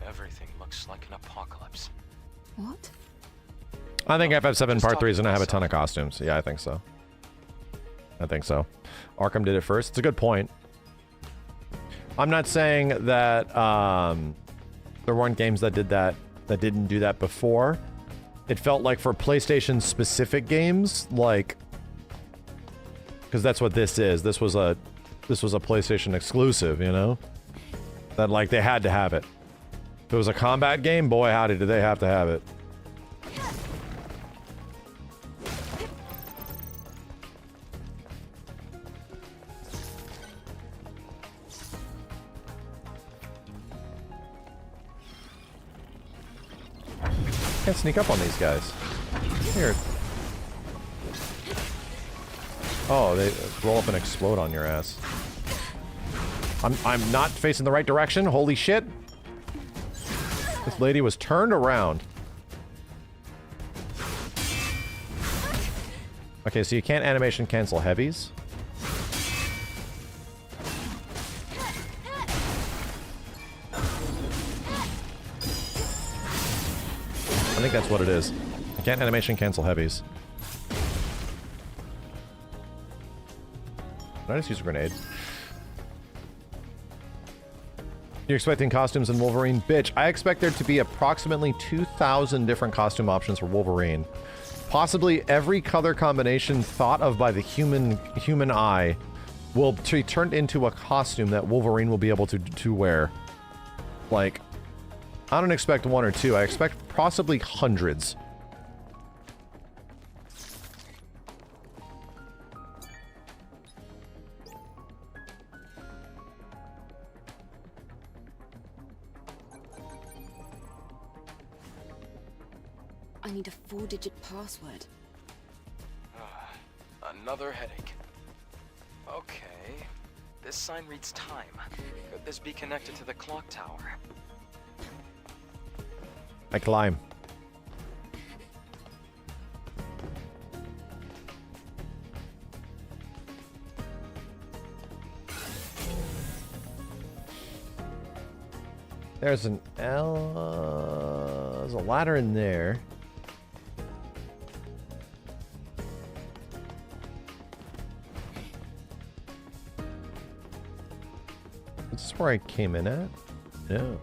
Everything looks like an apocalypse.
What?
I think FF7 Part 3 is gonna have a ton of costumes. Yeah, I think so. I think so. Arkham did it first. It's a good point. I'm not saying that there weren't games that did that, that didn't do that before. it felt like for PlayStation specific games, like, because that's what this is. This was a PlayStation exclusive, you know? That like they had to have it. If it was a combat game, boy howdy did they have to have it. Can't sneak up on these guys. Here. Oh, they roll up and explode on your ass. I'm not facing the right direction. Holy shit. This lady was turned around. Okay, so you can't animation cancel heavies. I think that's what it is. I can't animation cancel heavies. Can I just use a grenade? You're expecting costumes in Wolverine? Bitch, I expect there to be approximately 2,000 different costume options for Wolverine. Possibly every color combination thought of by the human eye will be turned into a costume that Wolverine will be able to wear. Like, I don't expect one or two. I expect possibly hundreds.
I need a 4-digit password.
Another headache. Okay. This sign reads time. Could this be connected to the clock tower?
I climb. There's an there's a ladder in there. Is this where I came in at? No.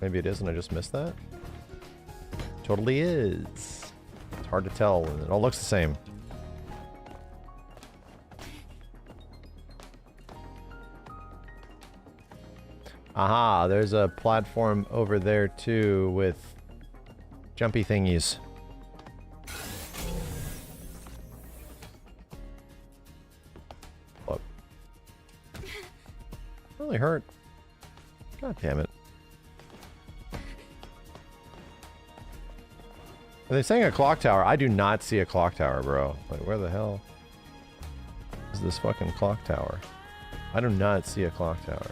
Maybe it is and I just missed that? Totally is. It's hard to tell and it all looks the same. Aha, there's a platform over there too with jumpy thingies. Look. Really hurt. God damn it. Are they saying a clock tower? I do not see a clock tower, bro. Like, where the hell is this fucking clock tower? I do not see a clock tower.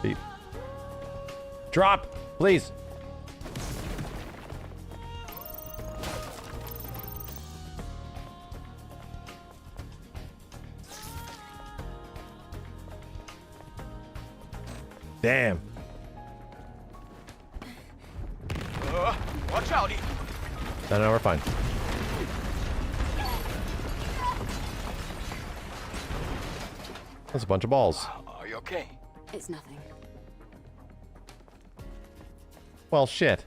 Beep. Drop, please. Damn.
Watch out!
No, we're fine. That's a bunch of balls.
Are you okay?
It's nothing.
Well, shit.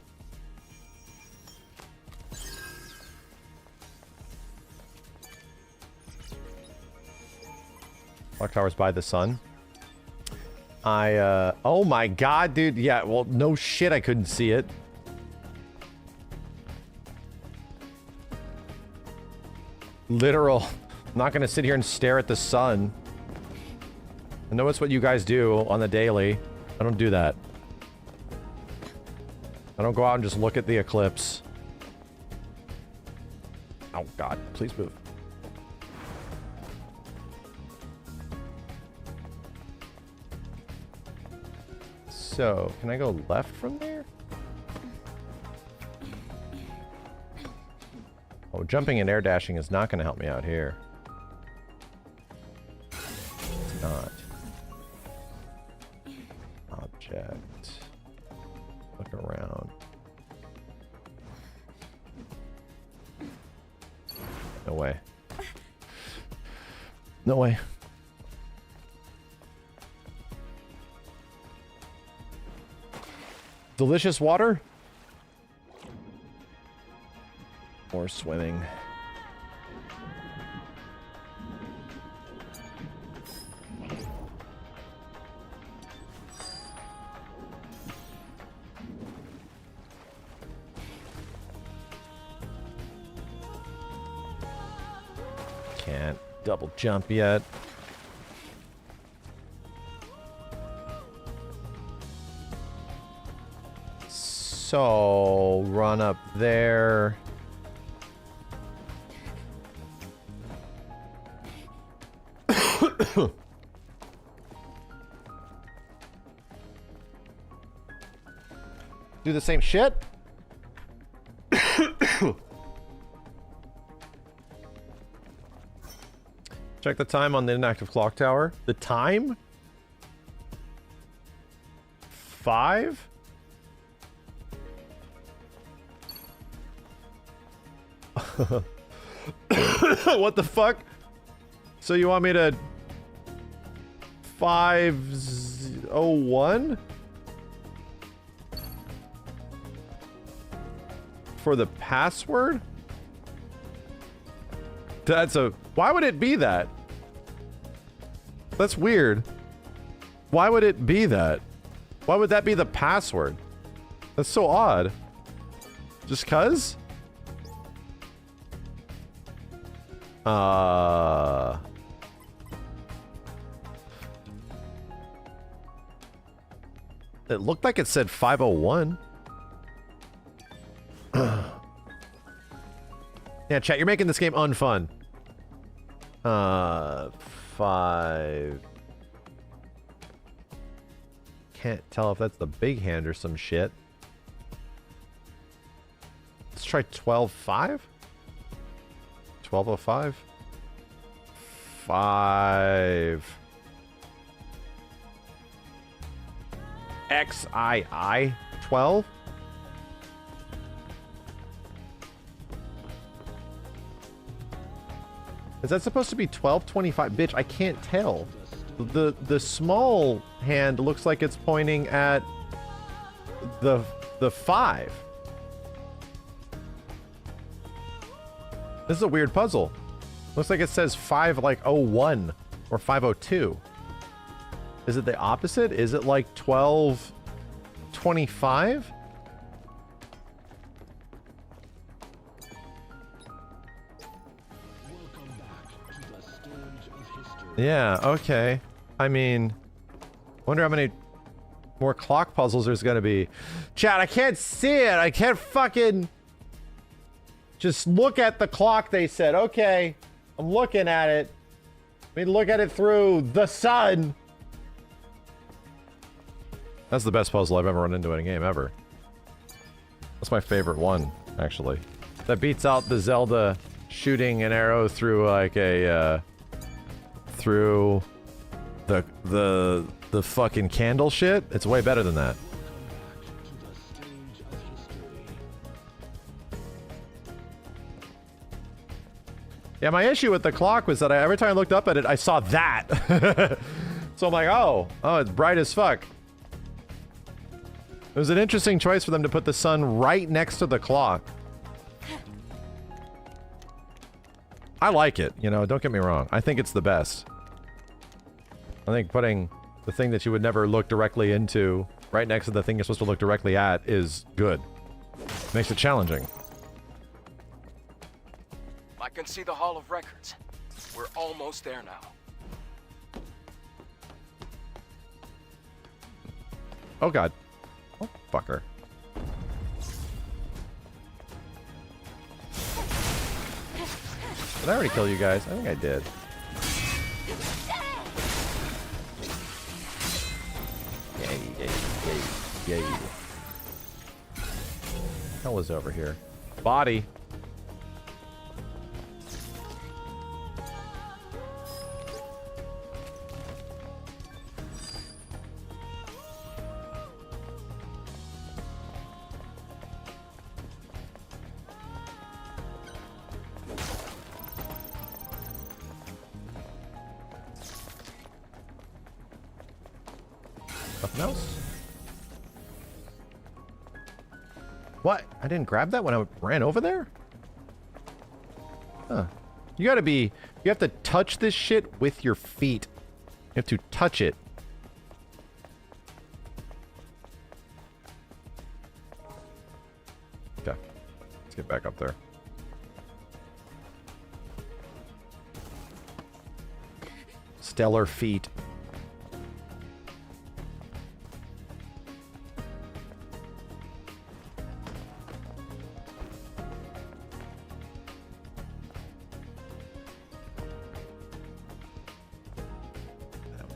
Clock tower's by the sun. Oh my god, dude. Yeah, well, no shit, I couldn't see it. Literal. I'm not gonna sit here and stare at the sun. I know it's what you guys do on the daily. I don't do that. I don't go out and just look at the eclipse. Oh god, please move. So, can I go left from there? Oh, jumping and air dashing is not going to help me out here. It's not. Object. Look around. No way. No way. Delicious water? Or swimming. Can't double jump yet. So, run up there. Do the same shit? Check the time on the inactive clock tower. The time? 5? What the fuck? So you want me to 501 for the password? That's a... Why would it be that? That's weird. Why would it be that? Why would that be the password? That's so odd. Just 'cause? It looked like it said 501. Yeah, chat, you're making this game unfun. 5. Can't tell if that's the big hand or some shit. Let's try 12.5. 12:05. 5. XII 12. Is that supposed to be 12:25? Bitch, I can't tell. The small hand looks like it's pointing at the 5. This is a weird puzzle. Looks like it says 501 or 502. Is it the opposite? Is it like 12:25? Yeah, okay. I mean, wonder how many more clock puzzles there's gonna be. Chat, I can't see it. I can't fucking... Just look at the clock, they said. Okay, I'm looking at it. I mean, look at it through the sun. That's the best puzzle I've ever run into in a game, ever. That's my favorite one, actually. That beats out the Zelda shooting an arrow through, like, a, through the fucking candle shit. It's way better than that. Yeah, my issue with the clock was that every time I looked up at it, I saw that. So I'm like, oh, it's bright as fuck. It was an interesting choice for them to put the sun right next to the clock. I like it, you know, don't get me wrong. I think it's the best. I think putting the thing that you would never look directly into right next to the thing you're supposed to look directly at is good. Makes it challenging.
I can see the Hall of Records. We're almost there now.
Oh god. Oh, fucker. Did I already kill you guys? I think I did. Yay. Hell is over here? Body. Nothing else? What? I didn't grab that when I ran over there? Huh. You have to touch this shit with your feet. You have to touch it. Okay. Let's get back up there. Stellar feet.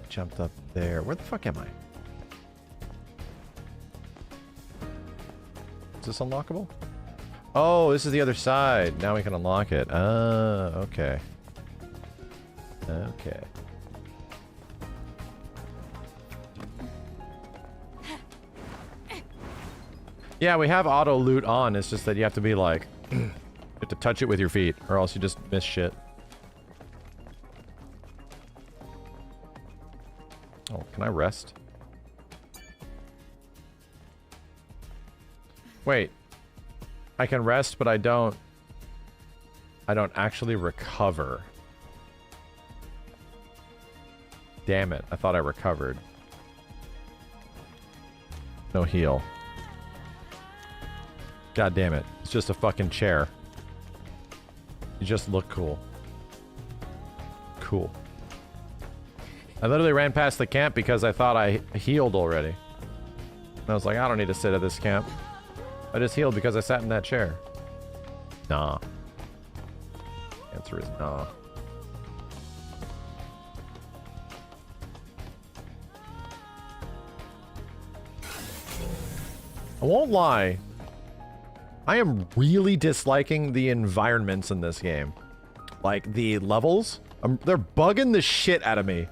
Jumped up there. Where the fuck am I? Is this unlockable? Oh, this is the other side. Now we can unlock it. Ah, okay. Okay. Yeah, we have auto loot on. It's just that you have to be like, you have to touch it with your feet, or else you just miss shit. Oh, can I rest? Wait. I can rest, but I don't actually recover. Damn it. I thought I recovered. No heal. God damn it. It's just a fucking chair. You just look cool. Cool. I literally ran past the camp because I thought I healed already. And I was like, I don't need to sit at this camp. I just healed because I sat in that chair. Nah. Answer is nah. I won't lie. I am really disliking the environments in this game. Like, the levels. They're bugging the shit out of me.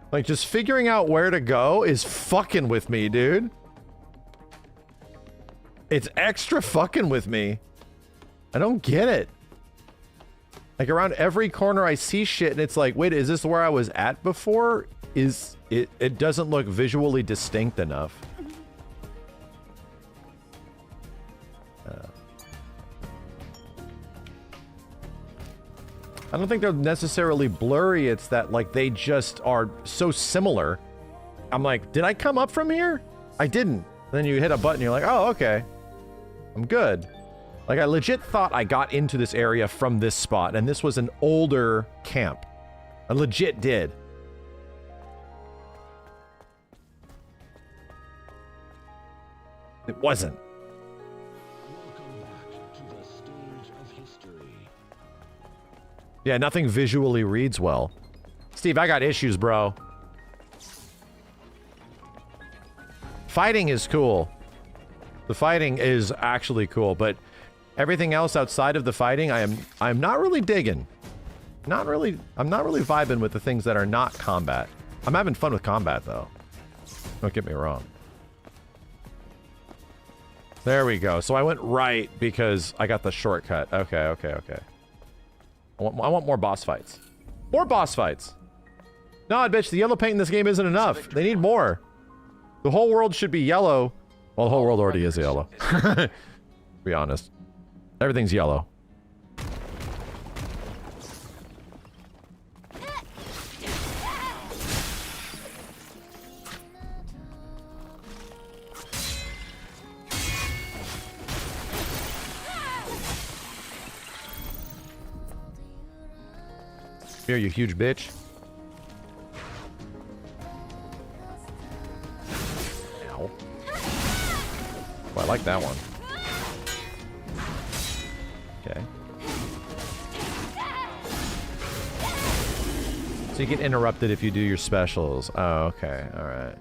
Like, just figuring out where to go is fucking with me, dude. It's extra fucking with me. I don't get it. Like, around every corner I see shit and it's like, wait, is this where I was at before? It doesn't look visually distinct enough. I don't think they're necessarily blurry. It's that, like, they just are so similar. I'm like, did I come up from here? I didn't. Then you hit a button, you're like, oh, okay. I'm good. Like, I legit thought I got into this area from this spot, and this was an older camp. I legit did. It wasn't. Yeah, nothing visually reads well. Steve, I got issues, bro. Fighting is cool. The fighting is actually cool, but everything else outside of the fighting, I'm not really digging. I'm not really vibing with the things that are not combat. I'm having fun with combat, though. Don't get me wrong. There we go. So I went right because I got the shortcut. Okay. I want more boss fights. More boss fights! Nah, bitch, the yellow paint in this game isn't enough. They need more. The whole world should be yellow. Well, the whole world already is yellow. To be honest. Everything's yellow. Here, you huge bitch. Ow. Oh, I like that one. Okay. So you get interrupted if you do your specials. Oh, okay. Alright.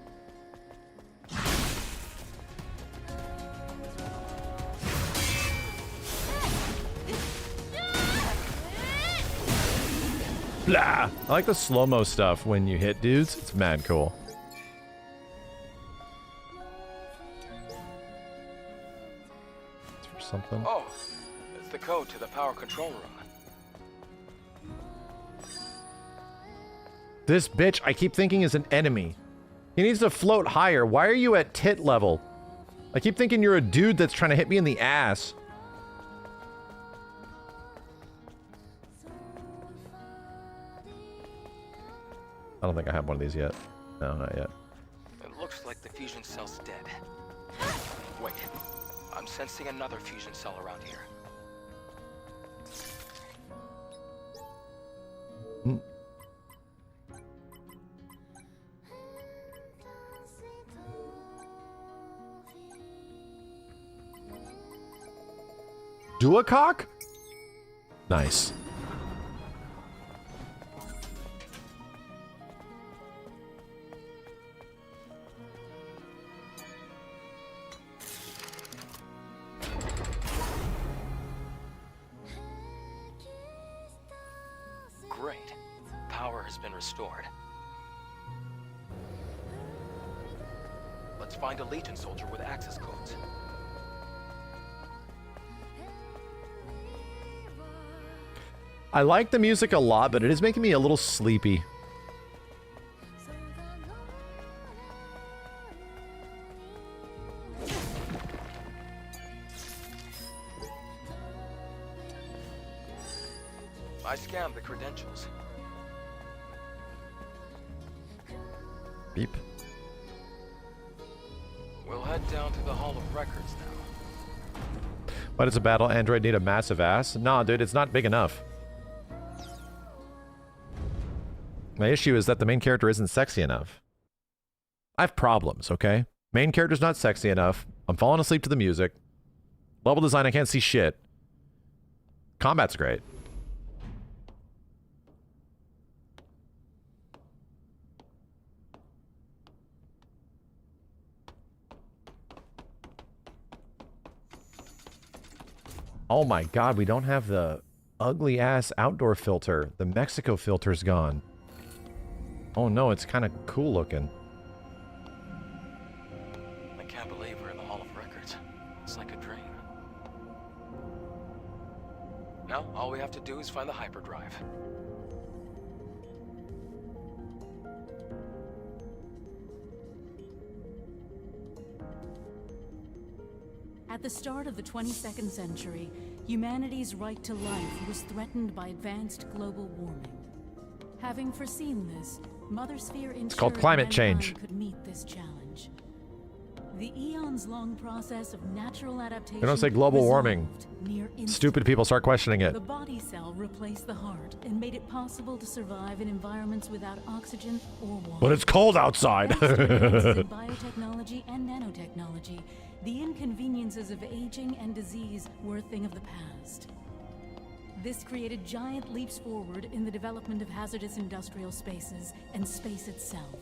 Blah! I like the slow-mo stuff when you hit dudes. It's mad cool. It's for something.
Oh, it's the code to the power control room.
This bitch I keep thinking is an enemy. He needs to float higher. Why are you at tit level? I keep thinking you're a dude that's trying to hit me in the ass. I don't think I have one of these yet. No, not yet.
It looks like the fusion cell's dead. Wait, I'm sensing another fusion cell around here.
Hmm. Duocock? Nice.
Great. Power has been restored. Let's find a Legion soldier with access codes.
I like the music a lot, but it is making me a little sleepy.
I scanned the credentials.
Beep.
We'll head down to the Hall of Records now.
Why does a battle android need a massive ass? Nah, dude, it's not big enough. My issue is that the main character isn't sexy enough. I have problems, okay? Main character's not sexy enough. I'm falling asleep to the music. Level design, I can't see shit. Combat's great. Oh my god, we don't have the ugly ass outdoor filter. The Mexico filter's gone. Oh no, it's kind of cool looking.
I can't believe we're in the Hall of Records. It's like a dream. Now, all we have to do is find the hyperdrive.
At the start of the 22nd century, humanity's right to life was threatened by advanced global warming. Having foreseen this, Mother Sphere ensured
It's called climate change.
mankind could meet this challenge. The eons-long process of natural adaptation.
They don't say global warming.
Near
Stupid people start questioning it.
The body cell replaced the heart and made it possible to survive in environments without oxygen or water.
But it's cold outside.
Thanks to advances in biotechnology and nanotechnology, the inconveniences of aging and disease were a thing of the past. This created giant leaps forward in the development of hazardous industrial spaces and space itself.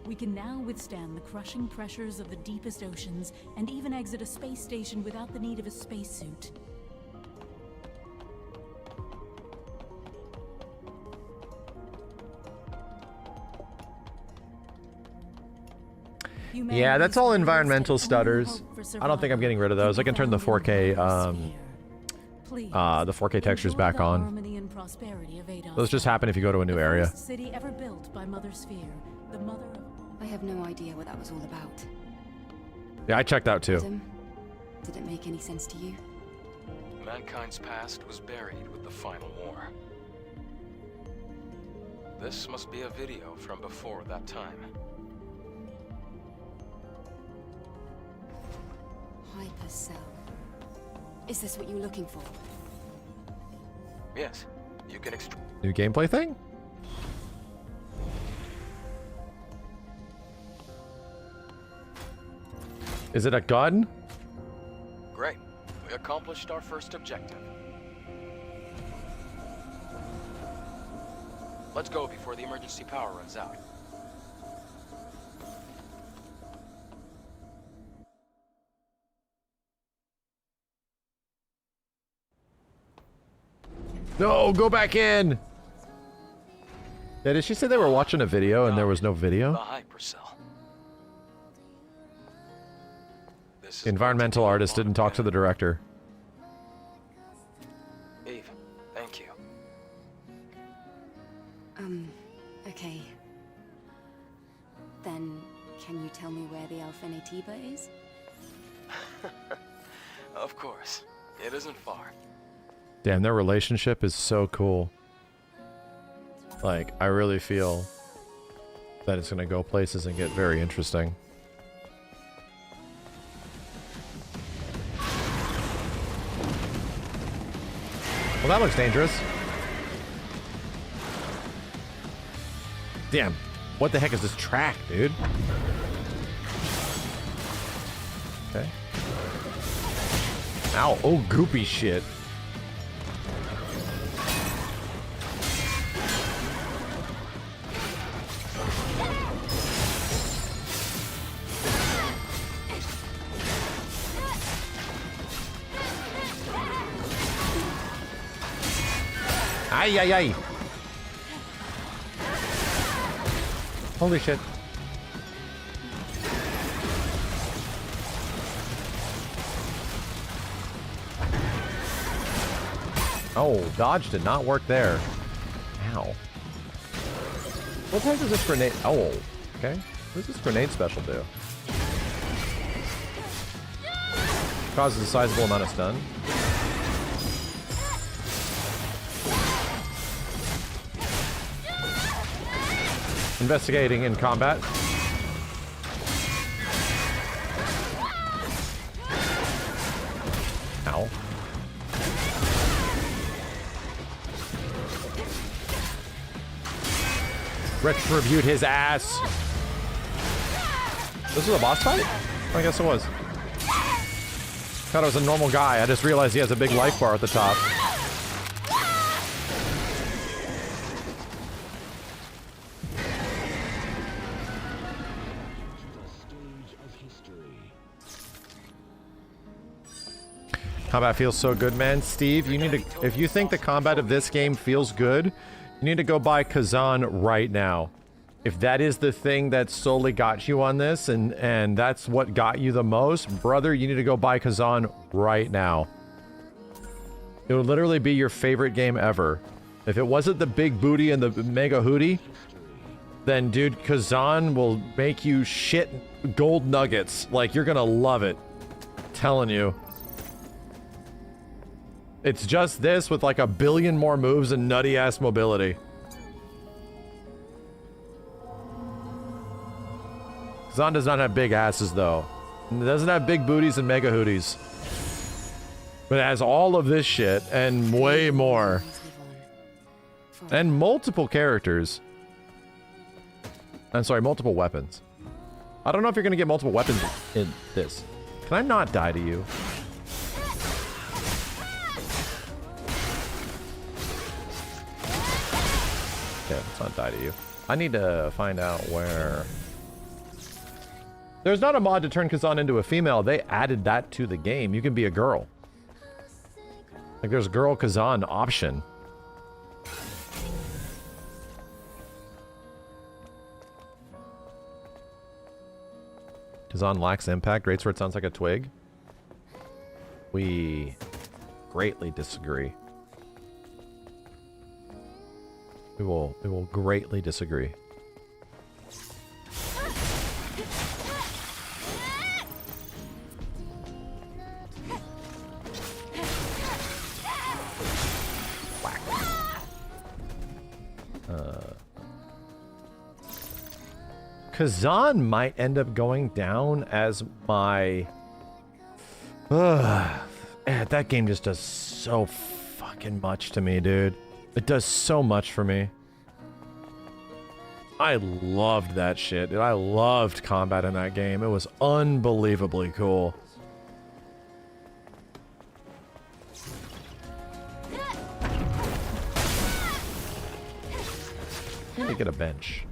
We can now withstand the crushing pressures of the deepest oceans and even exit a space station without the need of a spacesuit.
Yeah, that's all environmental stutters. I don't think I'm getting rid of those. I can turn the 4K, the 4K textures back on. Those just happen if you go to a new area.
City ever built by Mother Sphere, the mother of...
I have no idea what that was all about.
Yeah, I checked out too.
Adam, did it make any sense to you?
Mankind's past was buried with the final war. This must be a video from before that time.
Hypercell. Is this what you were looking for?
Yes, you can extract.
New gameplay thing? Is it a gun?
Great. We accomplished our first objective. Let's go before the emergency power runs out.
No, go back in! Yeah, did she say they were watching a video and there was no video?
The hypercell.
The environmental artist didn't talk to the director.
Eve, thank you.
Okay. Then, can you tell me where the Alpha Nativa is?
Of course. It isn't far.
Damn, their relationship is so cool. Like, I really feel that it's gonna go places and get very interesting. Well, that looks dangerous. Damn, what the heck is this track, dude? Okay. Ow, oh, goopy shit. Ay, ay, ay. Holy shit. Oh, dodge did not work there. Ow. What the heck does this grenade? Oh, okay. What does this grenade special do? Causes a sizable amount of stun. Investigating in combat. Ow. Retribute his ass. This was a boss fight? I guess it was. Thought it was a normal guy. I just realized he has a big life bar at the top. Combat feels so good, man. Steve, you need to, if you think the combat of this game feels good, you need to go buy Kazan right now. If that is the thing that solely got you on this, and that's what got you the most, brother, you need to go buy Kazan right now. It would literally be your favorite game ever. If it wasn't the big booty and the mega hootie, then dude, Kazan will make you shit gold nuggets. Like, you're gonna love it. I'm telling you. It's just this with like a billion more moves and nutty ass mobility. Kazan does not have big asses though. It doesn't have big booties and mega hooties. But it has all of this shit and way more. And multiple characters. I'm sorry, multiple weapons. I don't know if you're gonna get multiple weapons in this. Can I not die to you? Okay, let's not die to you. I need to find out where... There's not a mod to turn Kazan into a female. They added that to the game. You can be a girl. Like, there's girl Kazan option. Kazan lacks impact. Rates where it sounds like a twig. We greatly disagree. We will greatly disagree. Whack. Kazan might end up going down as my... that game just does so fucking much to me, dude. It does so much for me. I loved that shit, dude. I loved combat in that game. It was unbelievably cool. I need to get a bench.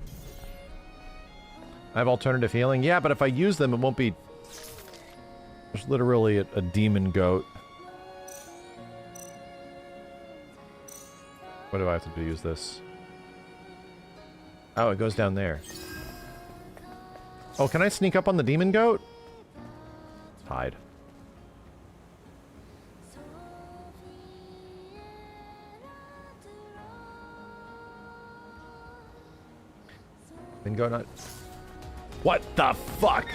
I have alternative healing. Yeah, but if I use them, it won't be... There's literally a demon goat. What do I have to do to use this? Oh, it goes down there. Oh, can I sneak up on the demon goat? Hide. Demon goat not... What the fuck?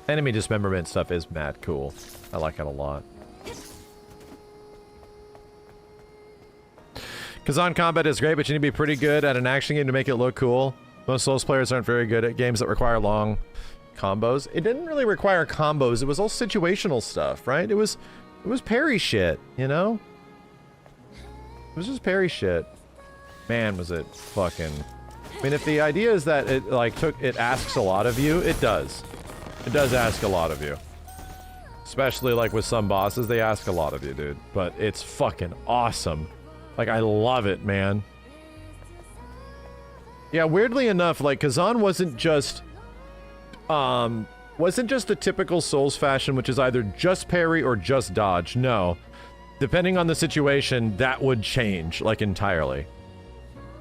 Enemy dismemberment stuff is mad cool. I like it a lot. Kazan combat is great, but you need to be pretty good at an action game to make it look cool. Most Souls players aren't very good at games that require long combos. It didn't really require combos. It was all situational stuff, right? It was parry shit, you know? It was just parry shit. Man, was it fucking... I mean, if the idea is that it, like, it asks a lot of you, it does. It does ask a lot of you. Especially, like, with some bosses, they ask a lot of you, dude. But it's fucking awesome. Like, I love it, man. Yeah, weirdly enough, like, Kazan wasn't just a typical Souls fashion, which is either just parry or just dodge. No. Depending on the situation, that would change, like, entirely.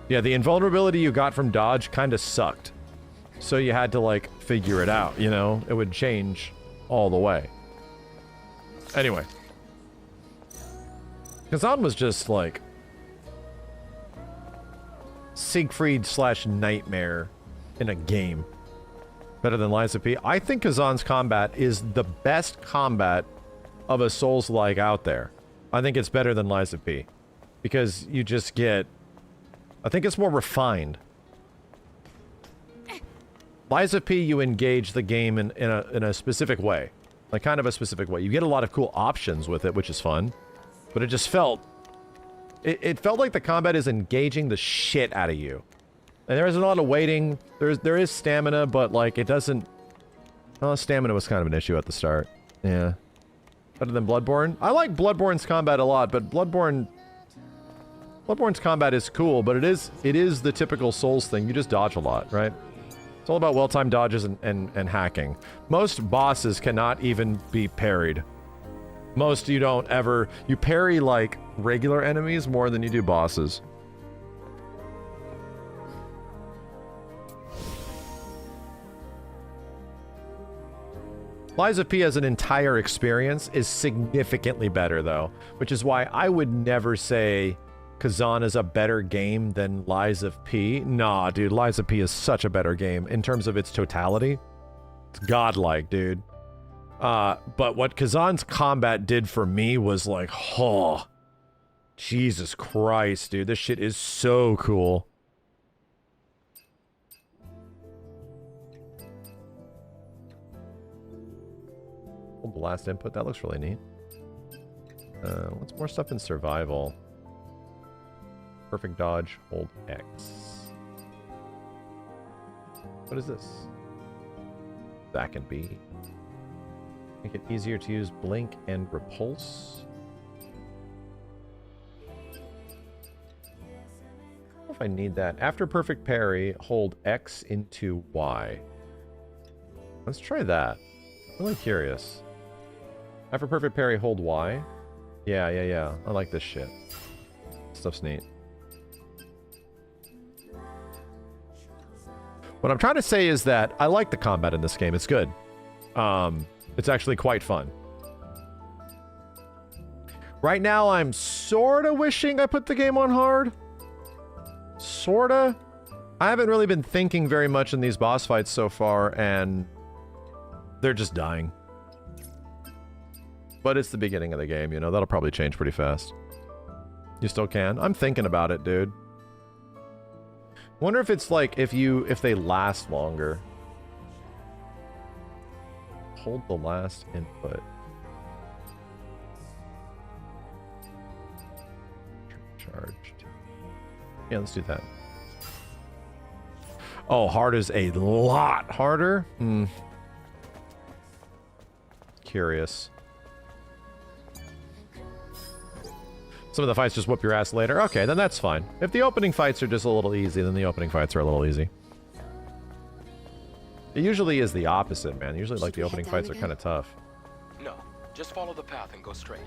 Yeah, the invulnerability you got from dodge kind of sucked. So you had to, like, figure it out, you know? It would change all the way. Anyway. Kazan was just, like... Siegfried/Nightmare in a game. Better than Lies of P. I think Kazan's combat is the best combat of a Souls-like out there. I think it's better than Lies of P. Because you just get... I think it's more refined. Lies of P, you engage the game in a specific way. Like, kind of a specific way. You get a lot of cool options with it, which is fun. But it just felt... It felt like the combat is engaging the shit out of you. And there isn't a lot of waiting. There is stamina, but, like, it doesn't... Well, stamina was kind of an issue at the start. Yeah. Better than Bloodborne? I like Bloodborne's combat a lot, but Bloodborne's combat is cool, but it is the typical Souls thing. You just dodge a lot, right? It's all about well-timed dodges and hacking. Most bosses cannot even be parried. Most you don't ever... You parry, like, regular enemies more than you do bosses. Lies of P as an entire experience is significantly better, though. Which is why I would never say Kazan is a better game than Lies of P. Nah, dude, Lies of P is such a better game in terms of its totality. It's godlike, dude. But what Kazan's combat did for me was like, oh, Jesus Christ, dude. This shit is so cool. Hold the last input. That looks really neat. What's more stuff in survival? Perfect dodge, hold X. What is this? That can be. Make it easier to use blink and repulse. I don't know if I need that. After perfect parry, hold X into Y. Let's try that. I'm really curious. After perfect parry, hold Y. Yeah. I like this shit. Stuff's neat. What I'm trying to say is that I like the combat in this game. It's good. It's actually quite fun. Right now, I'm sorta wishing I put the game on hard. Sorta. I haven't really been thinking very much in these boss fights so far, and they're just dying. But it's the beginning of the game, you know? That'll probably change pretty fast. You still can? I'm thinking about it, dude. Wonder if it's like, if they last longer. Hold the last input. Charged. Yeah, let's do that. Oh, hard is a lot harder? Curious. Some of the fights just whoop your ass later. Okay, then that's fine. If the opening fights are just a little easy, then the opening fights are a little easy. It usually is the opposite, man. Usually, like, the opening fights are kind of tough.
No, just follow the path and go straight.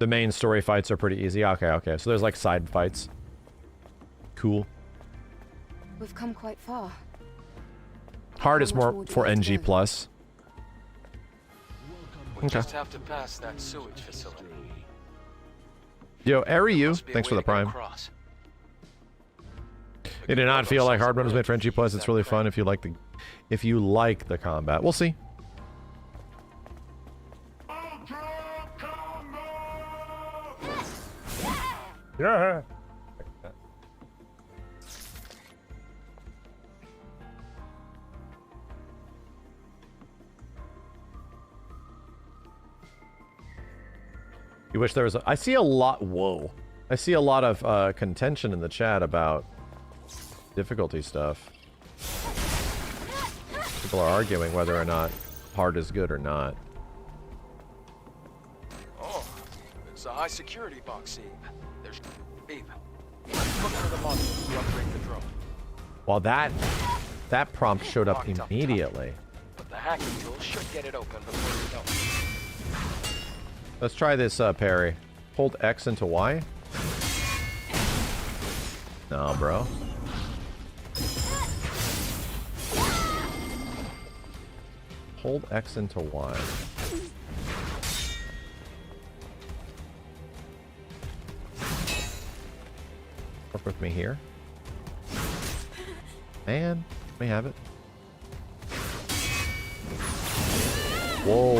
The main story fights are pretty easy. Okay, okay. So there's like side fights. Cool.
We've come quite far.
Hard is
How much
more
more do
for
we have to
NG
go?
plus.
We just have to pass that sewage facility.
Yo, Eri you,
Must be a
thanks for
way
the
to get
prime.
across.
It did not feel like Hard Run was made for NG plus. It's really fun if you like the combat. We'll see. Yeah. You wish there was I see a lot. Whoa. I see a lot of contention in the chat about difficulty stuff. People are arguing whether or not hard is good or not.
Oh, it's a high security box, Eve. There's Eve. Look for the module to upgrade the drone.
Well, that prompt showed up
Locked up
immediately.
But the hacking tool should get it open before you know it.
Let's try this, Perry. Hold X into Y. No, bro. Hold X into Y. Work with me here. And let me have it. Whoa,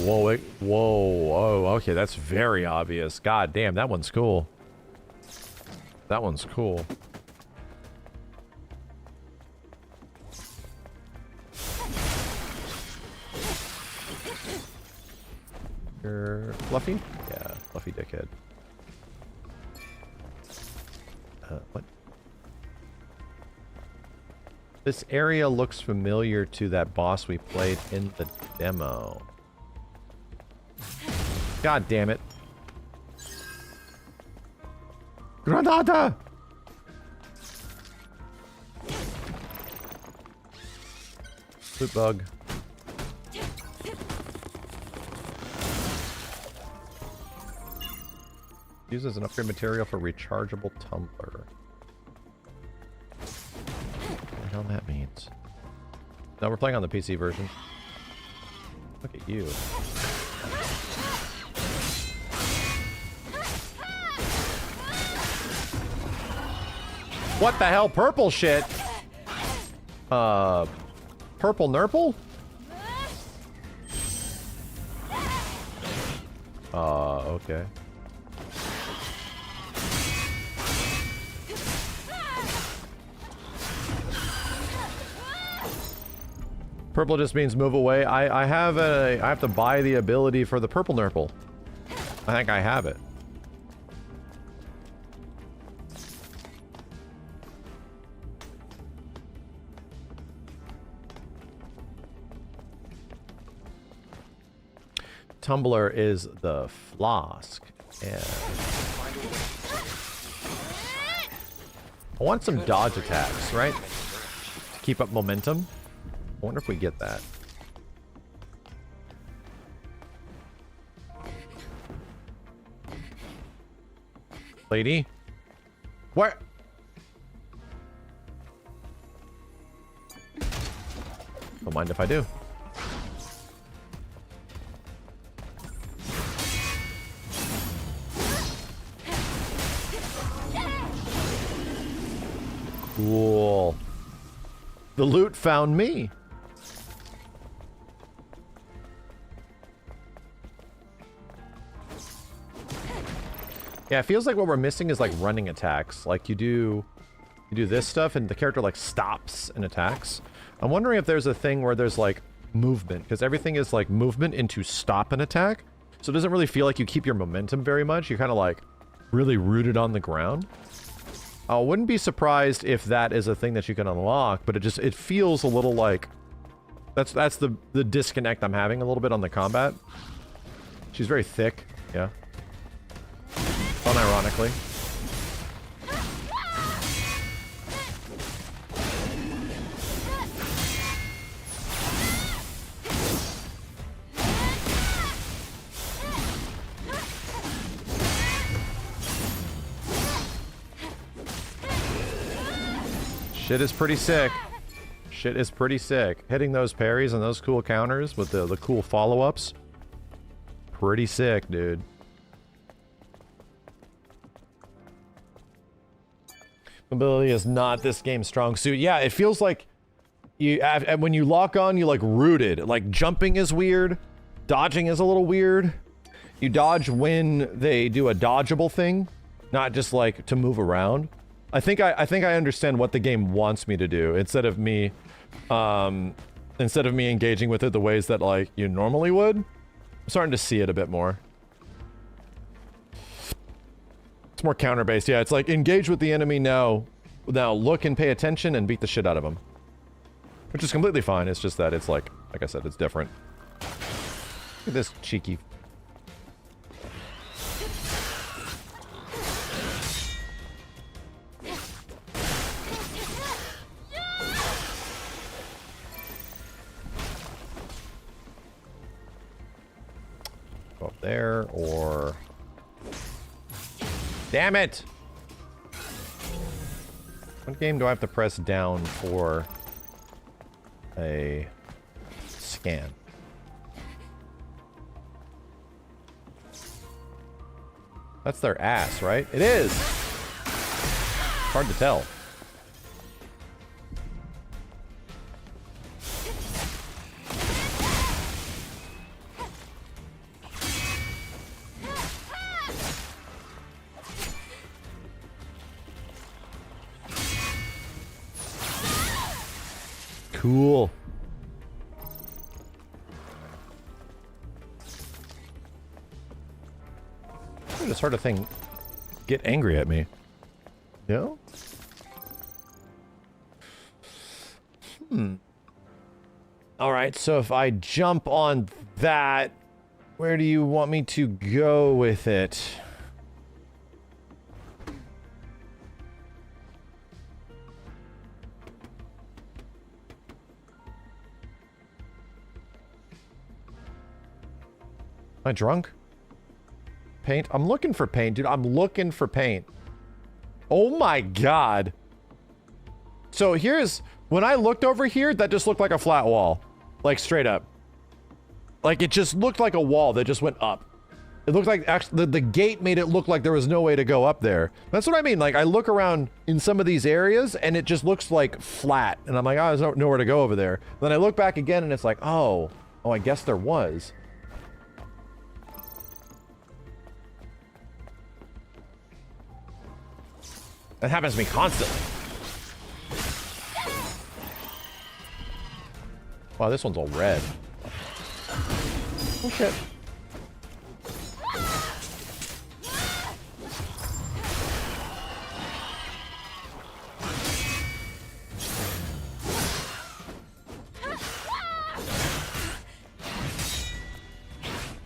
whoa, wait, whoa, oh, okay, that's very obvious. God damn, that one's cool. That one's cool. You're Fluffy? Yeah, Fluffy dickhead. What? This area looks familiar to that boss we played in the demo. God damn it. Granada! Loot bug. Used as an upgrade material for rechargeable tumbler. What the hell that means? No, we're playing on the PC version. Look at you. What the hell? Purple shit? Purple nurple? Okay. Purple just means move away. I have to buy the ability for the purple nurple. I think I have it. Tumbler is the flask. Yeah. I want some dodge attacks, right? To keep up momentum. I wonder if we get that. Lady? Where? Don't mind if I do. Cool. The loot found me. Yeah, it feels like what we're missing is like running attacks. Like you do this stuff and the character like stops and attacks. I'm wondering if there's a thing where there's like movement, because everything is like movement into stop and attack. So it doesn't really feel like you keep your momentum very much. You're kind of like really rooted on the ground. I wouldn't be surprised if that is a thing that you can unlock, but it feels a little like that's the disconnect I'm having a little bit on the combat. She's very thick, yeah. Unironically. Shit is pretty sick. Shit is pretty sick. Hitting those parries and those cool counters with the cool follow-ups. Pretty sick, dude. Mobility is not this game's strong suit. Yeah, it feels like you when you lock on, you like rooted. Like jumping is weird. Dodging is a little weird. You dodge when they do a dodgeable thing, not just like to move around. I think I understand what the game wants me to do instead of me engaging with it the ways that like you normally would. I'm starting to see it a bit more. It's more counter-based. Yeah, it's like engage with the enemy now. Now look and pay attention and beat the shit out of them. Which is completely fine. It's just that it's like I said, it's different. Look at this cheeky. Go up there, or... Damn it! What game do I have to press down for a scan? That's their ass, right? It is! Hard to tell. Cool. This sort of thing get angry at me. No? Alright, so if I jump on that, where do you want me to go with it? Am I drunk? Paint? I'm looking for paint, dude. I'm looking for paint. Oh my god. So here's... When I looked over here, that just looked like a flat wall. Like, straight up. Like, it just looked like a wall that just went up. It looked like... Actually, the gate made it look like there was no way to go up there. That's what I mean. Like, I look around in some of these areas, and it just looks like flat. And I'm like, oh, there's nowhere to go over there. Then I look back again, and it's like, oh, I guess there was. That happens to me constantly. Wow, this one's all red. Oh shit.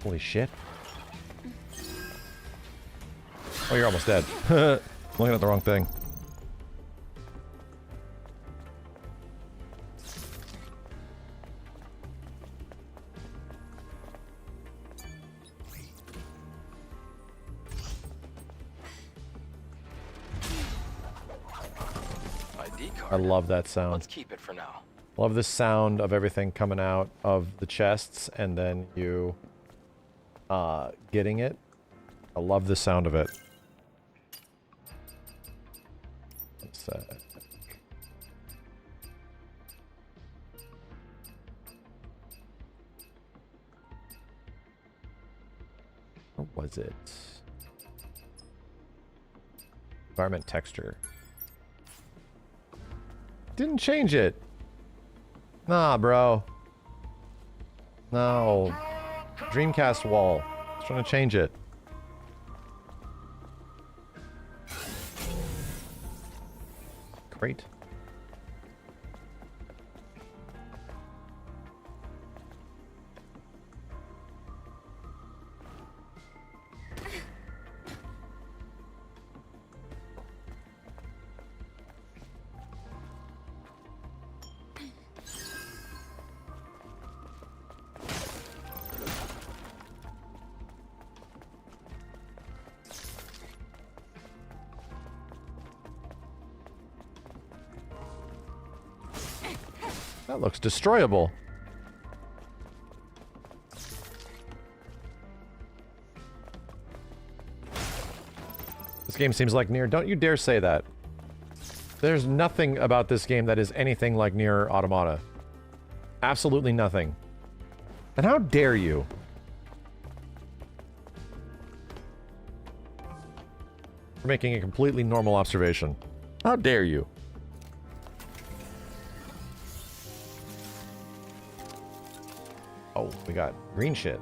Holy shit. Oh, you're almost dead. Looking at the wrong thing. I love that sound.
Let's keep it for now.
Love the sound of everything coming out of the chests and then you getting it. I love the sound of it. Where was it? Environment texture. Didn't change it. Nah, bro. No. Dreamcast wall. I was trying to change it. Great. That looks destroyable. This game seems like Nier. Don't you dare say that. There's nothing about this game that is anything like Nier Automata. Absolutely nothing. And how dare you? For making a completely normal observation. How dare you? Oh, we got green shit.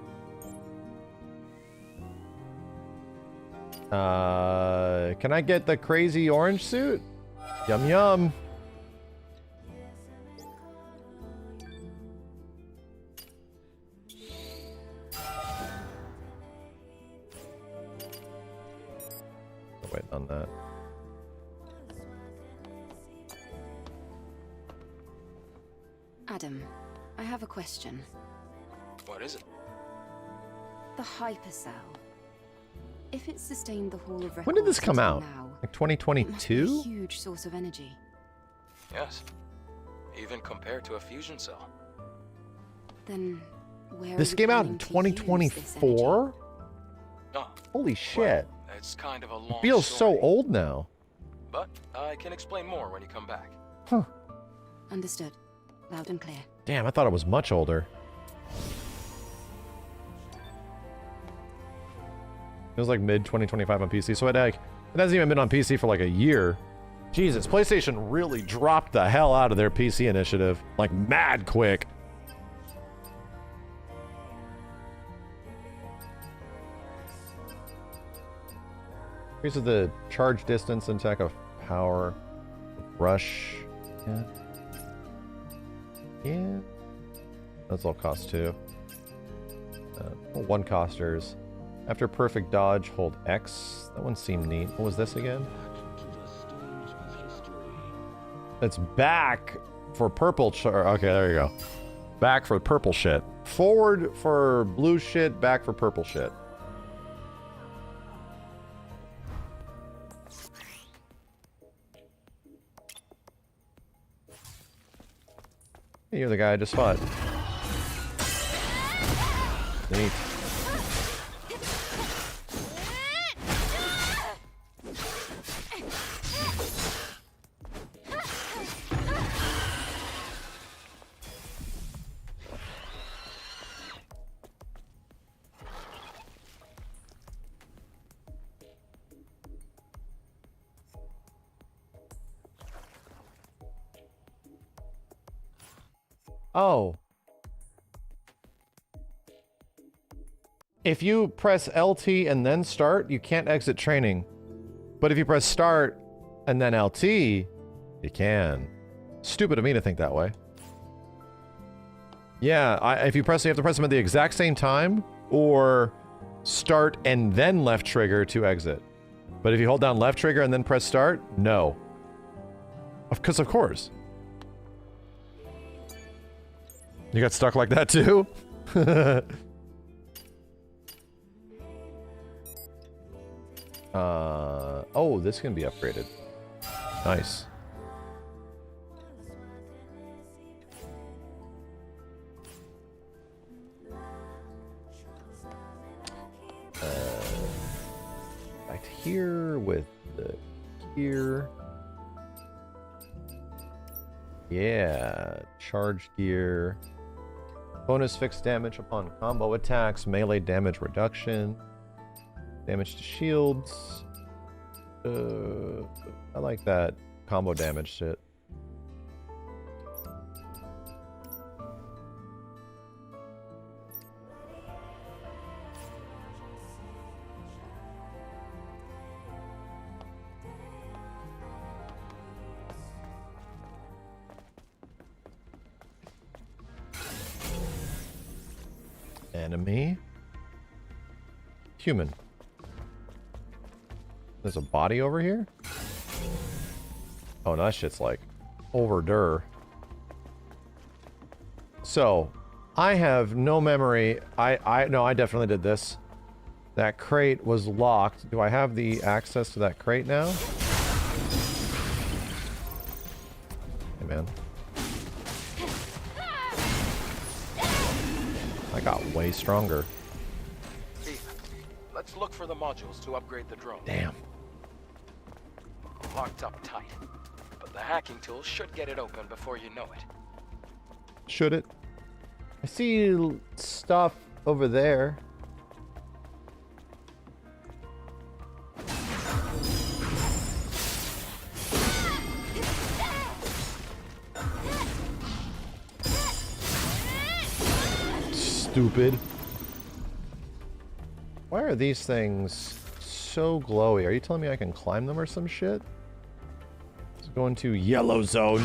Can I get the crazy orange suit? Yum yum. Wait on that.
Adam, I have a question.
What is it?
The hypercell. If it sustained the Hall of Records
When did this come out?
now,
Like
it must be a
2022?
huge source of energy.
Yes. Even compared to a fusion cell.
Then where
This
are you
came out in
planning to use this energy?
2024?
Oh,
Holy shit.
it's kind of a long
It feels
story,
so old now.
But I can explain more when you come back.
Huh.
Understood. Loud and clear.
Damn, I thought it was much older. It was like mid-2025 on PC, so it hasn't even been on PC for like a year. Jesus, PlayStation really dropped the hell out of their PC initiative. Like, mad quick. Increases the charge distance and attack of power. Rush. Yeah. Yeah. That's all cost too. One costers. After perfect dodge, hold X. That one seemed neat. What was this again? It's back for purple. Okay, there you go. Back for purple shit. Forward for blue shit. Back for purple shit. Hey, you're the guy I just fought. Neat. Oh. If you press LT and then start, you can't exit training. But if you press start and then LT, you can. Stupid of me to think that way. Yeah, if you have to press them at the exact same time, or start and then left trigger to exit. But if you hold down left trigger and then press start, no. Because of course. You got stuck like that too? Oh, this can be upgraded. Nice. Back to here with the gear. Yeah, charge gear. Bonus fixed damage upon combo attacks, melee damage reduction, damage to shields. I like that combo damage shit. Enemy. Human. There's a body over here? Oh, no, that shit's like over. So, I have no memory. No, I definitely did this. That crate was locked. Do I have the access to that crate now? Hey, man. I got way stronger.
Ethan, let's look for the modules to upgrade the drone.
Damn.
Locked up tight. But the hacking tool should get it open before you know it.
Should it? I see stuff over there. Stupid. Why are these things so glowy? Are you telling me I can climb them or some shit? Let's go into yellow zone.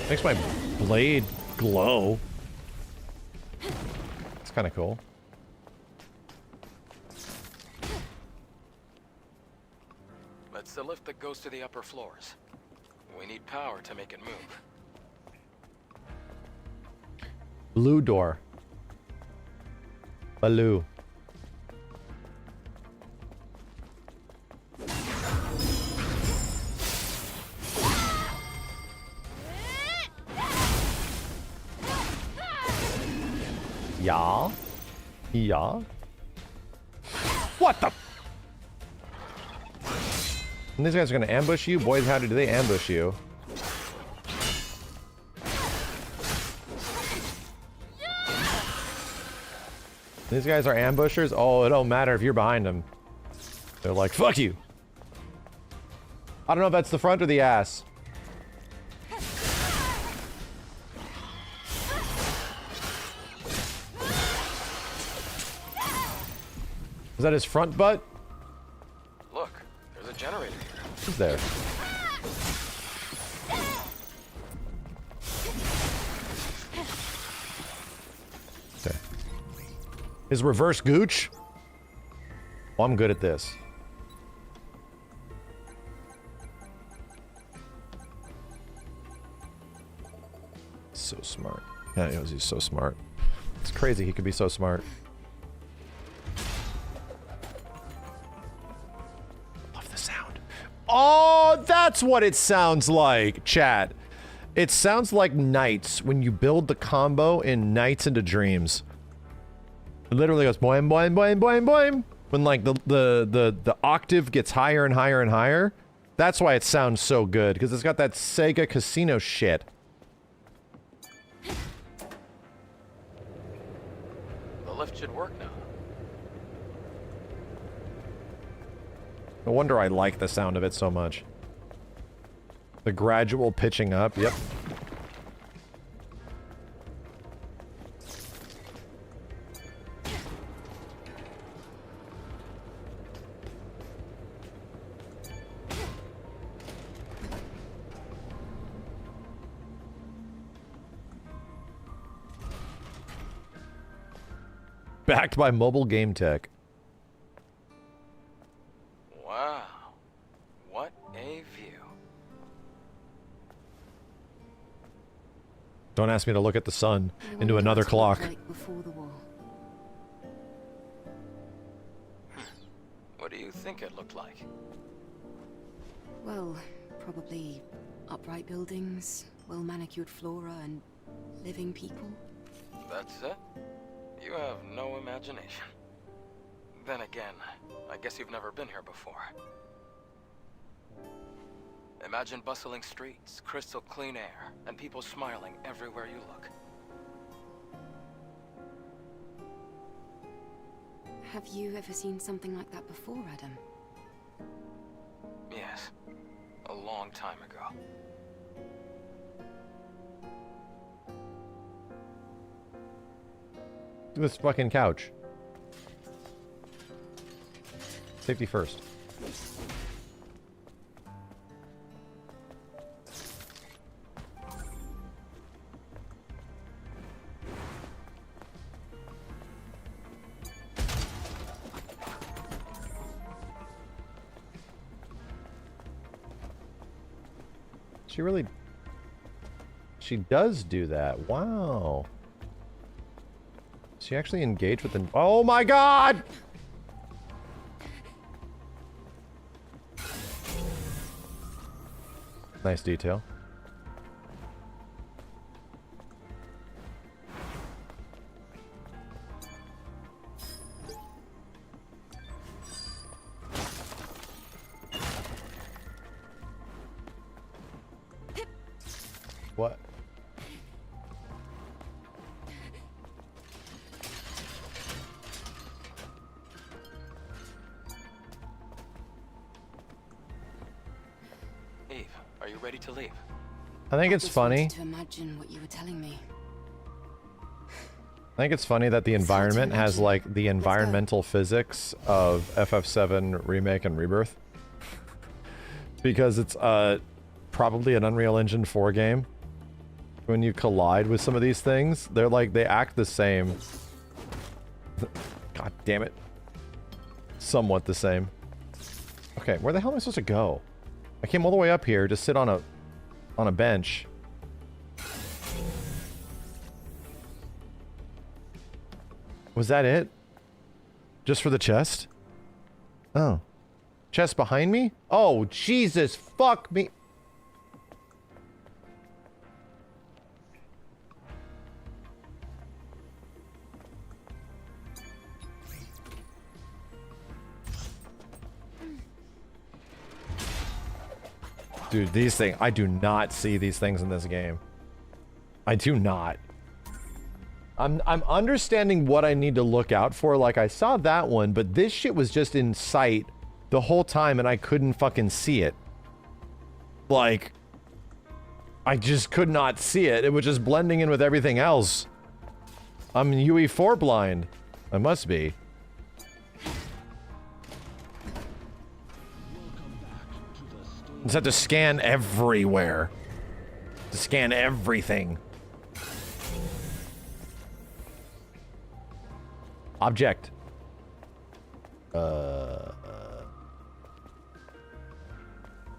Makes my blade glow. It's kind of cool.
It's the lift that goes to the upper floors. We need power to make it move.
Blue door. Baloo. Yeah. Yeah. What the? And these guys are gonna ambush you? Boys, how do they ambush you? These guys are ambushers? Oh, it don't matter if you're behind them. They're like, fuck you. I don't know if that's the front or the ass. Is that his front butt?
Look, there's a generator here.
Who's there? Okay. His reverse gooch? Oh, I'm good at this. So smart. Yeah, he's so smart. It's crazy he could be so smart. Love the sound. Oh, that's what it sounds like, chat. It sounds like Nights when you build the combo in Nights into Dreams. It literally goes boing, boing, boing, boing, boing. When like the octave gets higher and higher and higher. That's why it sounds so good, because it's got that Sega Casino shit.
The lift should work now.
No wonder I like the sound of it so much. The gradual pitching up, yep. Backed by Mobile Game Tech.
Wow. What a view.
Don't ask me to look at the sun into another clock.
Like before the war.
What do you think it looked like?
Well, probably upright buildings, well-manicured flora, and living people.
That's it? You have no imagination. Then again, I guess you've never been here before. Imagine bustling streets, crystal clean air, and people smiling everywhere you look.
Have you ever seen something like that before, Adam?
Yes, a long time ago.
This fucking couch. Safety first. She really... She does do that. Wow. She actually engaged with the... Oh my god! Nice detail. What?
Eve, are you ready to leave?
I think it's funny.
To imagine what you were telling me.
I think it's funny that the environment has like the environmental physics of FF7 Remake and Rebirth. Because it's probably an Unreal Engine 4 game. When you collide with some of these things, they're like, they act the same. God damn it. Somewhat the same. Okay, where the hell am I supposed to go? I came all the way up here to sit on a bench. Was that it? Just for the chest? Oh. Chest behind me? Oh, Jesus, fuck me. Dude, these things, I do not see these things in this game. I do not. I'm understanding what I need to look out for. Like, I saw that one, but this shit was just in sight the whole time and I couldn't fucking see it. Like, I just could not see it. It was just blending in with everything else. I'm UE4 blind. I must be. Just have to scan everywhere. To scan everything. Object.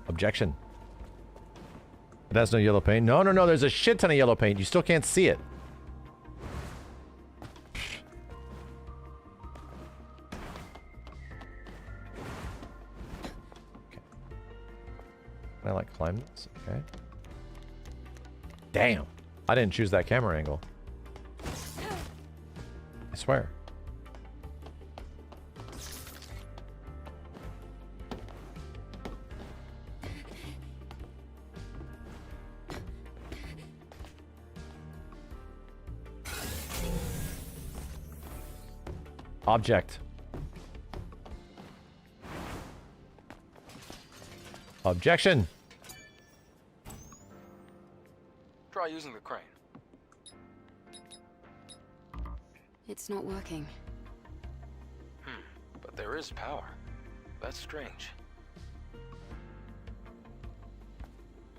Objection. It has no yellow paint. No, no, no, there's a shit ton of yellow paint. You still can't see it. Can I like climb this? Okay. Damn. I didn't choose that camera angle. I swear. Object. Objection.
Try using the crane.
It's not working.
But there is power. That's strange.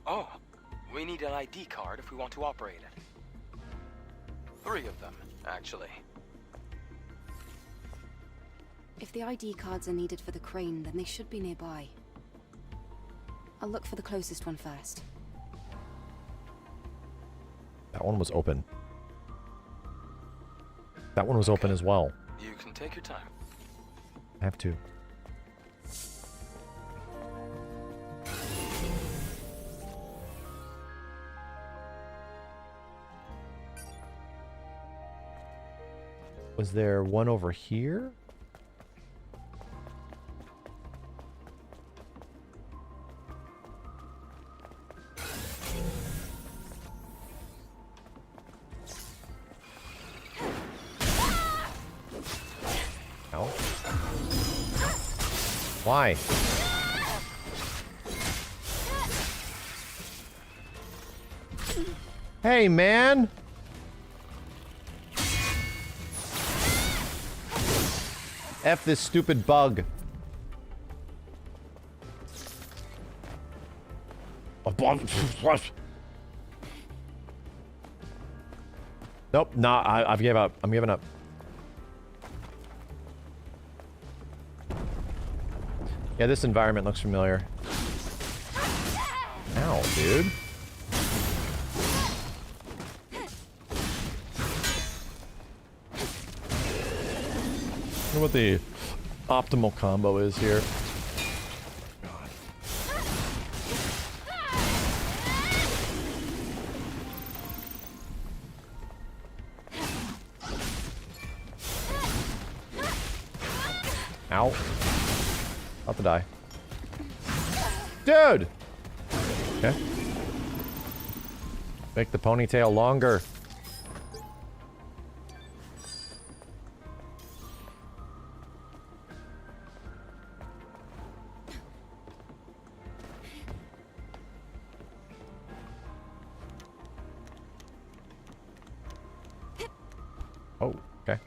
Oh, we need an ID card if we want to operate it. 3 of them, actually.
If the ID cards are needed for the crane, then they should be nearby. I'll look for the closest one first.
That one was open. That one was open as well.
You can take your time.
I have to. Was there one over here? Why? Hey, man! F this stupid bug. Nope, nah, I've gave up. I'm giving up. Yeah, this environment looks familiar. Ow, dude. I wonder what the optimal combo is here. God. Ow. About to die. Dude! Okay. Make the ponytail longer. Oh, okay.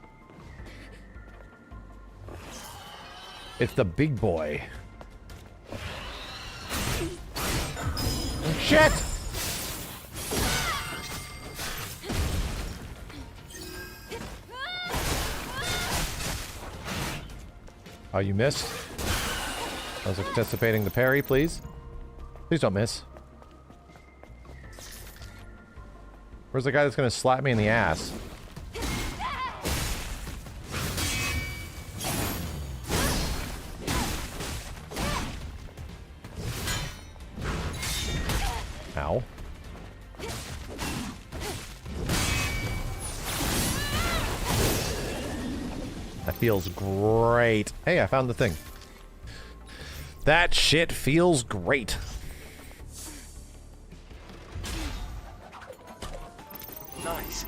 It's the big boy. Shit! Oh, you missed? I was anticipating the parry, please. Please don't miss. Where's the guy that's gonna slap me in the ass? Ow. That feels great. Hey, I found the thing. That shit feels great.
Nice.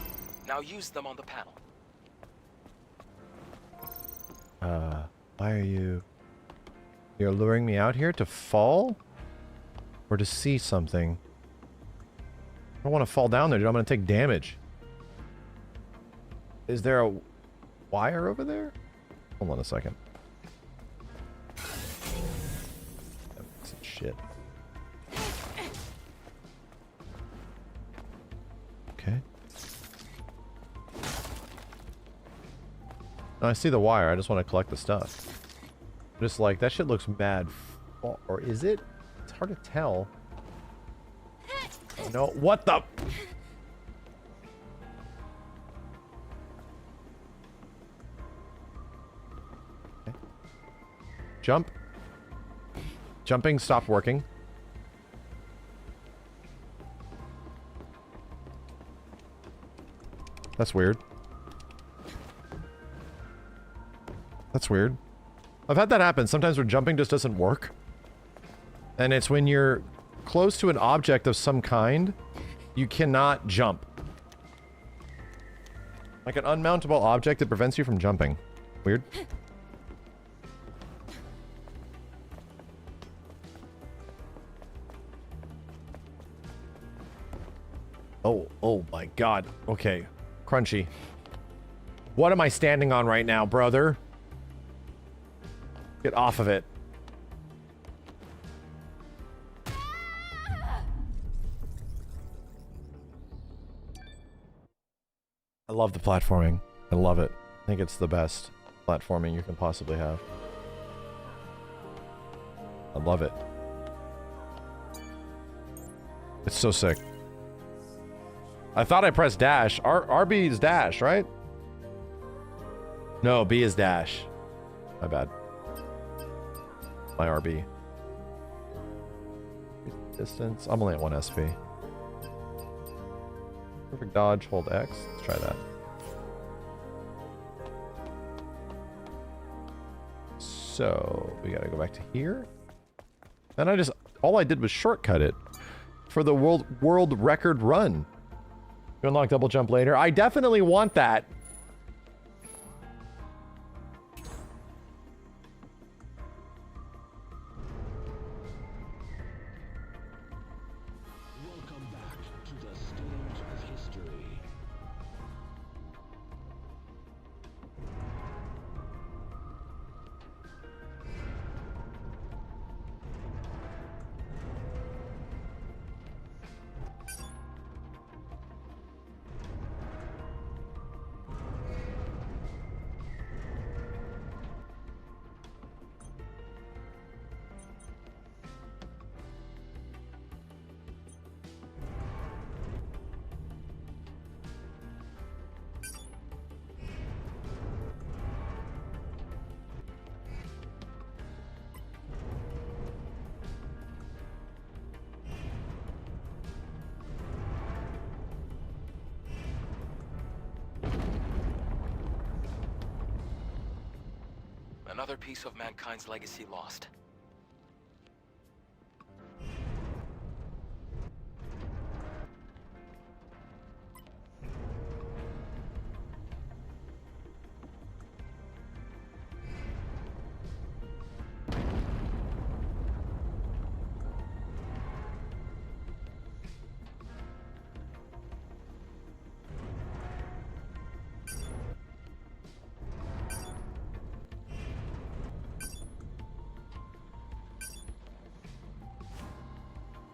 Now use them on the panel.
Why are you... You're luring me out here to fall? Or to see something? I don't want to fall down there, dude. I'm going to take damage. Is there a wire over there? Hold on a second. Some shit. Okay. No, I see the wire. I just want to collect the stuff. Just like, that shit looks mad. Or is it? It's hard to tell. No, what the? Okay. Jump. Jumping stopped working. That's weird. That's weird. I've had that happen sometimes where jumping just doesn't work. And it's when you're close to an object of some kind, you cannot jump. Like an unmountable object that prevents you from jumping. Weird. Oh my god. Okay. Crunchy. What am I standing on right now, brother? Get off of it. I love the platforming. I love it. I think it's the best platforming you can possibly have. I love it. It's so sick. I thought I pressed dash. RB is dash, right? No, B is dash. My bad. My RB. Distance. I'm only at 1 SP. Perfect dodge, hold X. Let's try that. So, we gotta go back to here. And all I did was shortcut it for the world record run. You unlock double jump later. I definitely want that.
Welcome back to the stage of history.
Another piece of mankind's legacy lost.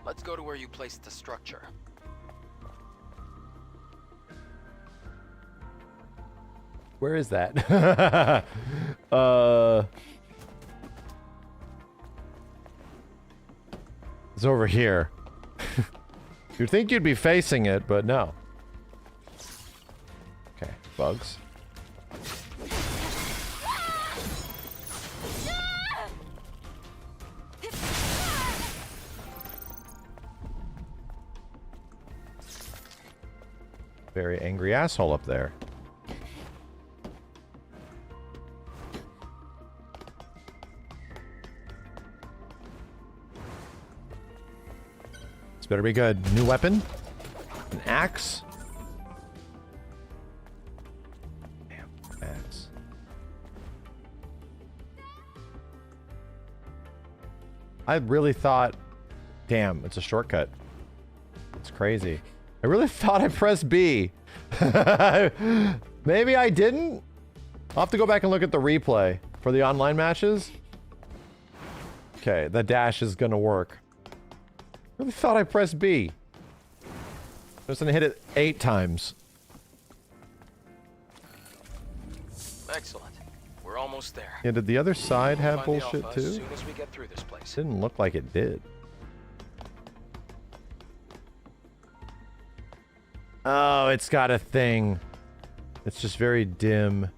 Let's go to where you placed the structure.
Where is that? It's over here. You'd think you'd be facing it, but no. Okay, bugs. Very angry asshole up there. This better be good. New weapon? An axe? Damn, axe. I really thought... Damn, it's a shortcut. It's crazy. I really thought I pressed B. Maybe I didn't? I'll have to go back and look at the replay for the online matches. Okay, the dash is gonna work. I really thought I pressed B. I was gonna hit it 8 times.
Excellent. We're almost there.
Yeah, did the other side have
Find the
bullshit
Alpha
too?
as soon as we get through this place.
Didn't look like it did. Oh, it's got a thing. It's just very dim.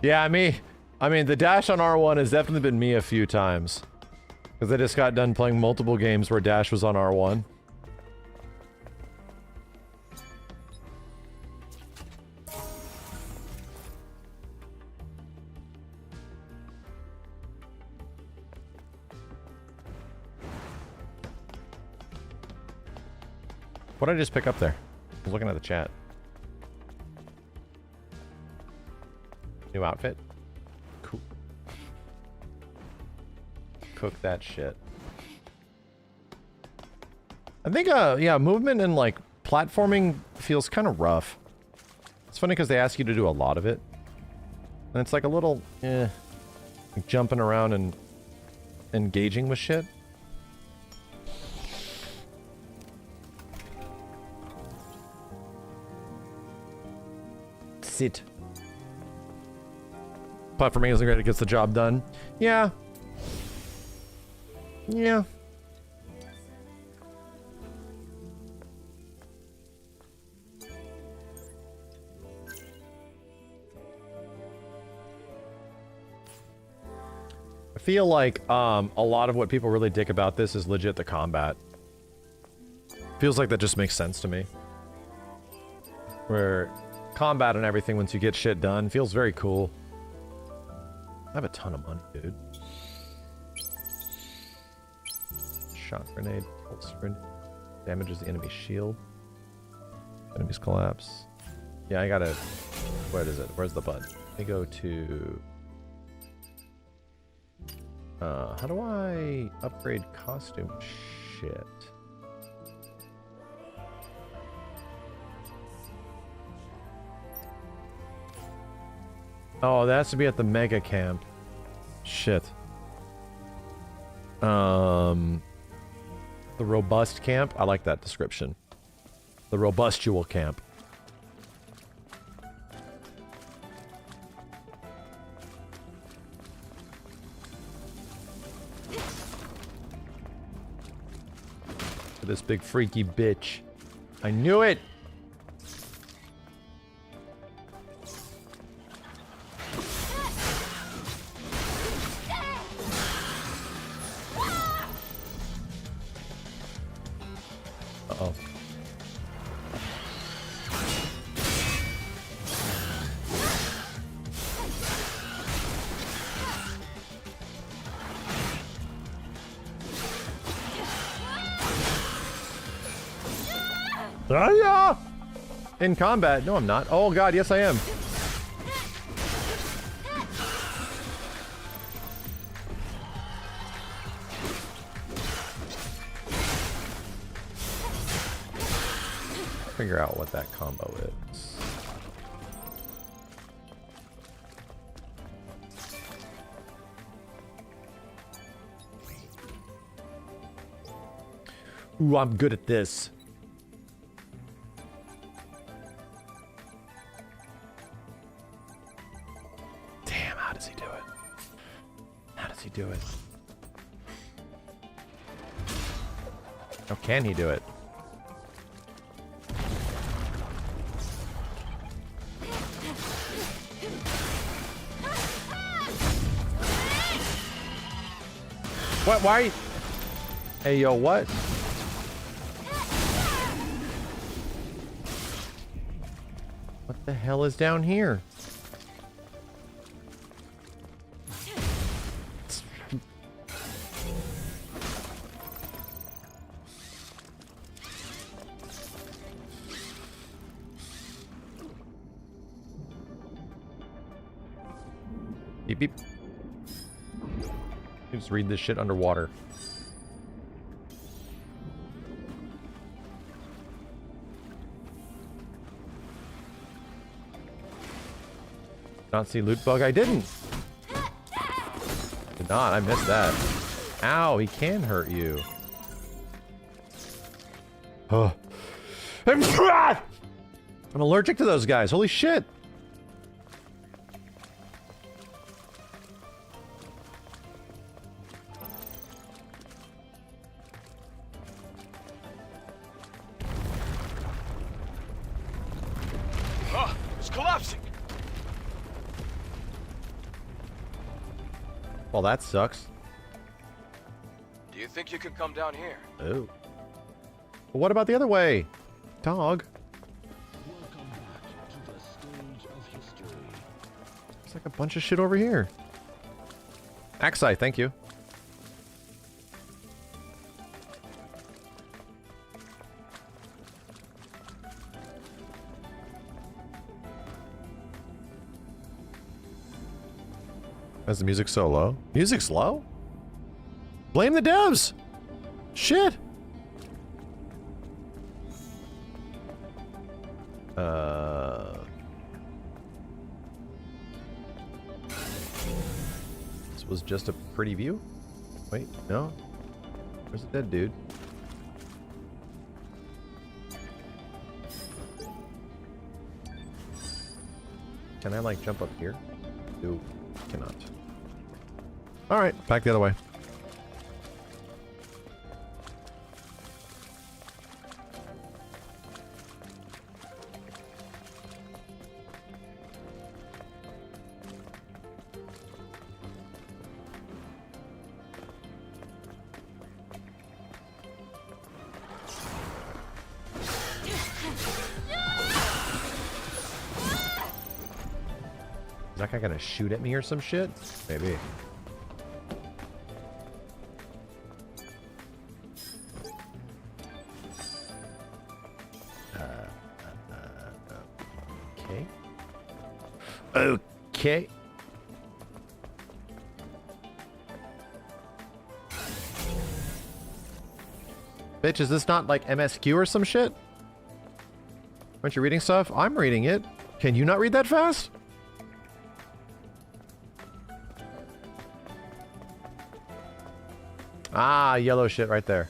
Yeah, I mean, the dash on R1 has definitely been me a few times. Because I just got done playing multiple games where dash was on R1. What did I just pick up there? I was looking at the chat. New outfit? Cool. Cook that shit. I think, yeah, movement and, like, platforming feels kind of rough. It's funny because they ask you to do a lot of it. And it's like a little, like jumping around and engaging with shit. Sit. Platforming isn't great, it gets the job done. Yeah. Yeah. I feel like a lot of what people really dick about this is legit the combat. Feels like that just makes sense to me. Where combat and everything, once you get shit done, feels very cool. I have a ton of money, dude. Shot grenade, pulse grenade. Damages the enemy shield. Enemies collapse. Yeah, I gotta... Where is it? Where's the button? Let me go to... how do I upgrade costume? Shit. Oh, that has to be at the mega camp. Shit. The robust camp? I like that description. The robustual camp. This big freaky bitch. I knew it! Uh-oh. Yeah. In combat. No, I'm not. Oh, God. Yes, I am. Figure out what that combo is. Ooh, I'm good at this. Damn, how does he do it? How does he do it? How can he do it? What? Why? Hey, yo, what? What the hell is down here? Beep beep. Just read this shit underwater. Not see loot bug? I didn't. Did not. I missed that. Ow, he can hurt you. Oh. I'm allergic to those guys. Holy shit.
It's collapsing.
Well, that sucks.
Do you think you could come down here?
Oh. Well, what about the other way? Dog.
Welcome back to the stage of history.
There's like a bunch of shit over here. Axi, thank you. Is the music so low? Music's low? Blame the devs! Shit! This was just a pretty view? Wait, no? Where's the dead dude? Can I, like, jump up here? No, cannot. Alright, back the other way. Is that guy gonna shoot at me or some shit? Maybe. Okay. Okay. Bitch, is this not like MSQ or some shit? Aren't you reading stuff? I'm reading it. Can you not read that fast? Ah, yellow shit right there.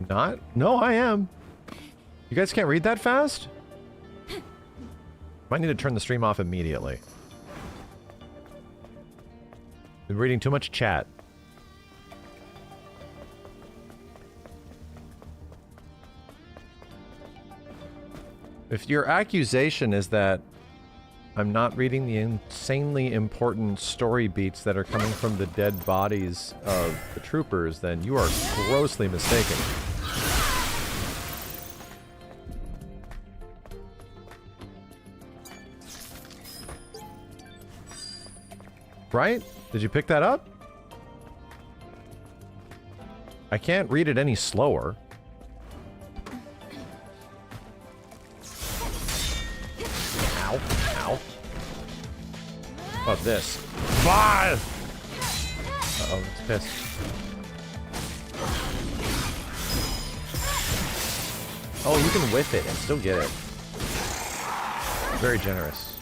Not? No, I am. You guys can't read that fast? Might need to turn the stream off immediately. Been reading too much chat. If your accusation is that I'm not reading the insanely important story beats that are coming from the dead bodies of the troopers, then you are grossly mistaken. Right? Did you pick that up? I can't read it any slower. Ow. Ow. How about this? Five! Uh-oh, it's pissed. Oh, you can whiff it and still get it. Very generous.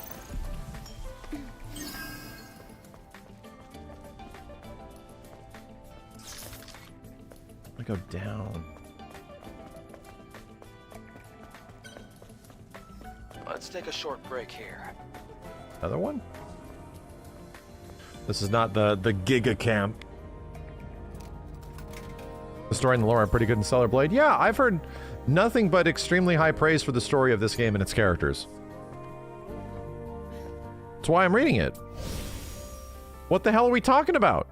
I go down.
Let's take a short break here.
Another one? This is not the Giga Camp. The story and the lore are pretty good in Stellar Blade. Yeah, I've heard nothing but extremely high praise for the story of this game and its characters. That's why I'm reading it. What the hell are we talking about?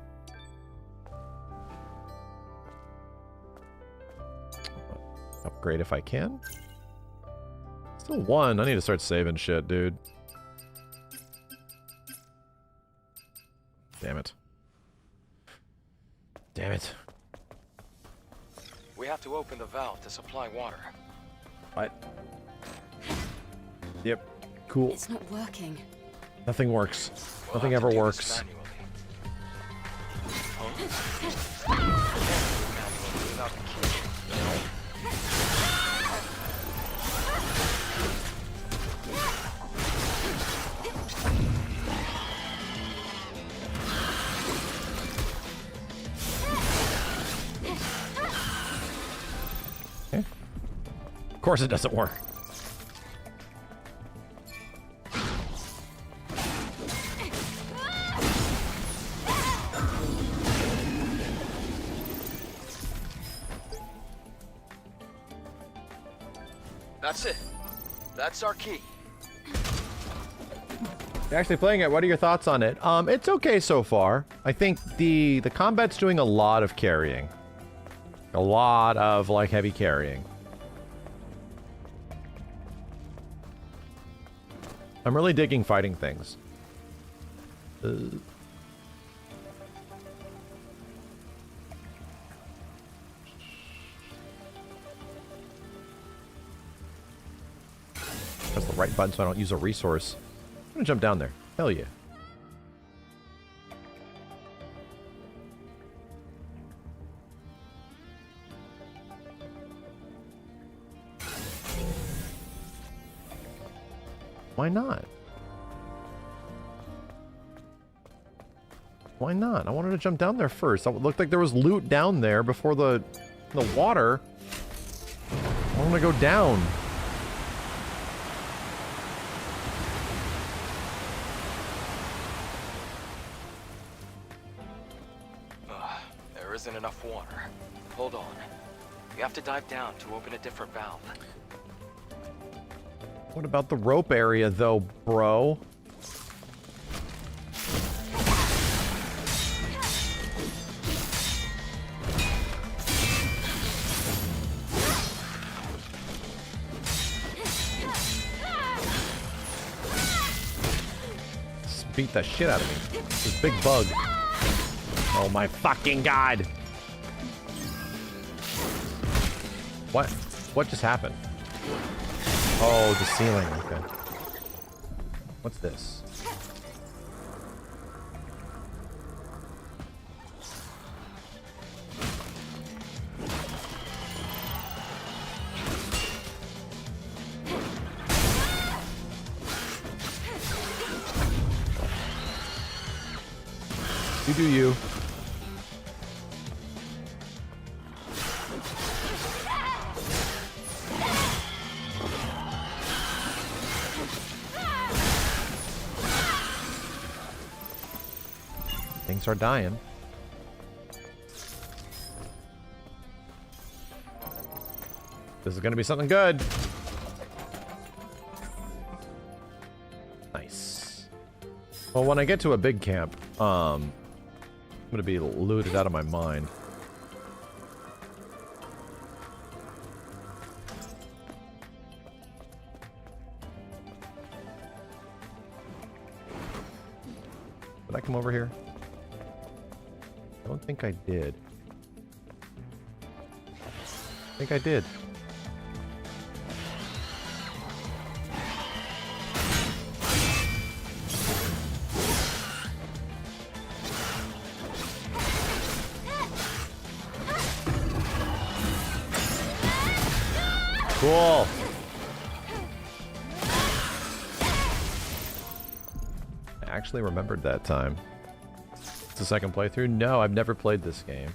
Upgrade if I can. Still one. I need to start saving shit, dude. Damn it. Damn it.
We have to open the valve to supply water.
What? Yep. Cool.
It's not working.
Nothing works. Nothing ever works. Okay. Of course it doesn't work.
That's it. That's our key.
You're actually playing it. What are your thoughts on it? It's okay so far. I think the combat's doing a lot of carrying. A lot of, like, heavy carrying. I'm really digging fighting things. Press the right button so I don't use a resource. I'm gonna jump down there. Hell yeah. Why not? Why not? I wanted to jump down there first. It looked like there was loot down there before the water. I want to go down.
There isn't enough water. Hold on. We have to dive down to open a different valve.
What about the rope area, though, bro? Just beat the shit out of me. This big bug. Oh my fucking god! What? What just happened? Oh, the ceiling. Okay. What's this? You do you. Things are dying. This is gonna be something good. Nice. Well, when I get to a big camp, I'm gonna be looted out of my mind. Did I come over here? I don't think I did. I think I did. Cool. I actually remembered that time. It's the second playthrough? No, I've never played this game.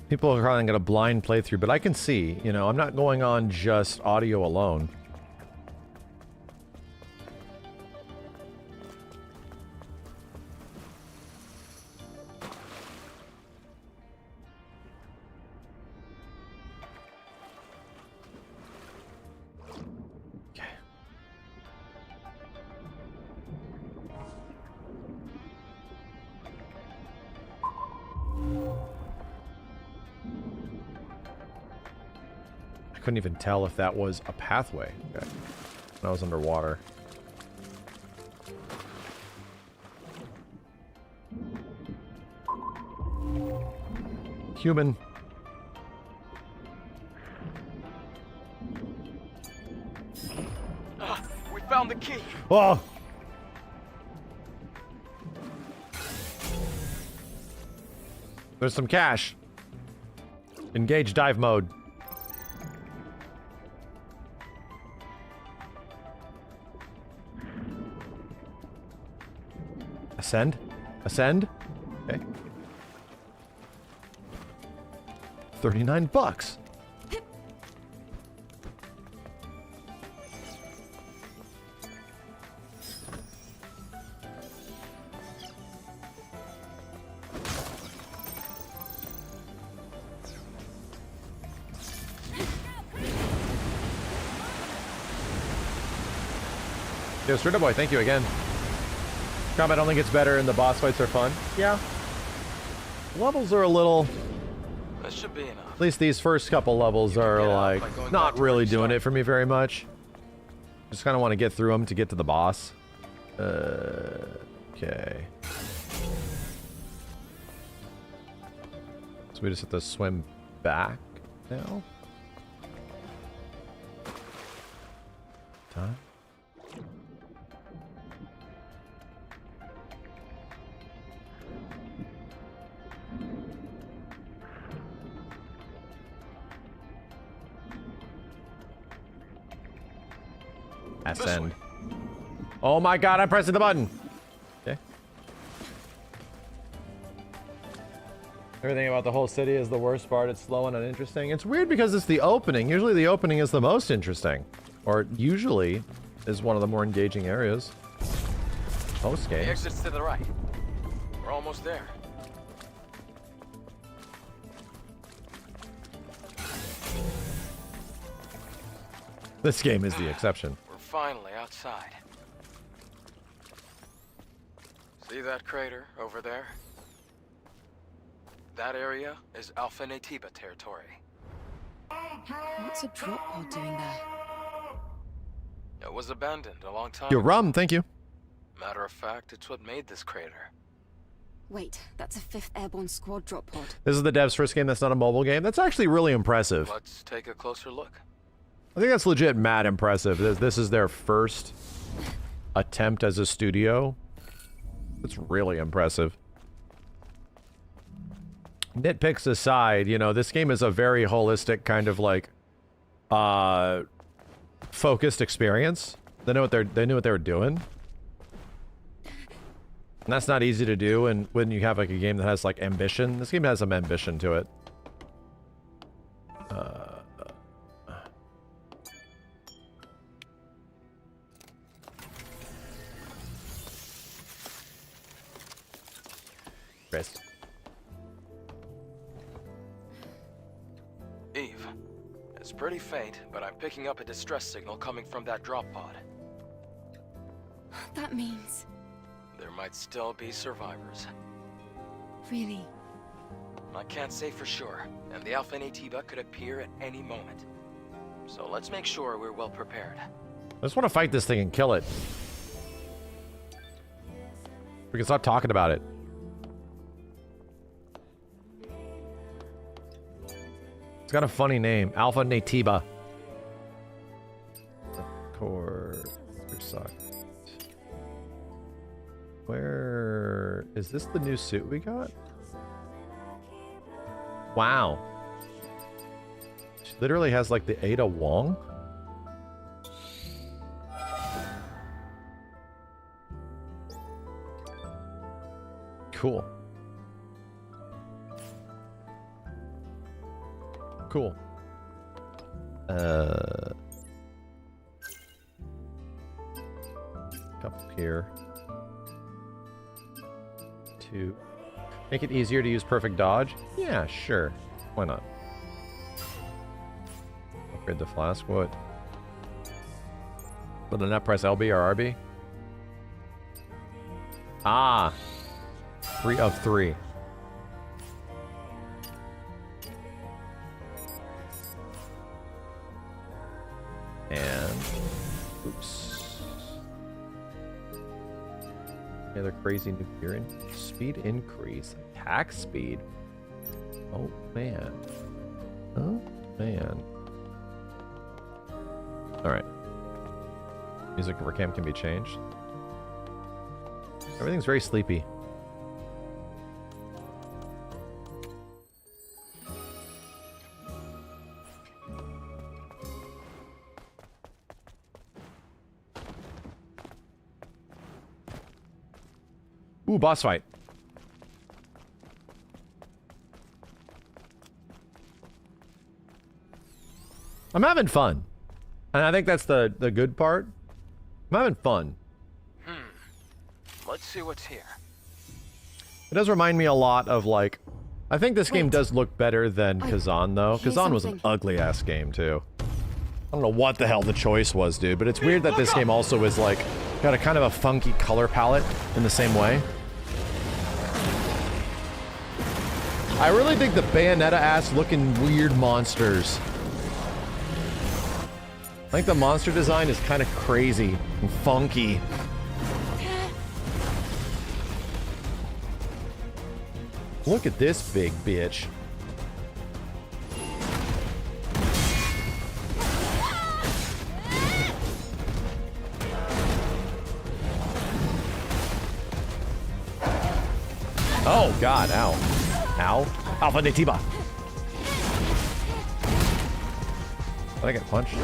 People are calling it a blind playthrough, but I can see, you know, I'm not going on just audio alone. Couldn't even tell if that was a pathway. Okay. When I was underwater. Human.
We found the key.
Oh! There's some cash. Engage dive mode. Ascend? Ascend? Okay. 39 bucks. Yo, Strita Boy, thank you again. Combat only gets better and the boss fights are fun. Yeah. Levels are a little...
That should be enough.
At least these first couple levels are, like, not really doing it for me very much. Just kind of want to get through them to get to the boss. Okay. So we just have to swim back now? Time? Ascend. Oh my god, I'm pressing the button. Okay. Everything about the whole city is the worst part. It's slow and uninteresting. It's weird because it's the opening. Usually the opening is the most interesting. Or usually is one of the more engaging areas. Most games.
The exit's to the right. We're almost there.
This game is the exception.
We're finally outside. See that crater over there? That area is Alpha Natiba territory.
What's a drop pod doing there?
It was abandoned a long time
Your
ago.
rum, thank you.
Matter of fact, it's what made this crater.
Wait, that's a 5th Airborne Squad drop pod.
This is the devs' first game that's not a mobile game. That's actually really impressive.
Let's take a closer look.
I think that's legit mad impressive. This is their first attempt as a studio. It's really impressive. Nitpicks aside, you know, this game is a very holistic kind of like focused experience. They knew what they were doing. And that's not easy to do, and when you have like a game that has like ambition. This game has some ambition to it. Chris.
Eve, it's pretty faint, but I'm picking up a distress signal coming from that drop pod.
That means...
There might still be survivors.
Really?
I can't say for sure, and the Alpha Natiba could appear at any moment. So let's make sure we're well prepared.
I just want to fight this thing and kill it. We can stop talking about it. It's got a funny name. Alpha Natiba. Core. Where is this the new suit we got? Wow. She literally has like the Ada Wong. Cool. Cool. Up here. To make it easier to use perfect dodge? Yeah, sure. Why not? Upgrade the flask. What? Will the net press LB or RB? Ah! 3 of 3. And... oops. Any other crazy new gearing? Speed increase. Attack speed. Oh, man. Oh, man. Alright. Music over cam can be changed. Everything's very sleepy. Ooh, boss fight. I'm having fun. And I think that's the good part. I'm having fun.
Let's see what's here.
It does remind me a lot of, like... I think this game does look better than Kazan, though. Kazan was an ugly-ass game, too. I don't know what the hell the choice was, dude, but it's weird that this game also is, like, got a kind of a funky color palette in the same way. I really dig the Bayonetta-ass looking weird monsters. I think the monster design is kind of crazy and funky. Look at this big bitch. Oh god, ow. Ow. Alpha Natiba. Did I get punched?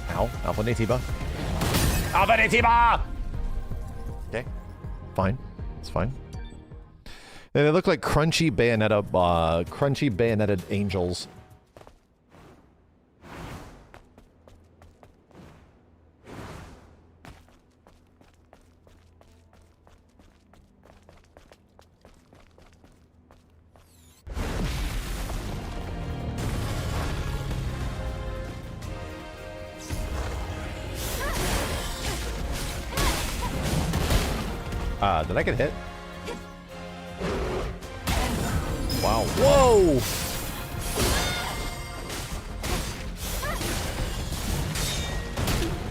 Ow. Alpha Natiba. Alpha Natiba! Okay. Fine. It's fine. They look like crunchy bayoneted angels. Did I get hit? Wow. Whoa!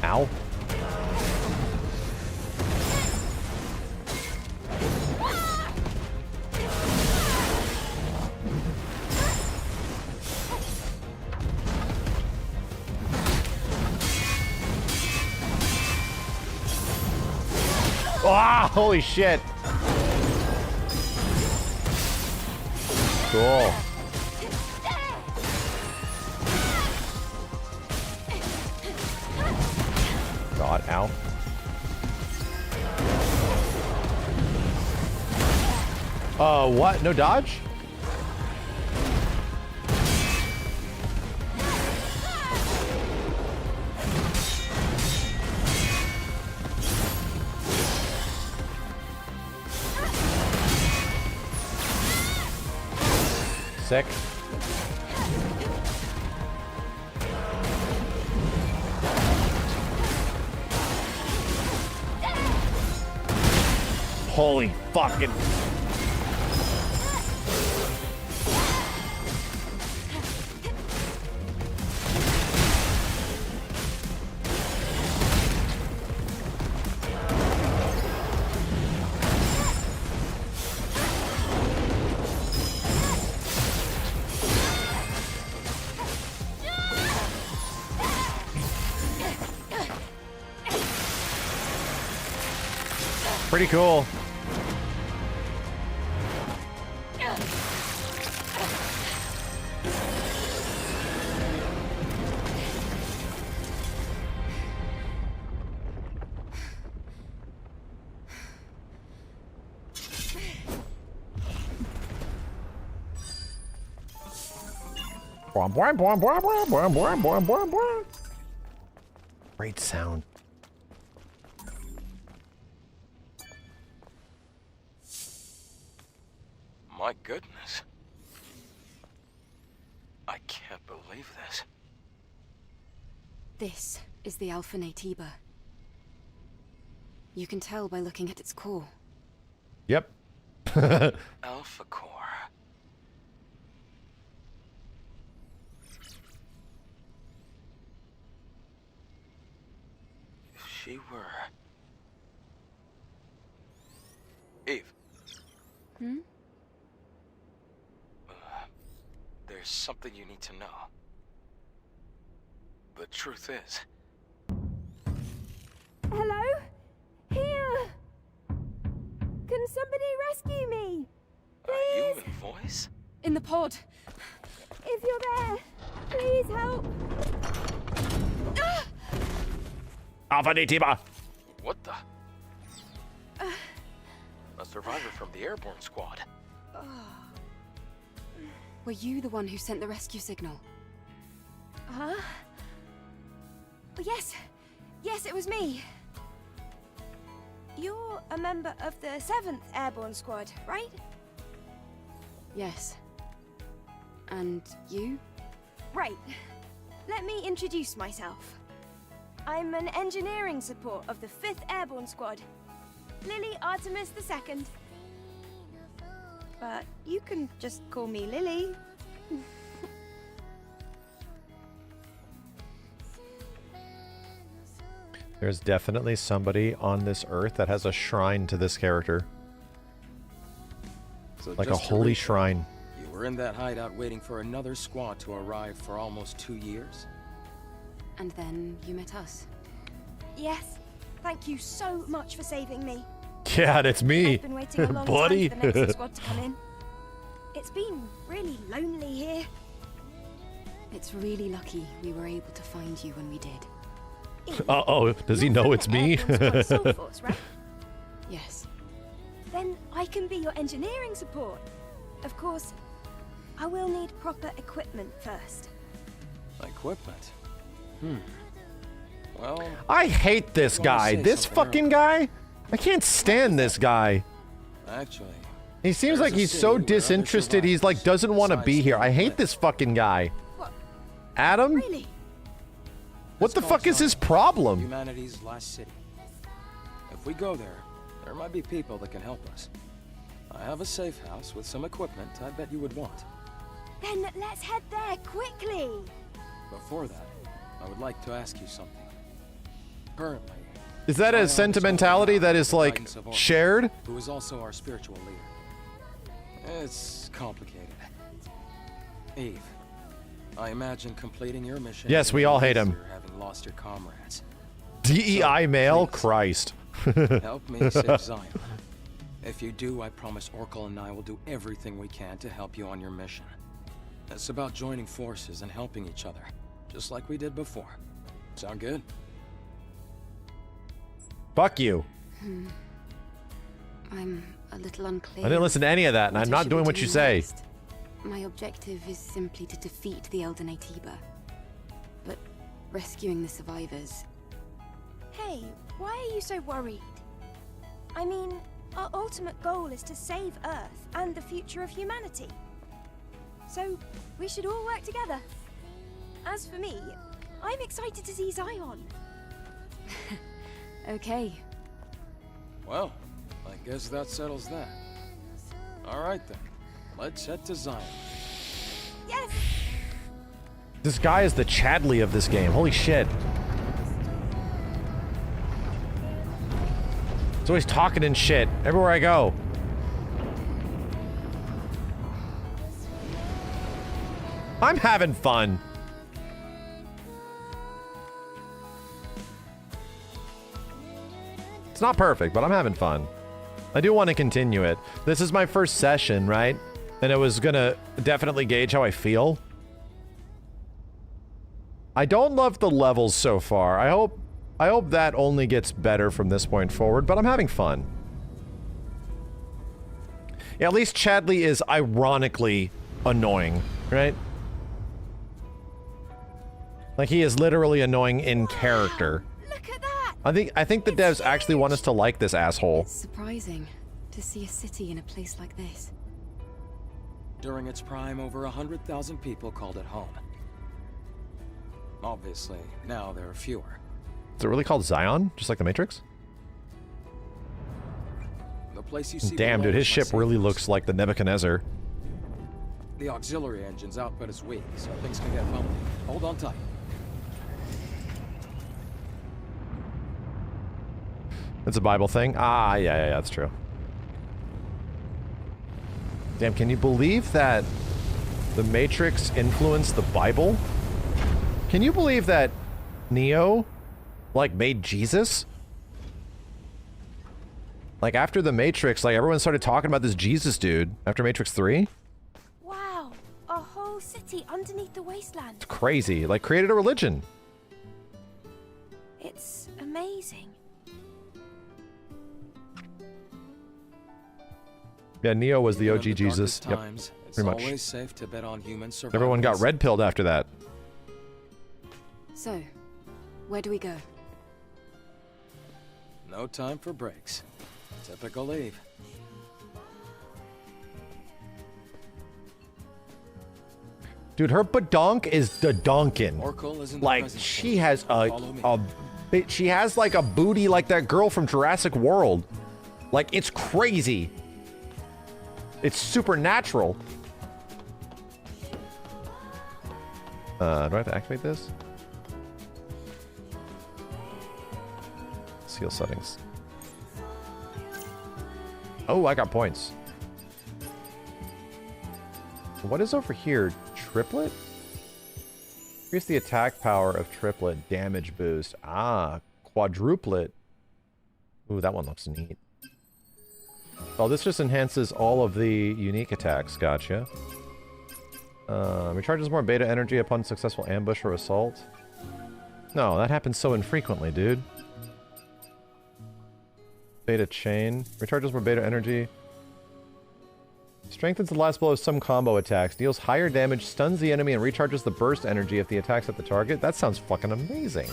Ow. Ah, holy shit. Cool. God, ow. What? No dodge? Sick. Holy fucking... Pretty cool. Great sound.
My goodness. I can't believe this.
This is the Alpha Natiba. You can tell by looking at its core.
Yep.
Alpha Core. If she were... Eve.
Hmm?
There's something you need to know. The truth is...
Hello? Here! Can somebody rescue me? Please?
A human voice?
In the pod.
If you're there, please help.
Alpha Natiba!
What the? A survivor from the airborne squad.
Were you the one who sent the rescue signal?
Huh? Yes. Yes, it was me. You're a member of the 7th Airborne Squad, right?
Yes. And you?
Right. Let me introduce myself. I'm an engineering support of the 5th Airborne Squad. Lily Artemis II. But you can just call me Lily.
There's definitely somebody on this earth that has a shrine to this character.
So
Like a
just to
holy
recap,
shrine.
You were in that hideout waiting for another squad to arrive for almost 2 years?
And then you met us.
Yes. Thank you so much for saving me.
Yeah, that's me.
I've been waiting a long
buddy.
time for the next squad to come in. It's been really lonely here.
It's really lucky we were able to find you when we did.
Uh-oh, does he know it's me?
Airborne Squad Soul Force, right?
Yes.
Then I can be your engineering support. Of course, I will need proper equipment first.
Equipment? Well...
I hate this guy. This fucking guy? I can't stand this guy.
Actually...
He seems like he's so disinterested, he's like doesn't want to be here. I hate this fucking guy.
What?
Adam?
Really?
What the fuck is his problem?
Humanity's last city. If we go there, there might be people that can help us. I have a safe house with some equipment I bet you would want.
Then let's head there quickly.
Before that, I would like to ask you something. Currently,
Is that a sentimentality that is like shared?
who is also our spiritual leader. It's complicated. Eve, I imagine completing your mission.
Yes, we all hate him.
easier having lost your comrades.
DEI male?
please,
Christ.
Help me save Zion. If you do, I promise Oracle and I will do everything we can to help you on your mission. It's about joining forces and helping each other, just like we did before. Sound good?
Fuck you.
I'm a little unclear.
I didn't listen to any of that, and I'm not doing what you say.
Next. My objective is simply to defeat the Elden Tiba. But rescuing the survivors...
Hey, why are you so worried? I mean, our ultimate goal is to save Earth and the future of humanity. So, we should all work together. As for me, I'm excited to see Zion.
Okay.
Well, I guess that settles that. Alright then, let's head to Zion.
Yes!
This guy is the Chadley of this game. Holy shit. He's always talking and shit everywhere I go. I'm having fun. It's not perfect, but I'm having fun. I do want to continue it. This is my first session, right? And it was gonna definitely gauge how I feel. I don't love the levels so far. I hope that only gets better from this point forward, but I'm having fun. Yeah, at least Chadley is ironically annoying, right? Like, he is literally annoying in character.
Look at that!
I think the devs actually want us to like this asshole.
It's surprising to see a city in a place like this.
During its prime, over 100,000 people called it home. Obviously, now there are fewer.
Is it really called Zion? Just like the Matrix?
The place you see
Damn,
below
dude, his
is my
ship
safe
really
house.
looks like the Nebuchadnezzar.
The auxiliary engine's output is weak, so things can get bumpy. Hold on tight.
It's a Bible thing? Ah, yeah, that's true. Damn, can you believe that the Matrix influenced the Bible? Can you believe that Neo, like, made Jesus? Like, after the Matrix, like, everyone started talking about this Jesus dude after Matrix 3?
Wow, a whole city underneath the wasteland.
It's crazy. Like, created a religion.
It's amazing.
Yeah, Neo was the
Even
OG
in the
Jesus.
darkest
Yep,
times, it's
pretty much.
always safe to bet on human survival.
Everyone got red-pilled after that.
So, where do we go?
No time for breaks. Typical Eve.
Dude, her badonk is the Donkin.
Oracle is in the
Like,
presence
she
phase.
has
Follow me.
she has like a booty like that girl from Jurassic World. Like, it's crazy. It's supernatural. Do I have to activate this? Seal settings. Oh, I got points. What is over here? Triplet? Increase the attack power of triplet. Damage boost. Ah, quadruplet. Ooh, that one looks neat. Oh, this just enhances all of the unique attacks. Gotcha. Recharges more beta energy upon successful ambush or assault. No, that happens so infrequently, dude. Beta chain. Recharges more beta energy. Strengthens the last blow of some combo attacks. Deals higher damage, stuns the enemy, and recharges the burst energy if the attack's at the target. That sounds fucking amazing.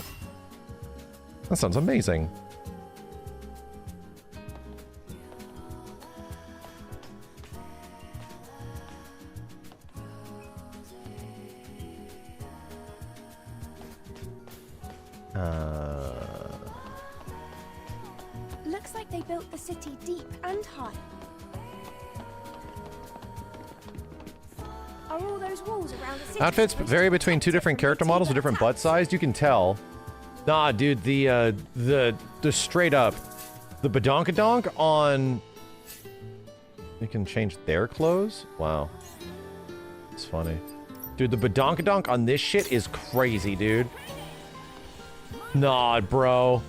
That sounds amazing.
Looks like they built the city deep and high. Are all those walls around the city?
Outfits vary between two different character models with different butt size. You can tell. Nah, dude, the straight up, the badonkadonk on. You can change their clothes. Wow, it's funny, dude. The badonkadonk on this shit is crazy, dude. Nah, bro.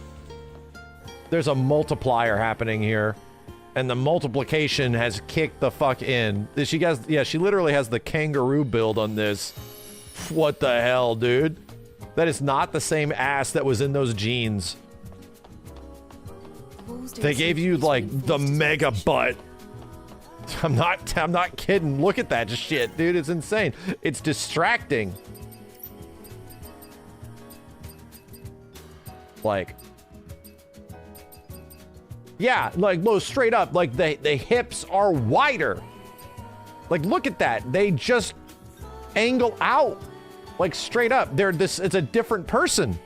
There's a multiplier happening here. and the multiplication has kicked the fuck in. She has, yeah, she literally has the kangaroo build on this. What the hell, dude? That is not the same ass that was in those jeans. They gave you like the mega butt. I'm not kidding. Look at that shit, dude. It's insane. It's distracting. Like, yeah, like, no, straight up, like the hips are wider. Like, look at that. They just angle out. Like, straight up. It's a different person.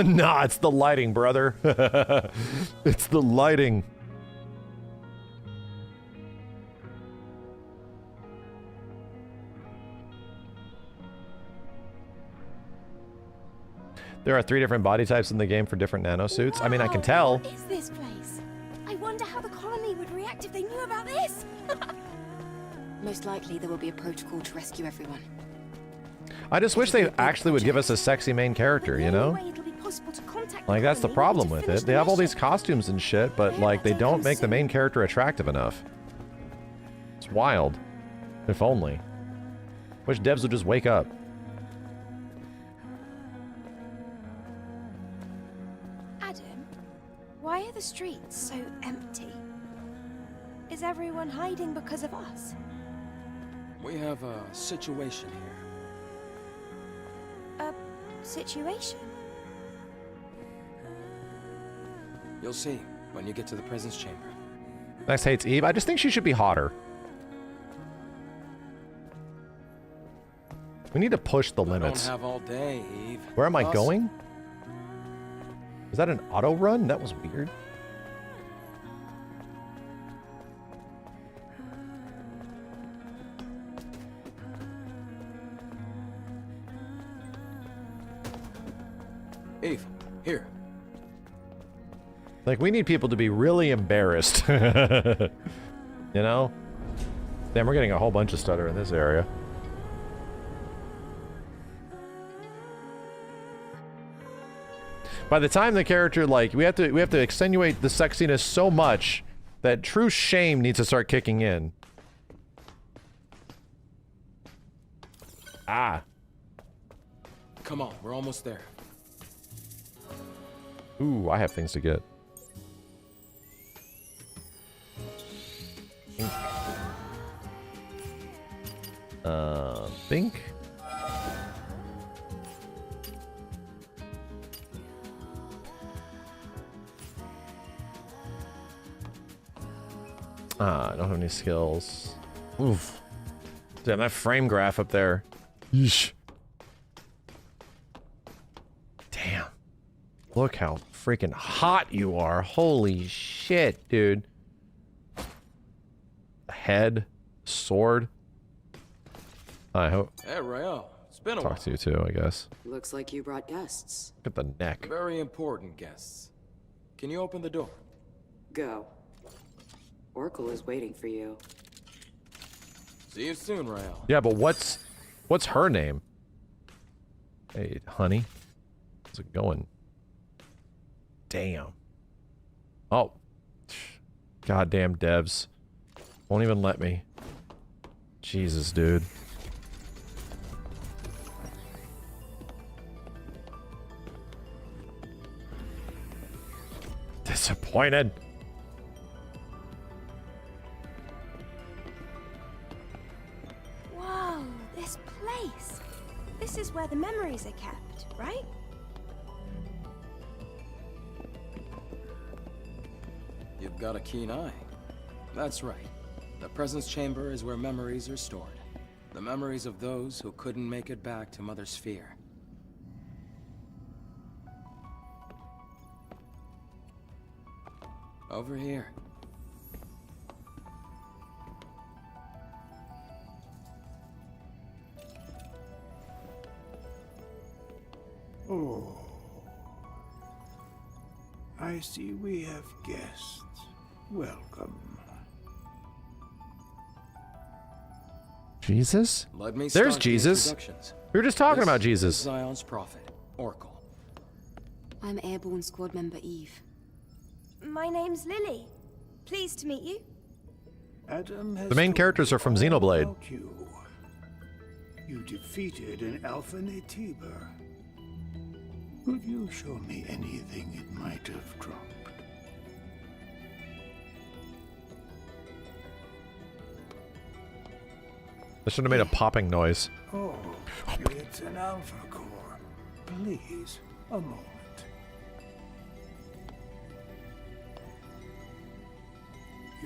Nah, it's the lighting, brother. It's the lighting. There are 3 different body types in the game for different nanosuits. I mean, I can tell.
What is this place? I wonder how the colony would react if they knew about this.
Most likely there will be a protocol to rescue everyone.
I just wish they actually would give us a sexy main character, you know? Like, that's the problem with it. They have all these costumes and shit, but, like, they don't make the main character attractive enough. It's wild. If only. Wish devs would just wake up.
Adam, why are the streets so empty? Is everyone hiding because of us?
We have a situation here.
A situation?
You'll see when you get to the presence chamber.
Max hates Eve. I just think she should be hotter. We need to push the limits.
I don't have all day, Eve.
Where am I going? Is that an auto run? That was weird.
Eve, here.
Like, we need people to be really embarrassed. You know? Damn, we're getting a whole bunch of stutter in this area. By the time the character, like, we have to extenuate the sexiness so much that true shame needs to start kicking in. Ah.
Come on, we're almost there.
Ooh, I have things to get. Think. I don't have any skills. Oof. Damn, that frame graph up there. Yeesh. Damn. Look how freaking hot you are. Holy shit, dude. Head. Sword. I hope.
Hey, Rael. It's been a while.
Talk to you too, I guess.
Looks like you brought guests.
Look at the neck.
Very important guests. Can you open the door?
Go. Oracle is waiting for you.
See you soon, Rael.
Yeah, but what's her name? Hey, honey. How's it going? Damn. Oh. Goddamn devs. Won't even let me. Jesus, dude. Disappointed.
Whoa, this place. This is where the memories are kept, right?
You've got a keen eye. That's right. The presence chamber is where memories are stored. The memories of those who couldn't make it back to Mother Sphere. Over here.
Oh. I
I see we have guests. Welcome.
Jesus?
Let me
There's
start the
Jesus.
introductions.
We were just talking
This
about
is
Jesus.
Zion's prophet, Oracle.
I'm Airborne Squad Member Eve.
My name's Lily. Pleased to meet you.
Adam has
The main
told
characters
me
are from
all
Xenoblade.
about You. You defeated an Alpha Natiba. Will you show me anything it might have dropped?
I should have made a popping noise.
Oh, it's an Alpha Core. Please, a moment.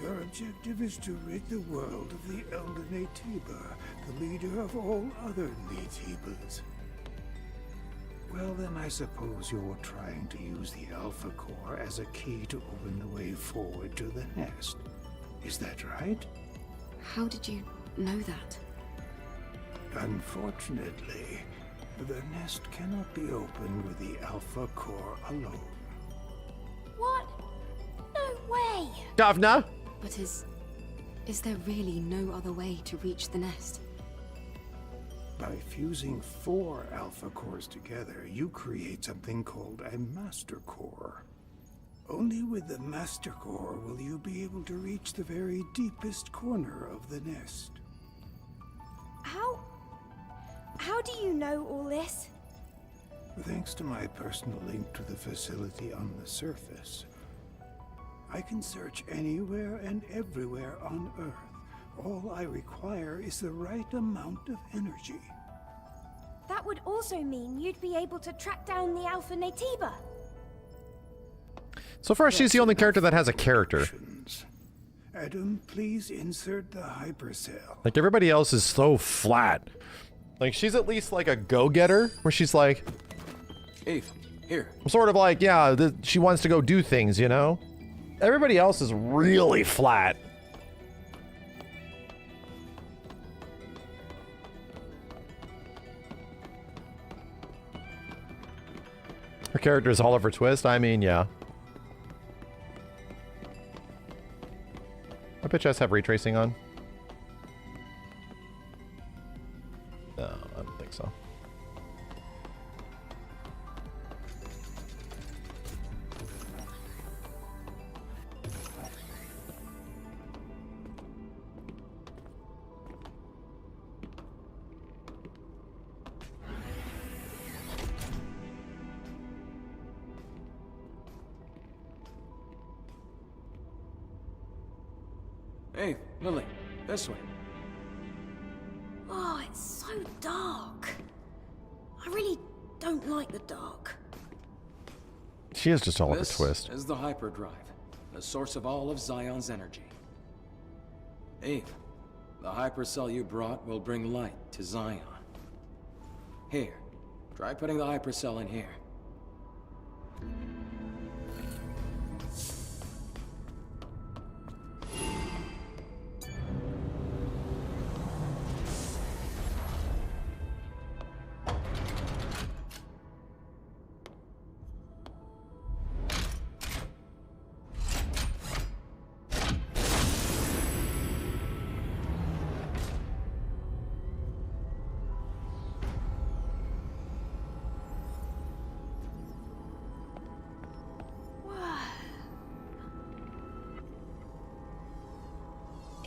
Your objective is to rid the world of the Elder Natiba, the leader of all other Natibas. Well, then I suppose you're trying to use the Alpha Core as a key to open the way forward to the nest. Is that right?
How did you know that?
Unfortunately, the nest cannot be opened with the Alpha Core alone.
What? No way!
Governor!
But is there really no other way to reach the nest?
By fusing 4 Alpha Cores together, you create something called a Master Core. Only with the Master Core will you be able to reach the very deepest corner of the nest.
How do you know all this?
Thanks to my personal link to the facility on the surface, I can search anywhere and everywhere on Earth. All I require is the right amount of energy.
That would also mean you'd be able to track down the Alpha Natiba.
So far, she's the only character that has a character.
Adam, please insert the hypercell.
Like, everybody else is so flat. Like, she's at least like a go-getter, where she's like...
Eve, here.
Sort of like, yeah, she wants to go do things, you know? Everybody else is really flat. Her character is Oliver Twist? I mean, yeah. My bitch has have ray tracing on. No, I don't think so.
Hey, Lily, this way.
Oh, it's so dark. I really don't like the dark.
She is just Oliver
This
Twist.
is the hyperdrive, the source of all of Zion's energy. Eve, the hypercell you brought will bring light to Zion. Here, try putting the hypercell in here.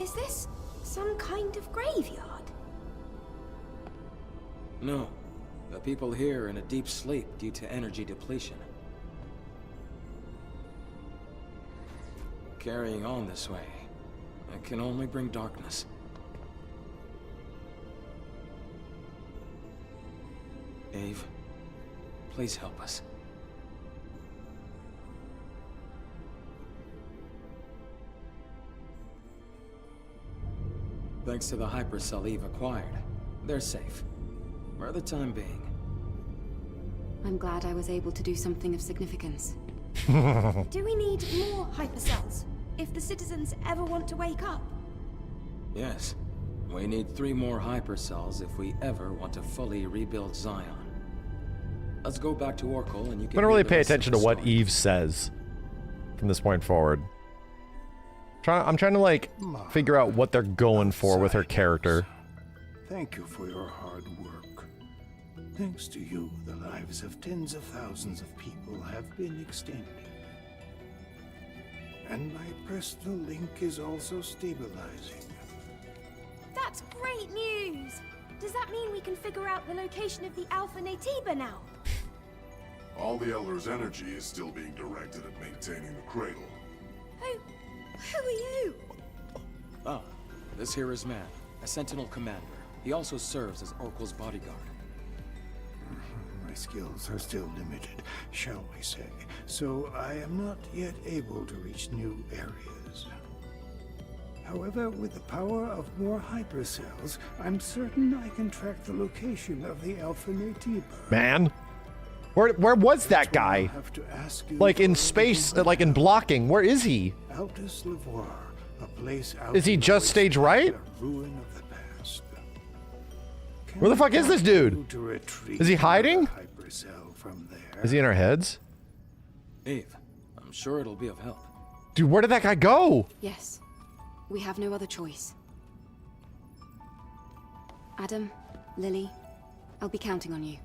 Is this some kind of graveyard?
No, the people here are in a deep sleep due to energy depletion. Carrying on this way, it can only bring darkness. Eve, please help us. Thanks to the hypercell Eve acquired, they're safe. For the time being.
I'm glad I was able to do something of significance.
Do we need more hypercells if the citizens ever want to wake up?
Yes. We need 3 more hypercells if we ever want to fully rebuild Zion. Let's go back to Oracle and you
I'm
can...
gonna really pay
read the rest of
attention to
the
what
story.
Eve says. from this point forward. I'm trying to like figure out what they're going for with her character.
Thank you for your hard work. Thanks to you, the lives of tens of thousands of people have been extended. And my personal link is also stabilizing.
That's great news! Does that mean we can figure out the location of the Alpha Natiba now?
All the Elder's energy is still being directed at maintaining the cradle.
Who are you?
Ah, this here is Man, a Sentinel commander. He also serves as Oracle's bodyguard.
My skills are still limited, shall we say, so I am not yet able to reach new areas. However, with the power of more hypercells, I'm certain I can track the location of the Alpha Natiba.
Man, where was that guy? Like in space, like in blocking. Where is he?
Altus Lavoir, a place out
Is he just stage right?
ruin of the past.
Where the fuck is this dude? Is he hiding?
From there.
Is he in our heads?
Eve, I'm sure it'll be of help.
Dude, where did that guy go?
Yes. We have no other choice. Adam, Lily, I'll be counting on you.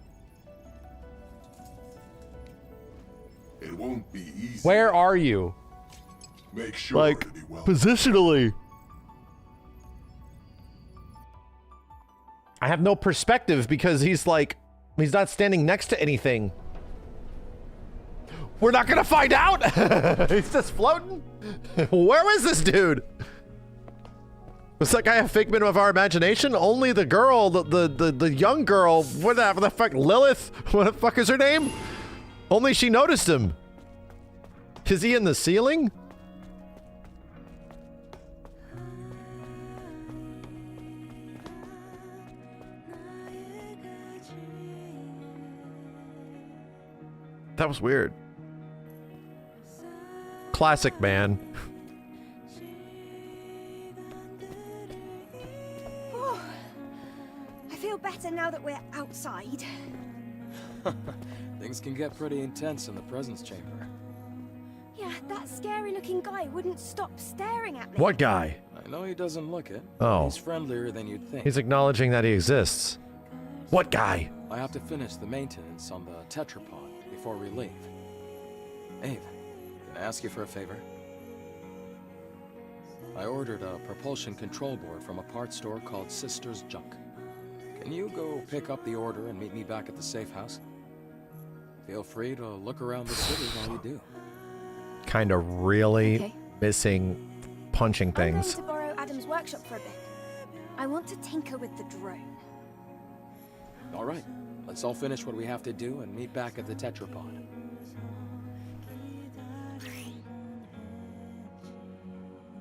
It won't be easy.
Where are you?
Make sure
Like,
to be well.
positionally. I have no perspective because he's like, he's not standing next to anything. We're not gonna find out. He's just floating. Where was this dude? Was that guy a figment of our imagination? Only the girl, the young girl, what the fuck, Lilith? What the fuck is her name? Only she noticed him. Is he in the ceiling? That was weird. Classic, man.
Oh, I feel better now that we're outside.
Things can get pretty intense in the presence chamber.
Yeah, that scary-looking guy wouldn't stop staring at me.
What guy?
I know he doesn't look it.
Oh.
He's friendlier than you'd think.
He's acknowledging that he exists. What guy?
I have to finish the maintenance on the tetrapod before we leave. Eve, can I ask you for a favor? I ordered a propulsion control board from a parts store called Sister's Junk. Can you go pick up the order and meet me back at the safe house? Feel free to look around the city while you do.
Kind of really missing punching
I'm going
things.
to borrow Adam's workshop for a bit. I want to tinker with the drone.
All right, let's all finish what we have to do and meet back at the tetrapod.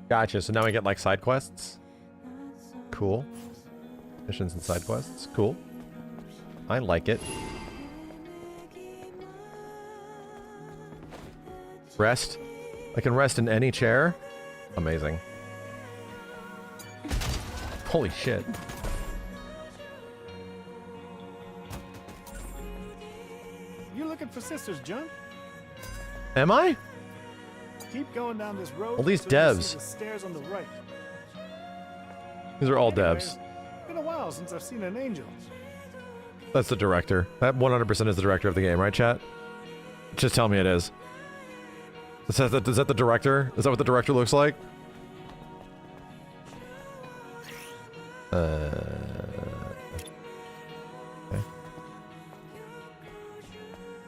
Gotcha. So now we get like side quests. Cool. Missions and side quests. Cool. I like it. Rest. I can rest in any chair. Amazing. Holy shit.
You looking for Sister's Junk?
Am I?
Keep going down this road.
All these
until you
devs.
see the stairs on the right.
These are all
Anyways,
devs.
Been a while since I've seen an angel.
That's the director. That 100% is the director of the game, right, chat? Just tell me it is. Is that the director? Is that what the director looks like? Okay.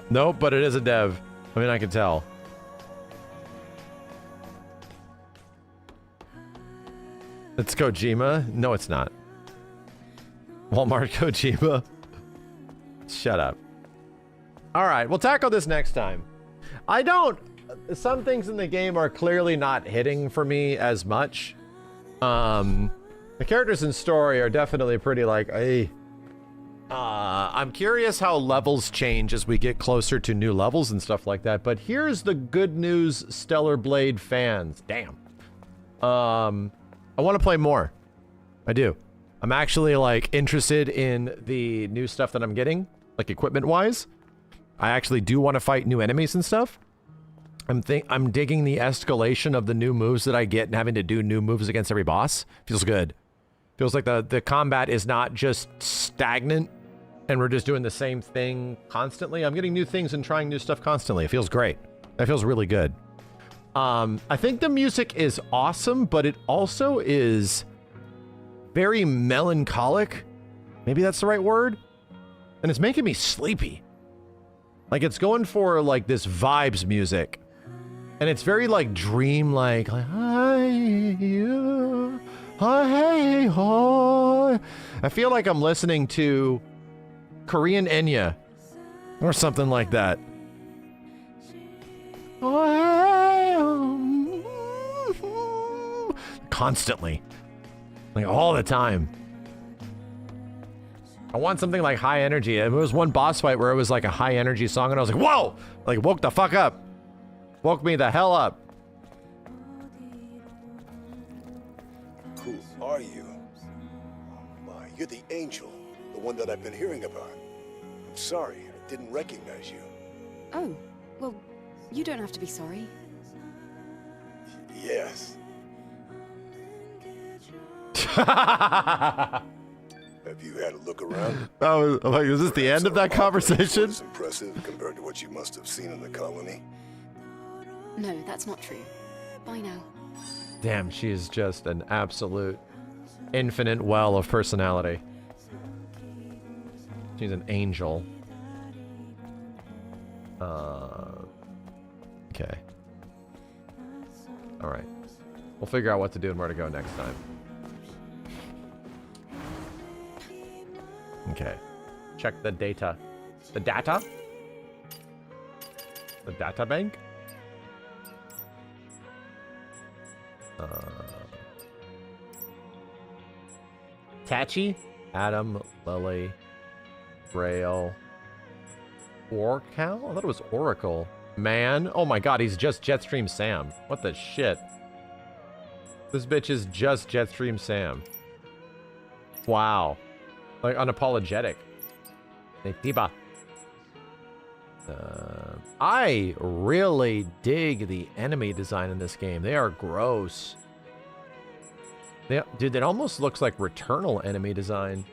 Nope, but it is a dev. I mean, I can tell. It's Kojima? No, it's not. Walmart Kojima. Shut up. All right, we'll tackle this next time. Some things in the game are clearly not hitting for me as much. The characters in story are definitely pretty like, hey. I'm curious how levels change as we get closer to new levels and stuff like that. But here's the good news, Stellar Blade fans. Damn. I want to play more. I do. I'm actually like interested in the new stuff that I'm getting, like equipment wise. I actually do want to fight new enemies and stuff. I'm digging the escalation of the new moves that I get and having to do new moves against every boss. Feels good. Feels like the combat is not just stagnant and we're just doing the same thing constantly. I'm getting new things and trying new stuff constantly. It feels great. That feels really good. I think the music is awesome, but it also is very melancholic. Maybe that's the right word. And it's making me sleepy. Like it's going for like this vibes music. And it's very like dream-like. Like, I feel like I'm listening to Korean Enya or something like that. Constantly. Like all the time. I want something like high energy. There was one boss fight where it was like a high energy song and I was like, whoa! Like woke the fuck up. Woke me the hell up.
Who are you? Oh my, you're the angel. The one that I've been hearing about. I'm sorry, I didn't recognize you.
Oh, well, you don't have to be sorry.
Yes. Have you had a look around?
Oh, like, is this the end of that conversation?
It's impressive compared to what you must have seen in the colony.
No, that's not true. Bye now.
Damn, she is just an absolute infinite well of personality. She's an angel. Okay. All right. We'll figure out what to do and where to go next time. Okay. Check the data. The data? The data bank? Tachi? Adam, Lily, Rail, Orcal? I thought it was Oracle. Man? Oh my god, he's just Jetstream Sam. What the shit? This bitch is just Jetstream Sam. Wow. Like, unapologetic. Tiba. I really dig the enemy design in this game. They are gross. Dude, it almost looks like Returnal enemy design.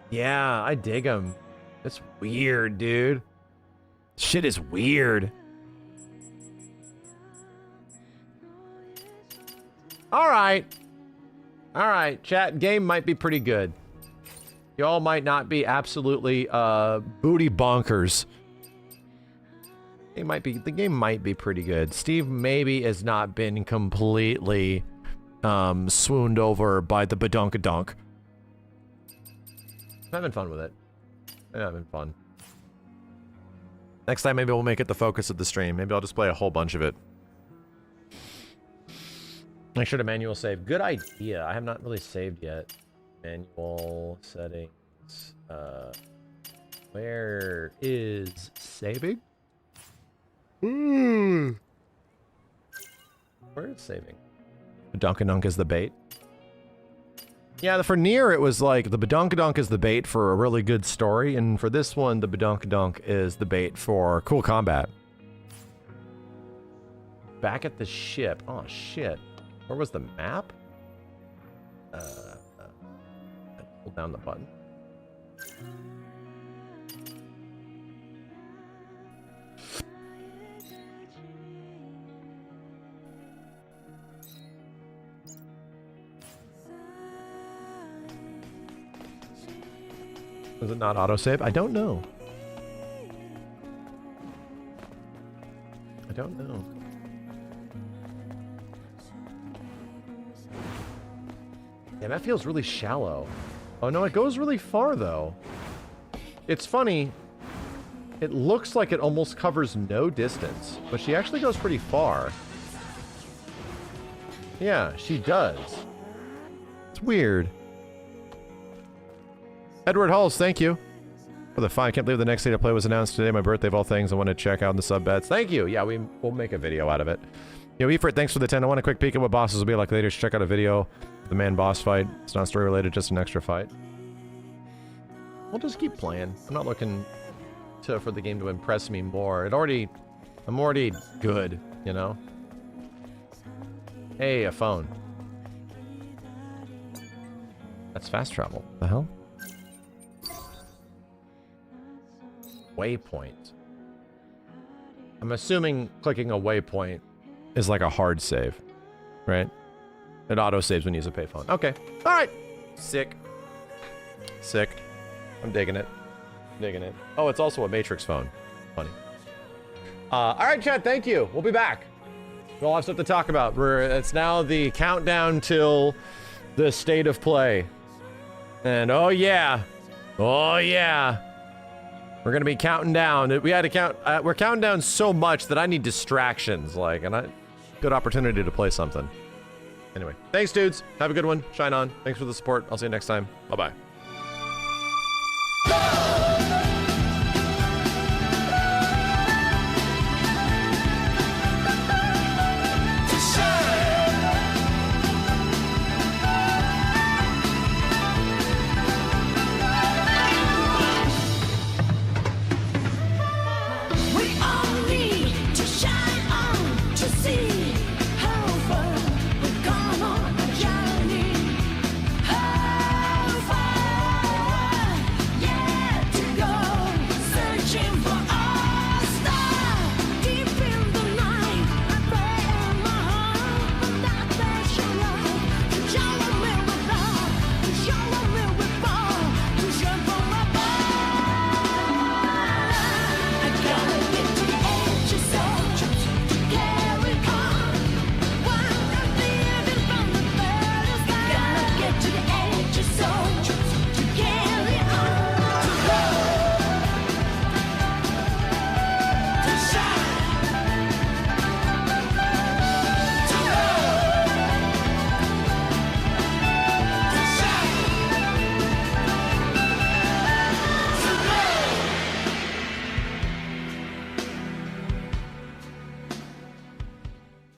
Yeah, I dig them. It's weird, dude. Shit is weird. All right. All right, chat. Game might be pretty good. Y'all might not be absolutely booty bonkers. The game might be pretty good. Steve maybe has not been completely swooned over by the badonkadonk. I'm having fun with it. I'm having fun. Next time maybe we'll make it the focus of the stream. Maybe I'll just play a whole bunch of it. Make sure to manual save. Good idea. I have not really saved yet. Manual settings. Where is saving? Where is saving? Badonkadonk is the bait. Yeah, for Nier it was like the Badonkadonk is the bait for a really good story, and for this one the Badonkadonk is the bait for cool combat. Back at the ship. Oh shit. Where was the map? Hold down the button. Was it not autosave? I don't know. I don't know. Yeah, that feels really shallow. Oh no, it goes really far though. It's funny. It looks like it almost covers no distance, but she actually goes pretty far. Yeah, she does. It's weird. Edward Halls, thank you for the fine. I can't believe the next day to play was announced today. My birthday of all things. I want to check out in the sub bets. Thank you. Yeah, we'll make a video out of it. Yo, Efert, thanks for the 10. I want a quick peek at what bosses will be like later. Check out a video. The man boss fight. It's not story related, just an extra fight. We'll just keep playing. I'm not looking for the game to impress me more. I'm already good, you know? Hey, a phone. That's fast travel. The hell? Waypoint. I'm assuming clicking a waypoint is like a hard save, right? It auto saves when you use a payphone. Okay. All right. Sick. Sick. I'm digging it. Digging it. Oh, it's also a Matrix phone. Funny. All right, chat. Thank you. We'll be back. We'll have stuff to talk about. It's now the countdown till the state of play. And oh yeah. Oh yeah. We're gonna be counting down. We had to count. We're counting down so much that I need distractions. Like, and good opportunity to play something. Anyway, thanks, dudes. Have a good one. Shine on. Thanks for the support. I'll see you next time. Bye bye.